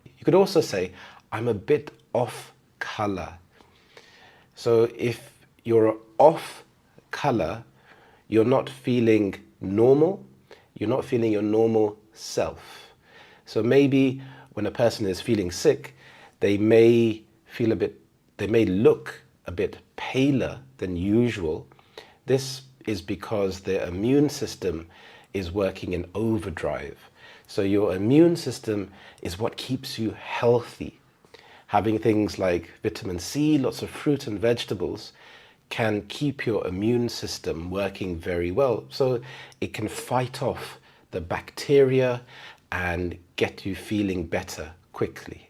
You could also say, I'm a bit off color. So if you're off color, you're not feeling normal, you're not feeling your normal self. So maybe when a person is feeling sick, they may look a bit paler than usual. This is because their immune system is working in overdrive. So your immune system is what keeps you healthy. Having things like vitamin C, lots of fruit and vegetables can keep your immune system working very well. So it can fight off the bacteria and get you feeling better quickly.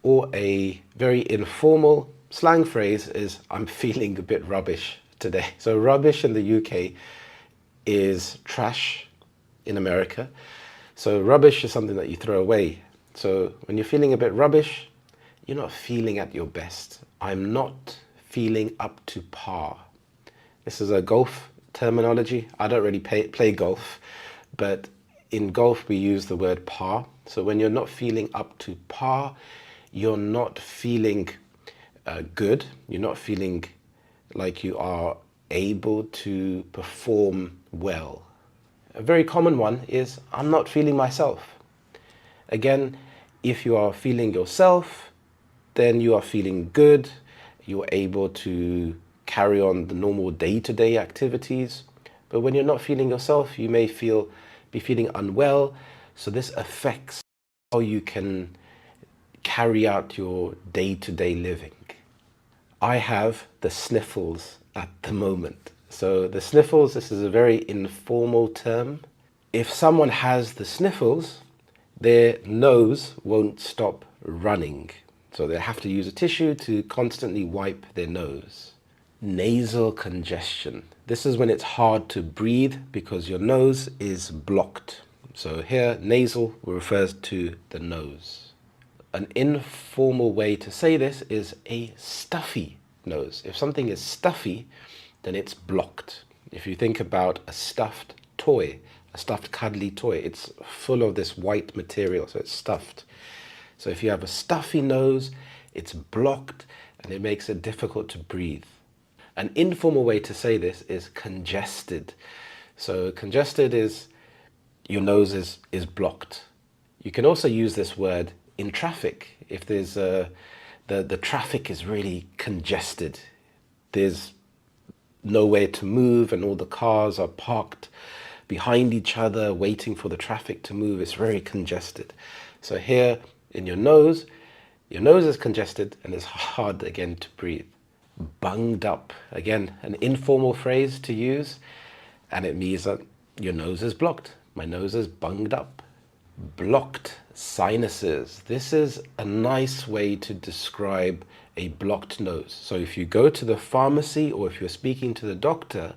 Or a very informal slang phrase is, I'm feeling a bit rubbish today. So rubbish in the UK is trash in America. So rubbish is something that you throw away. So when you're feeling a bit rubbish, you're not feeling at your best. I'm not feeling up to par. This is a golf terminology. I don't really play golf, but in golf we use the word par. So when you're not feeling up to par, you're not feeling good. You're not feeling like you are able to perform well. A very common one is, I'm not feeling myself. Again, if you are feeling yourself, then you are feeling good. You're able to carry on the normal day-to-day activities. But when you're not feeling yourself, you may be feeling unwell. So this affects how you can carry out your day-to-day living. I have the sniffles at the moment. So the sniffles, this is a very informal term. If someone has the sniffles, their nose won't stop running. So they have to use a tissue to constantly wipe their nose. Nasal congestion. This is when it's hard to breathe because your nose is blocked. So here, nasal refers to the nose. An informal way to say this is a stuffy nose. If something is stuffy, then it's blocked. If you think about a stuffed toy, a stuffed cuddly toy, it's full of this white material, so it's stuffed. So if you have a stuffy nose, it's blocked and it makes it difficult to breathe. An informal way to say this is congested. So congested is your nose is blocked. You can also use this word in traffic. If there's the traffic is really congested, there's nowhere to move and all the cars are parked behind each other waiting for the traffic to move. It's very congested. So here in your nose is congested and it's hard again to breathe. Bunged up. Again, an informal phrase to use, and it means that your nose is blocked. My nose is bunged up. Blocked sinuses. This is a nice way to describe a blocked nose. So if you go to the pharmacy or if you're speaking to the doctor,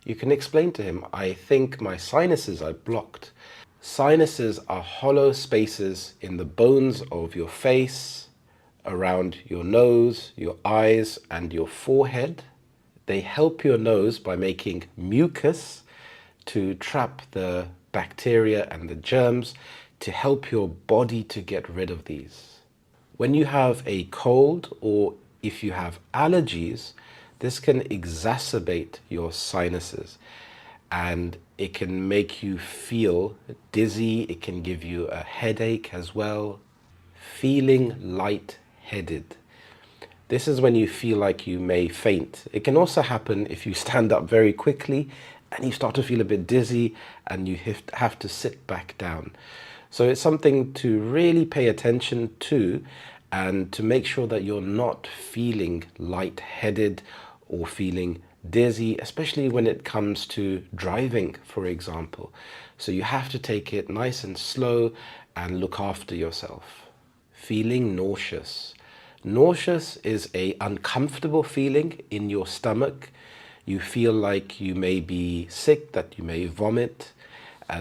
you can explain to him, I think my sinuses are blocked. Sinuses are hollow spaces in the bones of your face, around your nose, your eyes, and your forehead. They help your nose by making mucus to trap the bacteria and the germs to help your body to get rid of these. When you have a cold or if you have allergies, this can exacerbate your sinuses and it can make you feel dizzy. It can give you a headache as well. Feeling light-headed. This is when you feel like you may faint. It can also happen if you stand up very quickly and you start to feel a bit dizzy and you have to sit back down. So it's something to really pay attention to and to make sure that you're not feeling lightheaded or feeling dizzy, especially when it comes to driving, for example. So you have to take it nice and slow and look after yourself. Feeling nauseous. Nauseous is a uncomfortable feeling in your stomach. You feel like you may be sick, that you may vomit.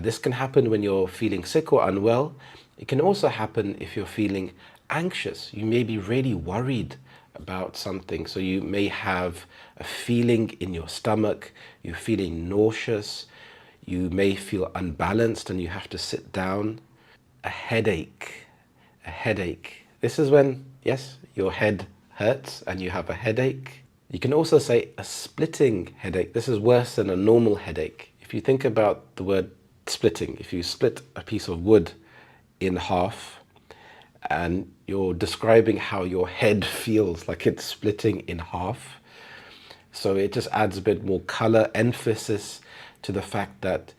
This can happen when you're feeling sick or unwell. It can also happen if you're feeling anxious. You may be really worried about something. So you may have a feeling in your stomach. You're feeling nauseous. You may feel unbalanced and you have to sit down. A headache. A headache. This is when, yes, your head hurts and you have a headache. You can also say a splitting headache. This is worse than a normal headache. If you think about the word splitting, if you split a piece of wood in half and you're describing how your head feels like it's splitting in half. So it just adds a bit more color, emphasis to the fact that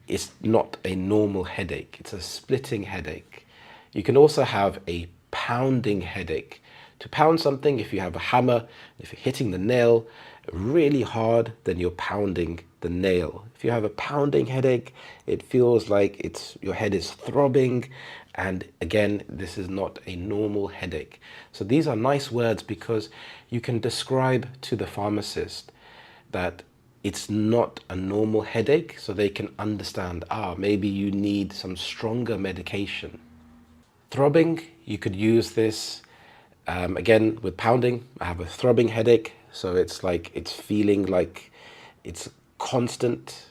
it's not a normal headache. It's a splitting headache. You can also have a pounding headache. To pound something, if you have a hammer, if you're hitting the nail really hard, then you're pounding the nail. If you have a pounding headache, it feels like your head is throbbing. And again, this is not a normal headache. So these are nice words because you can describe to the pharmacist that it's not a normal headache, so they can understand, maybe you need some stronger medication. Throbbing, you could use this again with pounding. I have a throbbing headache, so it's like it's feeling like it's constant.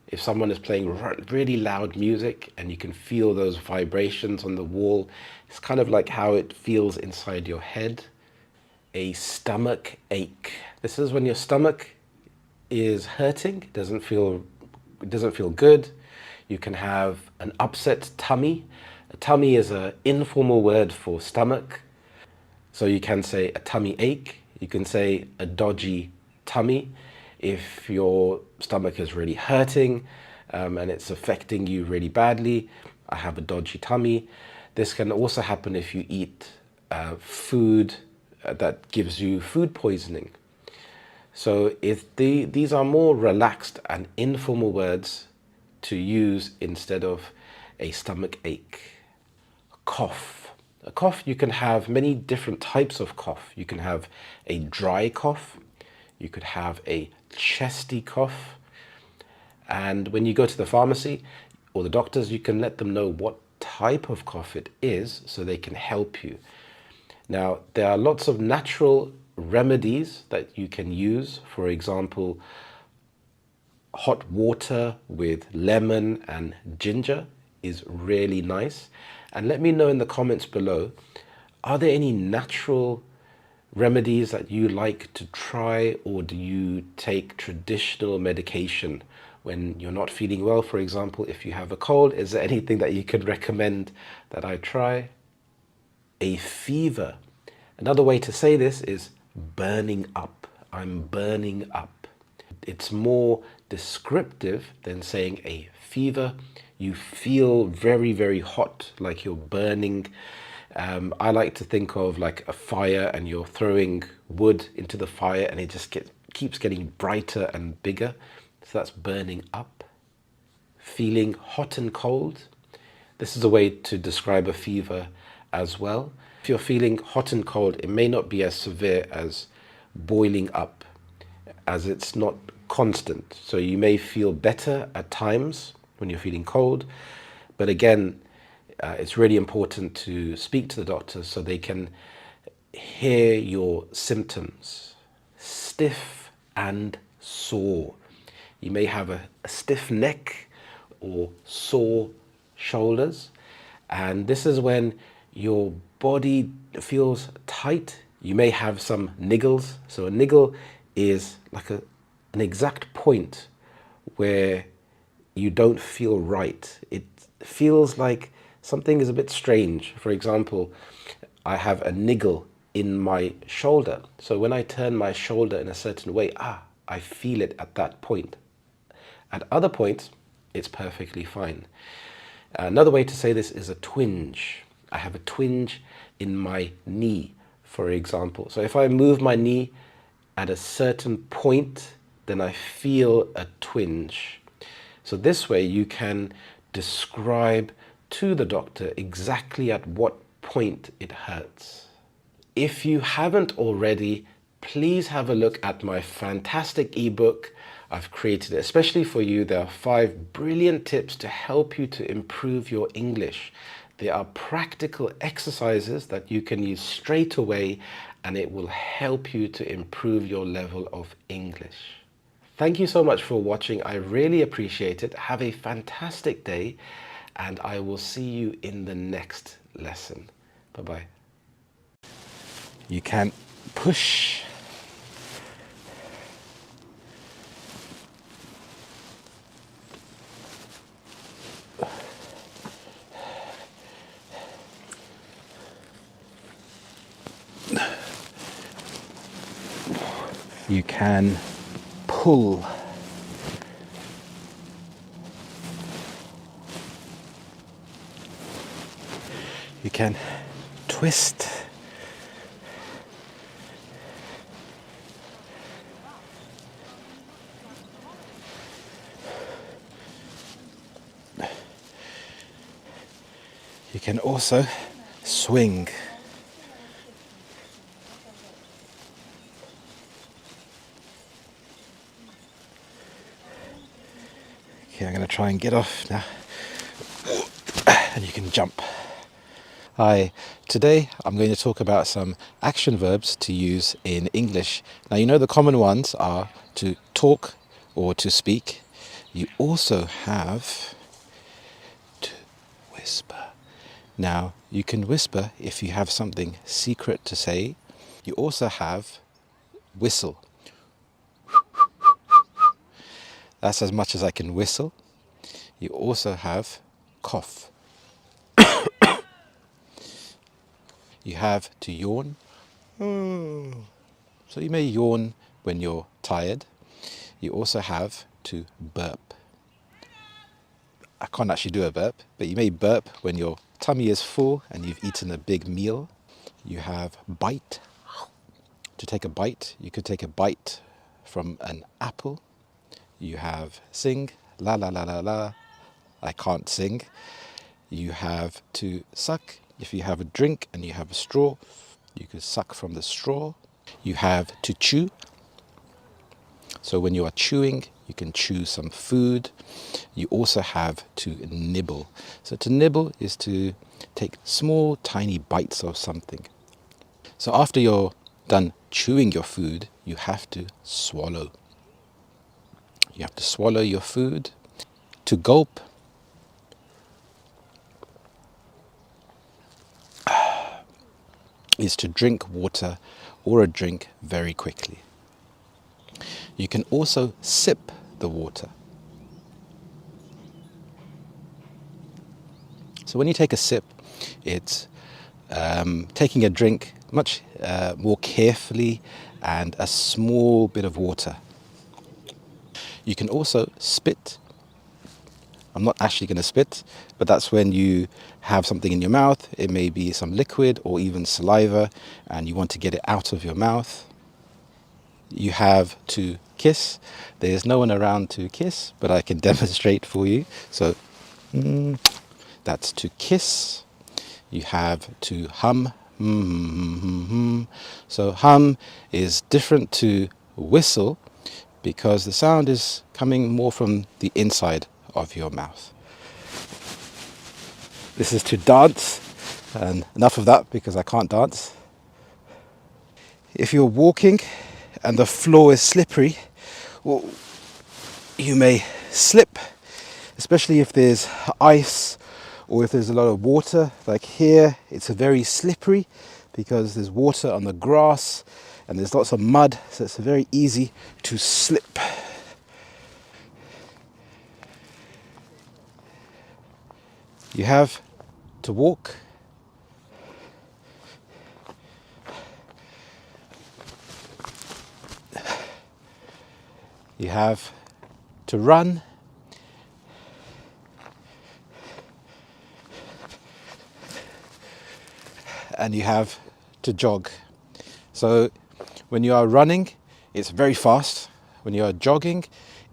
If someone is playing really loud music and you can feel those vibrations on the wall, it's kind of like how it feels inside your head. A stomach ache. This is when your stomach is hurting, it doesn't feel good. You can have an upset tummy. A tummy is an informal word for stomach. So you can say a tummy ache. You can say a dodgy tummy if your stomach is really hurting and it's affecting you really badly. I have a dodgy tummy. This can also happen if you eat food that gives you food poisoning. So these are more relaxed and informal words to use instead of a stomach ache. Cough. A cough, you can have many different types of cough. You can have a dry cough. You could have a chesty cough. And when you go to the pharmacy or the doctors, you can let them know what type of cough it is so they can help you. Now, there are lots of natural remedies that you can use. For example, hot water with lemon and ginger is really nice. And let me know in the comments below, are there any natural remedies that you like to try, or do you take traditional medication when you're not feeling well? For example, if you have a cold, is there anything that you could recommend that I try? A fever. Another way to say this is burning up. I'm burning up. It's more descriptive than saying a fever. You feel very, very hot, like you're burning. I like to think of like a fire, and you're throwing wood into the fire and it just keeps getting brighter and bigger. So that's burning up. Feeling hot and cold. This is a way to describe a fever as well. If you're feeling hot and cold, it may not be as severe as boiling up, as it's not constant. So you may feel better at times when you're feeling cold. But again, it's really important to speak to the doctor so they can hear your symptoms. Stiff and sore. You may have a stiff neck or sore shoulders, and this is when your body feels tight. You may have some niggles. So a niggle is like an exact point where you don't feel right. It feels like something is a bit strange. For example, I have a niggle in my shoulder. So when I turn my shoulder in a certain way, I feel it at that point. At other points, it's perfectly fine. Another way to say this is a twinge. I have a twinge in my knee, for example. So if I move my knee at a certain point, then I feel a twinge. So this way you can describe to the doctor exactly at what point it hurts. If you haven't already, please have a look at my fantastic ebook. I've created it especially for you. There are 5 brilliant tips to help you to improve your English. There are practical exercises that you can use straight away, and it will help you to improve your level of English. Thank you so much for watching. I really appreciate it. Have a fantastic day, and I will see you in the next lesson. Bye-bye. You can push. You can pull. You can twist. You can also swing. Okay, I'm going to try and get off now. And you can jump. Hi, today I'm going to talk about some action verbs to use in English. Now, you know the common ones are to talk or to speak. You also have to whisper. Now, you can whisper if you have something secret to say. You also have whistle. That's as much as I can whistle. You also have cough. You have to yawn. So you may yawn when you're tired. You also have to burp. I can't actually do a burp, but you may burp when your tummy is full and you've eaten a big meal. You have bite. To take a bite, you could take a bite from an apple. You have sing, la la la la la. I can't sing. You have to suck. If you have a drink and you have a straw, you could suck from the straw. You have to chew. So when you are chewing, you can chew some food. You also have to nibble. So to nibble is to take small, tiny bites of something. So after you're done chewing your food, you have to swallow. You have to swallow your food. To gulp is to drink water or a drink very quickly. You can also sip the water. So when you take a sip, it's taking a drink much more carefully and a small bit of water. You can also spit I'm not actually going to spit, but that's when you have something in your mouth. It may be some liquid or even saliva, and you want to get it out of your mouth. You have to kiss. There's no one around to kiss, but I can demonstrate for you. So that's to kiss. You have to hum. So hum is different to whistle because the sound is coming more from the inside of your mouth. This is to dance, and enough of that because I can't dance. If you're walking and the floor is slippery, well, you may slip, especially if there's ice or if there's a lot of water. Like here, it's very slippery because there's water on the grass and there's lots of mud, so it's very easy to slip. You have to walk. You have to run. And you have to jog. So when you are running, it's very fast. When you are jogging,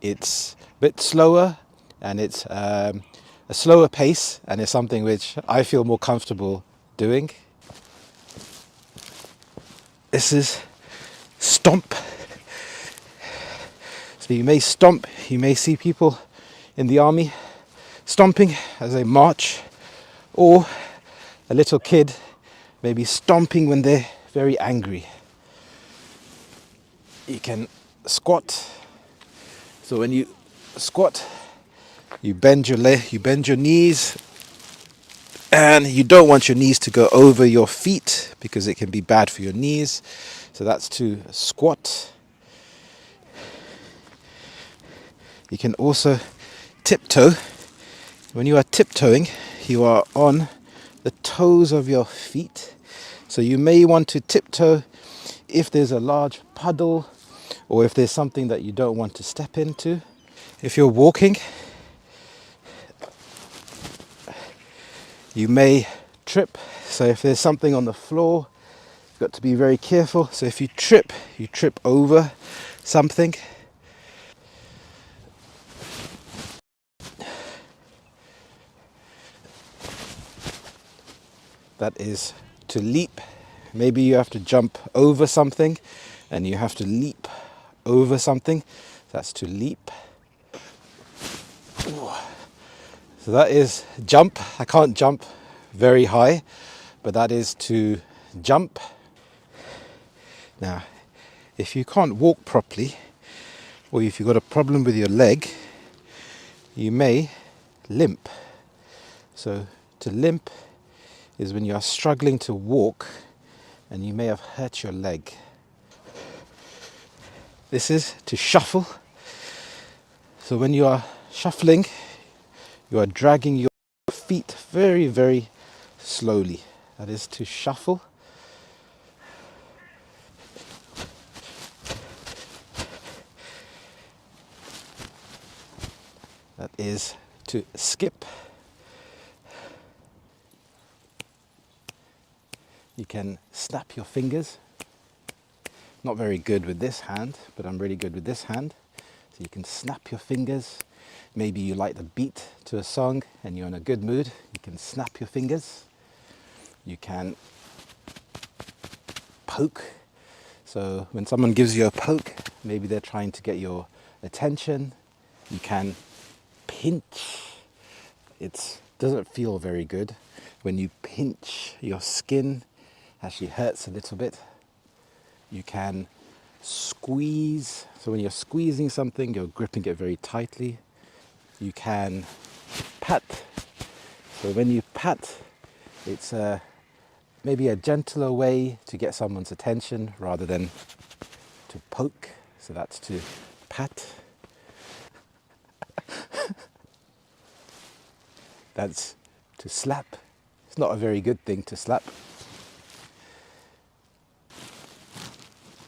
it's a bit slower and it's a slower pace, and it's something which I feel more comfortable doing. This is stomp. So you may stomp, you may see people in the army stomping as they march, or a little kid may be stomping when they're very angry. You can squat. So when you squat, you bend your you bend your knees, and you don't want your knees to go over your feet because it can be bad for your knees. So that's to squat. You can also tiptoe. When you are tiptoeing, you are on the toes of your feet. So you may want to tiptoe if there's a large puddle or if there's something that you don't want to step into. If you're walking, you may trip. So if there's something on the floor, you've got to be very careful. So if you trip over something. That is to leap. Maybe you have to jump over something and you have to leap over something. That's to leap. So that is jump. I can't jump very high, but that is to jump. Now, if you can't walk properly, or if you've got a problem with your leg, you may limp. So to limp is when you are struggling to walk and you may have hurt your leg. This is to shuffle. So when you are shuffling, you are dragging your feet very, very slowly. That is to shuffle. That is to skip. You can snap your fingers. Not very good with this hand, but I'm really good with this hand. So you can snap your fingers. Maybe you like the beat to a song and you're in a good mood. You can snap your fingers. You can poke. So when someone gives you a poke, maybe they're trying to get your attention. You can pinch. It doesn't feel very good. When you pinch, your skin actually hurts a little bit. You can squeeze. So when you're squeezing something, you're gripping it very tightly. You can pat. So when you pat, it's maybe a gentler way to get someone's attention rather than to poke. So that's to pat. That's to slap. It's not a very good thing to slap.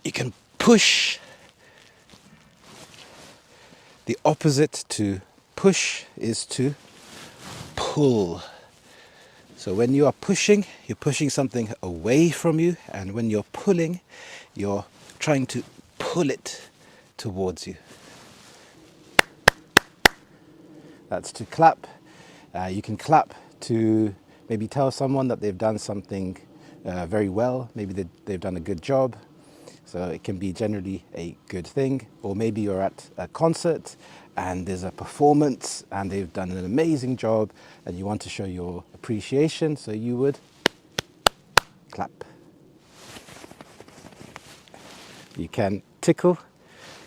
You can push. The opposite to push is to pull. So when you are pushing, you're pushing something away from you, and when you're pulling, you're trying to pull it towards you. That's to clap. You can clap to maybe tell someone that they've done something very well. Maybe they've done a good job. So it can be generally a good thing. Or maybe you're at a concert and there's a performance and they've done an amazing job and you want to show your appreciation. So you would clap. You can tickle.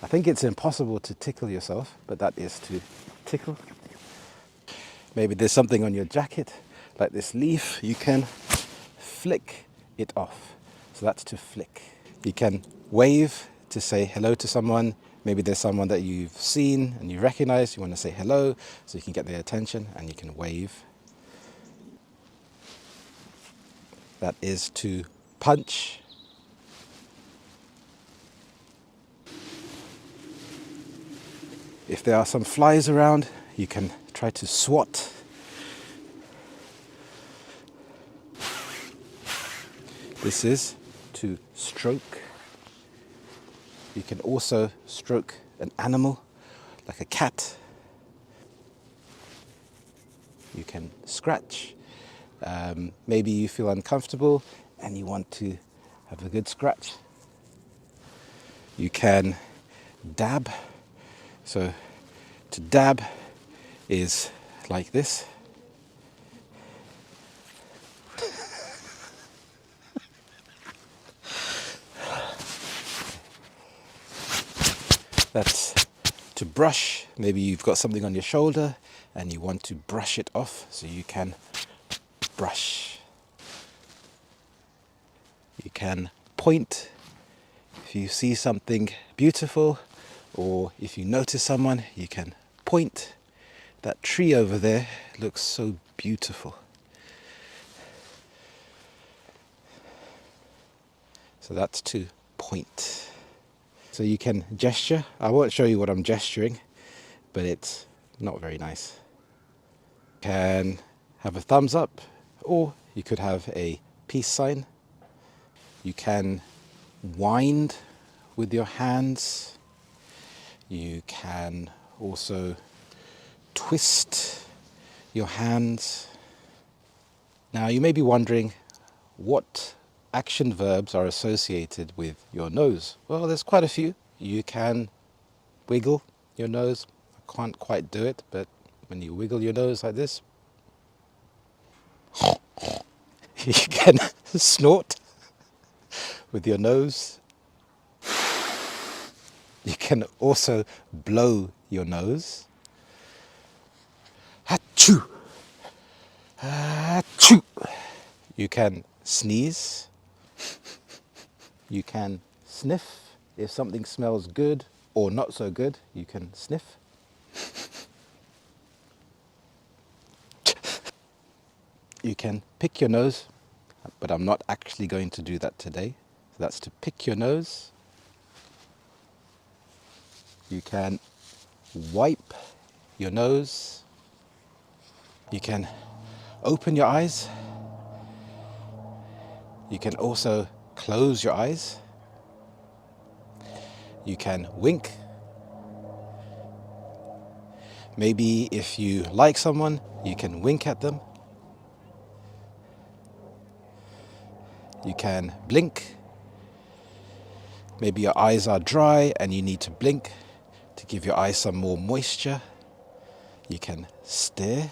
I think it's impossible to tickle yourself, but that is to tickle. Maybe there's something on your jacket, like this leaf. You can flick it off. So that's to flick. You can wave to say hello to someone. Maybe there's someone that you've seen and you recognize. You want to say hello, so you can get their attention, and you can wave. That is to punch. If there are some flies around, you can try to swat. This is to stroke. You can also stroke an animal, like a cat. You can scratch. Maybe you feel uncomfortable and you want to have a good scratch. You can dab. So to dab is like this. That's to brush. Maybe you've got something on your shoulder and you want to brush it off, so you can brush. You can point. If you see something beautiful or if you notice someone, you can point. That tree over there looks so beautiful. So that's to point. So you can gesture. I won't show you what I'm gesturing, but it's not very nice. You can have a thumbs up, or you could have a peace sign. You can wind with your hands. You can also twist your hands. Now you may be wondering, what action verbs are associated with your nose? Well, there's quite a few. You can wiggle your nose. I can't quite do it, but when you wiggle your nose like this, you can snort with your nose. You can also blow your nose. Achoo! Achoo! You can sneeze. You can sniff. If something smells good or not so good, you can sniff. You can pick your nose, but I'm not actually going to do that today. So that's to pick your nose. You can wipe your nose. You can open your eyes. You can also close your eyes. You can wink. Maybe if you like someone, you can wink at them. You can blink. Maybe your eyes are dry and you need to blink to give your eyes some more moisture. You can stare.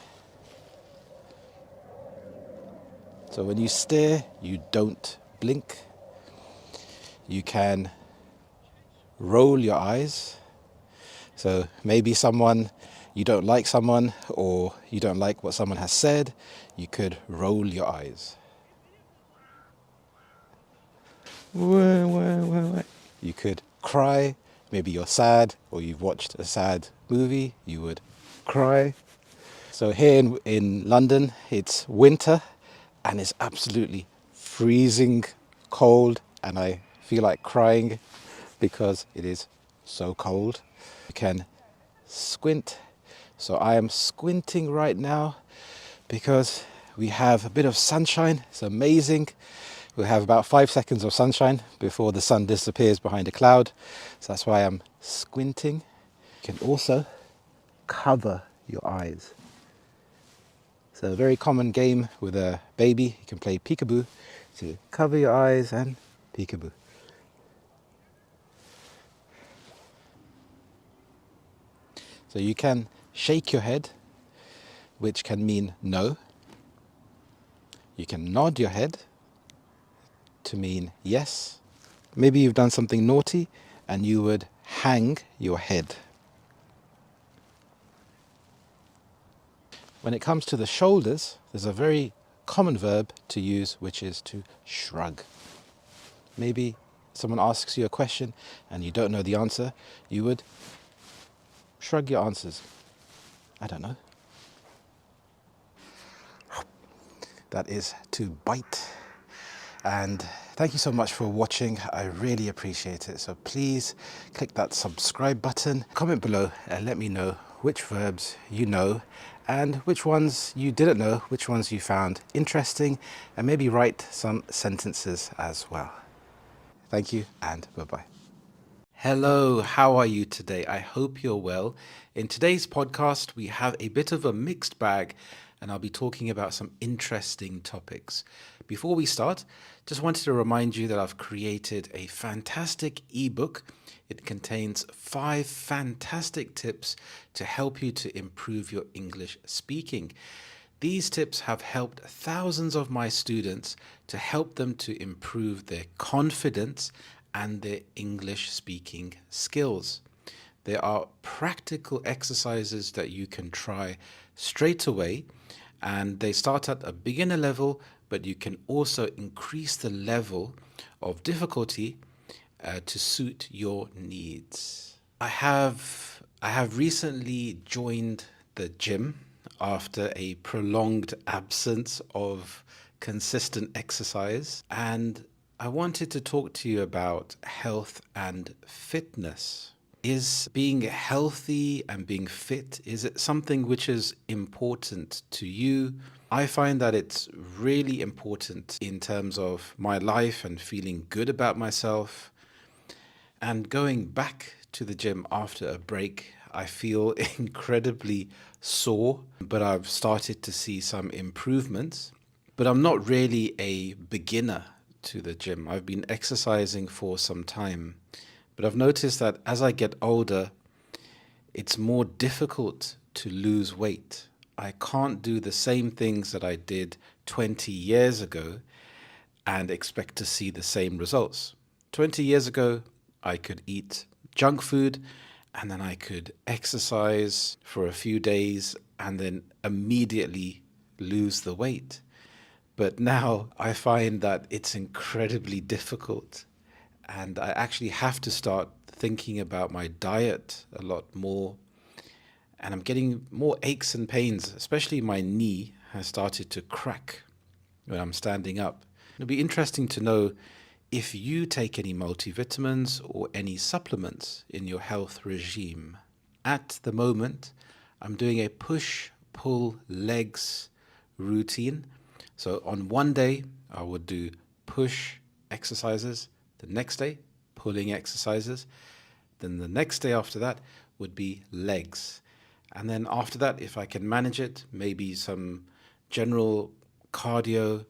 So when you stare, you don't blink. You can roll your eyes. So maybe you don't like someone, or you don't like what someone has said, you could roll your eyes. You could cry. Maybe you're sad or you've watched a sad movie, you would cry. So here in London, it's winter and it's absolutely freezing cold, and I feel like crying because it is so cold. You can squint. So I am squinting right now because we have a bit of sunshine. It's amazing. We have about 5 seconds of sunshine before the sun disappears behind a cloud. So that's why I'm squinting. You can also cover your eyes. It's a very common game with a baby. You can play peekaboo to cover your eyes and peekaboo. So you can shake your head, which can mean no. You can nod your head to mean yes. Maybe you've done something naughty and you would hang your head. When it comes to the shoulders, there's a very common verb to use, which is to shrug. Maybe someone asks you a question and you don't know the answer, you would shrug your answers. I don't know. That is to bite. And thank you so much for watching. I really appreciate it. So please click that subscribe button, comment below and let me know which verbs you know and which ones you didn't know, which ones you found interesting, and maybe write some sentences as well. Thank you and bye-bye. Hello, how are you today? I hope you're well. In today's podcast, we have a bit of a mixed bag, and I'll be talking about some interesting topics. Before we start, just wanted to remind you that I've created a fantastic ebook. It contains 5 fantastic tips to help you to improve your English speaking. These tips have helped thousands of my students to help them to improve their confidence and their English speaking skills. There are practical exercises that you can try straight away, and they start at a beginner level, but you can also increase the level of difficulty to suit your needs. I have recently joined the gym after a prolonged absence of consistent exercise, and I wanted to talk to you about health and fitness. Is being healthy and being fit, is it something which is important to you? I find that it's really important in terms of my life and feeling good about myself. And going back to the gym after a break, I feel incredibly sore, but I've started to see some improvements. But I'm not really a beginner to the gym. I've been exercising for some time, but I've noticed that as I get older, it's more difficult to lose weight. I can't do the same things that I did 20 years ago and expect to see the same results. 20 years ago, I could eat junk food and then I could exercise for a few days and then immediately lose the weight. But now I find that it's incredibly difficult, and I actually have to start thinking about my diet a lot more. And I'm getting more aches and pains, especially my knee has started to crack when I'm standing up. It'll be interesting to know if you take any multivitamins or any supplements in your health regime. At the moment, I'm doing a push-pull legs routine. So on one day, I would do push exercises. The next day, pulling exercises. Then the next day after that would be legs. And then after that, if I can manage it, maybe some general cardio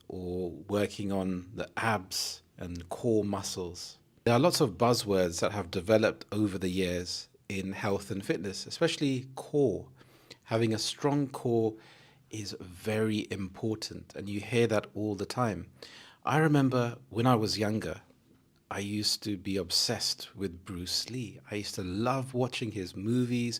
or working on the abs and core muscles. There are lots of buzzwords that have developed over the years in health and fitness, especially core. Having a strong core is very important, and you hear that all the time. I remember when I was younger, I used to be obsessed with Bruce Lee. I used to love watching his movies.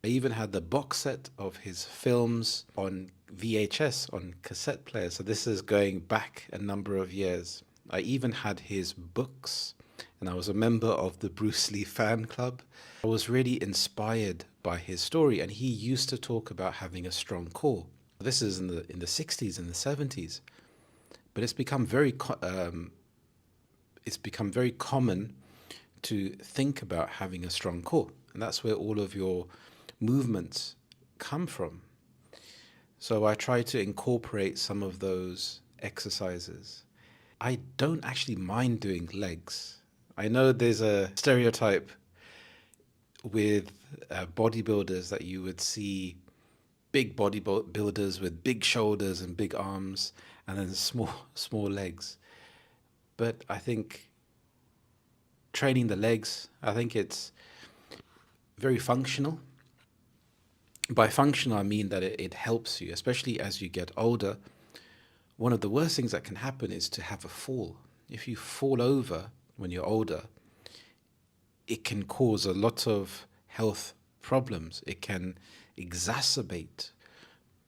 I even had the box set of his films on VHS, on cassette players. So this is going back a number of years. I even had his books, and I was a member of the Bruce Lee fan club. I was really inspired by his story, and he used to talk about having a strong core. This is in the 60s and the 70s, but it's become very common to think about having a strong core, and that's where all of your movements come from. So I try to incorporate some of those exercises. I don't actually mind doing legs. I know there's a stereotype with bodybuilders that you would see big bodybuilders with big shoulders and big arms and then small legs. But I think training the legs, I think it's very functional. By functional, I mean that it helps you, especially as you get older. One of the worst things that can happen is to have a fall. If you fall over when you're older, it can cause a lot of health problems. It can exacerbate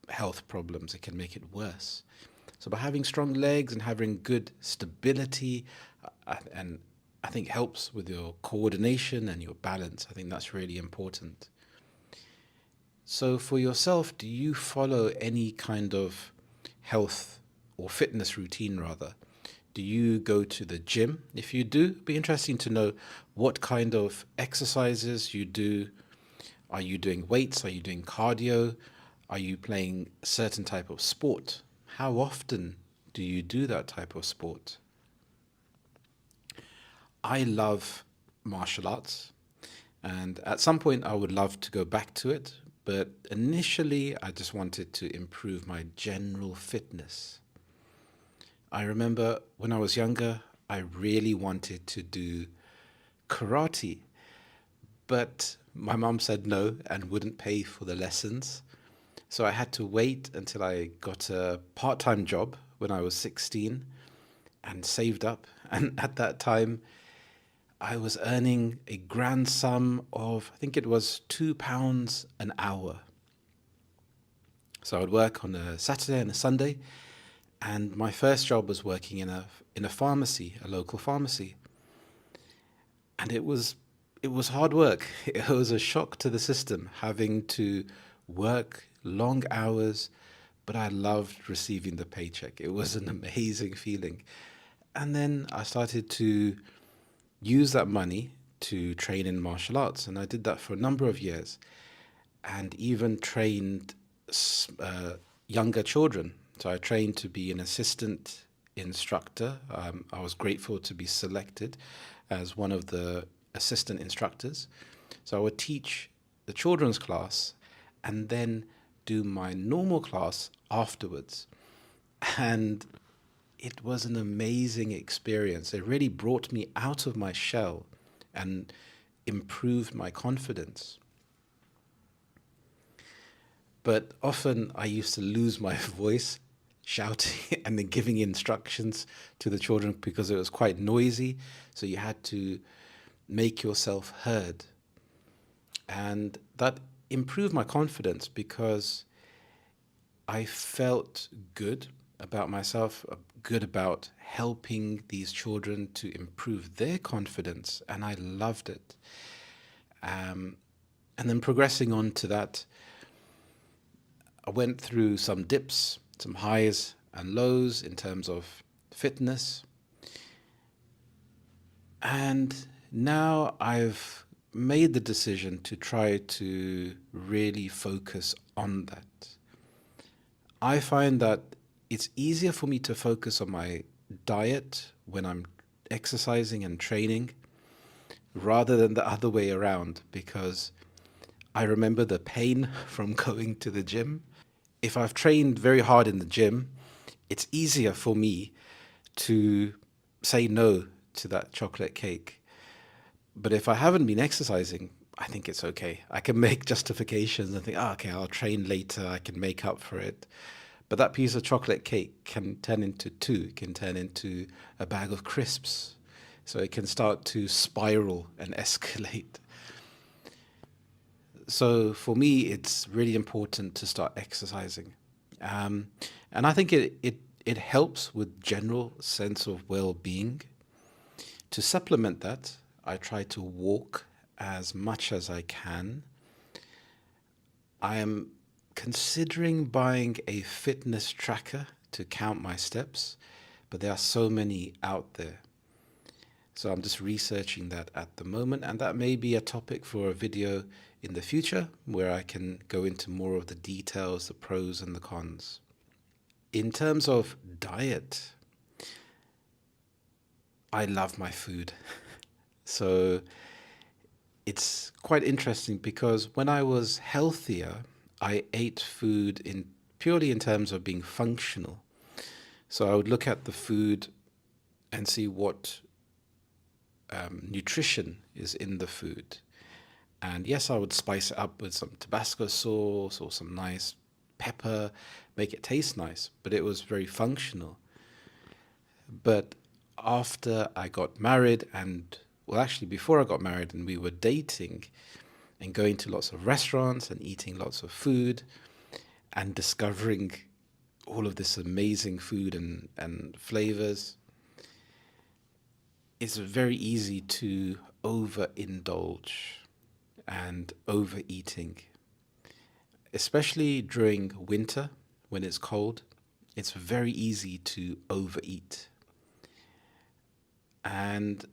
health problems. It can make it worse. So by having strong legs and having good stability, and I think helps with your coordination and your balance. I think that's really important. So for yourself, do you follow any kind of health or fitness routine rather? Do you go to the gym? If you do, it'd be interesting to know what kind of exercises you do. Are you doing weights? Are you doing cardio? Are you playing a certain type of sport? How often do you do that type of sport? I love martial arts, and at some point I would love to go back to it, but initially I just wanted to improve my general fitness. I remember when I was younger, I really wanted to do karate, but my mom said no and wouldn't pay for the lessons. So I had to wait until I got a part time job when I was 16 and saved up. And at that time, I was earning a grand sum of, I think it was £2 an hour. So I would work on a Saturday and a Sunday. And my first job was working in a pharmacy, a local pharmacy. And it was hard work. It was a shock to the system having to work long hours, but I loved receiving the paycheck. It was an amazing feeling. And then I started to use that money to train in martial arts, and I did that for a number of years, and even trained younger children. So I trained to be an assistant instructor. I was grateful to be selected as one of the assistant instructors. So I would teach the children's class and then do my normal class afterwards. And it was an amazing experience. It really brought me out of my shell and improved my confidence. But often I used to lose my voice shouting and then giving instructions to the children because it was quite noisy. So you had to make yourself heard. And that improved my confidence because I felt good about myself, good about helping these children to improve their confidence, and I loved it. And then progressing on to that, I went through some dips, some highs and lows in terms of fitness. And now I've made the decision to try to really focus on that. I find that it's easier for me to focus on my diet when I'm exercising and training rather than the other way around because I remember the pain from going to the gym. If I've trained very hard in the gym, it's easier for me to say no to that chocolate cake. But if I haven't been exercising, I think it's okay. I can make justifications and think, okay, I'll train later, I can make up for it. But that piece of chocolate cake can turn into two, it can turn into a bag of crisps. So it can start to spiral and escalate. So for me, it's really important to start exercising. And I think it helps with general sense of well-being. To supplement that, I try to walk as much as I can. I am considering buying a fitness tracker to count my steps, but there are so many out there. So I'm just researching that at the moment, and that may be a topic for a video in the future where I can go into more of the details, the pros and the cons. In terms of diet, I love my food. So it's quite interesting because when I was healthier, I ate food in purely in terms of being functional. So I would look at the food and see what nutrition is in the food. And yes, I would spice it up with some Tabasco sauce or some nice pepper, make it taste nice, but it was very functional. But after I got married, and well, actually, before I got married and we were dating and going to lots of restaurants and eating lots of food and discovering all of this amazing food and flavors, it's very easy to overindulge and overeating, especially during winter when it's cold. It's very easy to overeat. And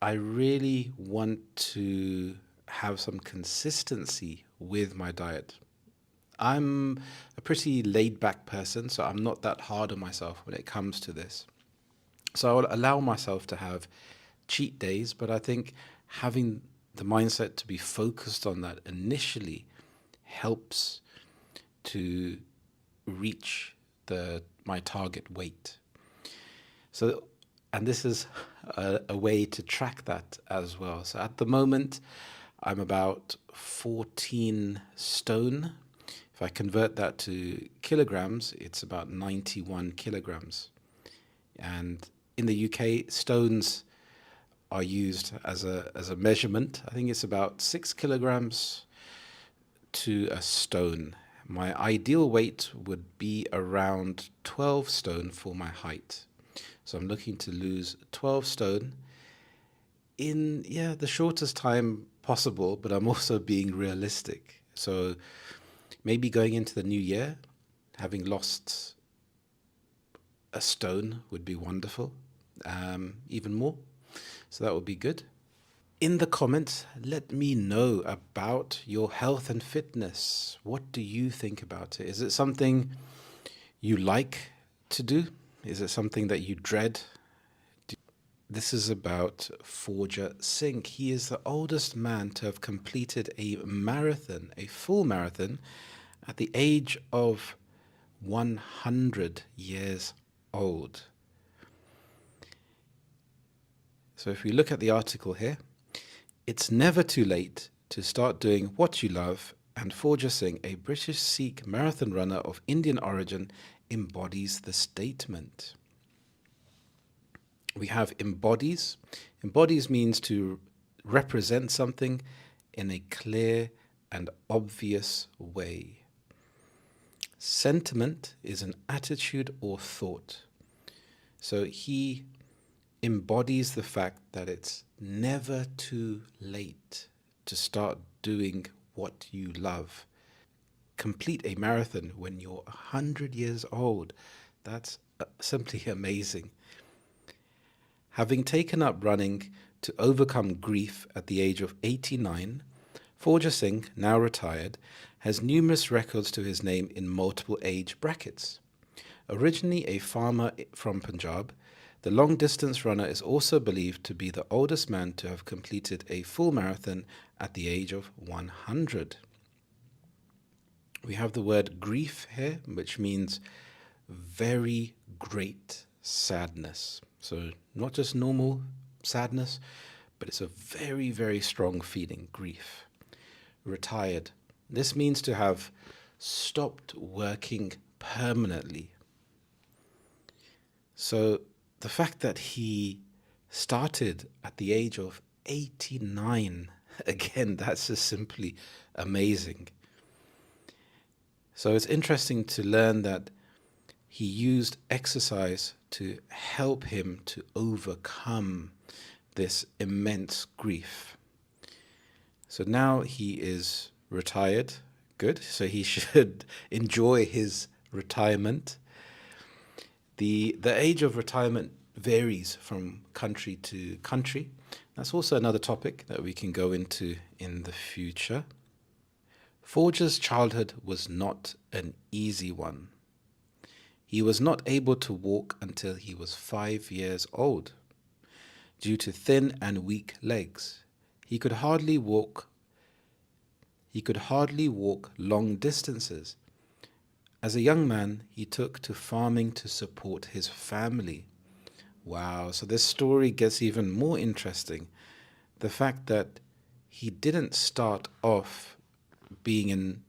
I really want to have some consistency with my diet. I'm a pretty laid back person, so I'm not that hard on myself when it comes to this. So I'll allow myself to have cheat days, but I think having the mindset to be focused on that initially helps to reach my target weight. So, and this is a way to track that as well. So at the moment, I'm about 14 stone. If I convert that to kilograms, it's about 91 kilograms. And in the UK, stones are used as a measurement. I think it's about 6 kilograms to a stone. My ideal weight would be around 12 stone for my height. So I'm looking to lose 12 stone in, yeah, the shortest time possible, but I'm also being realistic. So maybe going into the new year, having lost a stone would be wonderful, even more. So that would be good. In the comments, let me know about your health and fitness. What do you think about it? Is it something you like to do? Is it something that you dread? This is about Forger Singh. He is the oldest man to have completed a marathon, a full marathon, at the age of 100 years old. So if we look at the article here, it's never too late to start doing what you love, and Forger Singh, a British Sikh marathon runner of Indian origin, embodies the statement. We have embodies. Embodies means to represent something in a clear and obvious way. Sentiment is an attitude or thought. So he embodies the fact that it's never too late to start doing what you love. Complete a marathon when you're 100 years old. That's simply amazing. Having taken up running to overcome grief at the age of 89, Forger Singh, now retired, has numerous records to his name in multiple age brackets. Originally a farmer from Punjab, the long-distance runner is also believed to be the oldest man to have completed a full marathon at the age of 100. We have the word grief here, which means very great sadness. So not just normal sadness, but it's a very, very strong feeling, grief. Retired. This means to have stopped working permanently. So the fact that he started at the age of 89, again, that's just simply amazing. So it's interesting to learn that he used exercise to help him to overcome this immense grief. So now he is retired. Good. So he should enjoy his retirement. The age of retirement varies from country to country. That's also another topic that we can go into in the future. Forger's childhood was not an easy one. He was not able to walk until he was 5 years old. Due to thin and weak legs, he could hardly walk. He could hardly walk long distances. As a young man, he took to farming to support his family. Wow, so this story gets even more interesting. The fact that he didn't start off being in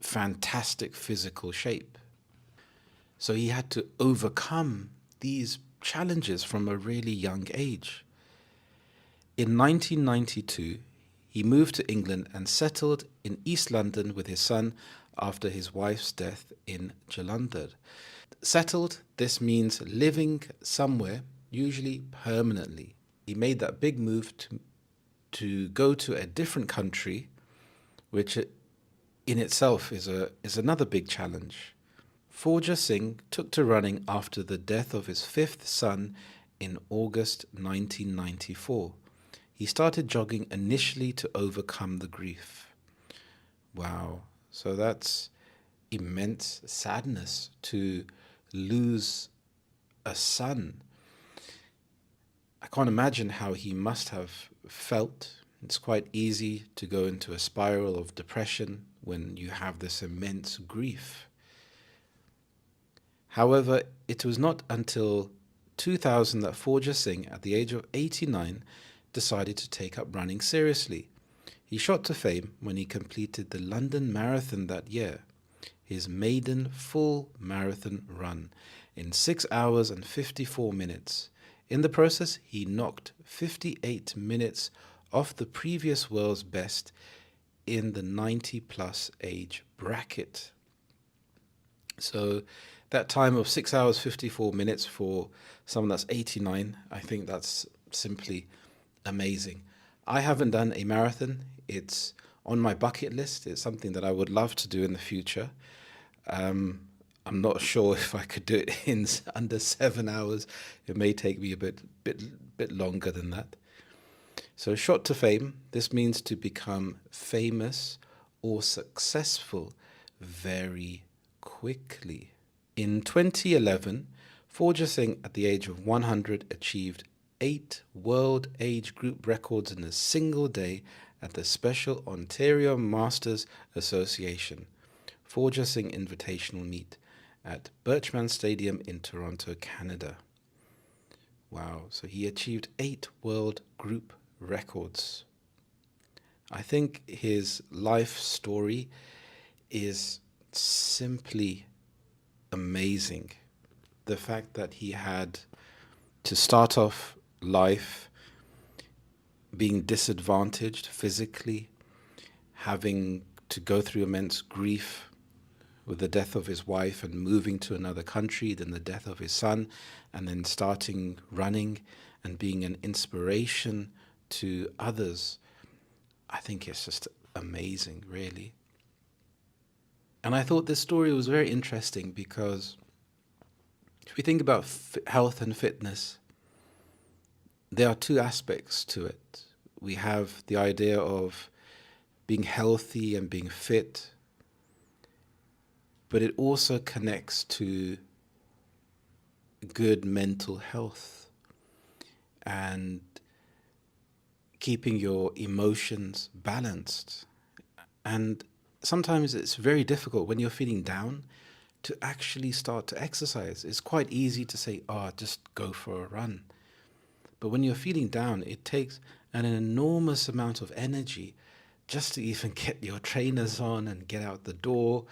fantastic physical shape. So he had to overcome these challenges from a really young age. In 1992, he moved to England and settled in East London with his son after his wife's death in Jalandhar. Settled, this means living somewhere, usually permanently. He made that big move to go to a different country, which in itself is another big challenge. Forja Singh took to running after the death of his fifth son in August 1994. He started jogging initially to overcome the grief. Wow, so that's immense sadness to lose a son. I can't imagine how he must have felt. It's quite easy to go into a spiral of depression when you have this immense grief. However, it was not until 2000 that Forja Singh, at the age of 89, decided to take up running seriously. He shot to fame when he completed the London Marathon that year, his maiden full marathon run, in 6 hours and 54 minutes. In the process, he knocked 58 minutes off the previous world's best in the 90-plus age bracket. So that time of 6 hours 54 minutes for someone that's 89, I think that's simply amazing. I haven't done a marathon. It's on my bucket list. It's something that I would love to do in the future. I'm not sure if I could do it in under 7 hours. It may take me a bit longer than that. So shot to fame, this means to become famous or successful very quickly. In 2011, Forja Singh, at the age of 100, achieved 8 world age group records in a single day at the Special Ontario Masters Association Forja Singh Invitational Meet at Birchman Stadium in Toronto, Canada. Wow, so he achieved 8 world group records. I think his life story is simply amazing. The fact that he had to start off life being disadvantaged physically, having to go through immense grief with the death of his wife and moving to another country, then the death of his son, and then starting running and being an inspiration to others. I think it's just amazing, really. And I thought this story was very interesting because if we think about health and fitness, there are two aspects to it. We have the idea of being healthy and being fit, but it also connects to good mental health and keeping your emotions balanced. And sometimes it's very difficult when you're feeling down to actually start to exercise. It's quite easy to say, oh, just go for a run. But when you're feeling down, it takes an enormous amount of energy just to even get your trainers on and get out the door,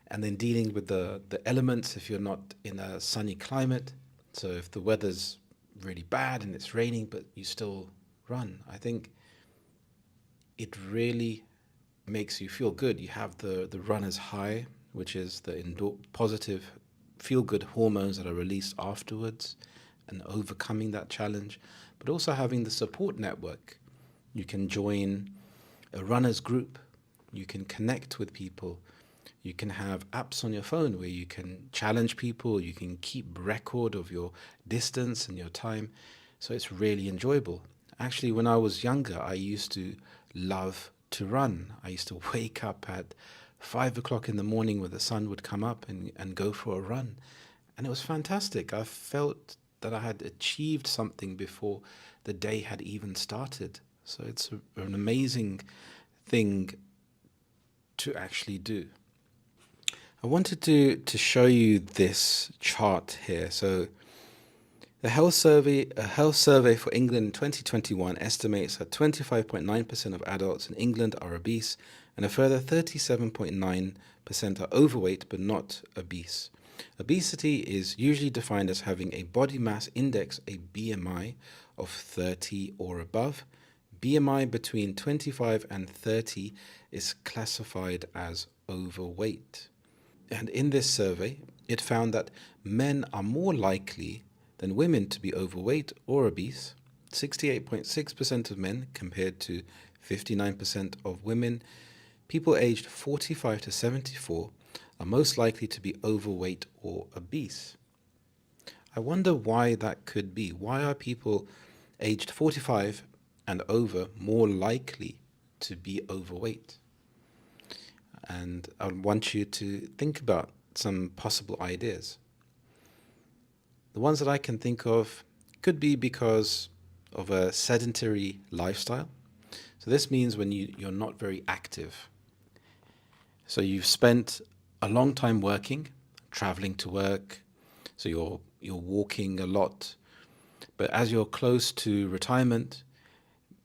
and then dealing with the elements if you're not in a sunny climate. So if the weather's really bad and it's raining, but you still run, I think it really makes you feel good. You have the runner's high, which is the positive feel-good hormones that are released afterwards and overcoming that challenge, but also having the support network. You can join a runner's group. You can connect with people. You can have apps on your phone where you can challenge people, you can keep record of your distance and your time. So it's really enjoyable. Actually, when I was younger, I used to love to run. I used to wake up at 5 o'clock in the morning when the sun would come up and go for a run. And it was fantastic. I felt that I had achieved something before the day had even started. So it's an amazing thing to actually do. I wanted to show you this chart here. So a health survey for England in 2021 estimates that 25.9% of adults in England are obese and a further 37.9% are overweight but not obese. Obesity is usually defined as having a body mass index, a BMI, of 30 or above. BMI between 25 and 30 is classified as overweight. And in this survey, it found that men are more likely than women to be overweight or obese. 68.6% of men compared to 59% of women. People aged 45 to 74 are most likely to be overweight or obese. I wonder why that could be. Why are people aged 45 and over more likely to be overweight? And I want you to think about some possible ideas. The ones that I can think of could be because of a sedentary lifestyle. So this means when you're not very active. So you've spent a long time working, traveling to work, so you're walking a lot. But as you're close to retirement,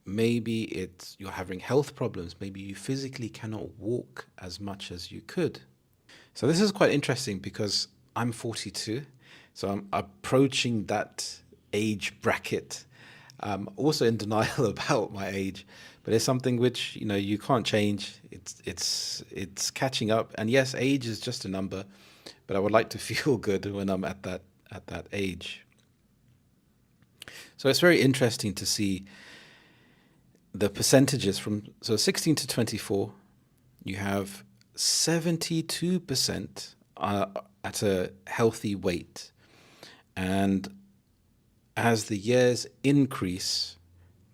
maybe you're having health problems. Maybe you physically cannot walk as much as you could. So this is quite interesting because I'm 42, so I'm approaching that age bracket. Also in denial about my age, but it's something which you can't change. It's catching up, and yes, age is just a number, but I would like to feel good when I'm at that age. So it's very interesting to see the percentages from 16 to 24. You have 72% at a healthy weight, and as the years increase,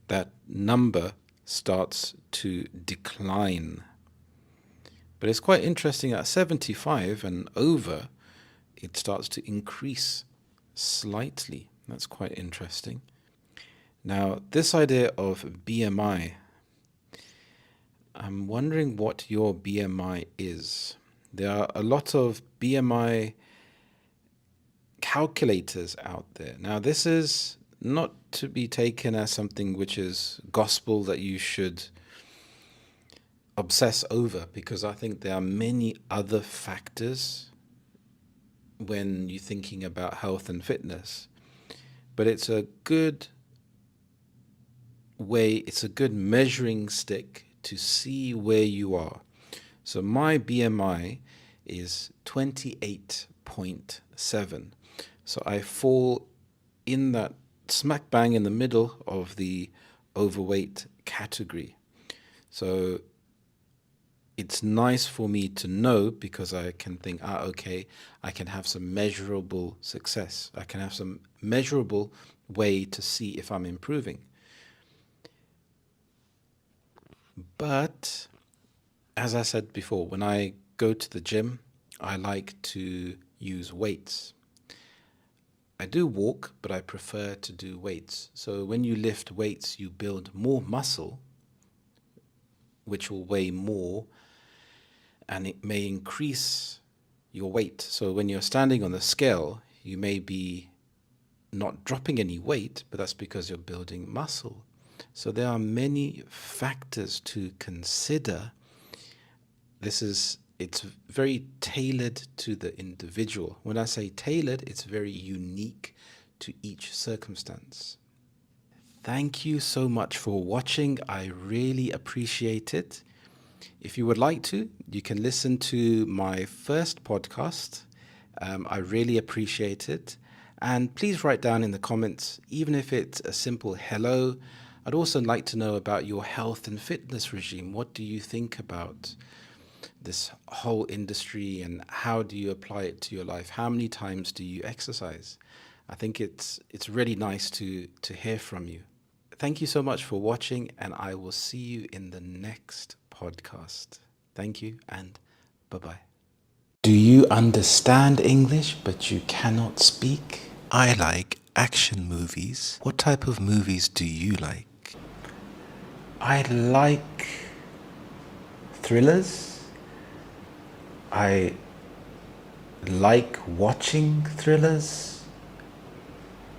that number starts to decline. But it's quite interesting at 75 and over, it starts to increase slightly. That's quite interesting. Now, this idea of BMI, I'm wondering what your BMI is. There are a lot of BMI calculators out there. Now, this is not to be taken as something which is gospel that you should obsess over, because I think there are many other factors when you're thinking about health and fitness. But it's a good way, it's a good measuring stick to see where you are. So my BMI is 28.7. So I fall in that smack bang in the middle of the overweight category. So it's nice for me to know, because I can think, okay, I can have some measurable success. I can have some measurable way to see if I'm improving. But as I said before, when I go to the gym, I like to use weights. I do walk, but I prefer to do weights. So when you lift weights, you build more muscle, which will weigh more, and it may increase your weight. So when you're standing on the scale, you may be not dropping any weight, but that's because you're building muscle. So there are many factors to consider. It's very tailored to the individual. When I say tailored, it's very unique to each circumstance. Thank you so much for watching. I really appreciate it. If you would like to, you can listen to my first podcast. I really appreciate it. And please write down in the comments, even if it's a simple hello. I'd also like to know about your health and fitness regime. What do you think about this whole industry and how do you apply it to your life? How many times do you exercise? I think it's really nice to hear from you. Thank you so much for watching, and I will see you in the next podcast. Thank you, and bye bye. Do you understand English but you cannot speak? I like action movies. What type of movies do you like? I like thrillers. I like watching thrillers.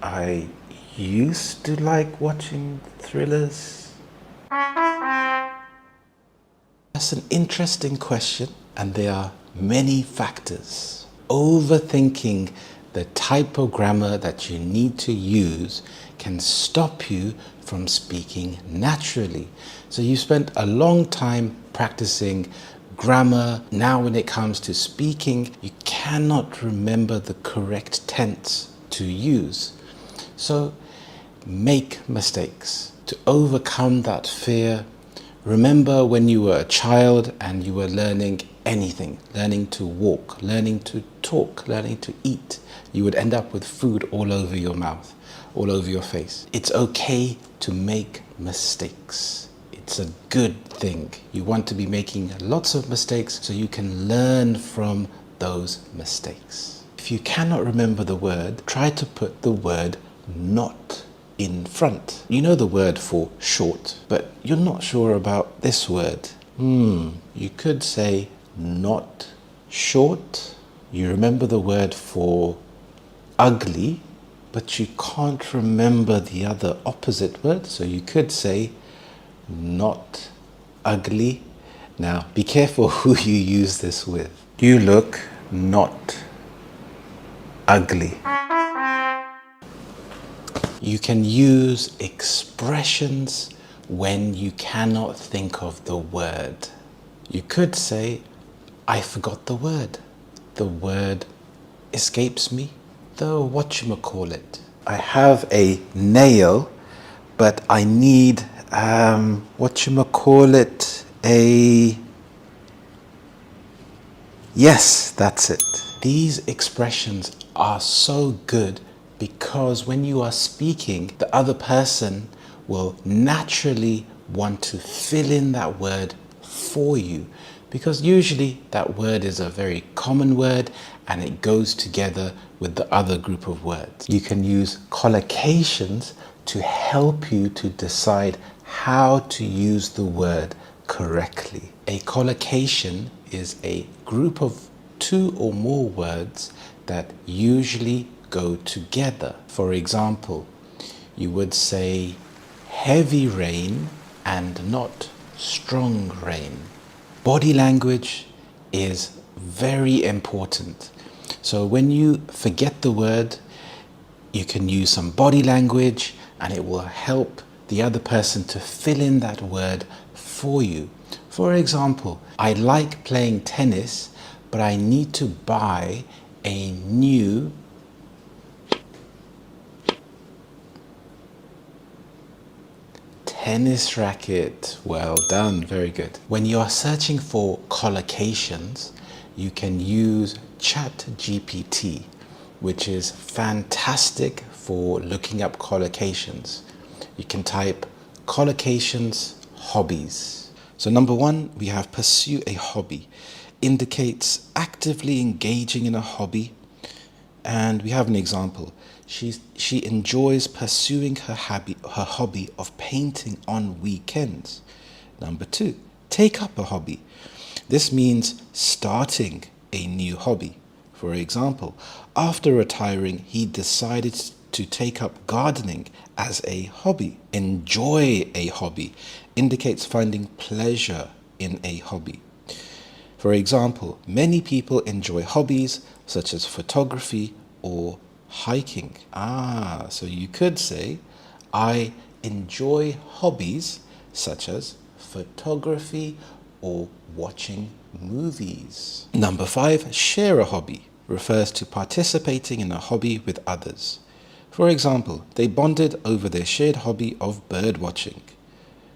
I used to like watching thrillers. That's an interesting question, and there are many factors. Overthinking the type of grammar that you need to use can stop you from speaking naturally. So you spent a long time practicing grammar. Now when it comes to speaking, you cannot remember the correct tense to use. So make mistakes. To overcome that fear, remember when you were a child and you were learning anything, learning to walk, learning to talk, learning to eat. You would end up with food all over your mouth, all over your face. It's okay to make mistakes. It's a good thing. You want to be making lots of mistakes so you can learn from those mistakes. If you cannot remember the word, try to put the word not in front. You know the word for short, but you're not sure about this word. You could say not short. You remember the word for ugly, but you can't remember the other opposite word. So you could say not ugly. Now, be careful who you use this with. You look not ugly. You can use expressions when you cannot think of the word. You could say, I forgot the word. The word escapes me. The whatchamacallit. I have a nail, but I need, yes, that's it. These expressions are so good because when you are speaking, the other person will naturally want to fill in that word for you, because usually that word is a very common word and it goes together with the other group of words. You can use collocations to help you to decide how to use the word correctly. A collocation is a group of two or more words that usually go together. For example, you would say heavy rain and not strong rain. Body language is very important. So when you forget the word, you can use some body language and it will help the other person to fill in that word for you. For example, I like playing tennis, but I need to buy a new tennis racket. Well done, very good. When you are searching for collocations, you can use ChatGPT, which is fantastic for looking up collocations. You can type collocations hobbies. So number one, we have pursue a hobby. Indicates actively engaging in a hobby. And we have an example. She enjoys pursuing her hobby of painting on weekends. Number two, take up a hobby. This means starting a new hobby. For example, after retiring, he decided to take up gardening as a hobby. Enjoy a hobby indicates finding pleasure in a hobby. For example, many people enjoy hobbies such as photography or hiking. So you could say, I enjoy hobbies such as photography or watching movies. Number five, share a hobby refers to participating in a hobby with others. For example, they bonded over their shared hobby of bird watching.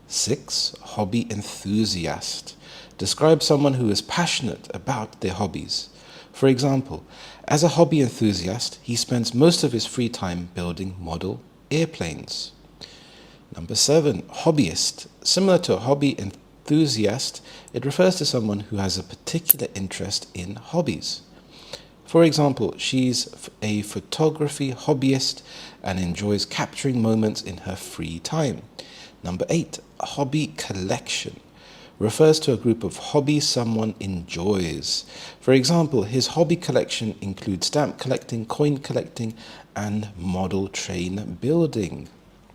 6. Hobby enthusiast. Describe someone who is passionate about their hobbies. For example, as a hobby enthusiast, he spends most of his free time building model airplanes. Number 7, hobbyist. Similar to a hobby enthusiast, it refers to someone who has a particular interest in hobbies. For example, she's a photography hobbyist and enjoys capturing moments in her free time. Number 8, hobby collection. Refers to a group of hobbies someone enjoys. For example, his hobby collection includes stamp collecting, coin collecting, and model train building.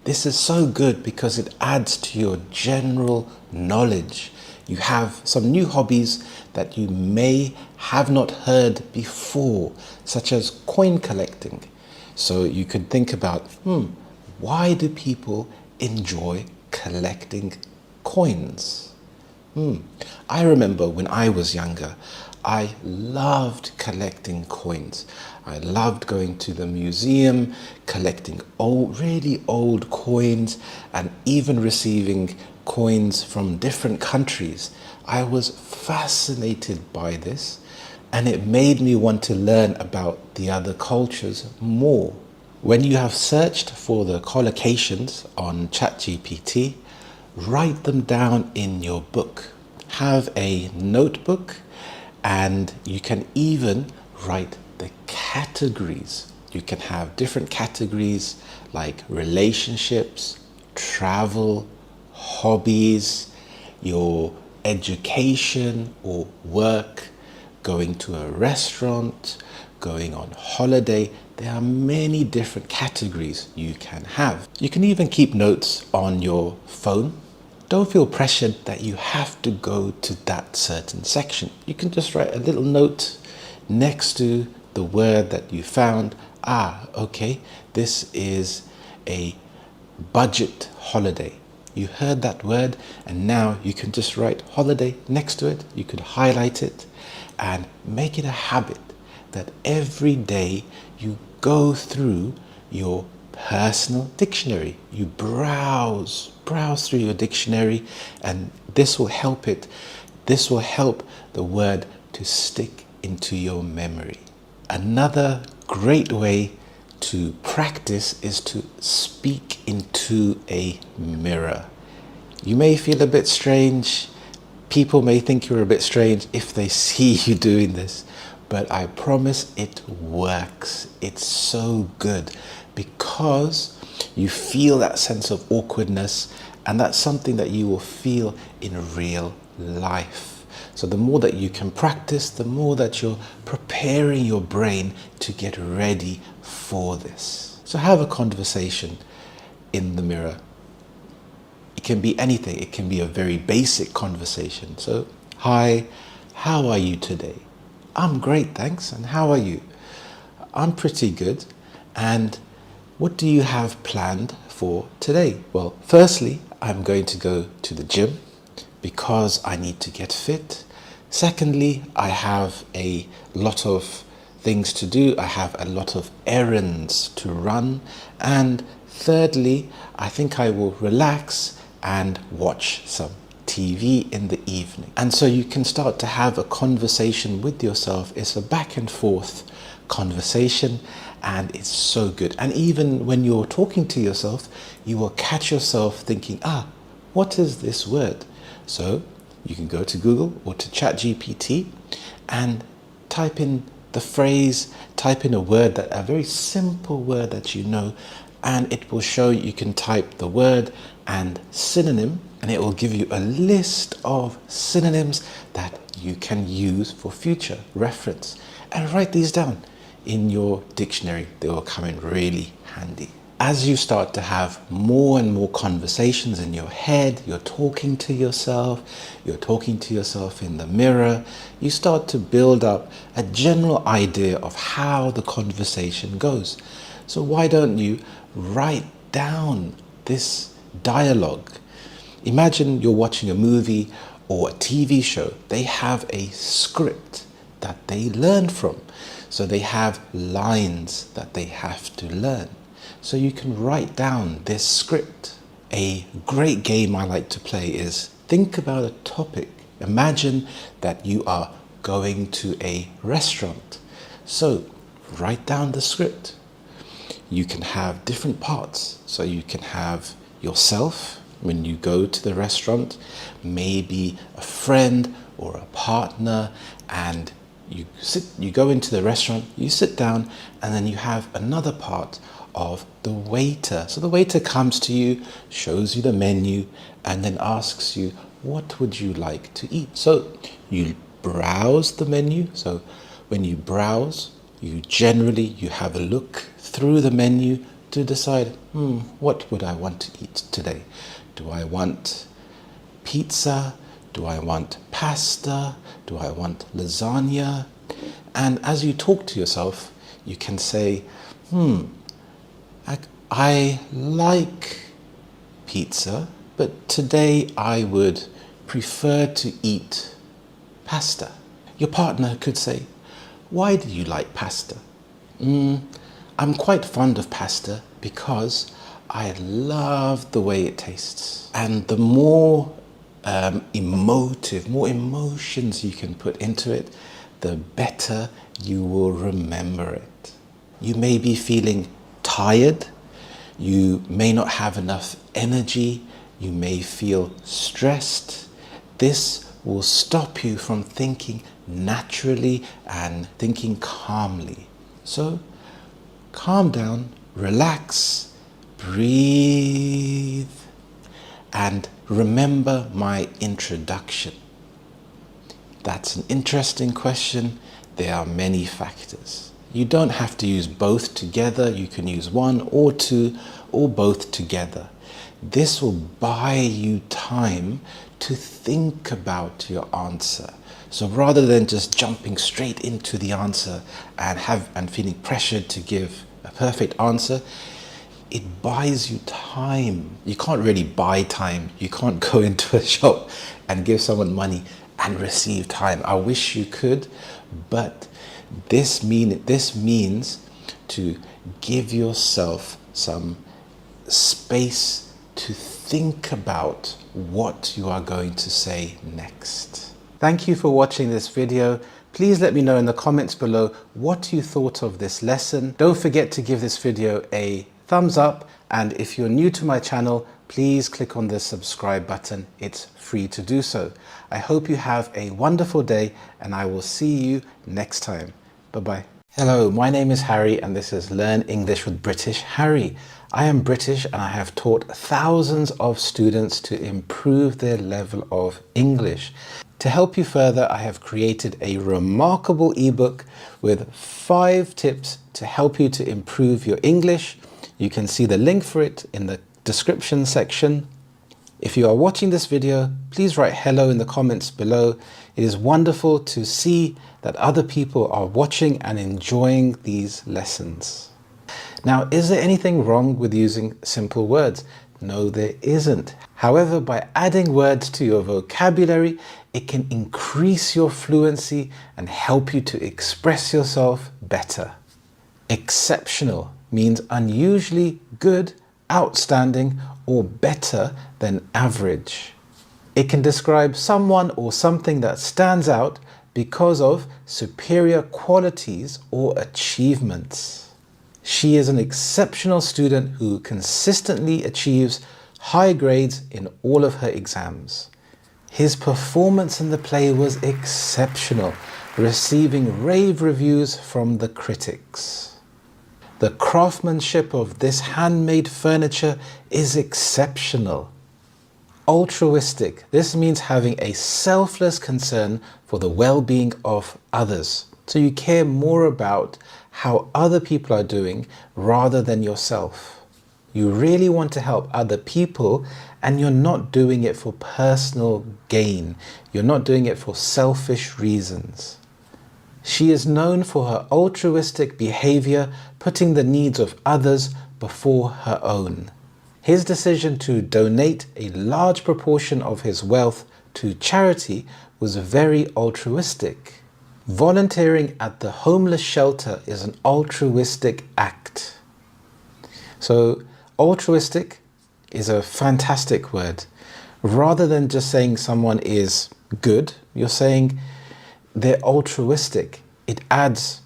This is so good because it adds to your general knowledge. You have some new hobbies that you may have not heard before, such as coin collecting. So you could think about, why do people enjoy collecting coins? I remember when I was younger, I loved collecting coins. I loved going to the museum, collecting really old coins, and even receiving coins from different countries. I was fascinated by this, and it made me want to learn about the other cultures more. When you have searched for the collocations on ChatGPT, write them down in your book. Have a notebook, and you can even write the categories. You can have different categories like relationships, travel, hobbies, your education or work, going to a restaurant, going on holiday. There are many different categories you can have. You can even keep notes on your phone. Don't feel pressured that you have to go to that certain section. You can just write a little note next to the word that you found. Okay, this is a budget holiday. You heard that word, and now you can just write holiday next to it. You could highlight it and make it a habit that every day you go through your personal dictionary. You browse through your dictionary, and this will help the word to stick into your memory. Another great way to practice is to speak into a mirror. You may feel a bit strange. People may think you're a bit strange if they see you doing this, but I promise it works. It's so good because you feel that sense of awkwardness, and that's something that you will feel in real life. So the more that you can practice, the more that you're preparing your brain to get ready for this. So have a conversation in the mirror. It can be anything. It can be a very basic conversation. So, hi, how are you today? I'm great, thanks. And how are you? I'm pretty good. And what do you have planned for today? Well, firstly, I'm going to go to the gym because I need to get fit. Secondly, I have a lot of things to do. I have a lot of errands to run. And thirdly, I think I will relax and watch some TV in the evening. And so you can start to have a conversation with yourself. It's a back and forth conversation, and it's so good. And even when you're talking to yourself, you will catch yourself thinking, what is this word? So you can go to Google or to ChatGPT and type in the phrase, type in a very simple word that you know, and it will show you can type the word and synonym, and it will give you a list of synonyms that you can use for future reference. And write these down in your dictionary. They will come in really handy. As you start to have more and more conversations in your head, you're talking to yourself in the mirror, you start to build up a general idea of how the conversation goes. So why don't you write down this dialogue? Imagine you're watching a movie or a TV show. They have a script that they learn from. So they have lines that they have to learn. So you can write down this script. A great game I like to play is think about a topic Imagine that you are going to a restaurant. So write down the script. You can have different parts. So you can have yourself when you go to the restaurant, maybe a friend or a partner, and you go into the restaurant, you sit down, and then you have another part of the waiter. So the waiter comes to you, shows you the menu, and then asks you, what would you like to eat? So you browse the menu. So when you browse, you have a look through the menu to decide, what would I want to eat today? Do I want pizza? Do I want pasta? Do I want lasagna? And as you talk to yourself, you can say, I like pizza, but today I would prefer to eat pasta. Your partner could say, why do you like pasta? I'm quite fond of pasta because I love the way it tastes. And the more more emotions you can put into it, the better you will remember it. You may be feeling tired. You may not have enough energy. You may feel stressed. This will stop you from thinking naturally and thinking calmly. So calm down, relax, breathe, and remember my introduction. That's an interesting question. There are many factors. You don't have to use both together. You can use one or two or both together. This will buy you time to think about your answer. So rather than just jumping straight into the answer and feeling pressured to give a perfect answer, it buys you time. You can't really buy time. You can't go into a shop and give someone money and receive time. I wish you could, but this means to give yourself some space to think about what you are going to say next. Thank you for watching this video. Please let me know in the comments below what you thought of this lesson. Don't forget to give this video a thumbs up, and if you're new to my channel, please click on the subscribe button. It's free to do so. I hope you have a wonderful day, and I will see you next time. Bye-bye. Hello, my name is Harry, and this is Learn English with British Harry. I am British, and I have taught thousands of students to improve their level of English. To help you further, I have created a remarkable ebook with 5 tips to help you to improve your English. You can see the link for it in the description section. If you are watching this video, please write hello in the comments below. It is wonderful to see that other people are watching and enjoying these lessons. Now, is there anything wrong with using simple words? No, there isn't. However, by adding words to your vocabulary, it can increase your fluency and help you to express yourself better. Exceptional means unusually good, outstanding, or better than average. It can describe someone or something that stands out because of superior qualities or achievements. She is an exceptional student who consistently achieves high grades in all of her exams. His performance in the play was exceptional, receiving rave reviews from the critics. The craftsmanship of this handmade furniture is exceptional. Altruistic. This means having a selfless concern for the well-being of others. So you care more about how other people are doing rather than yourself. You really want to help other people, and you're not doing it for personal gain. You're not doing it for selfish reasons. She is known for her altruistic behavior, putting the needs of others before her own. His decision to donate a large proportion of his wealth to charity was very altruistic. Volunteering at the homeless shelter is an altruistic act. So, altruistic is a fantastic word. Rather than just saying someone is good, you're saying they're altruistic. It adds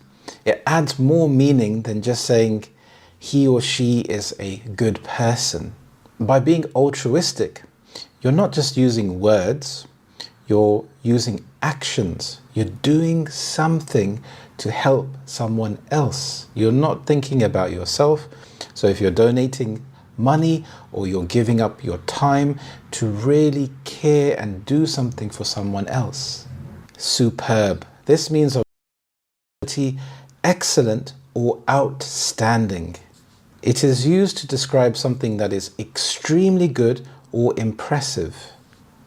more meaning than just saying he or she is a good person. By being altruistic, you're not just using words, you're using actions. You're doing something to help someone else. You're not thinking about yourself. So if you're donating money or you're giving up your time to really care and do something for someone else. Superb. This means of excellent or outstanding. It is used to describe something that is extremely good or impressive.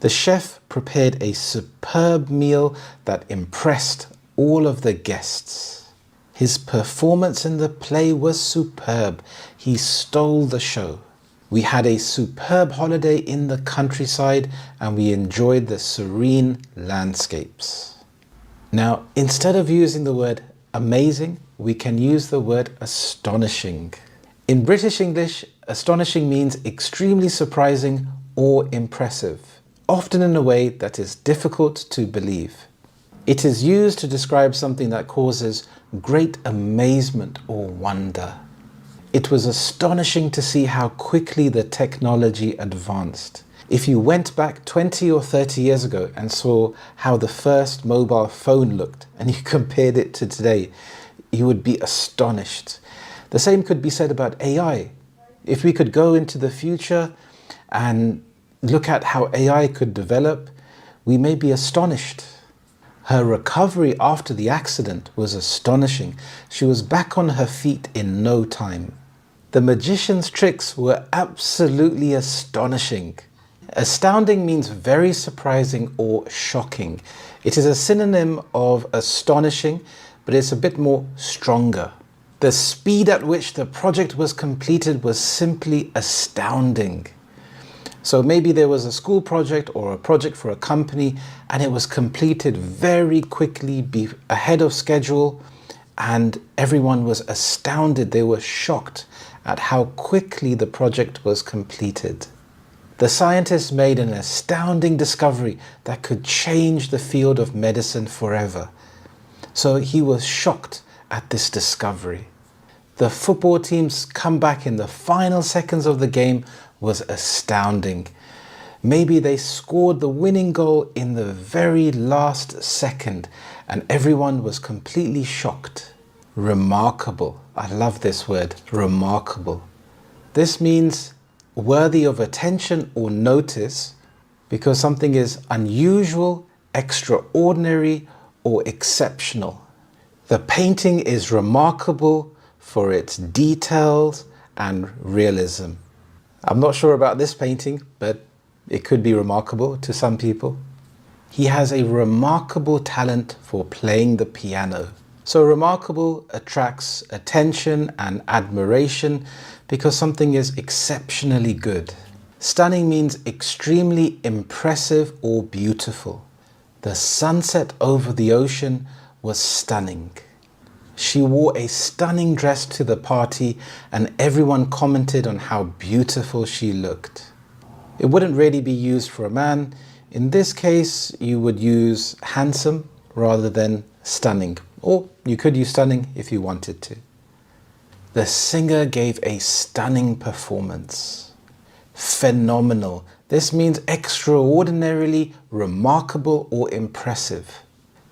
The chef prepared a superb meal that impressed all of the guests. His performance in the play was superb. He stole the show. We had a superb holiday in the countryside and we enjoyed the serene landscapes. Now, instead of using the word amazing, we can use the word astonishing. In British English, astonishing means extremely surprising or impressive, often in a way that is difficult to believe. It is used to describe something that causes great amazement or wonder. It was astonishing to see how quickly the technology advanced. If you went back 20 or 30 years ago and saw how the first mobile phone looked and you compared it to today, you would be astonished. The same could be said about AI. If we could go into the future and look at how AI could develop, we may be astonished. Her recovery after the accident was astonishing. She was back on her feet in no time. The magician's tricks were absolutely astonishing. Astounding means very surprising or shocking. It is a synonym of astonishing, but it's a bit more stronger. The speed at which the project was completed was simply astounding. So maybe there was a school project or a project for a company and it was completed very quickly, ahead of schedule, and everyone was astounded. They were shocked at how quickly the project was completed. The scientists made an astounding discovery that could change the field of medicine forever. So he was shocked at this discovery. The football team's comeback in the final seconds of the game was astounding. Maybe they scored the winning goal in the very last second and everyone was completely shocked. Remarkable. I love this word, remarkable. This means worthy of attention or notice because something is unusual, extraordinary, or exceptional. The painting is remarkable for its details and realism. I'm not sure about this painting, but it could be remarkable to some people. He has a remarkable talent for playing the piano. So remarkable attracts attention and admiration because something is exceptionally good. Stunning means extremely impressive or beautiful. The sunset over the ocean was stunning. She wore a stunning dress to the party and everyone commented on how beautiful she looked. It wouldn't really be used for a man. In this case, you would use handsome rather than stunning. Or you could use stunning if you wanted to. The singer gave a stunning performance. Phenomenal. This means extraordinarily remarkable or impressive.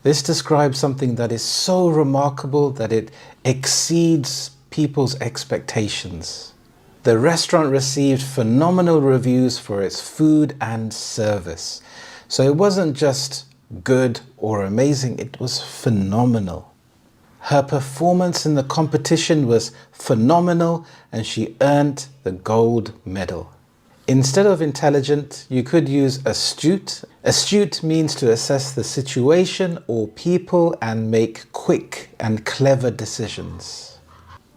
This describes something that is so remarkable that it exceeds people's expectations. The restaurant received phenomenal reviews for its food and service. So it wasn't just good or amazing, it was phenomenal. Her performance in the competition was phenomenal and she earned the gold medal. Instead of intelligent, you could use astute. Astute means to assess the situation or people and make quick and clever decisions.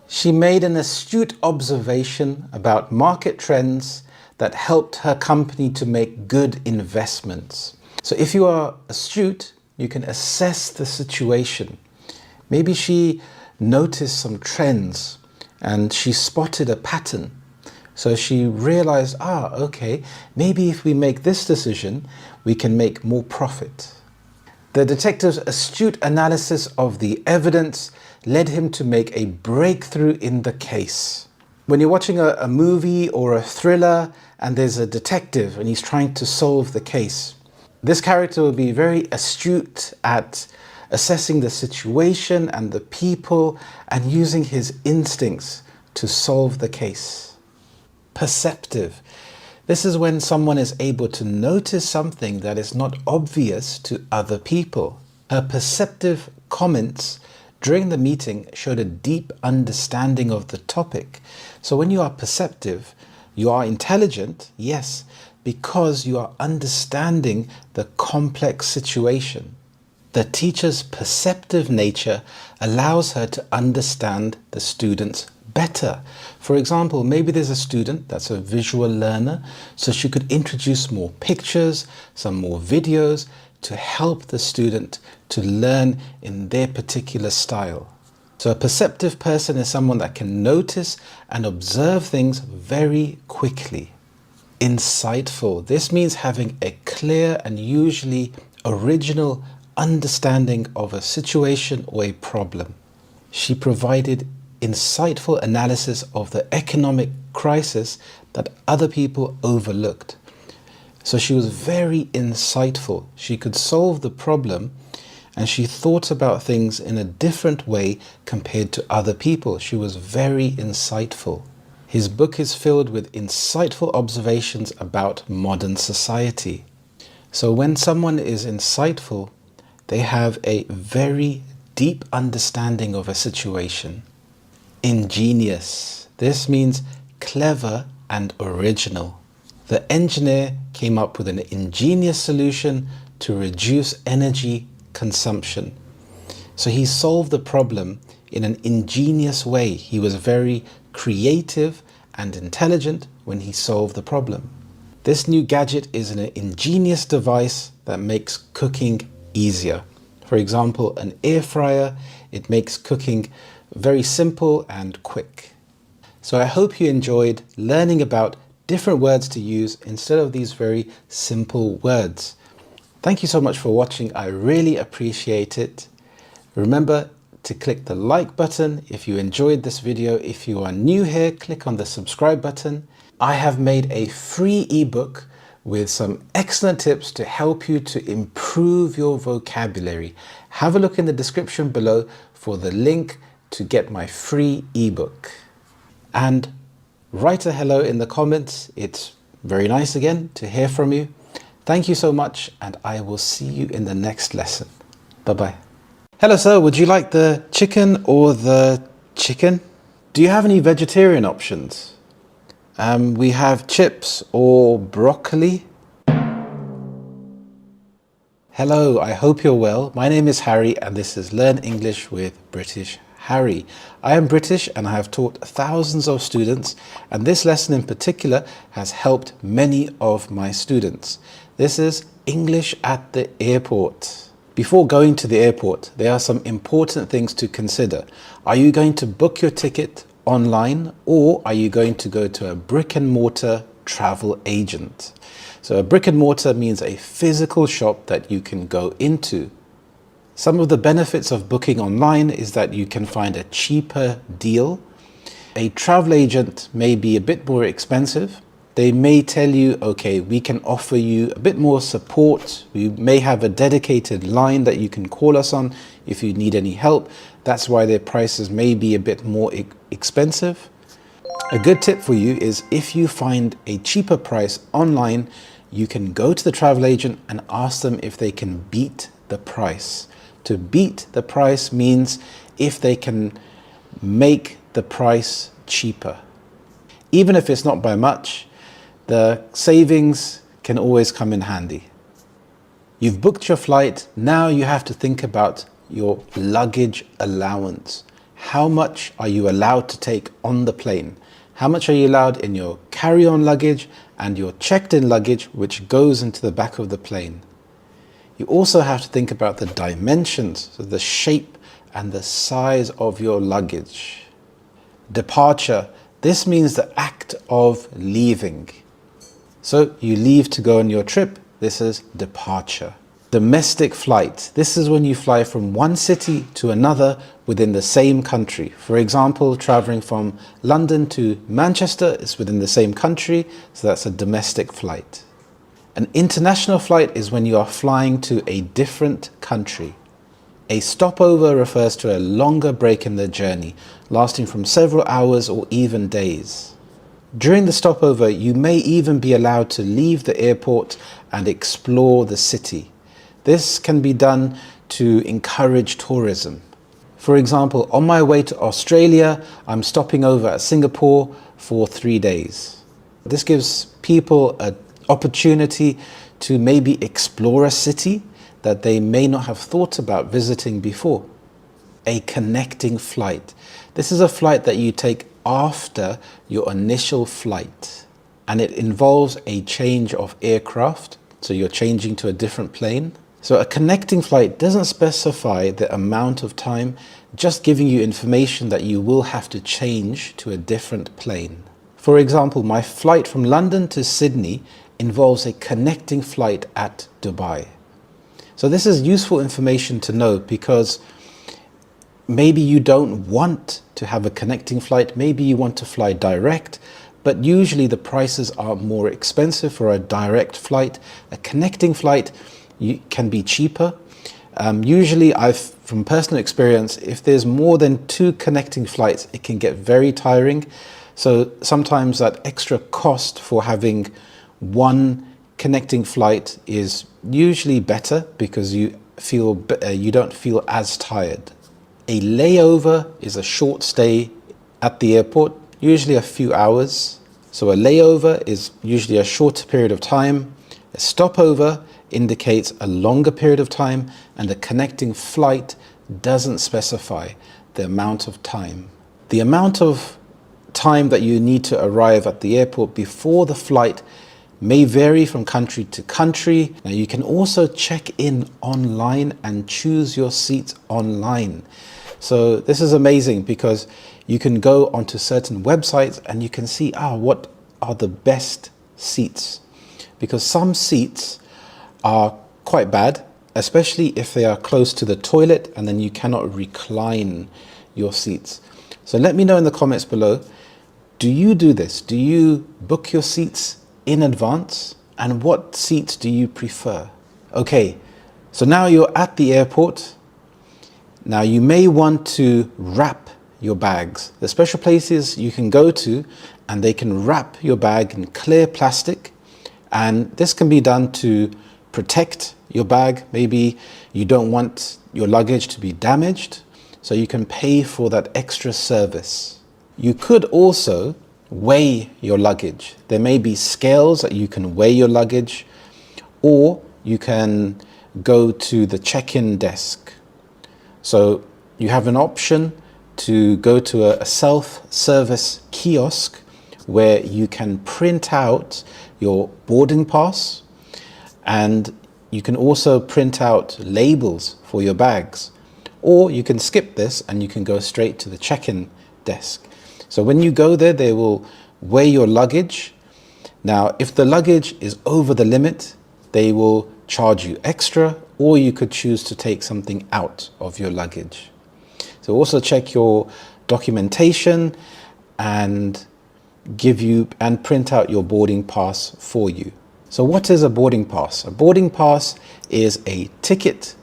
She made an astute observation about market trends that helped her company to make good investments. So if you are astute, you can assess the situation. Maybe she noticed some trends and she spotted a pattern. So she realized, okay, maybe if we make this decision, we can make more profit. The detective's astute analysis of the evidence led him to make a breakthrough in the case. When you're watching a movie or a thriller and there's a detective and he's trying to solve the case, this character will be very astute at assessing the situation and the people and using his instincts to solve the case. Perceptive. This is when someone is able to notice something that is not obvious to other people. Her perceptive comments during the meeting showed a deep understanding of the topic. So when you are perceptive, you are intelligent, yes, because you are understanding the complex situation. The teacher's perceptive nature allows her to understand the students better. For example, maybe there's a student that's a visual learner, so she could introduce more pictures, some more videos to help the student to learn in their particular style. So a perceptive person is someone that can notice and observe things very quickly. Insightful. This means having a clear and usually original understanding of a situation or a problem. She provided insightful analysis of the economic crisis that other people overlooked. So she was very insightful. She could solve the problem and she thought about things in a different way compared to other people. She was very insightful. His book is filled with insightful observations about modern society. So when someone is insightful, they have a very deep understanding of a situation. Ingenious. This means clever and original. The engineer came up with an ingenious solution to reduce energy consumption. So he solved the problem in an ingenious way. He was very creative and intelligent when he solved the problem. This new gadget is an ingenious device that makes cooking easier. For example, an air fryer, it makes cooking very simple and quick. So I hope you enjoyed learning about different words to use instead of these very simple words. Thank you so much for watching. I really appreciate it. Remember to click the like button if you enjoyed this video. If you are new here, click on the subscribe button. I have made a free ebook with some excellent tips to help you to improve your vocabulary. Have a look in the description below for the link to get my free ebook. And write a hello in the comments. It's very nice again to hear from you. Thank you so much, and I will see you in the next lesson. Bye-bye. Hello, sir. Would you like the chicken or the chicken? Do you have any vegetarian options? We have chips or broccoli. Hello, I hope you're well. My name is Harry and this is Learn English with British Harry. I am British and I have taught thousands of students, and this lesson in particular has helped many of my students. This is English at the airport. Before going to the airport, there are some important things to consider. Are you going to book your ticket online, or are you going to go to a brick and mortar travel agent? So a brick and mortar means a physical shop that you can go into. Some of the benefits of booking online is that you can find a cheaper deal. A travel agent may be a bit more expensive. They may tell you, okay, we can offer you a bit more support. We may have a dedicated line that you can call us on if you need any help. That's why their prices may be a bit more expensive. A good tip for you is if you find a cheaper price online, you can go to the travel agent and ask them if they can beat the price. To beat the price means if they can make the price cheaper. Even if it's not by much, the savings can always come in handy. You've booked your flight. Now you have to think about your luggage allowance. How much are you allowed to take on the plane? How much are you allowed in your carry-on luggage and your checked-in luggage, which goes into the back of the plane? You also have to think about the dimensions, so the shape and the size of your luggage. Departure. This means the act of leaving. So you leave to go on your trip. This is departure. Domestic flight. This is when you fly from one city to another within the same country. For example, traveling from London to Manchester is within the same country, so that's a domestic flight. An international flight is when you are flying to a different country. A stopover refers to a longer break in the journey, lasting from several hours or even days. During the stopover, you may even be allowed to leave the airport and explore the city. This can be done to encourage tourism. For example, on my way to Australia, I'm stopping over at Singapore for 3 days. This gives people an opportunity to maybe explore a city that they may not have thought about visiting before. A connecting flight. This is a flight that you take after your initial flight, and it involves a change of aircraft, so you're changing to a different plane. So a connecting flight doesn't specify the amount of time, just giving you information that you will have to change to a different plane. For example, my flight from London to Sydney involves a connecting flight at Dubai. So this is useful information to know, because maybe you don't want to have a connecting flight, maybe you want to fly direct, but usually the prices are more expensive for a direct flight. A connecting flight can be cheaper. Usually, from personal experience, if there's more than 2 connecting flights, it can get very tiring. So sometimes that extra cost for having one connecting flight is usually better, because you don't feel as tired. A layover is a short stay at the airport, usually a few hours. So a layover is usually a shorter period of time. A stopover indicates a longer period of time, and a connecting flight doesn't specify the amount of time. The amount of time that you need to arrive at the airport before the flight may vary from country to country. Now, you can also check in online and choose your seats online. So this is amazing, because you can go onto certain websites and you can see, what are the best seats? Because some seats are quite bad, especially if they are close to the toilet, and then you cannot recline your seats. So let me know in the comments below, do you do this? Do you book your seats in advance? And what seats do you prefer? Okay, so now you're at the airport. Now you may want to wrap your bags. There's special places you can go to and they can wrap your bag in clear plastic, and this can be done to protect your bag. Maybe you don't want your luggage to be damaged, so you can pay for that extra service. You could also weigh your luggage. There may be scales that you can weigh your luggage, or you can go to the check-in desk. So you have an option to go to a self-service kiosk where you can print out your boarding pass, and you can also print out labels for your bags. Or you can skip this and you can go straight to the check-in desk. So when you go there, they will weigh your luggage. Now, if the luggage is over the limit, they will charge you extra, or you could choose to take something out of your luggage. So also check your documentation and print out your boarding pass for you. So what is a boarding pass? A boarding pass is a ticket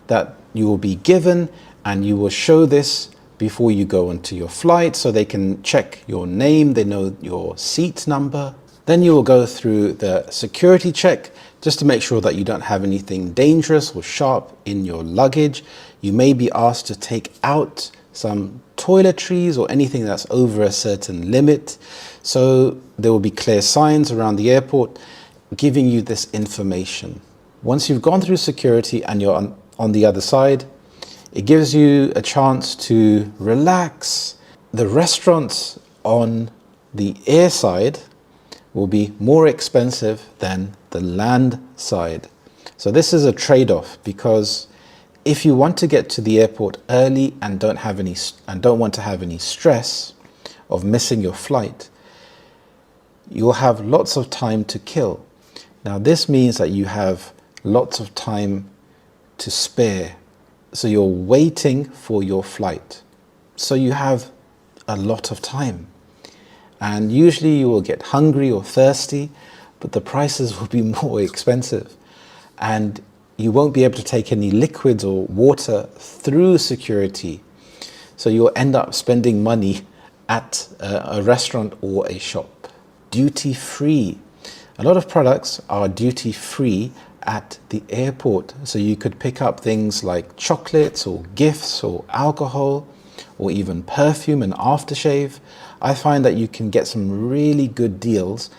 that you will be given, and you will show this before you go onto your flight, so they can check your name, they know your seat number. Then you will go through the security check just to make sure that you don't have anything dangerous or sharp in your luggage. You may be asked to take out some toiletries or anything that's over a certain limit. So there will be clear signs around the airport giving you this information. Once you've gone through security and you're on the other side, it gives you a chance to relax. The restaurants on the air side will be more expensive than the land side. So this is a trade-off, because if you want to get to the airport early and don't want to have any stress, of missing your flight, you'll have lots of time to kill. Now, this means that you have lots of time to spare. So you're waiting for your flight. So you have a lot of time. And usually you will get hungry or thirsty, but the prices will be more expensive. And you won't be able to take any liquids or water through security. So you'll end up spending money at a restaurant or a shop. Duty free. A lot of products are duty free at the airport. So you could pick up things like chocolates or gifts or alcohol or even perfume and aftershave. I find that you can get some really good deals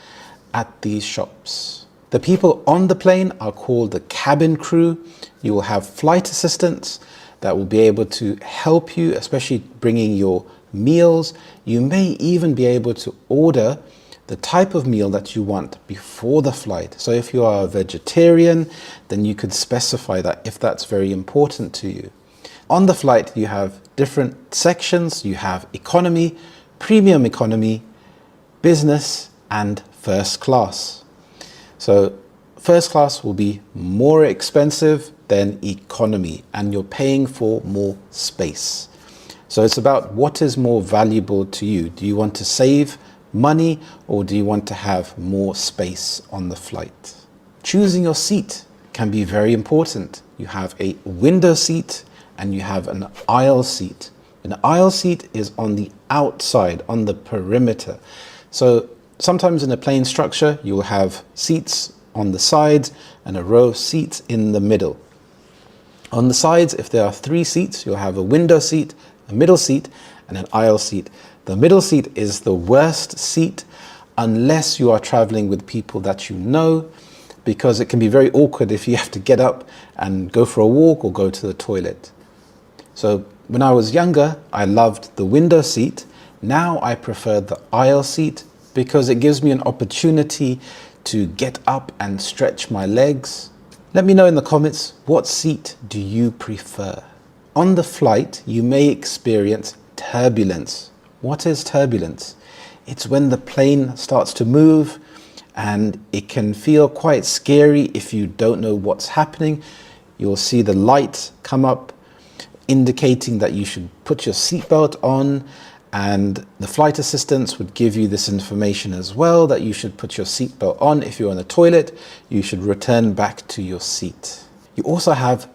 at these shops. The people on the plane are called the cabin crew. You will have flight assistants that will be able to help you, especially bringing your meals. You may even be able to order the type of meal that you want before the flight. So if you are a vegetarian, then you could specify that if that's very important to you. On the flight, you have different sections. You have economy, premium economy, business, and first class. So first class will be more expensive than economy, and you're paying for more space. So it's about what is more valuable to you. Do you want to save money or do you want to have more space on the flight? Choosing your seat can be very important. You have a window seat and you have an aisle seat. An aisle seat is on the outside, on the perimeter. So sometimes in a plane structure, you will have seats on the sides and a row of seats in the middle. On the sides, if there are 3 seats, you'll have a window seat, a middle seat, and an aisle seat. The middle seat is the worst seat unless you are traveling with people that you know, because it can be very awkward if you have to get up and go for a walk or go to the toilet. So when I was younger, I loved the window seat. Now I prefer the aisle seat because it gives me an opportunity to get up and stretch my legs. Let me know in the comments, what seat do you prefer? On the flight, you may experience turbulence. What is turbulence? It's when the plane starts to move and it can feel quite scary if you don't know what's happening. You'll see the light come up indicating that you should put your seatbelt on, and the flight assistants would give you this information as well, that you should put your seatbelt on. If you're on the toilet, you should return back to your seat. You also have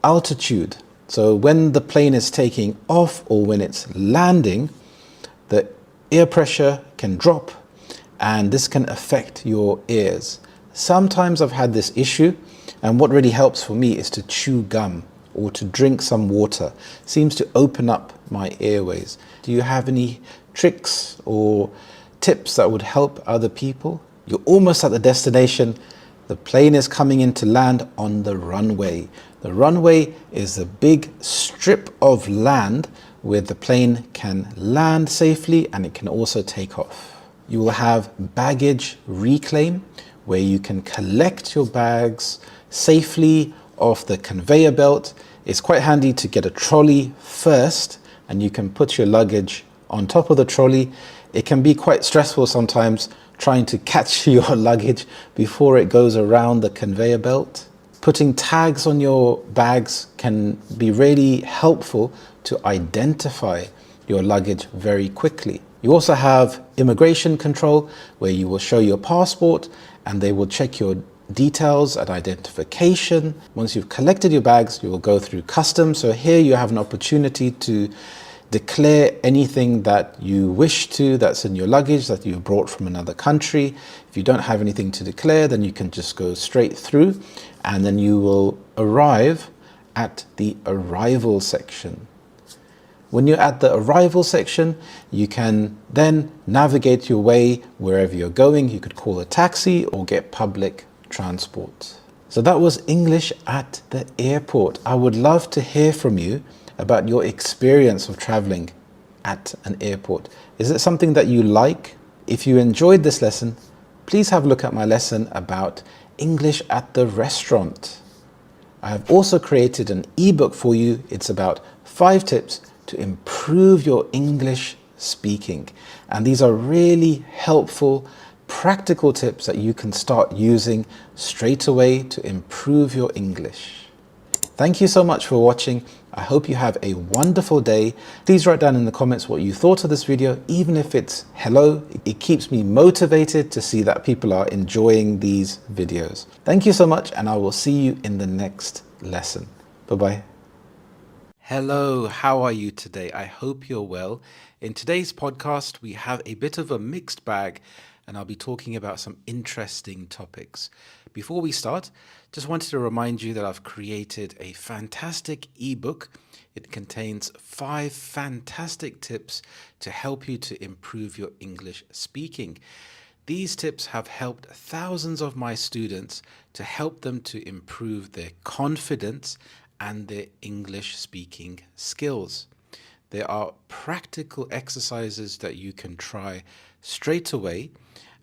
altitude. So when the plane is taking off or when it's landing, the air pressure can drop and this can affect your ears. Sometimes I've had this issue, and what really helps for me is to chew gum or to drink some water. Seems to open up my airways. Do you have any tricks or tips that would help other people? You're almost at the destination. The plane is coming in to land on the runway. The runway is a big strip of land where the plane can land safely and it can also take off. You will have baggage reclaim, where you can collect your bags safely off the conveyor belt. It's quite handy to get a trolley first, and you can put your luggage on top of the trolley. It can be quite stressful sometimes trying to catch your luggage before it goes around the conveyor belt. Putting tags on your bags can be really helpful to identify your luggage very quickly. You also have immigration control, where you will show your passport and they will check your details and identification. Once you've collected your bags, you will go through customs. So here you have an opportunity to declare anything that you wish to, that's in your luggage that you brought from another country. If you don't have anything to declare, then you can just go straight through, and then you will arrive at the arrival section. When you're at the arrival section, you can then navigate your way wherever you're going. You could call a taxi or get public transport. So that was English at the airport. I would love to hear from you about your experience of traveling at an airport. Is it something that you like? If you enjoyed this lesson, please have a look at my lesson about English at the restaurant. I have also created an ebook for you. It's about 5 tips to improve your English speaking. And these are really helpful, practical tips that you can start using straight away to improve your English. Thank you so much for watching. I hope you have a wonderful day. Please write down in the comments what you thought of this video, even if it's hello. It keeps me motivated to see that people are enjoying these videos. Thank you so much, and I will see you in the next lesson. Bye-bye. Hello, how are you today? I hope you're well. In today's podcast, we have a bit of a mixed bag, and I'll be talking about some interesting topics. Before we start, just wanted to remind you that I've created a fantastic ebook. It contains 5 fantastic tips to help you to improve your English speaking. These tips have helped thousands of my students to help them to improve their confidence and their English speaking skills. There are practical exercises that you can try straight away,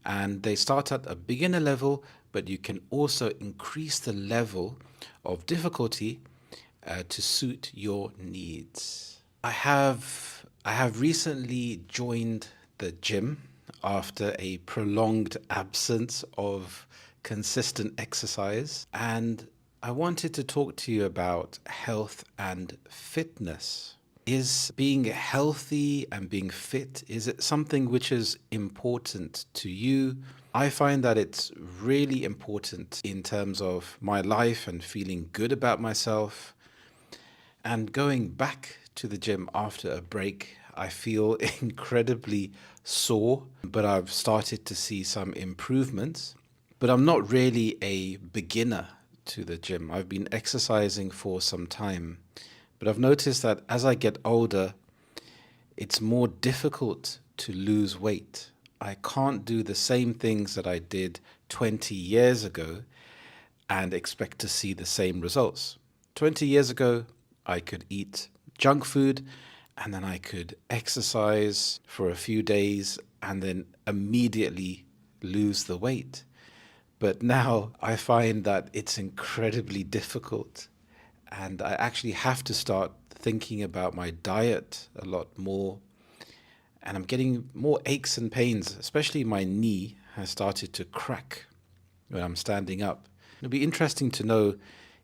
and they start at a beginner level, but you can also increase the level of difficulty to suit your needs. I have recently joined the gym after a prolonged absence of consistent exercise, and I wanted to talk to you about health and fitness. Is being healthy and being fit, is it something which is important to you? I find that it's really important in terms of my life and feeling good about myself. And going back to the gym after a break, I feel incredibly sore, but I've started to see some improvements. But I'm not really a beginner to the gym. I've been exercising for some time. But I've noticed that as I get older, it's more difficult to lose weight. I can't do the same things that I did 20 years ago and expect to see the same results. 20 years ago, I could eat junk food and then I could exercise for a few days and then immediately lose the weight. But now I find that it's incredibly difficult, and I actually have to start thinking about my diet a lot more. And I'm getting more aches and pains, especially my knee has started to crack when I'm standing up. It'll be interesting to know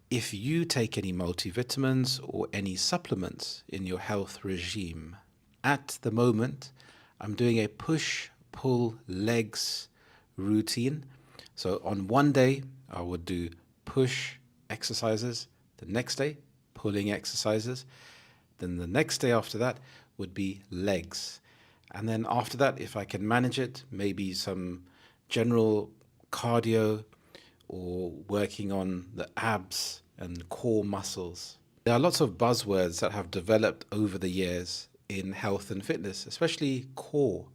if you take any multivitamins or any supplements in your health regime. At the moment, I'm doing a push-pull legs routine. So on one day, I would do push exercises. The next day, pulling exercises. Then the next day after that would be legs. And then after that, if I can manage it, maybe some general cardio or working on the abs and core muscles. There are lots of buzzwords that have developed over the years in health and fitness, especially core.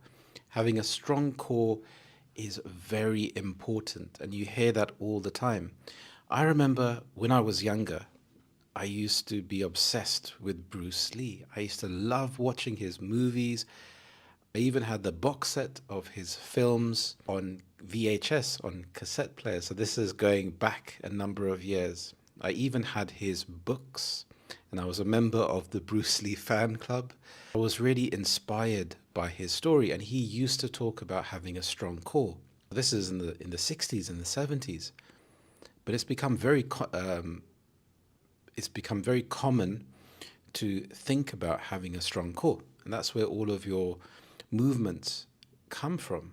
Having a strong core is very important, and you hear that all the time. I remember when I was younger, I used to be obsessed with Bruce Lee. I used to love watching his movies. I even had the box set of his films on VHS, on cassette players. So this is going back a number of years. I even had his books, and I was a member of the Bruce Lee fan club. I was really inspired by his story, and he used to talk about having a strong core. This is in the 60s and the 70s, but it's become very common to think about having a strong core, and that's where all of your movements come from.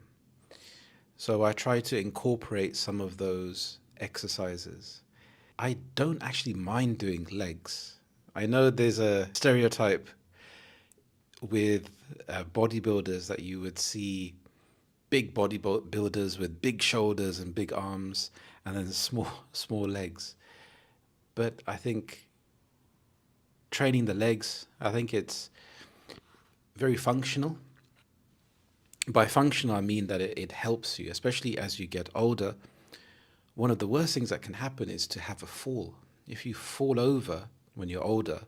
So I try to incorporate some of those exercises. I don't actually mind doing legs. I know there's a stereotype with bodybuilders that you would see big bodybuilders with big shoulders and big arms and then small legs. But I think training the legs, I think it's very functional. By functional, I mean that it helps you, especially as you get older. One of the worst things that can happen is to have a fall. If you fall over when you're older,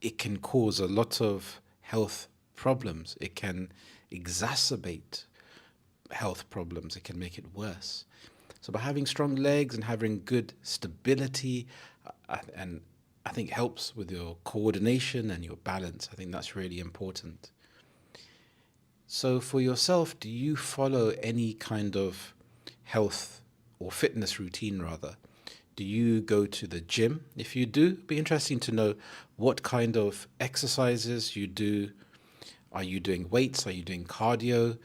it can cause a lot of health problems. It can exacerbate health problems. It can make it worse. So by having strong legs and having good stability, and I think helps with your coordination and your balance, I think that's really important. So, for yourself, do you follow any kind of health or fitness routine, rather? Do you go to the gym? If you do, it'd be interesting to know what kind of exercises you do. Are you doing weights? Are you doing cardio?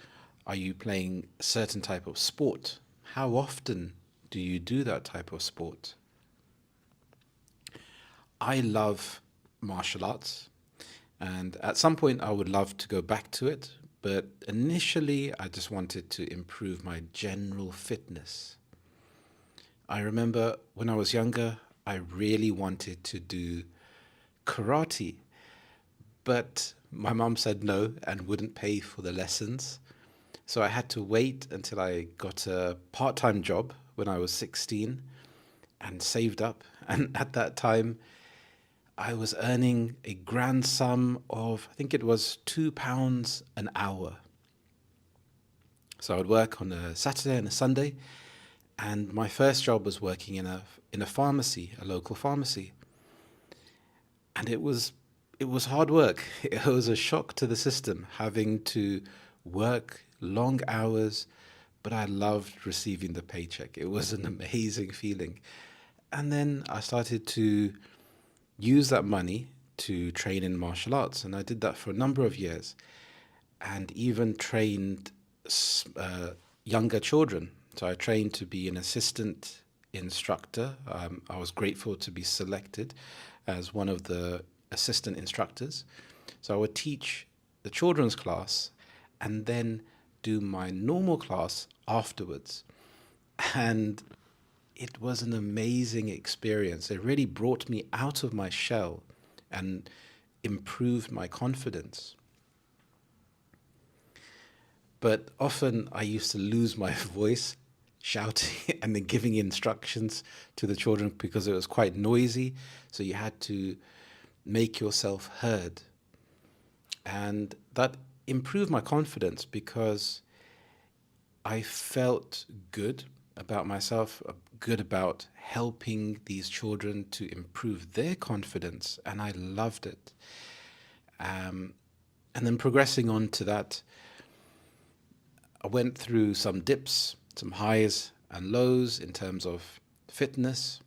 Are you playing a certain type of sport? How often do you do that type of sport? I love martial arts, and at some point I would love to go back to it, but initially I just wanted to improve my general fitness. I remember when I was younger, I really wanted to do karate, but my mum said no and wouldn't pay for the lessons. So I had to wait until I got a part time job when I was 16 and saved up. And at that time, I was earning a grand sum of, I think it was £2 an hour. So I would work on a Saturday and a Sunday. And my first job was working in a pharmacy, a local pharmacy. And it was hard work. It was a shock to the system having to work long hours, but I loved receiving the paycheck. It was an amazing feeling. And then I started to use that money to train in martial arts, and I did that for a number of years, and even trained younger children. So I trained to be an assistant instructor. I was grateful to be selected as one of the assistant instructors. So I would teach the children's class and then do my normal class afterwards. And it was an amazing experience. It really brought me out of my shell and improved my confidence. But often I used to lose my voice shouting and then giving instructions to the children because it was quite noisy. So you had to make yourself heard. And that improved my confidence because I felt good about myself, good about helping these children to improve their confidence, and I loved it. And then progressing on to that, I went through some dips, some highs and lows in terms of fitness.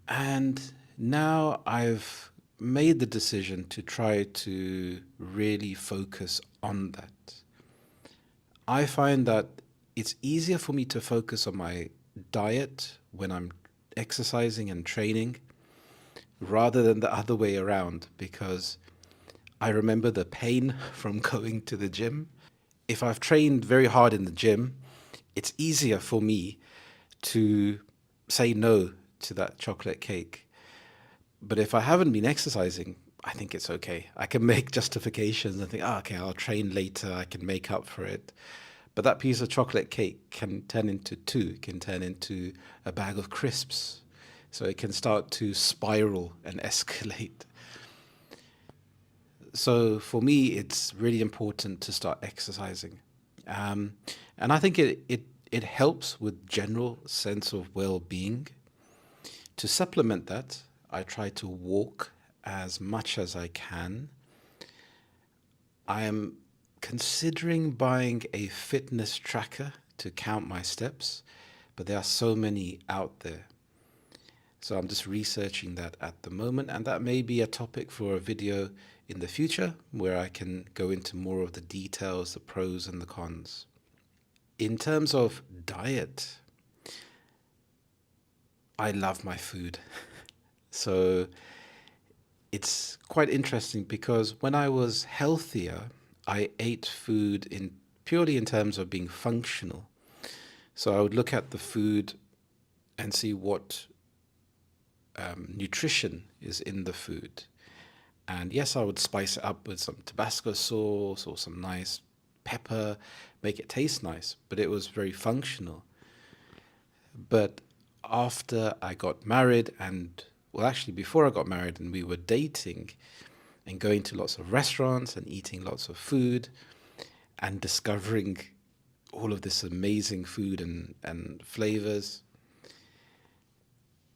And now I've made the decision to try to really focus on that. I find that it's easier for me to focus on my diet when I'm exercising and training rather than the other way around because I remember the pain from going to the gym. If I've trained very hard in the gym, it's easier for me to say no to that chocolate cake. But if I haven't been exercising, I think it's okay. I can make justifications and think, oh, okay, I'll train later. I can make up for it. But that piece of chocolate cake can turn into two, it can turn into a bag of crisps. So it can start to spiral and escalate. So for me, it's really important to start exercising. Um, and I think it helps with general sense of well-being. To supplement that, I try to walk as much as I can. I am considering buying a fitness tracker to count my steps, but there are so many out there. So I'm just researching that at the moment, and that may be a topic for a video in the future where I can go into more of the details, the pros and the cons. In terms of diet, I love my food. So it's quite interesting because when I was healthier, I ate food in purely in terms of being functional. So I would look at the food and see what nutrition is in the food. And yes, I would spice it up with some Tabasco sauce or some nice pepper, make it taste nice, but it was very functional. But after I got married, and well, actually, before I got married and we were dating and going to lots of restaurants and eating lots of food and discovering all of this amazing food and flavors,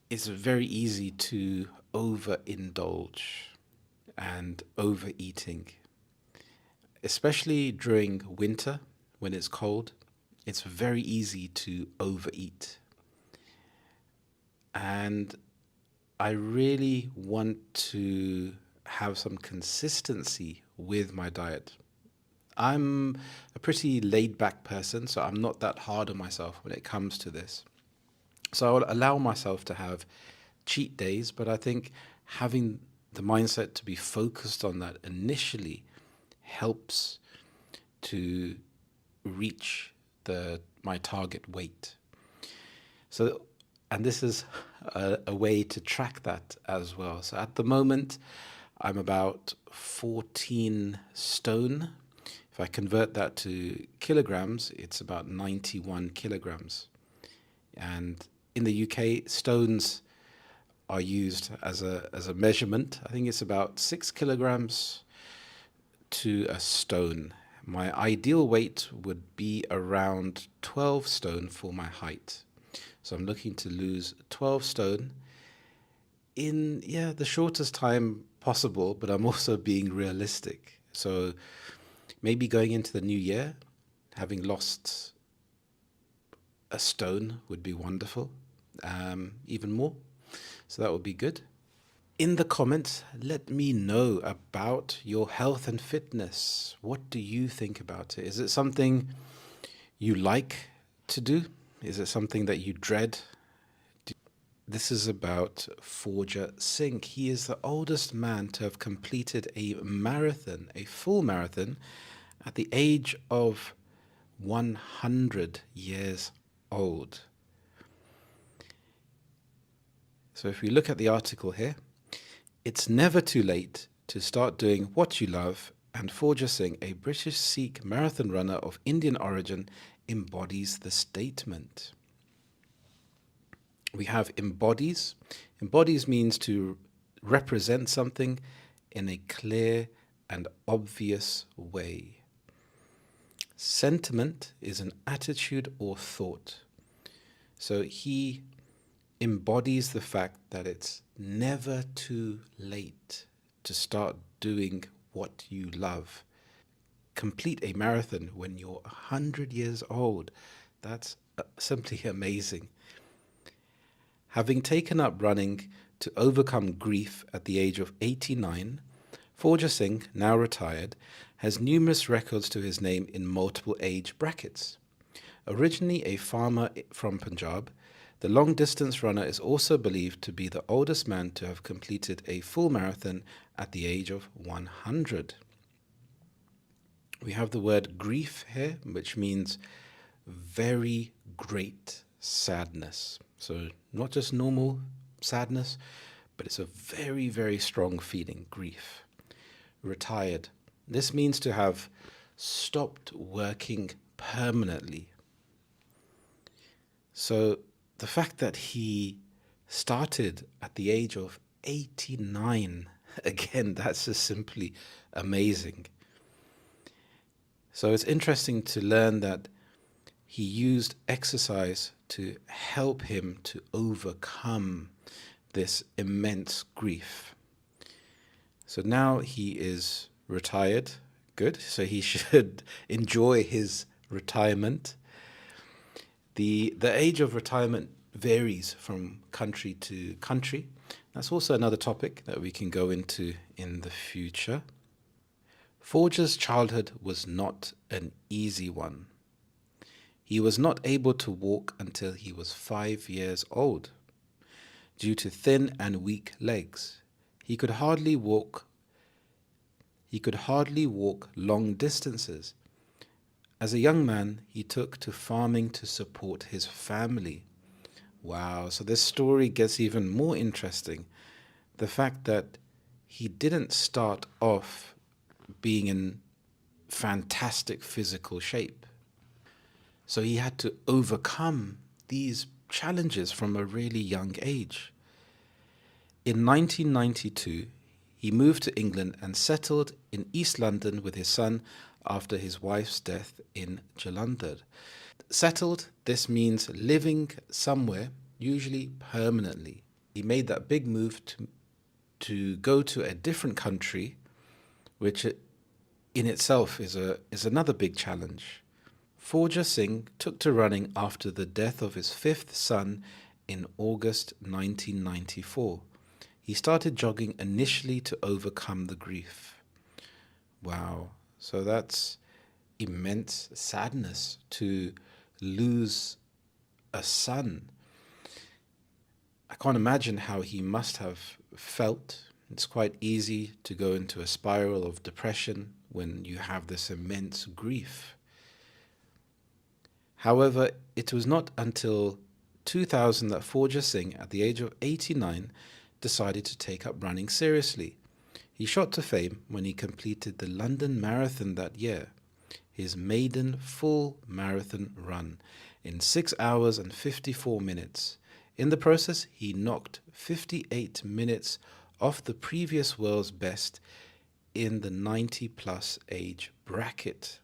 it's very easy to overindulge and overeating. especially during winter when it's cold. It's very easy to overeat. And I really want to have some consistency with my diet. I'm a pretty laid back person, so I'm not that hard on myself when it comes to this. So I'll allow myself to have cheat days, but I think having the mindset to be focused on that initially helps to reach the my target weight. So, and this is a way to track that as well. So at the moment, I'm about 14 stone. If I convert that to kilograms, it's about 91 kilograms. And in the UK, stones are used as a measurement. I think it's about 6 kilograms to a stone. My ideal weight would be around 12 stone for my height. So I'm looking to lose 12 stone in, yeah, the shortest time possible, but I'm also being realistic. So maybe going into the new year, having lost a stone would be wonderful, even more. So that would be good. In the comments, let me know about your health and fitness. What do you think about it? Is it something you like to do? Is it something that you dread? This is about Forger Singh. He is the oldest man to have completed a marathon, a full marathon, at the age of 100 years old. So if we look at the article here, it's never too late to start doing what you love, and Forger Singh, a British Sikh marathon runner of Indian origin, embodies the statement. We have embodies. Embodies means to represent something in a clear and obvious way. Sentiment is an attitude or thought. So he embodies the fact that it's never too late to start doing what you love. Complete a marathon when you're 100 years old. That's simply amazing. Having taken up running to overcome grief at the age of 89, Forger Singh, now retired, has numerous records to his name in multiple age brackets. Originally a farmer from Punjab, the long-distance runner is also believed to be the oldest man to have completed a full marathon at the age of 100. We have the word grief here, which means very great sadness. So not just normal sadness, but it's a very, very strong feeling, grief. Retired. This means to have stopped working permanently. So the fact that he started at the age of 89, again, that's just simply amazing. So it's interesting to learn that he used exercise to help him to overcome this immense grief. So now he is retired. Good. So he should enjoy his retirement. The age of retirement varies from country to country. That's also another topic that we can go into in the future. Forger's childhood was not an easy one. He was not able to walk until he was 5 years old. Due to thin and weak legs, he could hardly walk long distances. As a young man, he took to farming to support his family. Wow, so this story gets even more interesting. The fact that he didn't start off being in fantastic physical shape. So he had to overcome these challenges from a really young age. In 1992, he moved to England and settled in East London with his son after his wife's death in Jalandhar. Settled, this means living somewhere, usually permanently. He made that big move to go to a different country, which in itself is another big challenge. Forja Singh took to running after the death of his fifth son in August 1994. He started jogging initially to overcome the grief. Wow. So that's immense sadness to lose a son. I can't imagine how he must have felt. It's quite easy to go into a spiral of depression when you have this immense grief. However, it was not until 2000 that Forja Singh, at the age of 89, decided to take up running seriously. He shot to fame when he completed the London Marathon that year, his maiden full marathon run, in 6 hours and 54 minutes. In the process, he knocked 58 minutes off the previous world's best in the 90 plus age bracket.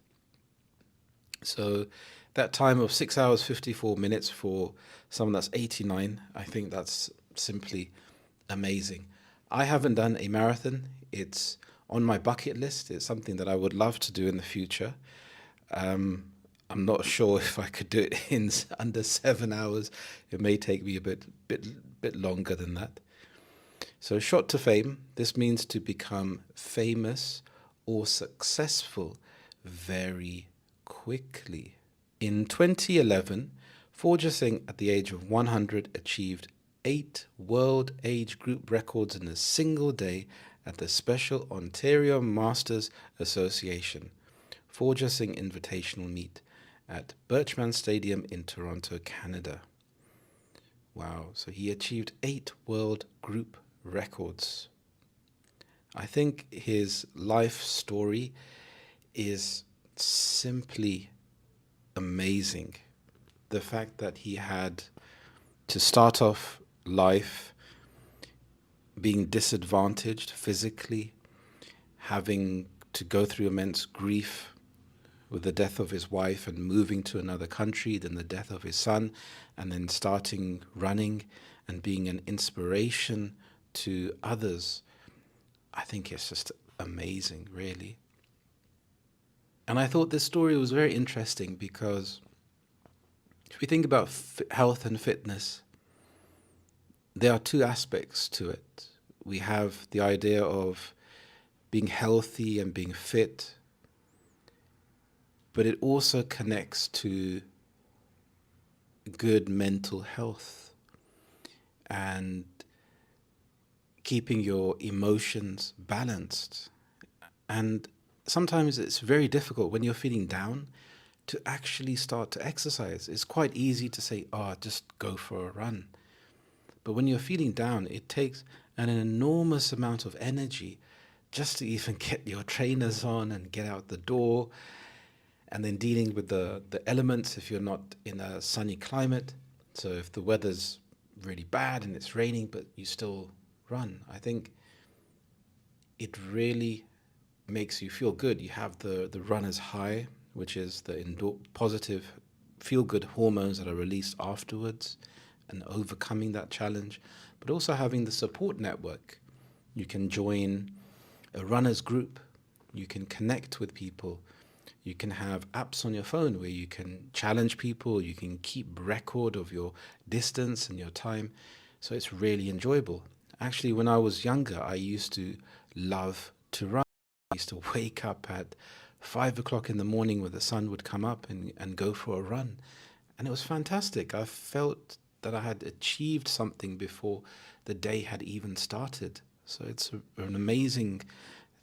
So that time of 6 hours 54 minutes for someone that's 89, I think that's simply amazing. I haven't done a marathon. It's on my bucket list. It's something that I would love to do in the future. I'm not sure if I could do it in under 7 hours. It may take me a bit longer than that. So, shot to fame, this means to become famous or successful very quickly. In 2011, Forja Singh, at the age of 100, achieved 8 world age group records in a single day at the Special Ontario Masters Association Forja Singh Invitational Meet at Birchman Stadium in Toronto, Canada. Wow, so he achieved 8 world group records. I think his life story is simply amazing. The fact that he had to start off life being disadvantaged physically, having to go through immense grief with the death of his wife and moving to another country, then the death of his son, and then starting running and being an inspiration to others. I think it's just amazing, really. And I thought this story was very interesting because if we think about health and fitness, there are two aspects to it. We have the idea of being healthy and being fit, but it also connects to good mental health and keeping your emotions balanced. And sometimes it's very difficult when you're feeling down to actually start to exercise. It's quite easy to say, oh, just go for a run. But when you're feeling down, it takes an enormous amount of energy just to even get your trainers on and get out the door, and then dealing with the elements if you're not in a sunny climate. So if the weather's really bad and it's raining, but you still run, I think it really makes you feel good. You have the runner's high, which is the positive feel-good hormones that are released afterwards and overcoming that challenge, but also having the support network. You can join a runner's group. You can connect with people. You can have apps on your phone where you can challenge people. You can keep record of your distance and your time. So it's really enjoyable. Actually, when I was younger, I used to love to run. I used to wake up at 5 o'clock in the morning when the sun would come up and go for a run. And it was fantastic. I felt that I had achieved something before the day had even started. So it's an amazing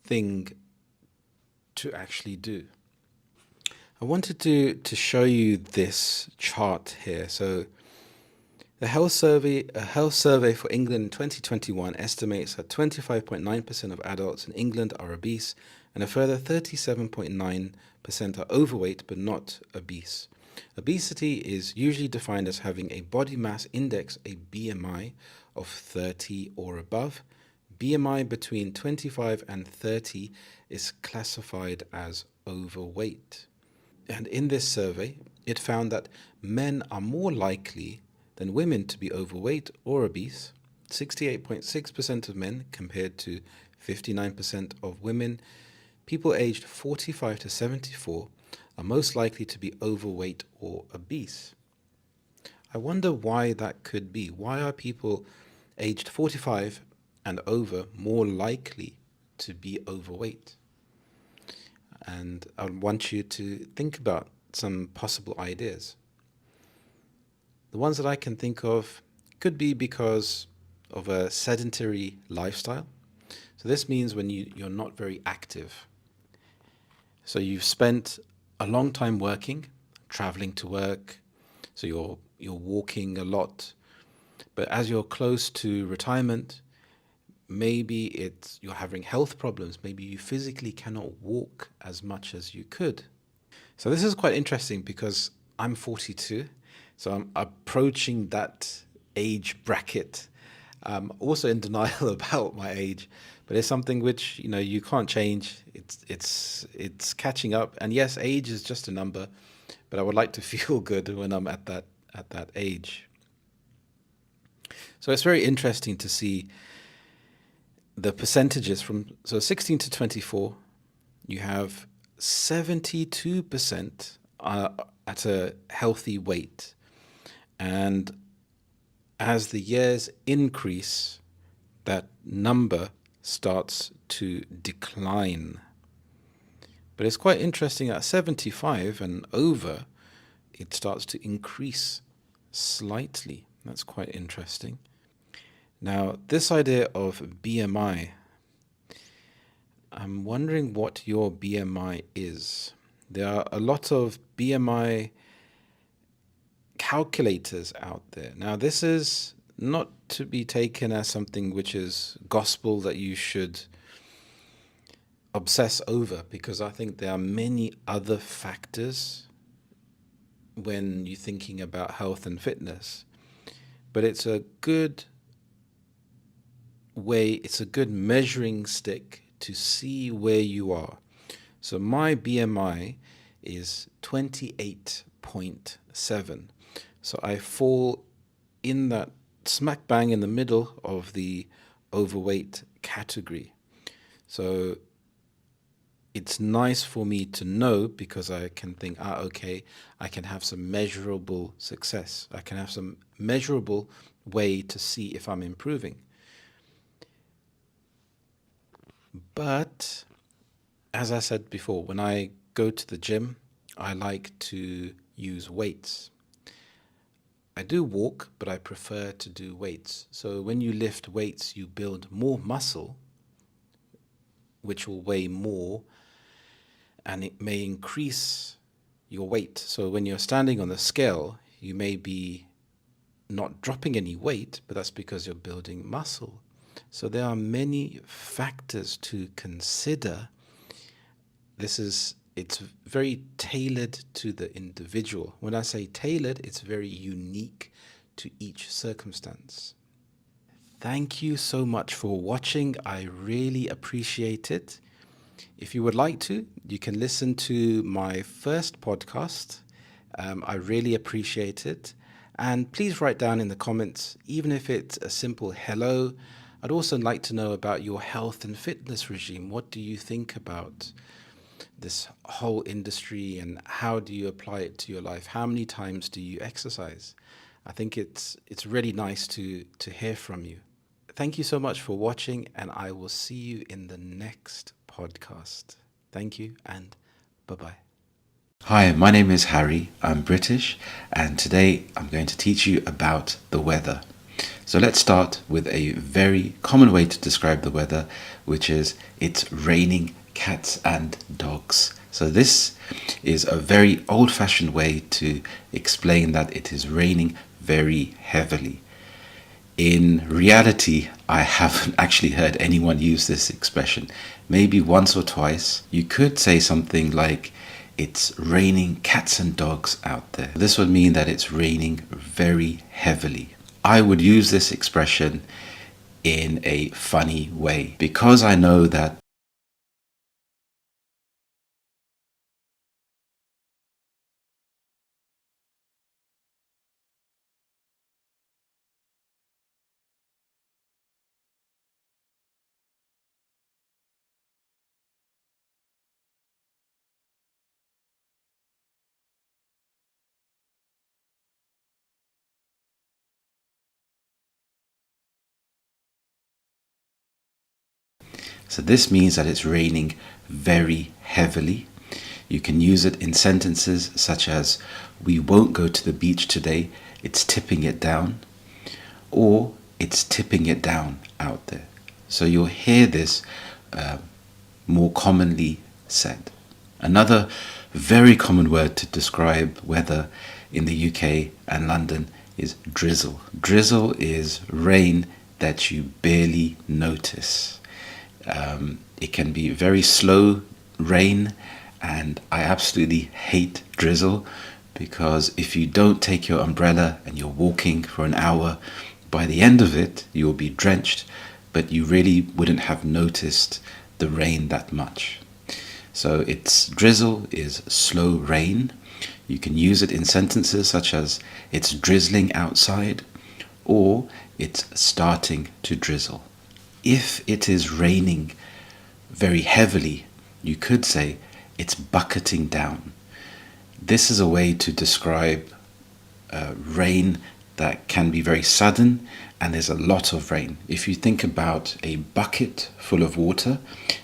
thing to actually do. I wanted to show you this chart here. So a health survey for England in 2021 estimates that 25.9% of adults in England are obese and a further 37.9% are overweight but not obese. Obesity is usually defined as having a body mass index, a BMI, of 30 or above. BMI between 25 and 30 is classified as overweight. And in this survey, it found that men are more likely than women to be overweight or obese. 68.6% of men compared to 59% of women. People aged 45 to 74 are most likely to be overweight or obese. I wonder why that could be. Why are people aged 45 and over more likely to be overweight? And I want you to think about some possible ideas. The ones that I can think of could be because of a sedentary lifestyle. So this means when you're not very active. So you've spent a long time working, traveling to work, so you're walking a lot. But as you're close to retirement, maybe it's you're having health problems. Maybe you physically cannot walk as much as you could. So this is quite interesting because I'm 42, so I'm approaching that age bracket. Also in denial about my age, but it's something which you can't change. It's catching up, and yes, age is just a number, but I would like to feel good when I'm at that age. So it's very interesting to see the percentages from 16 to 24. You have 72% at a healthy weight. And as the years increase, that number starts to decline. But it's quite interesting at 75 and over, it starts to increase slightly. That's quite interesting. Now, this idea of BMI, I'm wondering what your BMI is. There are a lot of BMI calculators out there. Now, this is not to be taken as something which is gospel that you should obsess over, because I think there are many other factors when you're thinking about health and fitness. But it's a good way, it's a good measuring stick to see where you are. So my BMI is 28.7. So I fall in that smack bang in the middle of the overweight category. So it's nice for me to know, because I can think, okay, I can have some measurable success. I can have some measurable way to see if I'm improving. But as I said before, when I go to the gym, I like to use weights. I do walk, but I prefer to do weights. So when you lift weights, you build more muscle, which will weigh more, and it may increase your weight. So when you're standing on the scale, you may be not dropping any weight, but that's because you're building muscle. So there are many factors to consider. It's very tailored to the individual. When I say tailored, it's very unique to each circumstance. Thank you so much for watching. I really appreciate it. If you would like to, you can listen to my first podcast. I really appreciate it. And please write down in the comments, even if it's a simple hello. I'd also like to know about your health and fitness regime. What do you think about this whole industry, and how do you apply it to your life? How many times do you exercise? I think it's really nice to hear from you. Thank you so much for watching, and I will see you in the next podcast. Thank you, and bye-bye. Hi, my name is Harry. I'm British, and today I'm going to teach you about the weather. So let's start with a very common way to describe the weather, which is it's raining cats and dogs. So this is a very old-fashioned way to explain that it is raining very heavily. In reality, I haven't actually heard anyone use this expression. Maybe once or twice. You could say something like, it's raining cats and dogs out there. This would mean that it's raining very heavily. I would use this expression in a funny way, because I know that So this means that it's raining very heavily. You can use it in sentences such as, we won't go to the beach today, it's tipping it down, or it's tipping it down out there. So you'll hear this more commonly said. Another very common word to describe weather in the UK and London is drizzle. Drizzle is rain that you barely notice. It can be very slow rain, and I absolutely hate drizzle because if you don't take your umbrella and you're walking for an hour, by the end of it you'll be drenched, but you really wouldn't have noticed the rain that much. So drizzle is slow rain. You can use it in sentences such as, it's drizzling outside, or it's starting to drizzle. If it is raining very heavily, you could say, it's bucketing down. This is a way to describe rain that can be very sudden, and there's a lot of rain. If you think about a bucket full of water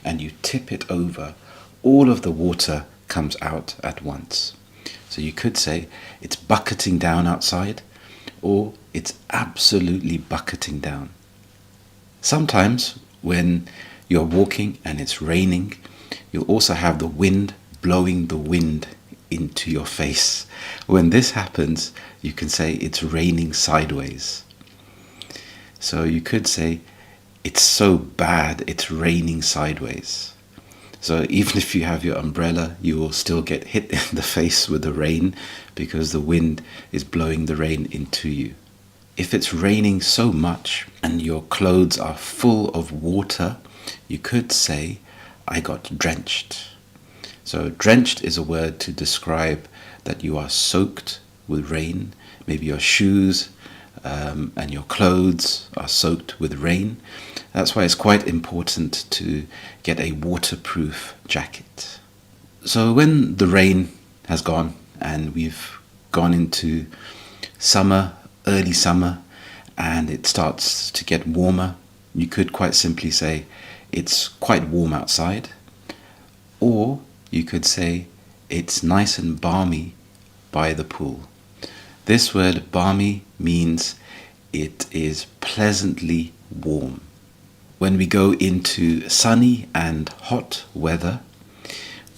and you tip it over, all of the water comes out at once. So you could say, it's bucketing down outside, or it's absolutely bucketing down. Sometimes when you're walking and it's raining, you'll also have the wind blowing the wind into your face. When this happens, you can say it's raining sideways. So you could say, it's so bad, it's raining sideways. So even if you have your umbrella, you will still get hit in the face with the rain because the wind is blowing the rain into you. If it's raining so much and your clothes are full of water, you could say, I got drenched. So drenched is a word to describe that you are soaked with rain. Maybe your shoes and your clothes are soaked with rain. That's why it's quite important to get a waterproof jacket. So when the rain has gone and we've gone into summer, early summer, and it starts to get warmer, you could quite simply say, it's quite warm outside. Or you could say, it's nice and balmy by the pool. This word balmy means it is pleasantly warm. When we go into sunny and hot weather,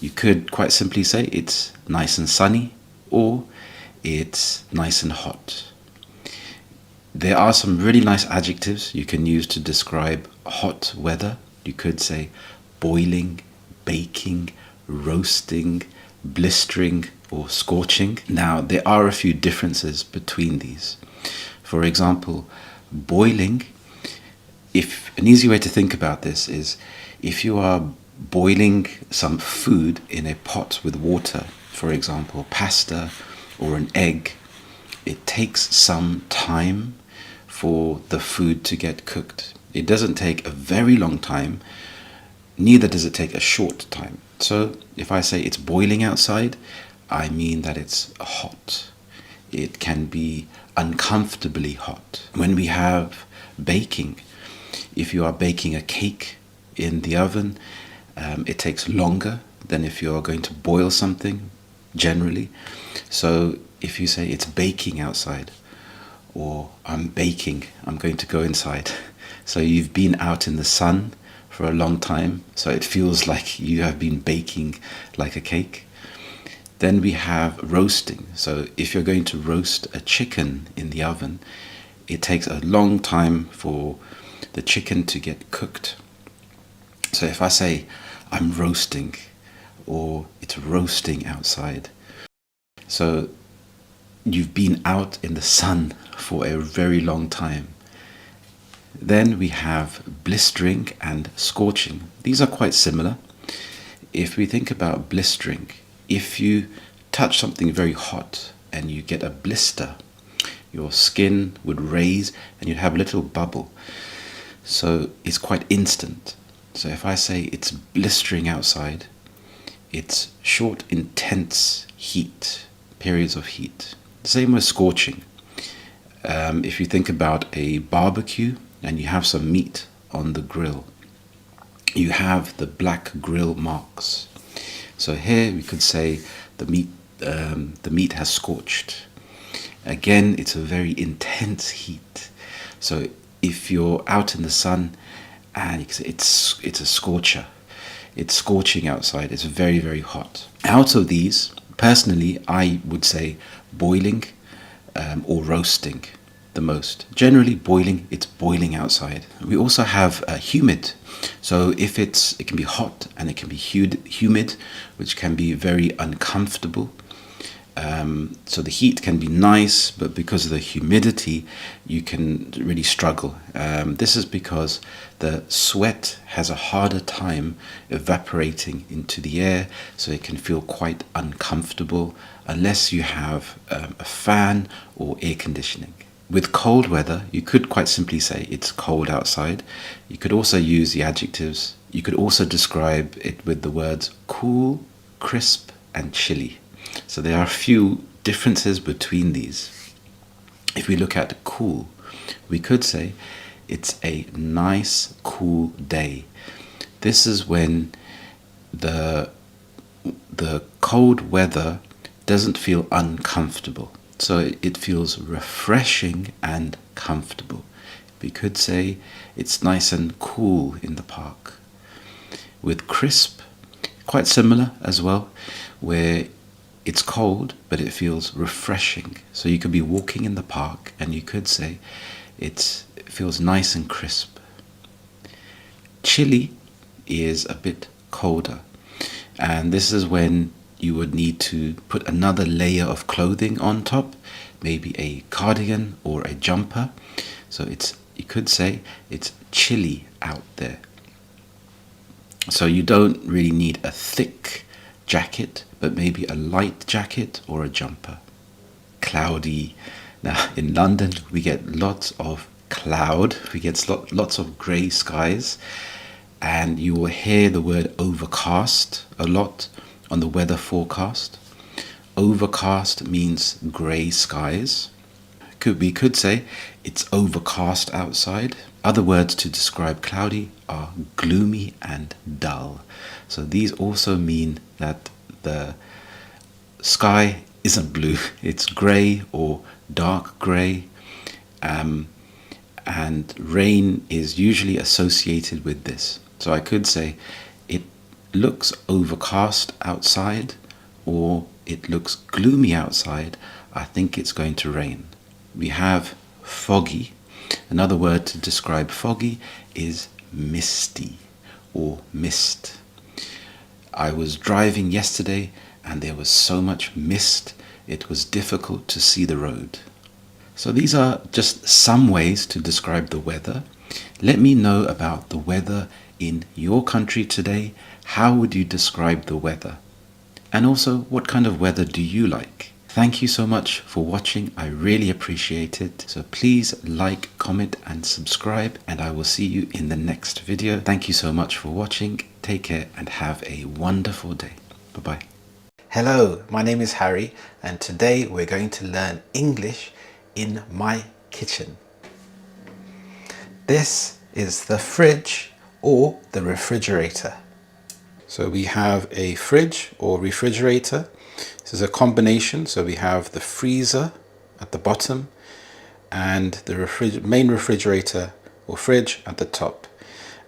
you could quite simply say it's nice and sunny, or it's nice and hot. There are some really nice adjectives you can use to describe hot weather. You could say boiling, baking, roasting, blistering, or scorching. Now, there are a few differences between these. For example, boiling, an easy way to think about this is if you are boiling some food in a pot with water, for example, pasta or an egg, it takes some time for the food to get cooked. It doesn't take a very long time, neither does it take a short time. So if I say it's boiling outside, I mean that it's hot. It can be uncomfortably hot. When we have baking, if you are baking a cake in the oven, it takes longer than if you are going to boil something, generally. So if you say it's baking outside, or I'm baking, I'm going to go inside. So you've been out in the sun for a long time, so it feels like you have been baking like a cake. Then we have roasting. So if you're going to roast a chicken in the oven, it takes a long time for the chicken to get cooked. So if I say I'm roasting, or it's roasting outside, so you've been out in the sun for a very long time. Then we have blistering and scorching. These are quite similar. If we think about blistering, if you touch something very hot and you get a blister, your skin would raise and you'd have a little bubble. So it's quite instant. So if I say it's blistering outside, it's short, intense heat, periods of heat. Same with scorching. If you think about a barbecue and you have some meat on the grill, you have the black grill marks. So here we could say the meat has scorched. Again, it's a very intense heat. So if you're out in the sun, and you can say it's a scorcher. It's scorching outside. It's very, very hot. Out of these, personally, I would say boiling or roasting the most. Generally boiling, it's boiling outside. We also have humid. So if it can be hot and it can be humid, which can be very uncomfortable. So the heat can be nice, but because of the humidity, you can really struggle. This is because the sweat has a harder time evaporating into the air, so it can feel quite uncomfortable unless you have a fan or air conditioning. With cold weather, you could quite simply say it's cold outside. You could also use the adjectives. You could also describe it with the words cool, crisp, and chilly. So there are a few differences between these. If we look at cool, we could say it's a nice, cool day. This is when the cold weather doesn't feel uncomfortable. So it feels refreshing and comfortable. We could say it's nice and cool in the park. With crisp, quite similar as well, where it's cold, but it feels refreshing. So you could be walking in the park and you could say it feels nice and crisp. Chilly is a bit colder. And this is when you would need to put another layer of clothing on top, maybe a cardigan or a jumper. So you could say it's chilly out there. So you don't really need a thick jacket, but maybe a light jacket or a jumper. Cloudy. Now in London we get lots of cloud, we get lots of grey skies, and you will hear the word overcast a lot on the weather forecast. Overcast means grey skies. We could say it's overcast outside. Other words to describe cloudy are gloomy and dull. So these also mean that the sky isn't blue, it's grey or dark grey, and rain is usually associated with this. So I could say it looks overcast outside, or it looks gloomy outside. I think it's going to rain. We have foggy. Another word to describe foggy is misty or mist. I was driving yesterday and there was so much mist, it was difficult to see the road. So these are just some ways to describe the weather. Let me know about the weather in your country today. How would you describe the weather? And also, what kind of weather do you like? Thank you so much for watching. I really appreciate it. So please like, comment and subscribe, and I will see you in the next video. Thank you so much for watching. Take care and have a wonderful day. Bye-bye. Hello, my name is Harry, and today we're going to learn English in my kitchen. This is the fridge or the refrigerator. So we have a fridge or refrigerator. This is a combination. So we have the freezer at the bottom and the main refrigerator or fridge at the top.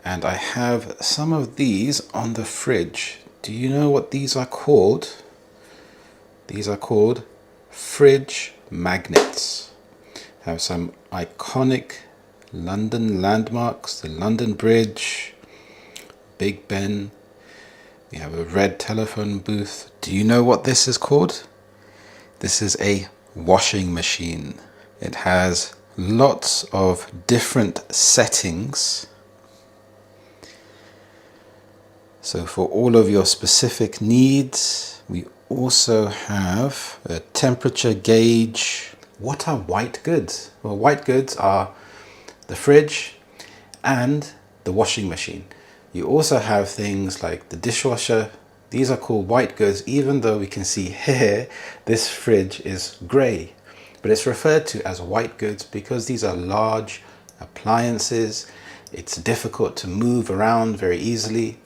And I have some of these on the fridge. Do you know what these are called? These are called fridge magnets. I have some iconic London landmarks, the London Bridge, Big Ben. We have a red telephone booth. Do you know what this is called? This is a washing machine. It has lots of different settings. So for all of your specific needs, we also have a temperature gauge. What are white goods? Well, white goods are the fridge and the washing machine. You also have things like the dishwasher. These are called white goods, even though we can see here this fridge is grey. But it's referred to as white goods because these are large appliances. it's difficult to move around very easily.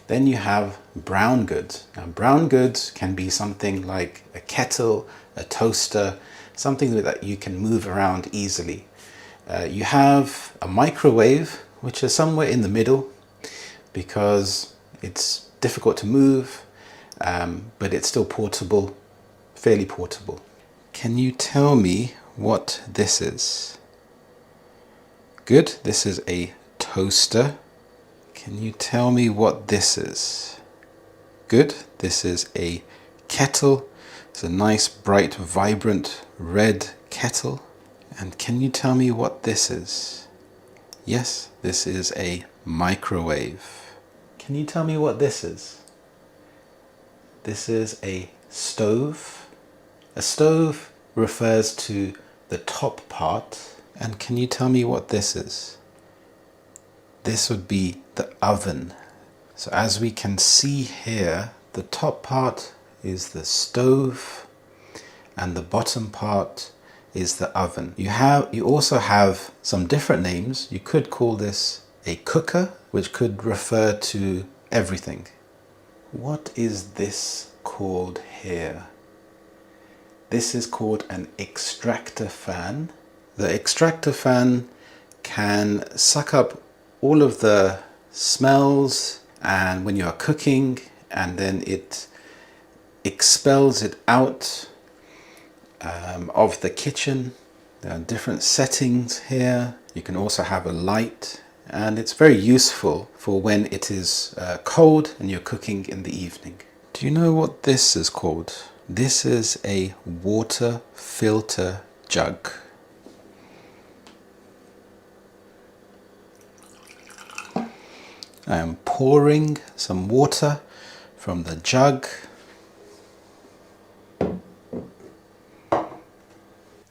Then you have brown goods. Now, brown goods can be something like a kettle, a toaster, something that you can move around easily. You have a microwave, which is somewhere in the middle because it's difficult to move, but it's still portable, fairly portable. Can you tell me what this is? Good, this is a toaster. Can you tell me what this is? Good, this is a kettle. It's a nice, bright, vibrant red kettle. And can you tell me what this is? Yes, this is a microwave. Can you tell me what this is? This is a stove. A stove refers to the top part. And can you tell me what this is? This would be the oven. So as we can see here, the top part is the stove and the bottom part is the oven. You also have some different names. You could call this a cooker, which could refer to everything. What is this called here? This is called an extractor fan. The extractor fan can suck up all of the smells and when you are cooking, and then it expels it out of the kitchen. There are different settings here. You can also have a light, and it's very useful for when it is cold and you're cooking in the evening. Do you know what this is called? This is a water filter jug. I am pouring some water from the jug.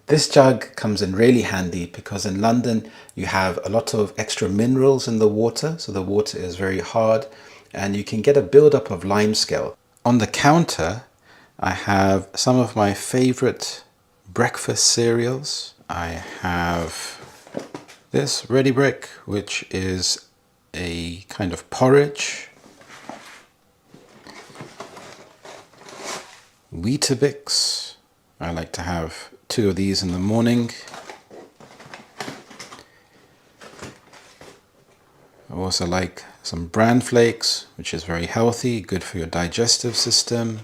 This jug comes in really handy because in London you have a lot of extra minerals in the water, so the water is very hard and you can get a buildup of limescale. On the counter I have some of my favorite breakfast cereals. I have this Ready Brick, which is a kind of porridge. Weetabix. I like to have 2 of these in the morning. I also like some bran flakes, which is very healthy, good for your digestive system.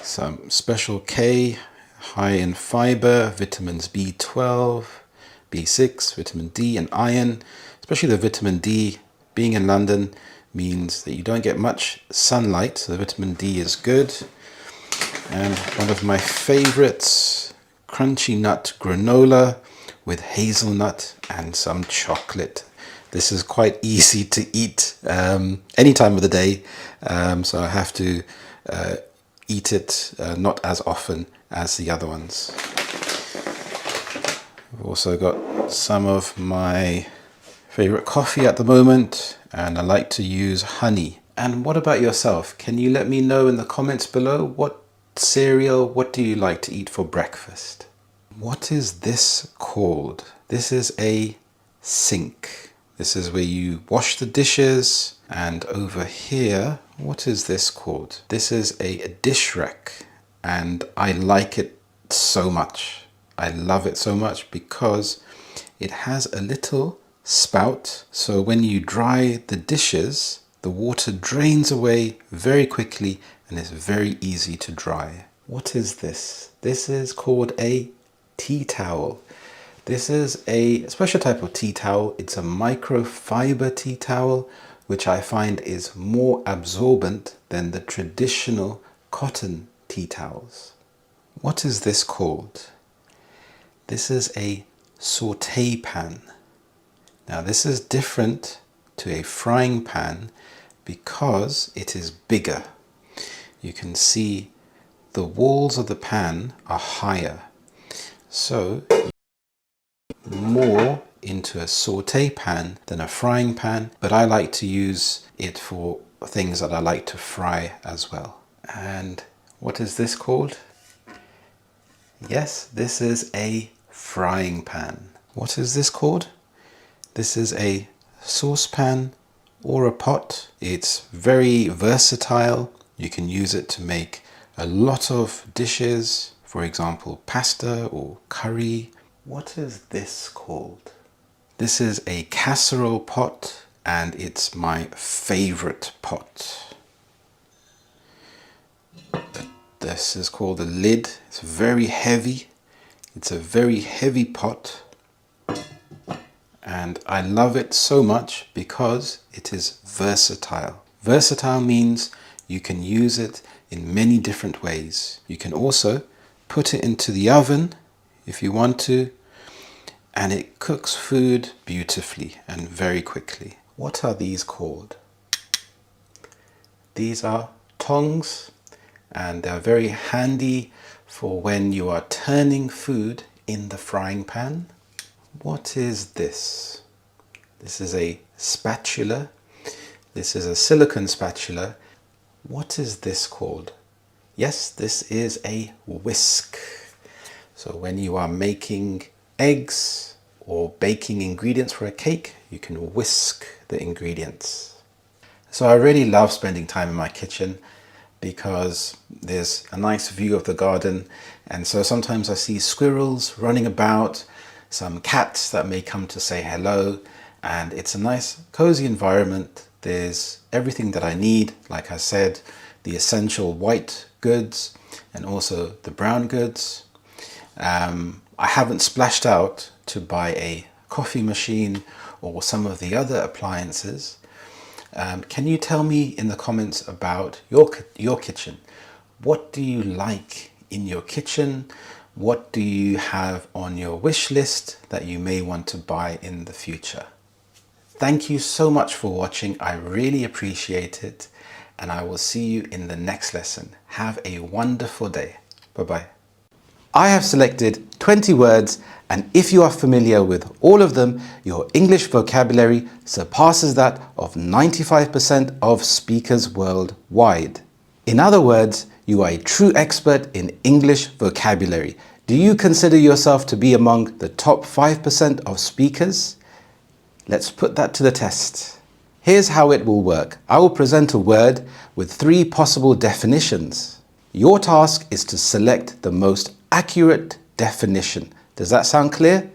Some Special K, high in fiber, vitamins B12, B6, vitamin D and iron. Especially the vitamin D, being in London means that you don't get much sunlight, so the vitamin D is good. And one of my favorites, crunchy nut granola with hazelnut and some chocolate. This is quite easy to eat any time of the day, so I have to eat it not as often as the other ones. I've also got some of my favorite coffee at the moment, and I like to use honey. And what about yourself? Can you let me know in the comments below what cereal, what do you like to eat for breakfast? What is this called? This is a sink. This is where you wash the dishes. And over here, what is this called? This is a dish rack, and I like it so much. I love it so much because it has a little spout, so when you dry the dishes, the water drains away very quickly and it's very easy to dry. What is this? This is called a tea towel. This is a special type of tea towel. It's a microfiber tea towel, which I find is more absorbent than the traditional cotton tea towels. What is this called? This is a saute pan. Now this is different to a frying pan because it is bigger. You can see the walls of the pan are higher. So more into a saute pan than a frying pan, but I like to use it for things that I like to fry as well. And what is this called? Yes, this is a frying pan. What is this called? This is a saucepan or a pot. It's very versatile. You can use it to make a lot of dishes, for example, pasta or curry. What is this called? This is a casserole pot, and it's my favorite pot. This is called a lid. It's very heavy. It's a very heavy pot, and I love it so much because it is versatile. Versatile means you can use it in many different ways. You can also put it into the oven if you want to, and it cooks food beautifully and very quickly. What are these called? These are tongs, and they're very handy for when you are turning food in the frying pan. What is this? This is a spatula. This is a silicone spatula. What is this called? Yes, this is a whisk. So when you are making eggs or baking ingredients for a cake, you can whisk the ingredients. So I really love spending time in my kitchen because there's a nice view of the garden, and so sometimes I see squirrels running about, some cats that may come to say hello, and it's a nice cozy environment. There's everything that I need, like I said, the essential white goods and also the brown goods. I haven't splashed out to buy a coffee machine or some of the other appliances. Can you tell me in the comments about your kitchen? What do you like in your kitchen? What do you have on your wish list that you may want to buy in the future? Thank you so much for watching. I really appreciate it, and I will see you in the next lesson. Have a wonderful day. Bye-bye. I have selected 20 words, and if you are familiar with all of them, your English vocabulary surpasses that of 95% of speakers worldwide. In other words, you are a true expert in English vocabulary. Do you consider yourself to be among the top 5% of speakers? Let's put that to the test. Here's how it will work. I will present a word with 3 possible definitions. Your task is to select the most accurate definition. Does that sound clear?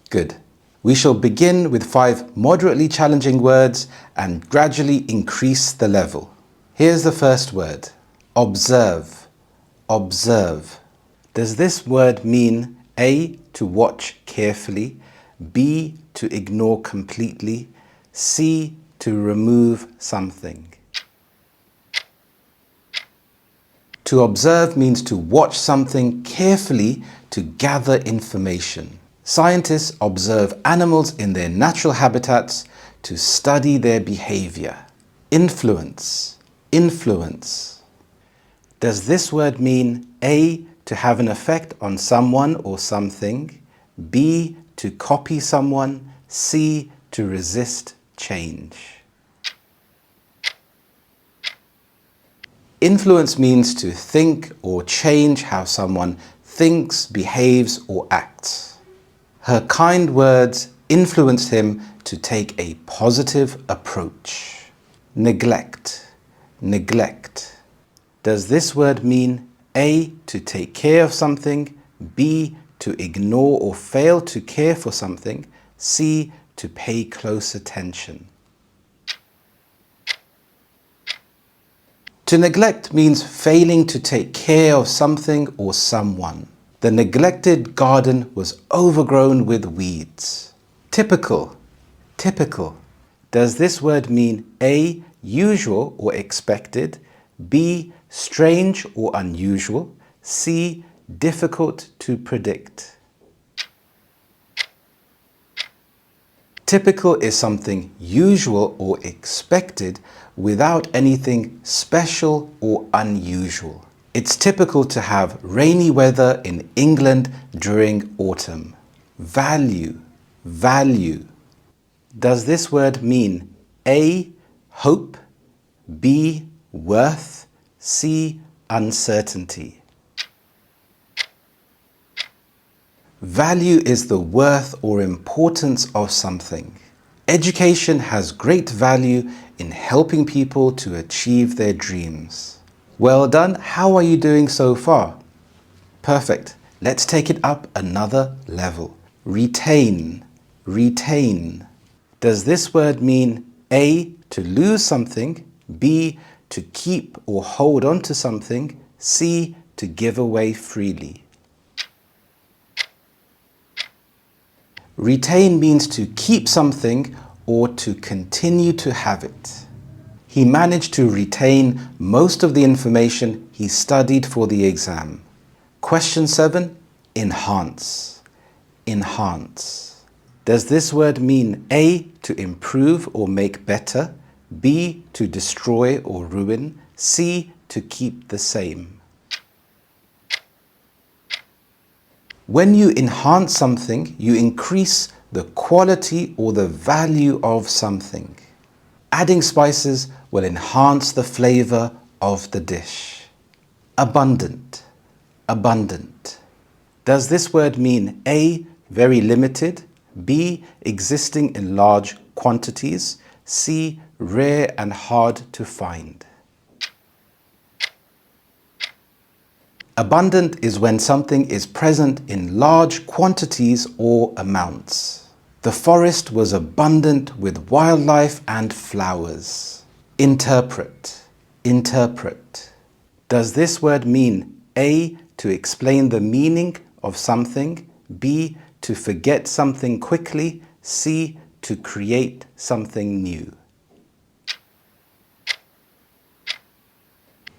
Good. We shall begin with 5 moderately challenging words and gradually increase the level. Here's the first word. Observe. Observe. Does this word mean A, to watch carefully, B, to ignore completely, C, to remove something? To observe means to watch something carefully to gather information. Scientists observe animals in their natural habitats to study their behavior. Influence. Influence. Does this word mean A, to have an effect on someone or something, B, to copy someone, C, to resist change? Influence means to think or change how someone thinks, behaves, or acts. Her kind words influenced him to take a positive approach. Neglect. Neglect. Does this word mean A, to take care of something, B, to ignore or fail to care for something, C, to pay close attention? To neglect means failing to take care of something or someone. The neglected garden was overgrown with weeds. Typical. Typical. Does this word mean A, usual or expected, B, strange or unusual, C, difficult to predict? Typical is something usual or expected without anything special or unusual. It's typical to have rainy weather in England during autumn. Value. Value. Does this word mean A, hope, B, worth, C, uncertainty? Value is the worth or importance of something. Education has great value in helping people to achieve their dreams. Well done. How are you doing so far? Perfect. Let's take it up another level. Retain. Retain. Does this word mean A, to lose something, B, to keep or hold on to something, C, to give away freely? Retain means to keep something or to continue to have it. He managed to retain most of the information he studied for the exam. Question 7. Enhance. Enhance. Does this word mean A, to improve or make better, B, to destroy or ruin, C, to keep the same? When you enhance something, you increase the quality or the value of something. Adding spices will enhance the flavor of the dish. Abundant. Abundant. Does this word mean A, very limited, B, existing in large quantities, C, rare and hard to find? Abundant is when something is present in large quantities or amounts. The forest was abundant with wildlife and flowers. Interpret. Interpret. Does this word mean A, to explain the meaning of something, B, to forget something quickly, C, to create something new?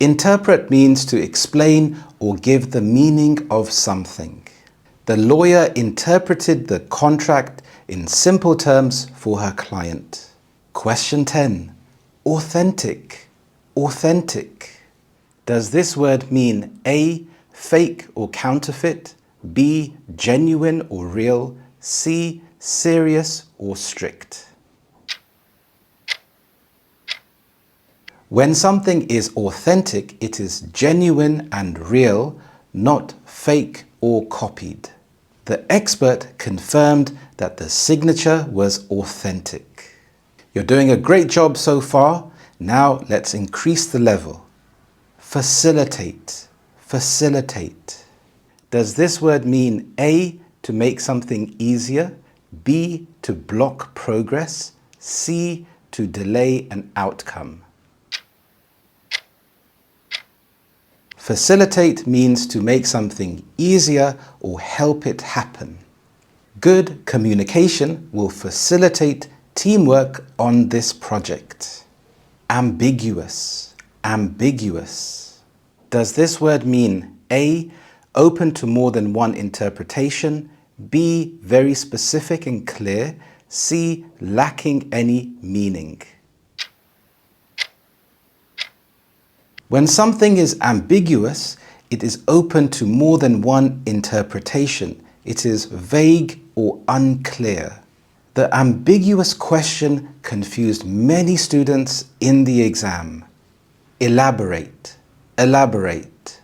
Interpret means to explain or give the meaning of something. The lawyer interpreted the contract in simple terms for her client. Question 10. Authentic. Authentic. Does this word mean A, fake or counterfeit, B, genuine or real, C, serious or strict? When something is authentic, it is genuine and real, not fake or copied. The expert confirmed that the signature was authentic. You're doing a great job so far. Now let's increase the level. Facilitate. Facilitate. Does this word mean A, to make something easier, B, to block progress, C, to delay an outcome? Facilitate means to make something easier or help it happen. Good communication will facilitate teamwork on this project. Ambiguous. Ambiguous. Does this word mean A, open to more than one interpretation, B, very specific and clear, C, lacking any meaning? When something is ambiguous, it is open to more than one interpretation. It is vague or unclear. The ambiguous question confused many students in the exam. Elaborate. Elaborate.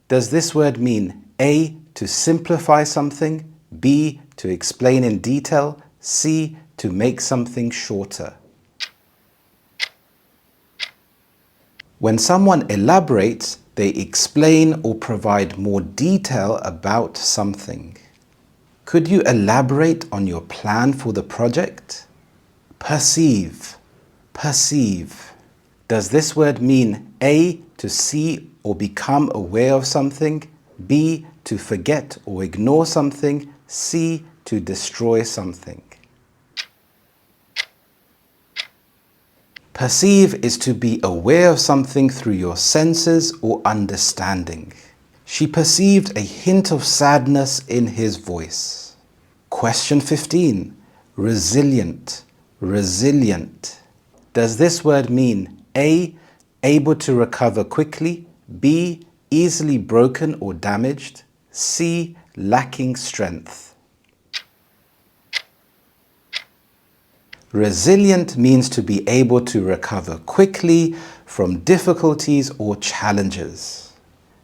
Does this word mean A, to simplify something, B, to explain in detail, C, to make something shorter? When someone elaborates, they explain or provide more detail about something. Could you elaborate on your plan for the project? Perceive. Perceive. Does this word mean A, to see or become aware of something, B, to forget or ignore something, C, to destroy something? Perceive is to be aware of something through your senses or understanding. She perceived a hint of sadness in his voice. Question 15. Resilient. Resilient. Does this word mean A, able to recover quickly, B, easily broken or damaged, C, lacking strength? Resilient means to be able to recover quickly from difficulties or challenges.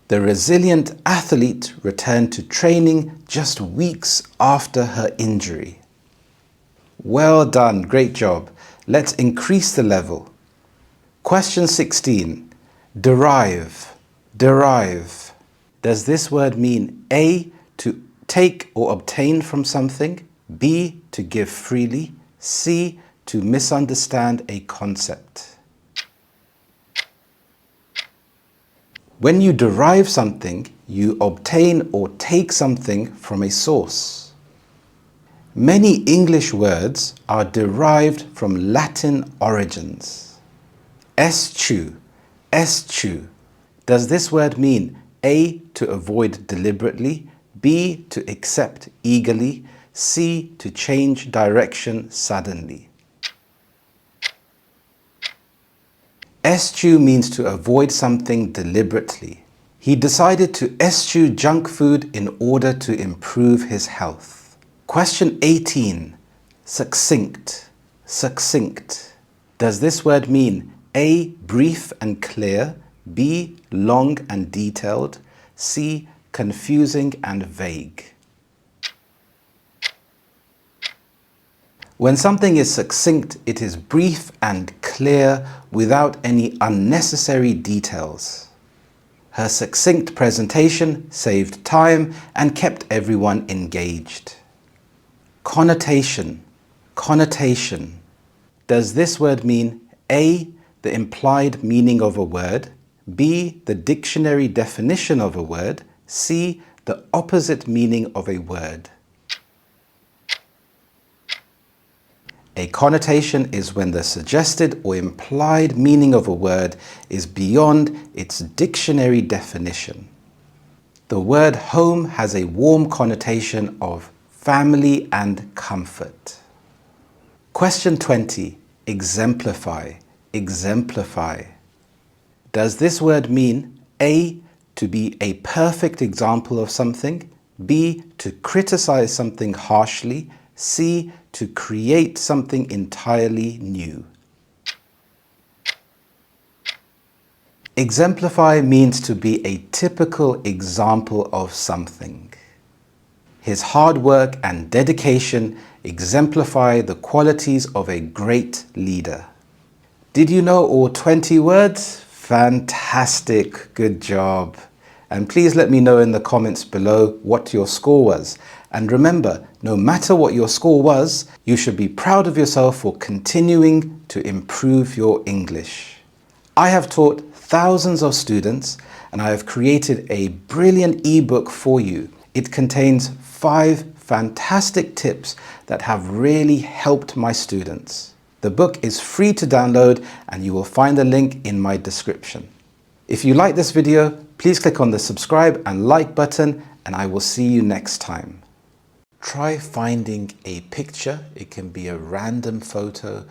The resilient athlete returned to training just weeks after her injury. Well done, great job. Let's increase the level. Question 16. Derive. Derive. Does this word mean A, to take or obtain from something, B, to give freely, C, to misunderstand a concept? When you derive something, you obtain or take something from a source. Many English words are derived from Latin origins. Eschew, eschew. Does this word mean A, to avoid deliberately, B, to accept eagerly, C, to change direction suddenly? Eschew means to avoid something deliberately. He decided to eschew junk food in order to improve his health. Question 18. Succinct. Succinct. Does this word mean A, brief and clear, B, long and detailed, C, confusing and vague? When something is succinct, it is brief and clear without any unnecessary details. Her succinct presentation saved time and kept everyone engaged. Connotation. Connotation. Does this word mean A, the implied meaning of a word, B, the dictionary definition of a word, C, the opposite meaning of a word? A connotation is when the suggested or implied meaning of a word is beyond its dictionary definition. The word home has a warm connotation of family and comfort. Question 20. Exemplify. Exemplify. Does this word mean A, to be a perfect example of something, B, to criticize something harshly, C, to create something entirely new? Exemplify means to be a typical example of something. His hard work and dedication exemplify the qualities of a great leader. Did you know all 20 words? Fantastic, good job. And please let me know in the comments below what your score was. And remember, no matter what your score was, you should be proud of yourself for continuing to improve your English. I have taught thousands of students and I have created a brilliant ebook for you. It contains 5 fantastic tips that have really helped my students. The book is free to download and you will find the link in my description. If you like this video, please click on the subscribe and like button and I will see you next time. Try finding a picture. It can be a random photo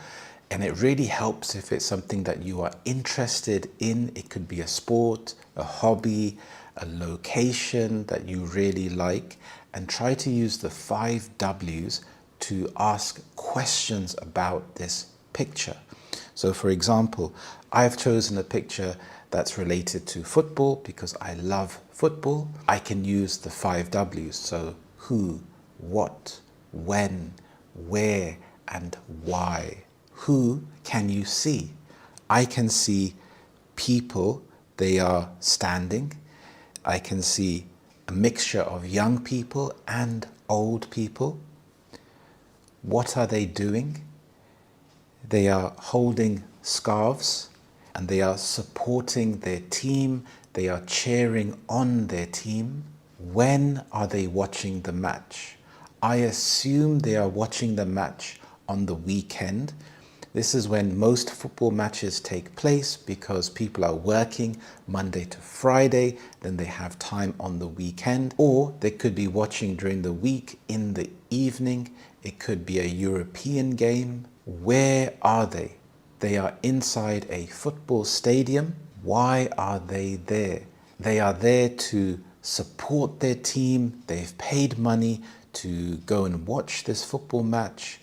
and it really helps if it's something that you are interested in. It could be a sport, a hobby, a location that you really like, and try to use the 5 W's to ask questions about this picture. So for example, I've chosen a picture that's related to football because I love football. I can use the 5 W's. So who, what, when, where, and why. Who can you see? I can see people, they are standing. I can see a mixture of young people and old people. What are they doing? They are holding scarves and they are supporting their team. They are cheering on their team. When are they watching the match? I assume they are watching the match on the weekend. This is when most football matches take place because people are working Monday to Friday, then they have time on the weekend, or they could be watching during the week in the evening. It could be a European game. Where are they? They are inside a football stadium. Why are they there? They are there to support their team. They've paid money to go and watch this football match.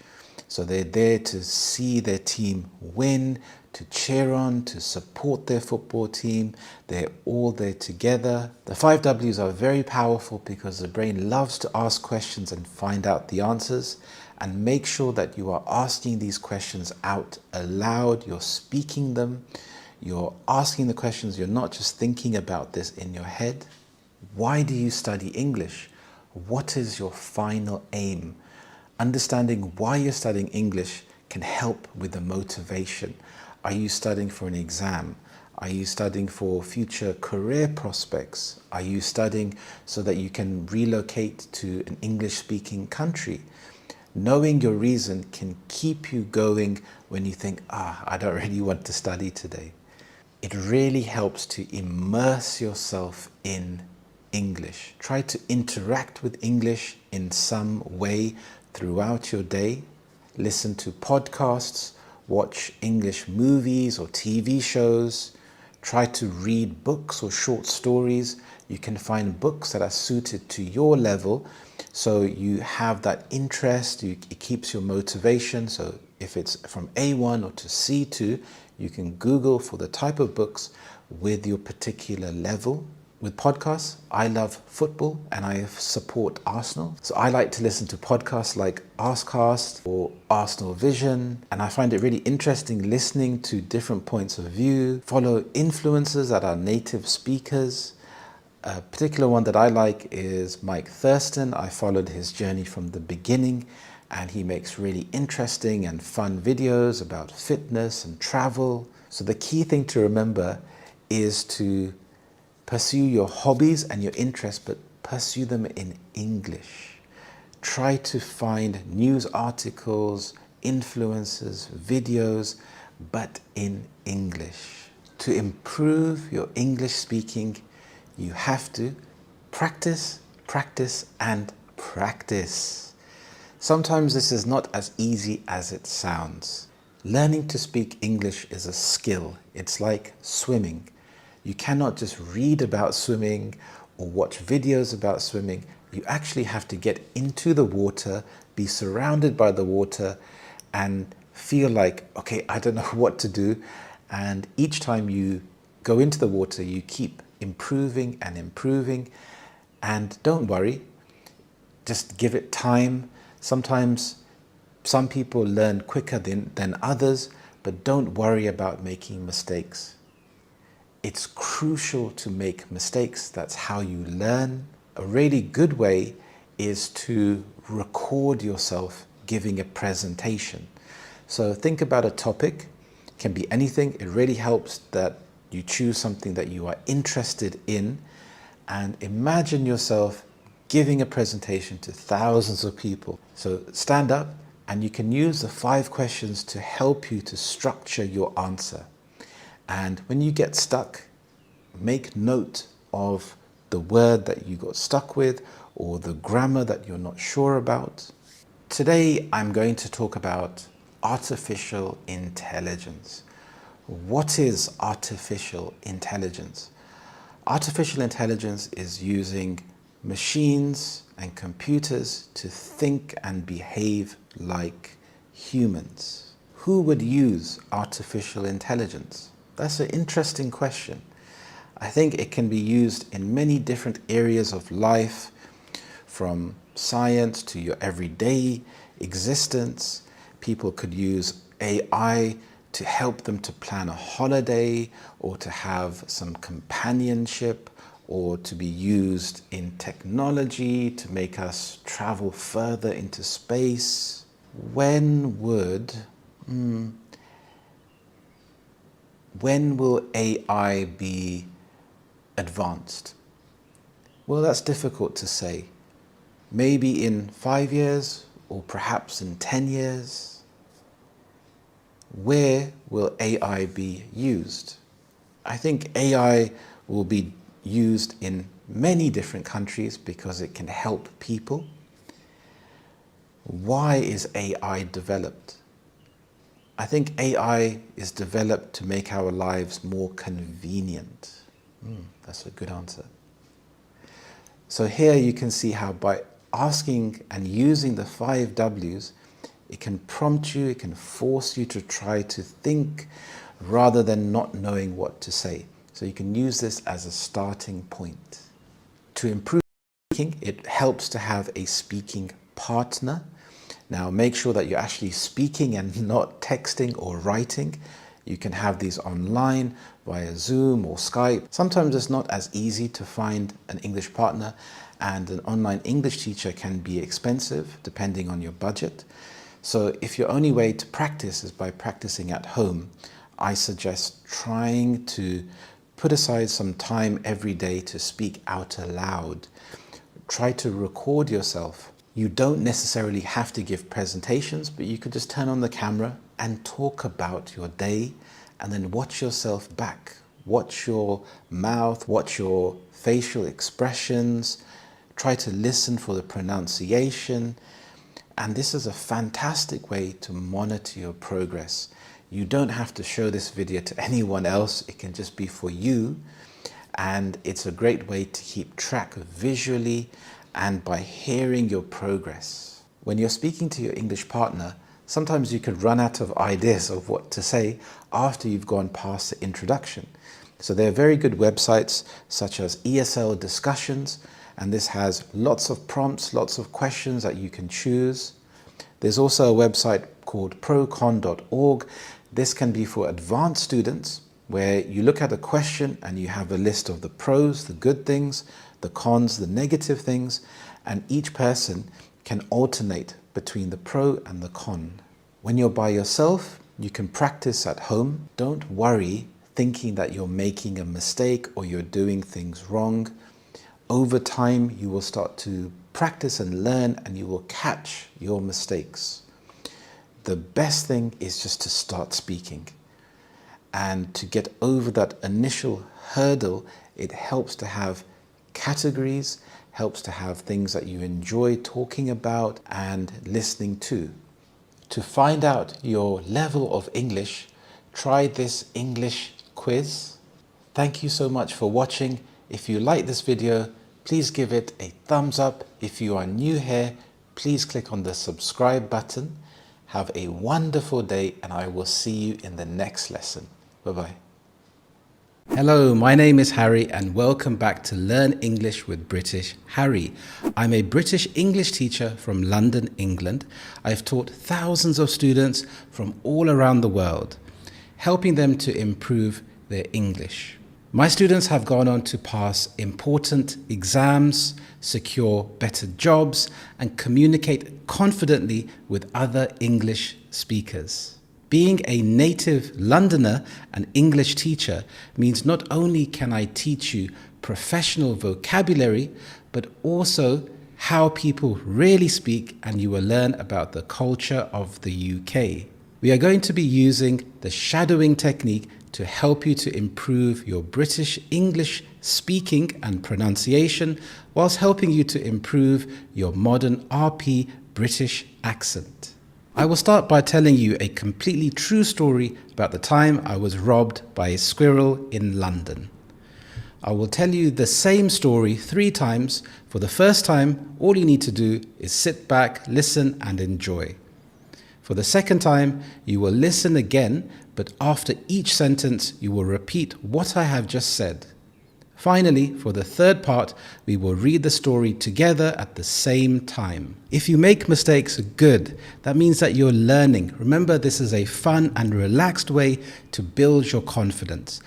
So they're there to see their team win, to cheer on, to support their football team. They're all there together. The 5 W's are very powerful because the brain loves to ask questions and find out the answers. And make sure that you are asking these questions out aloud. You're speaking them. You're asking the questions. You're not just thinking about this in your head. Why do you study English? What is your final aim? Understanding why you're studying English can help with the motivation. Are you studying for an exam? Are you studying for future career prospects? Are you studying so that you can relocate to an English-speaking country? Knowing your reason can keep you going when you think, I don't really want to study today. It really helps to immerse yourself in English. Try to interact with English in some way throughout your day. Listen to podcasts, watch English movies or TV shows. Try to read books or short stories. You can find books that are suited to your level, so you have that interest. It keeps your motivation. So if it's from A1 or to C2, you can Google for the type of books with your particular level. With podcasts, I love football and I support Arsenal. So I like to listen to podcasts like Arscast or Arsenal Vision. And I find it really interesting listening to different points of view. Follow influencers that are native speakers. A particular one that I like is Mike Thurston. I followed his journey from the beginning, and he makes really interesting and fun videos about fitness and travel. So the key thing to remember is to pursue your hobbies and your interests, but pursue them in English. Try to find news articles, influencers, videos, but in English. To improve your English speaking, you have to practice, practice, and practice. Sometimes this is not as easy as it sounds. Learning to speak English is a skill. It's like swimming. You cannot just read about swimming or watch videos about swimming. You actually have to get into the water, be surrounded by the water, and feel like, okay, I don't know what to do. And each time you go into the water, you keep improving and improving. And don't worry, just give it time. Sometimes some people learn quicker than others, but don't worry about making mistakes. It's crucial to make mistakes. That's how you learn. A really good way is to record yourself giving a presentation. So think about a topic. It can be anything. It really helps that you choose something that you are interested in, and imagine yourself giving a presentation to thousands of people. So stand up, and you can use the 5 questions to help you to structure your answer. And when you get stuck, make note of the word that you got stuck with or the grammar that you're not sure about. Today, I'm going to talk about artificial intelligence. What is artificial intelligence? Artificial intelligence is using machines and computers to think and behave like humans. Who would use artificial intelligence? That's an interesting question. I think it can be used in many different areas of life, from science to your everyday existence. People could use AI to help them to plan a holiday, or to have some companionship, or to be used in technology to make us travel further into space. When will AI be advanced? Well, that's difficult to say. Maybe in 5 years, or perhaps in 10 years. Where will AI be used? I think AI will be used in many different countries because it can help people. Why is AI developed? I think AI is developed to make our lives more convenient. That's a good answer. So here you can see how by asking and using the 5 W's, it can prompt you, it can force you to try to think rather than not knowing what to say. So you can use this as a starting point. To improve speaking, it helps to have a speaking partner. Now make sure that you're actually speaking and not texting or writing. You can have these online via Zoom or Skype. Sometimes it's not as easy to find an English partner, and an online English teacher can be expensive depending on your budget. So if your only way to practice is by practicing at home, I suggest trying to put aside some time every day to speak out aloud. Try to record yourself. You don't necessarily have to give presentations, but you could just turn on the camera and talk about your day and then watch yourself back. Watch your mouth, watch your facial expressions, try to listen for the pronunciation. And this is a fantastic way to monitor your progress. You don't have to show this video to anyone else. It can just be for you. And it's a great way to keep track visually and by hearing your progress. When you're speaking to your English partner, sometimes you could run out of ideas of what to say after you've gone past the introduction. So there are very good websites such as ESL Discussions, and this has lots of prompts, lots of questions that you can choose. There's also a website called procon.org. This can be for advanced students, where you look at a question and you have a list of the pros, the good things, the cons, the negative things, and each person can alternate between the pro and the con. When you're by yourself, you can practice at home. Don't worry thinking that you're making a mistake or you're doing things wrong. Over time, you will start to practice and learn, and you will catch your mistakes. The best thing is just to start speaking. And to get over that initial hurdle, it helps to have categories, helps to have things that you enjoy talking about and listening to. To find out your level of English, try this English quiz. Thank you so much for watching. If you like this video, please give it a thumbs up. If you are new here, please click on the subscribe button. Have a wonderful day, and I will see you in the next lesson. Bye-bye. Hello, my name is Harry and welcome back to Learn English with British Harry. I'm a British English teacher from London, England. I've taught thousands of students from all around the world, helping them to improve their English. My students have gone on to pass important exams, secure better jobs, and communicate confidently with other English speakers. Being a native Londoner and English teacher means not only can I teach you professional vocabulary, but also how people really speak, and you will learn about the culture of the UK. We are going to be using the shadowing technique to help you to improve your British English speaking and pronunciation, whilst helping you to improve your modern RP British accent. I will start by telling you a completely true story about the time I was robbed by a squirrel in London. I will tell you the same story 3 times. For the first time, all you need to do is sit back, listen and enjoy. For the second time, you will listen again, but after each sentence, you will repeat what I have just said. Finally, for the third part, we will read the story together at the same time. If you make mistakes, good. That means that you're learning. Remember, this is a fun and relaxed way to build your confidence.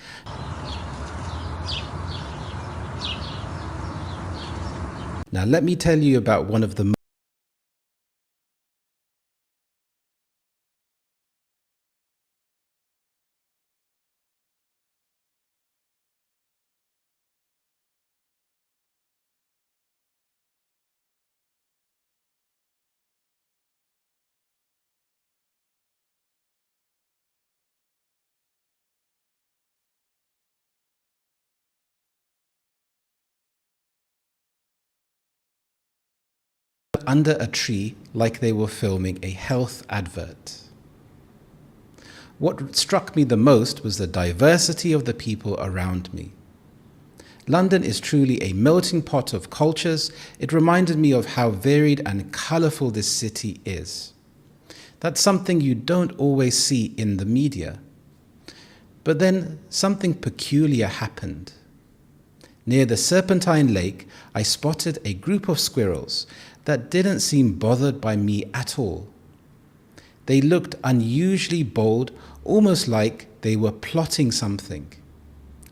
Now, let me tell you about one of the under a tree like they were filming a health advert. What struck me the most was the diversity of the people around me. London is truly a melting pot of cultures. It reminded me of how varied and colourful this city is. That's something you don't always see in the media. But then something peculiar happened. Near the Serpentine Lake, I spotted a group of squirrels that didn't seem bothered by me at all. They looked unusually bold, almost like they were plotting something.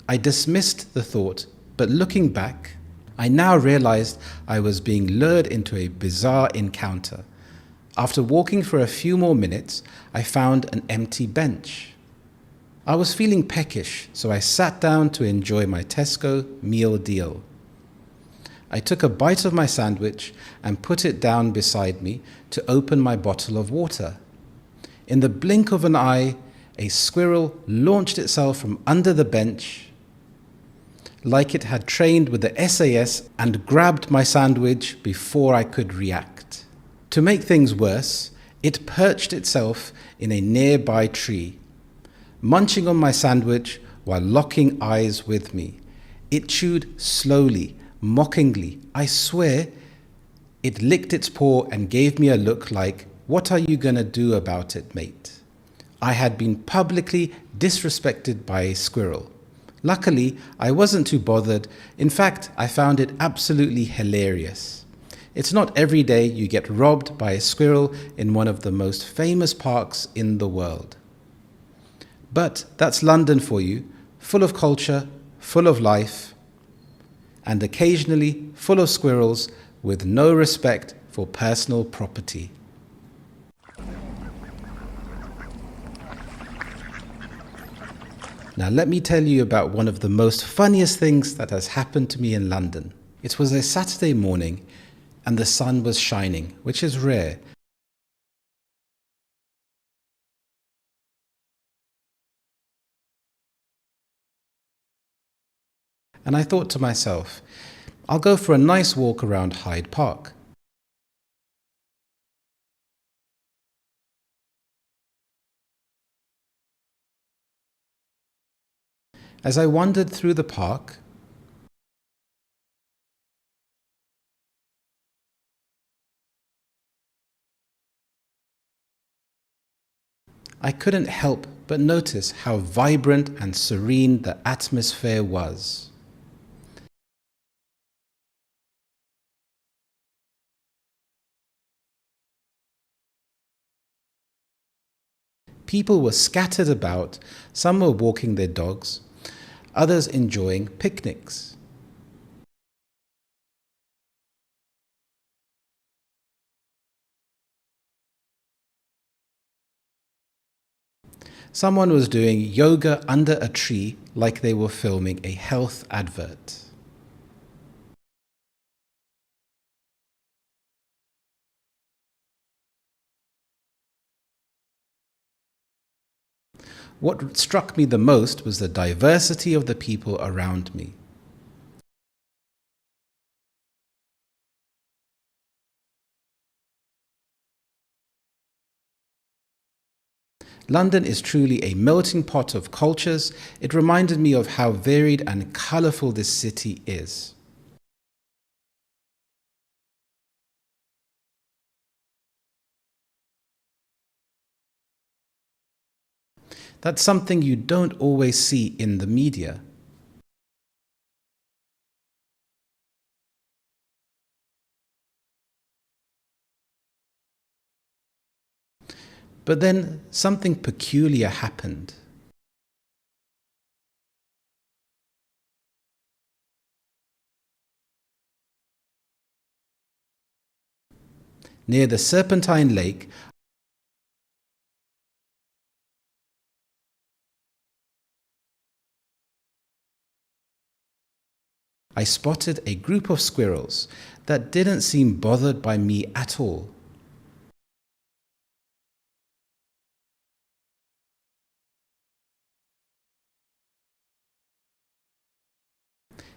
I dismissed the thought, but looking back, I now realized I was being lured into a bizarre encounter. After walking for a few more minutes, I found an empty bench. I was feeling peckish, so I sat down to enjoy my Tesco meal deal. I took a bite of my sandwich and put it down beside me to open my bottle of water. In the blink of an eye, a squirrel launched itself from under the bench like it had trained with the SAS and grabbed my sandwich before I could react. To make things worse, it perched itself in a nearby tree, munching on my sandwich while locking eyes with me. It chewed slowly, mockingly. I swear, it licked its paw and gave me a look like, "What are you gonna do about it, mate?" I had been publicly disrespected by a squirrel. Luckily, I wasn't too bothered. In fact, I found it absolutely hilarious. It's not every day you get robbed by a squirrel in one of the most famous parks in the world. But that's London for you, full of culture, full of life, and occasionally full of squirrels with no respect for personal property. Now let me tell you about one of the most funniest things that has happened to me in London. It was a Saturday morning and the sun was shining, which is rare. And I thought to myself, I'll go for a nice walk around Hyde Park. As I wandered through the park, I couldn't help but notice how vibrant and serene the atmosphere was. People were scattered about, some were walking their dogs, others enjoying picnics. Someone was doing yoga under a tree like they were filming a health advert. What struck me the most was the diversity of the people around me. London is truly a melting pot of cultures. It reminded me of how varied and colourful this city is. That's something you don't always see in the media. But then something peculiar happened. Near the Serpentine Lake, I spotted a group of squirrels that didn't seem bothered by me at all.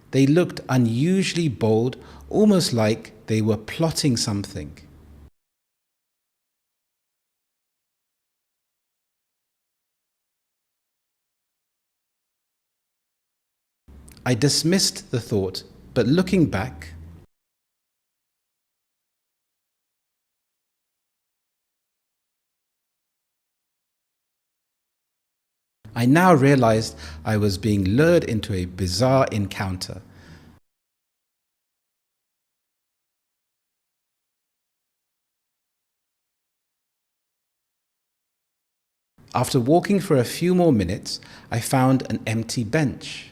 They looked unusually bold, almost like they were plotting something. I dismissed the thought, but looking back, I now realized I was being lured into a bizarre encounter. After walking for a few more minutes, I found an empty bench.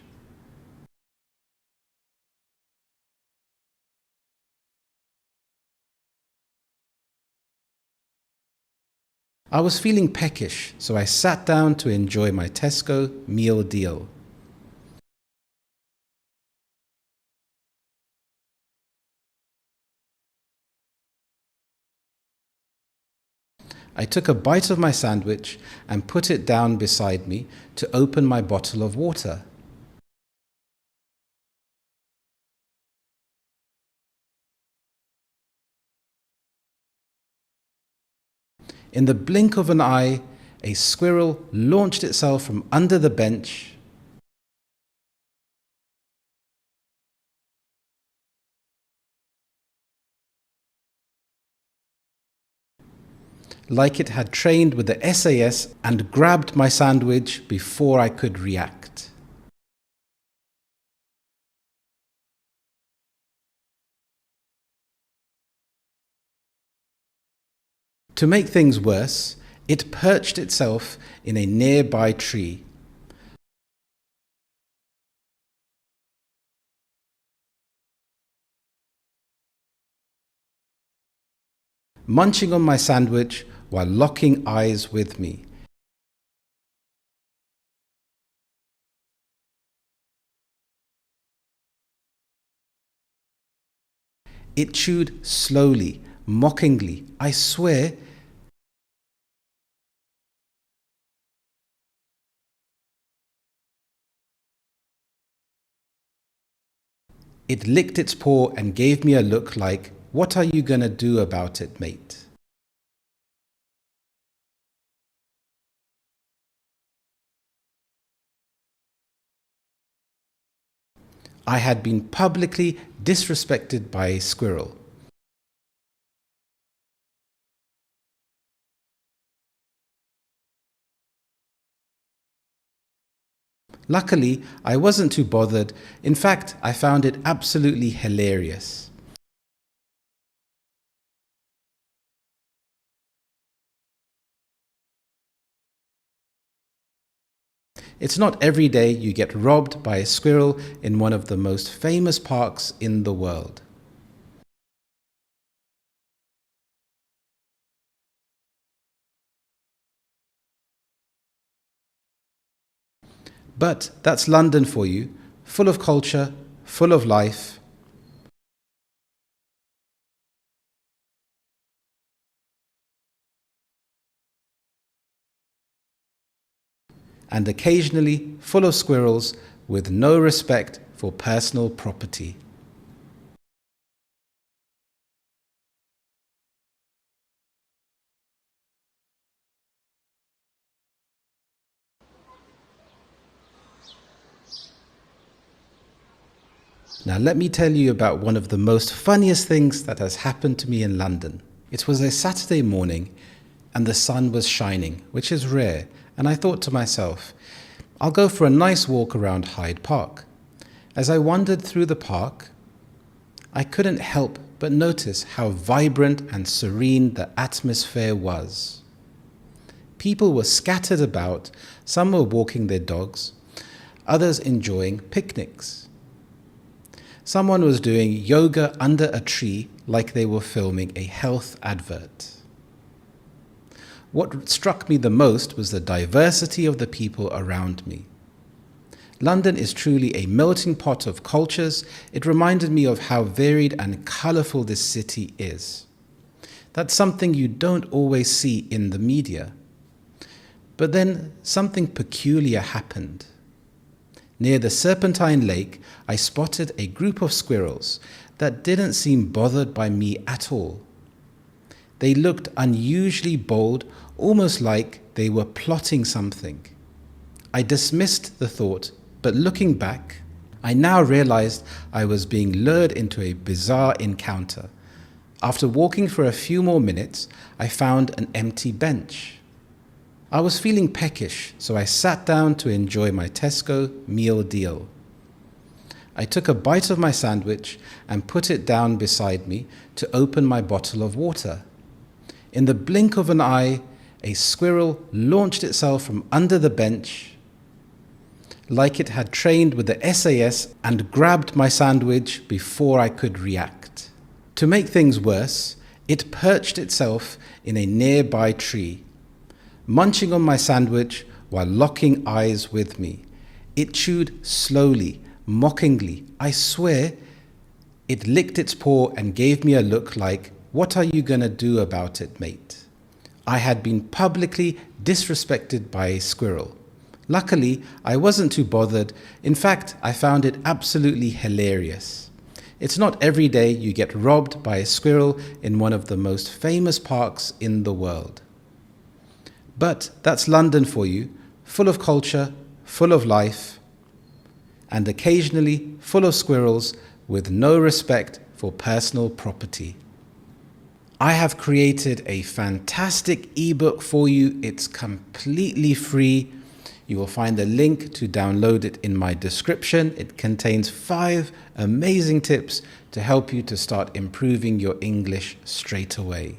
I was feeling peckish, so I sat down to enjoy my Tesco meal deal. I took a bite of my sandwich and put it down beside me to open my bottle of water. In the blink of an eye, a squirrel launched itself from under the bench. Like it had trained with the SAS and grabbed my sandwich before I could react. To make things worse, it perched itself in a nearby tree. Munching on my sandwich while locking eyes with me. It chewed slowly, mockingly. I swear, it licked its paw and gave me a look like, "What are you gonna do about it, mate?" I had been publicly disrespected by a squirrel. Luckily, I wasn't too bothered. In fact, I found it absolutely hilarious. It's not every day you get robbed by a squirrel in one of the most famous parks in the world. But that's London for you, full of culture, full of life, and occasionally full of squirrels with no respect for personal property. Now let me tell you about one of the most funniest things that has happened to me in London. It was a Saturday morning and the sun was shining, which is rare, and I thought to myself, I'll go for a nice walk around Hyde Park. As I wandered through the park, I couldn't help but notice how vibrant and serene the atmosphere was. People were scattered about, some were walking their dogs, others enjoying picnics. Someone was doing yoga under a tree like they were filming a health advert. What struck me the most was the diversity of the people around me. London is truly a melting pot of cultures. It reminded me of how varied and colourful this city is. That's something you don't always see in the media. But then something peculiar happened. Near the Serpentine Lake, I spotted a group of squirrels that didn't seem bothered by me at all. They looked unusually bold, almost like they were plotting something. I dismissed the thought, but looking back, I now realized I was being lured into a bizarre encounter. After walking for a few more minutes, I found an empty bench. I was feeling peckish, so I sat down to enjoy my Tesco meal deal. I took a bite of my sandwich and put it down beside me to open my bottle of water. In the blink of an eye, a squirrel launched itself from under the bench like it had trained with the SAS and grabbed my sandwich before I could react. To make things worse, it perched itself in a nearby tree, munching on my sandwich while locking eyes with me. It chewed slowly, mockingly. I swear, it licked its paw and gave me a look like, "What are you gonna do about it, mate?" I had been publicly disrespected by a squirrel. Luckily, I wasn't too bothered. In fact, I found it absolutely hilarious. It's not every day you get robbed by a squirrel in one of the most famous parks in the world. But that's London for you, full of culture, full of life, and occasionally full of squirrels with no respect for personal property. I have created a fantastic ebook for you. It's completely free. You will find the link to download it in my description. It contains 5 amazing tips to help you to start improving your English straight away.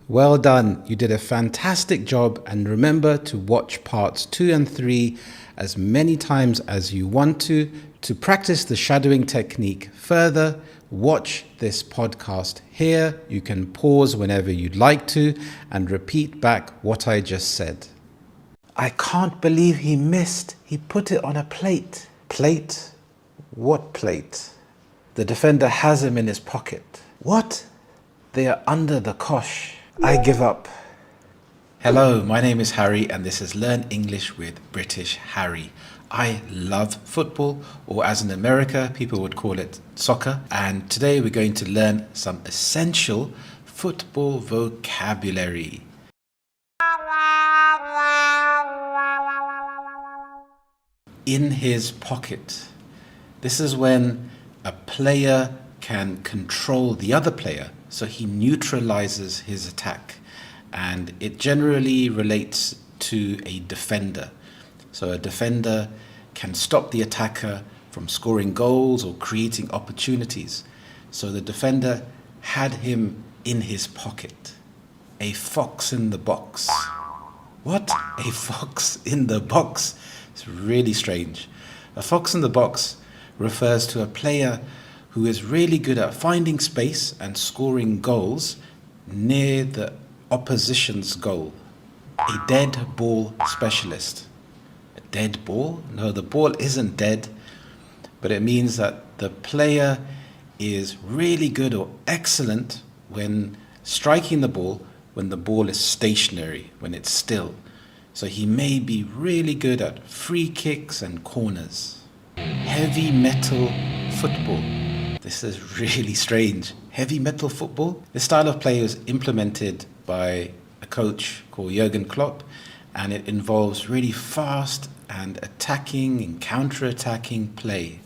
Well done, you did a fantastic job, and remember to watch parts 2 and 3 as many times as you want to practice the shadowing technique further. Watch this podcast here. You can pause whenever you'd like to and repeat back what I just said. I can't believe he missed. He put it on a plate. Plate? What plate? The defender has him in his pocket. What? They are under the cosh. I give up. Hello, my name is Harry and this is Learn English with British Harry. I love football, or as in America, people would call it soccer. And today we're going to learn some essential football vocabulary. In his pocket. This is when a player can control the other player, so he neutralizes his attack. And it generally relates to a defender. So a defender can stop the attacker from scoring goals or creating opportunities. So the defender had him in his pocket. A fox in the box. What? A fox in the box? It's really strange. A fox in the box refers to a player who is really good at finding space and scoring goals near the opposition's goal. A dead ball specialist. A dead ball? No, the ball isn't dead, but it means that the player is really good or excellent when striking the ball when the ball is stationary, when it's still. So he may be really good at free kicks and corners. Heavy metal football. This is really strange. Heavy metal football? This style of play was implemented by a coach called Jurgen Klopp, and it involves really fast and attacking and counter-attacking play.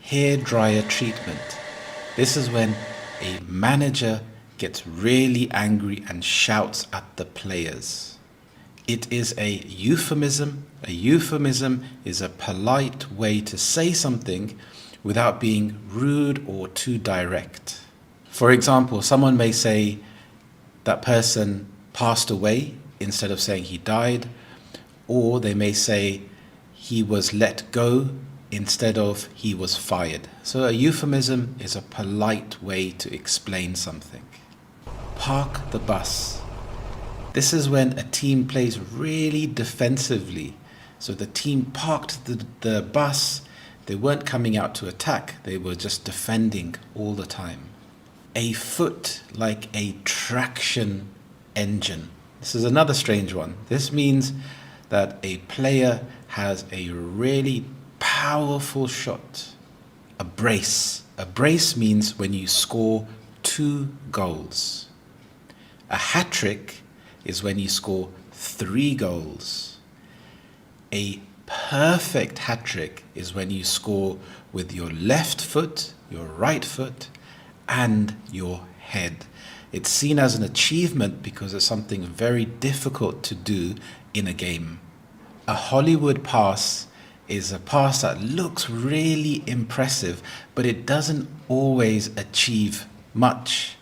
Hairdryer treatment. This is when a manager gets really angry and shouts at the players. It is a euphemism. A euphemism is a polite way to say something without being rude or too direct. For example, someone may say that person passed away instead of saying he died, or they may say he was let go instead of he was fired. So a euphemism is a polite way to explain something. Park the bus. This is when a team plays really defensively. So the team parked the bus. They weren't coming out to attack. They were just defending all the time. A foot like a traction engine. This is another strange one. This means that a player has a really powerful shot. A brace. A brace means when you score 2 goals. A hat-trick is when you score 3 goals. A perfect hat-trick is when you score with your left foot, your right foot, and your head. It's seen as an achievement because it's something very difficult to do in a game. A Hollywood pass is a pass that looks really impressive, but it doesn't always achieve much.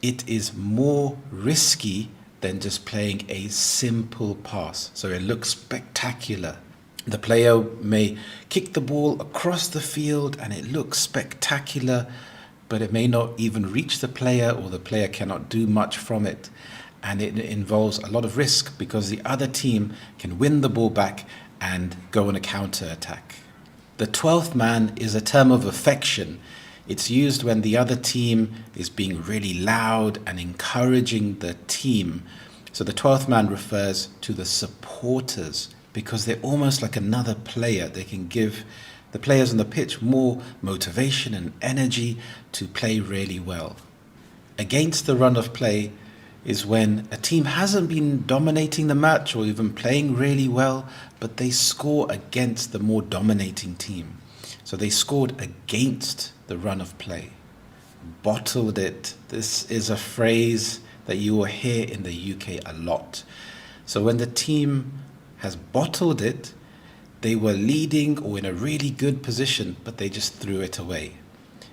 It is more risky than just playing a simple pass. So it looks spectacular. The player may kick the ball across the field and it looks spectacular, but it may not even reach the player, or the player cannot do much from it. And it involves a lot of risk because the other team can win the ball back and go on a counter attack. The 12th man is a term of affection. It's used when the other team is being really loud and encouraging the team. So the 12th man refers to the supporters because they're almost like another player. They can give the players on the pitch more motivation and energy to play really well. Against the run of play is when a team hasn't been dominating the match or even playing really well, but they score against the more dominating team. So they scored against the run of play. Bottled it. This is a phrase that you will hear in the UK a lot. So when the team has bottled it, they were leading or in a really good position, but they just threw it away.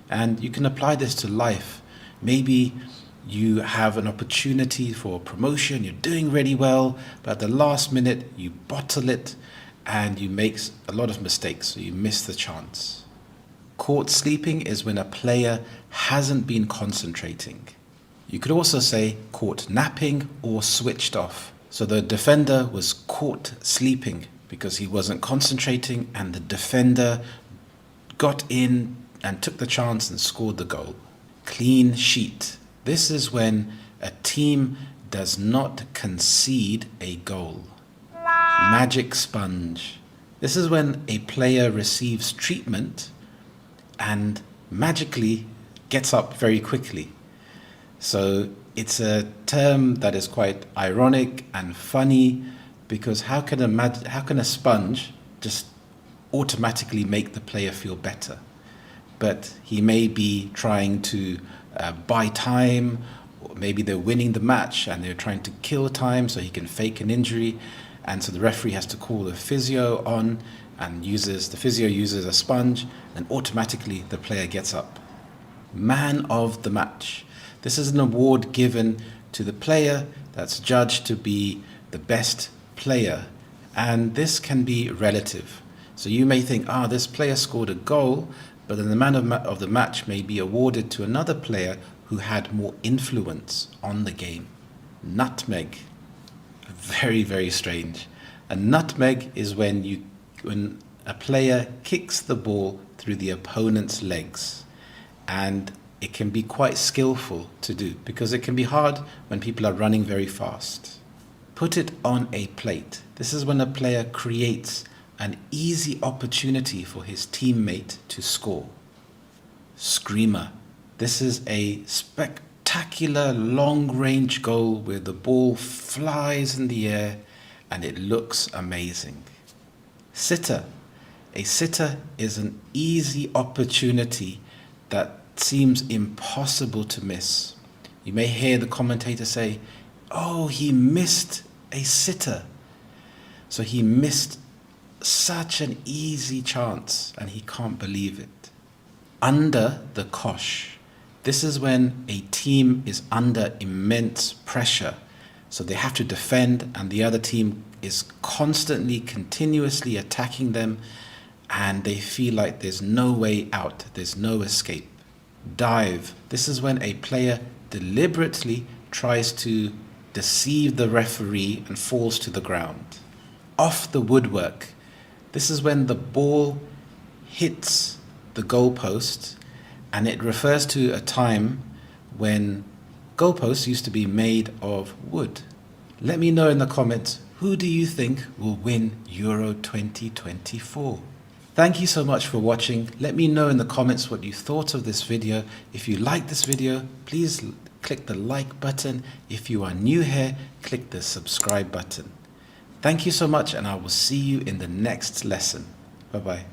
And you can apply this to life. Maybe you have an opportunity for promotion, you're doing really well, but at the last minute you bottle it and you make a lot of mistakes, so you miss the chance. Caught sleeping is when a player hasn't been concentrating. You could also say caught napping or switched off. So the defender was caught sleeping because he wasn't concentrating, and the defender got in and took the chance and scored the goal. Clean sheet. This is when a team does not concede a goal. Magic sponge. This is when a player receives treatment and magically gets up very quickly. So it's a term that is quite ironic and funny, because how can a sponge just automatically make the player feel better? But he may be trying to buy time, or maybe they're winning the match and they're trying to kill time so he can fake an injury, and so the referee has to call the physio on, and the physio uses a sponge, and automatically the player gets up. Man of the match. This is an award given to the player that's judged to be the best player, and this can be relative. So you may think, this player scored a goal, but then the man of the match may be awarded to another player who had more influence on the game. Nutmeg. Very, very strange. A nutmeg is when a player kicks the ball through the opponent's legs, and it can be quite skillful to do because it can be hard when people are running very fast. Put it on a plate. This is when a player creates an easy opportunity for his teammate to score. Screamer. This is a spectacular long-range goal where the ball flies in the air and it looks amazing. Sitter. A sitter is an easy opportunity that seems impossible to miss. You may hear the commentator say, he missed a sitter. So he missed such an easy chance and he can't believe it. Under the cosh. This is when a team is under immense pressure. So they have to defend and the other team is constantly, continuously attacking them, and they feel like there's no way out, there's no escape. Dive. This is when a player deliberately tries to deceive the referee and falls to the ground. Off the woodwork. This is when the ball hits the goalpost, and it refers to a time when goalposts used to be made of wood. Let me know in the comments, who do you think will win Euro 2024? Thank you so much for watching. Let me know in the comments what you thought of this video. If you like this video, please click the like button. If you are new here, click the subscribe button. Thank you so much, and I will see you in the next lesson. Bye-bye.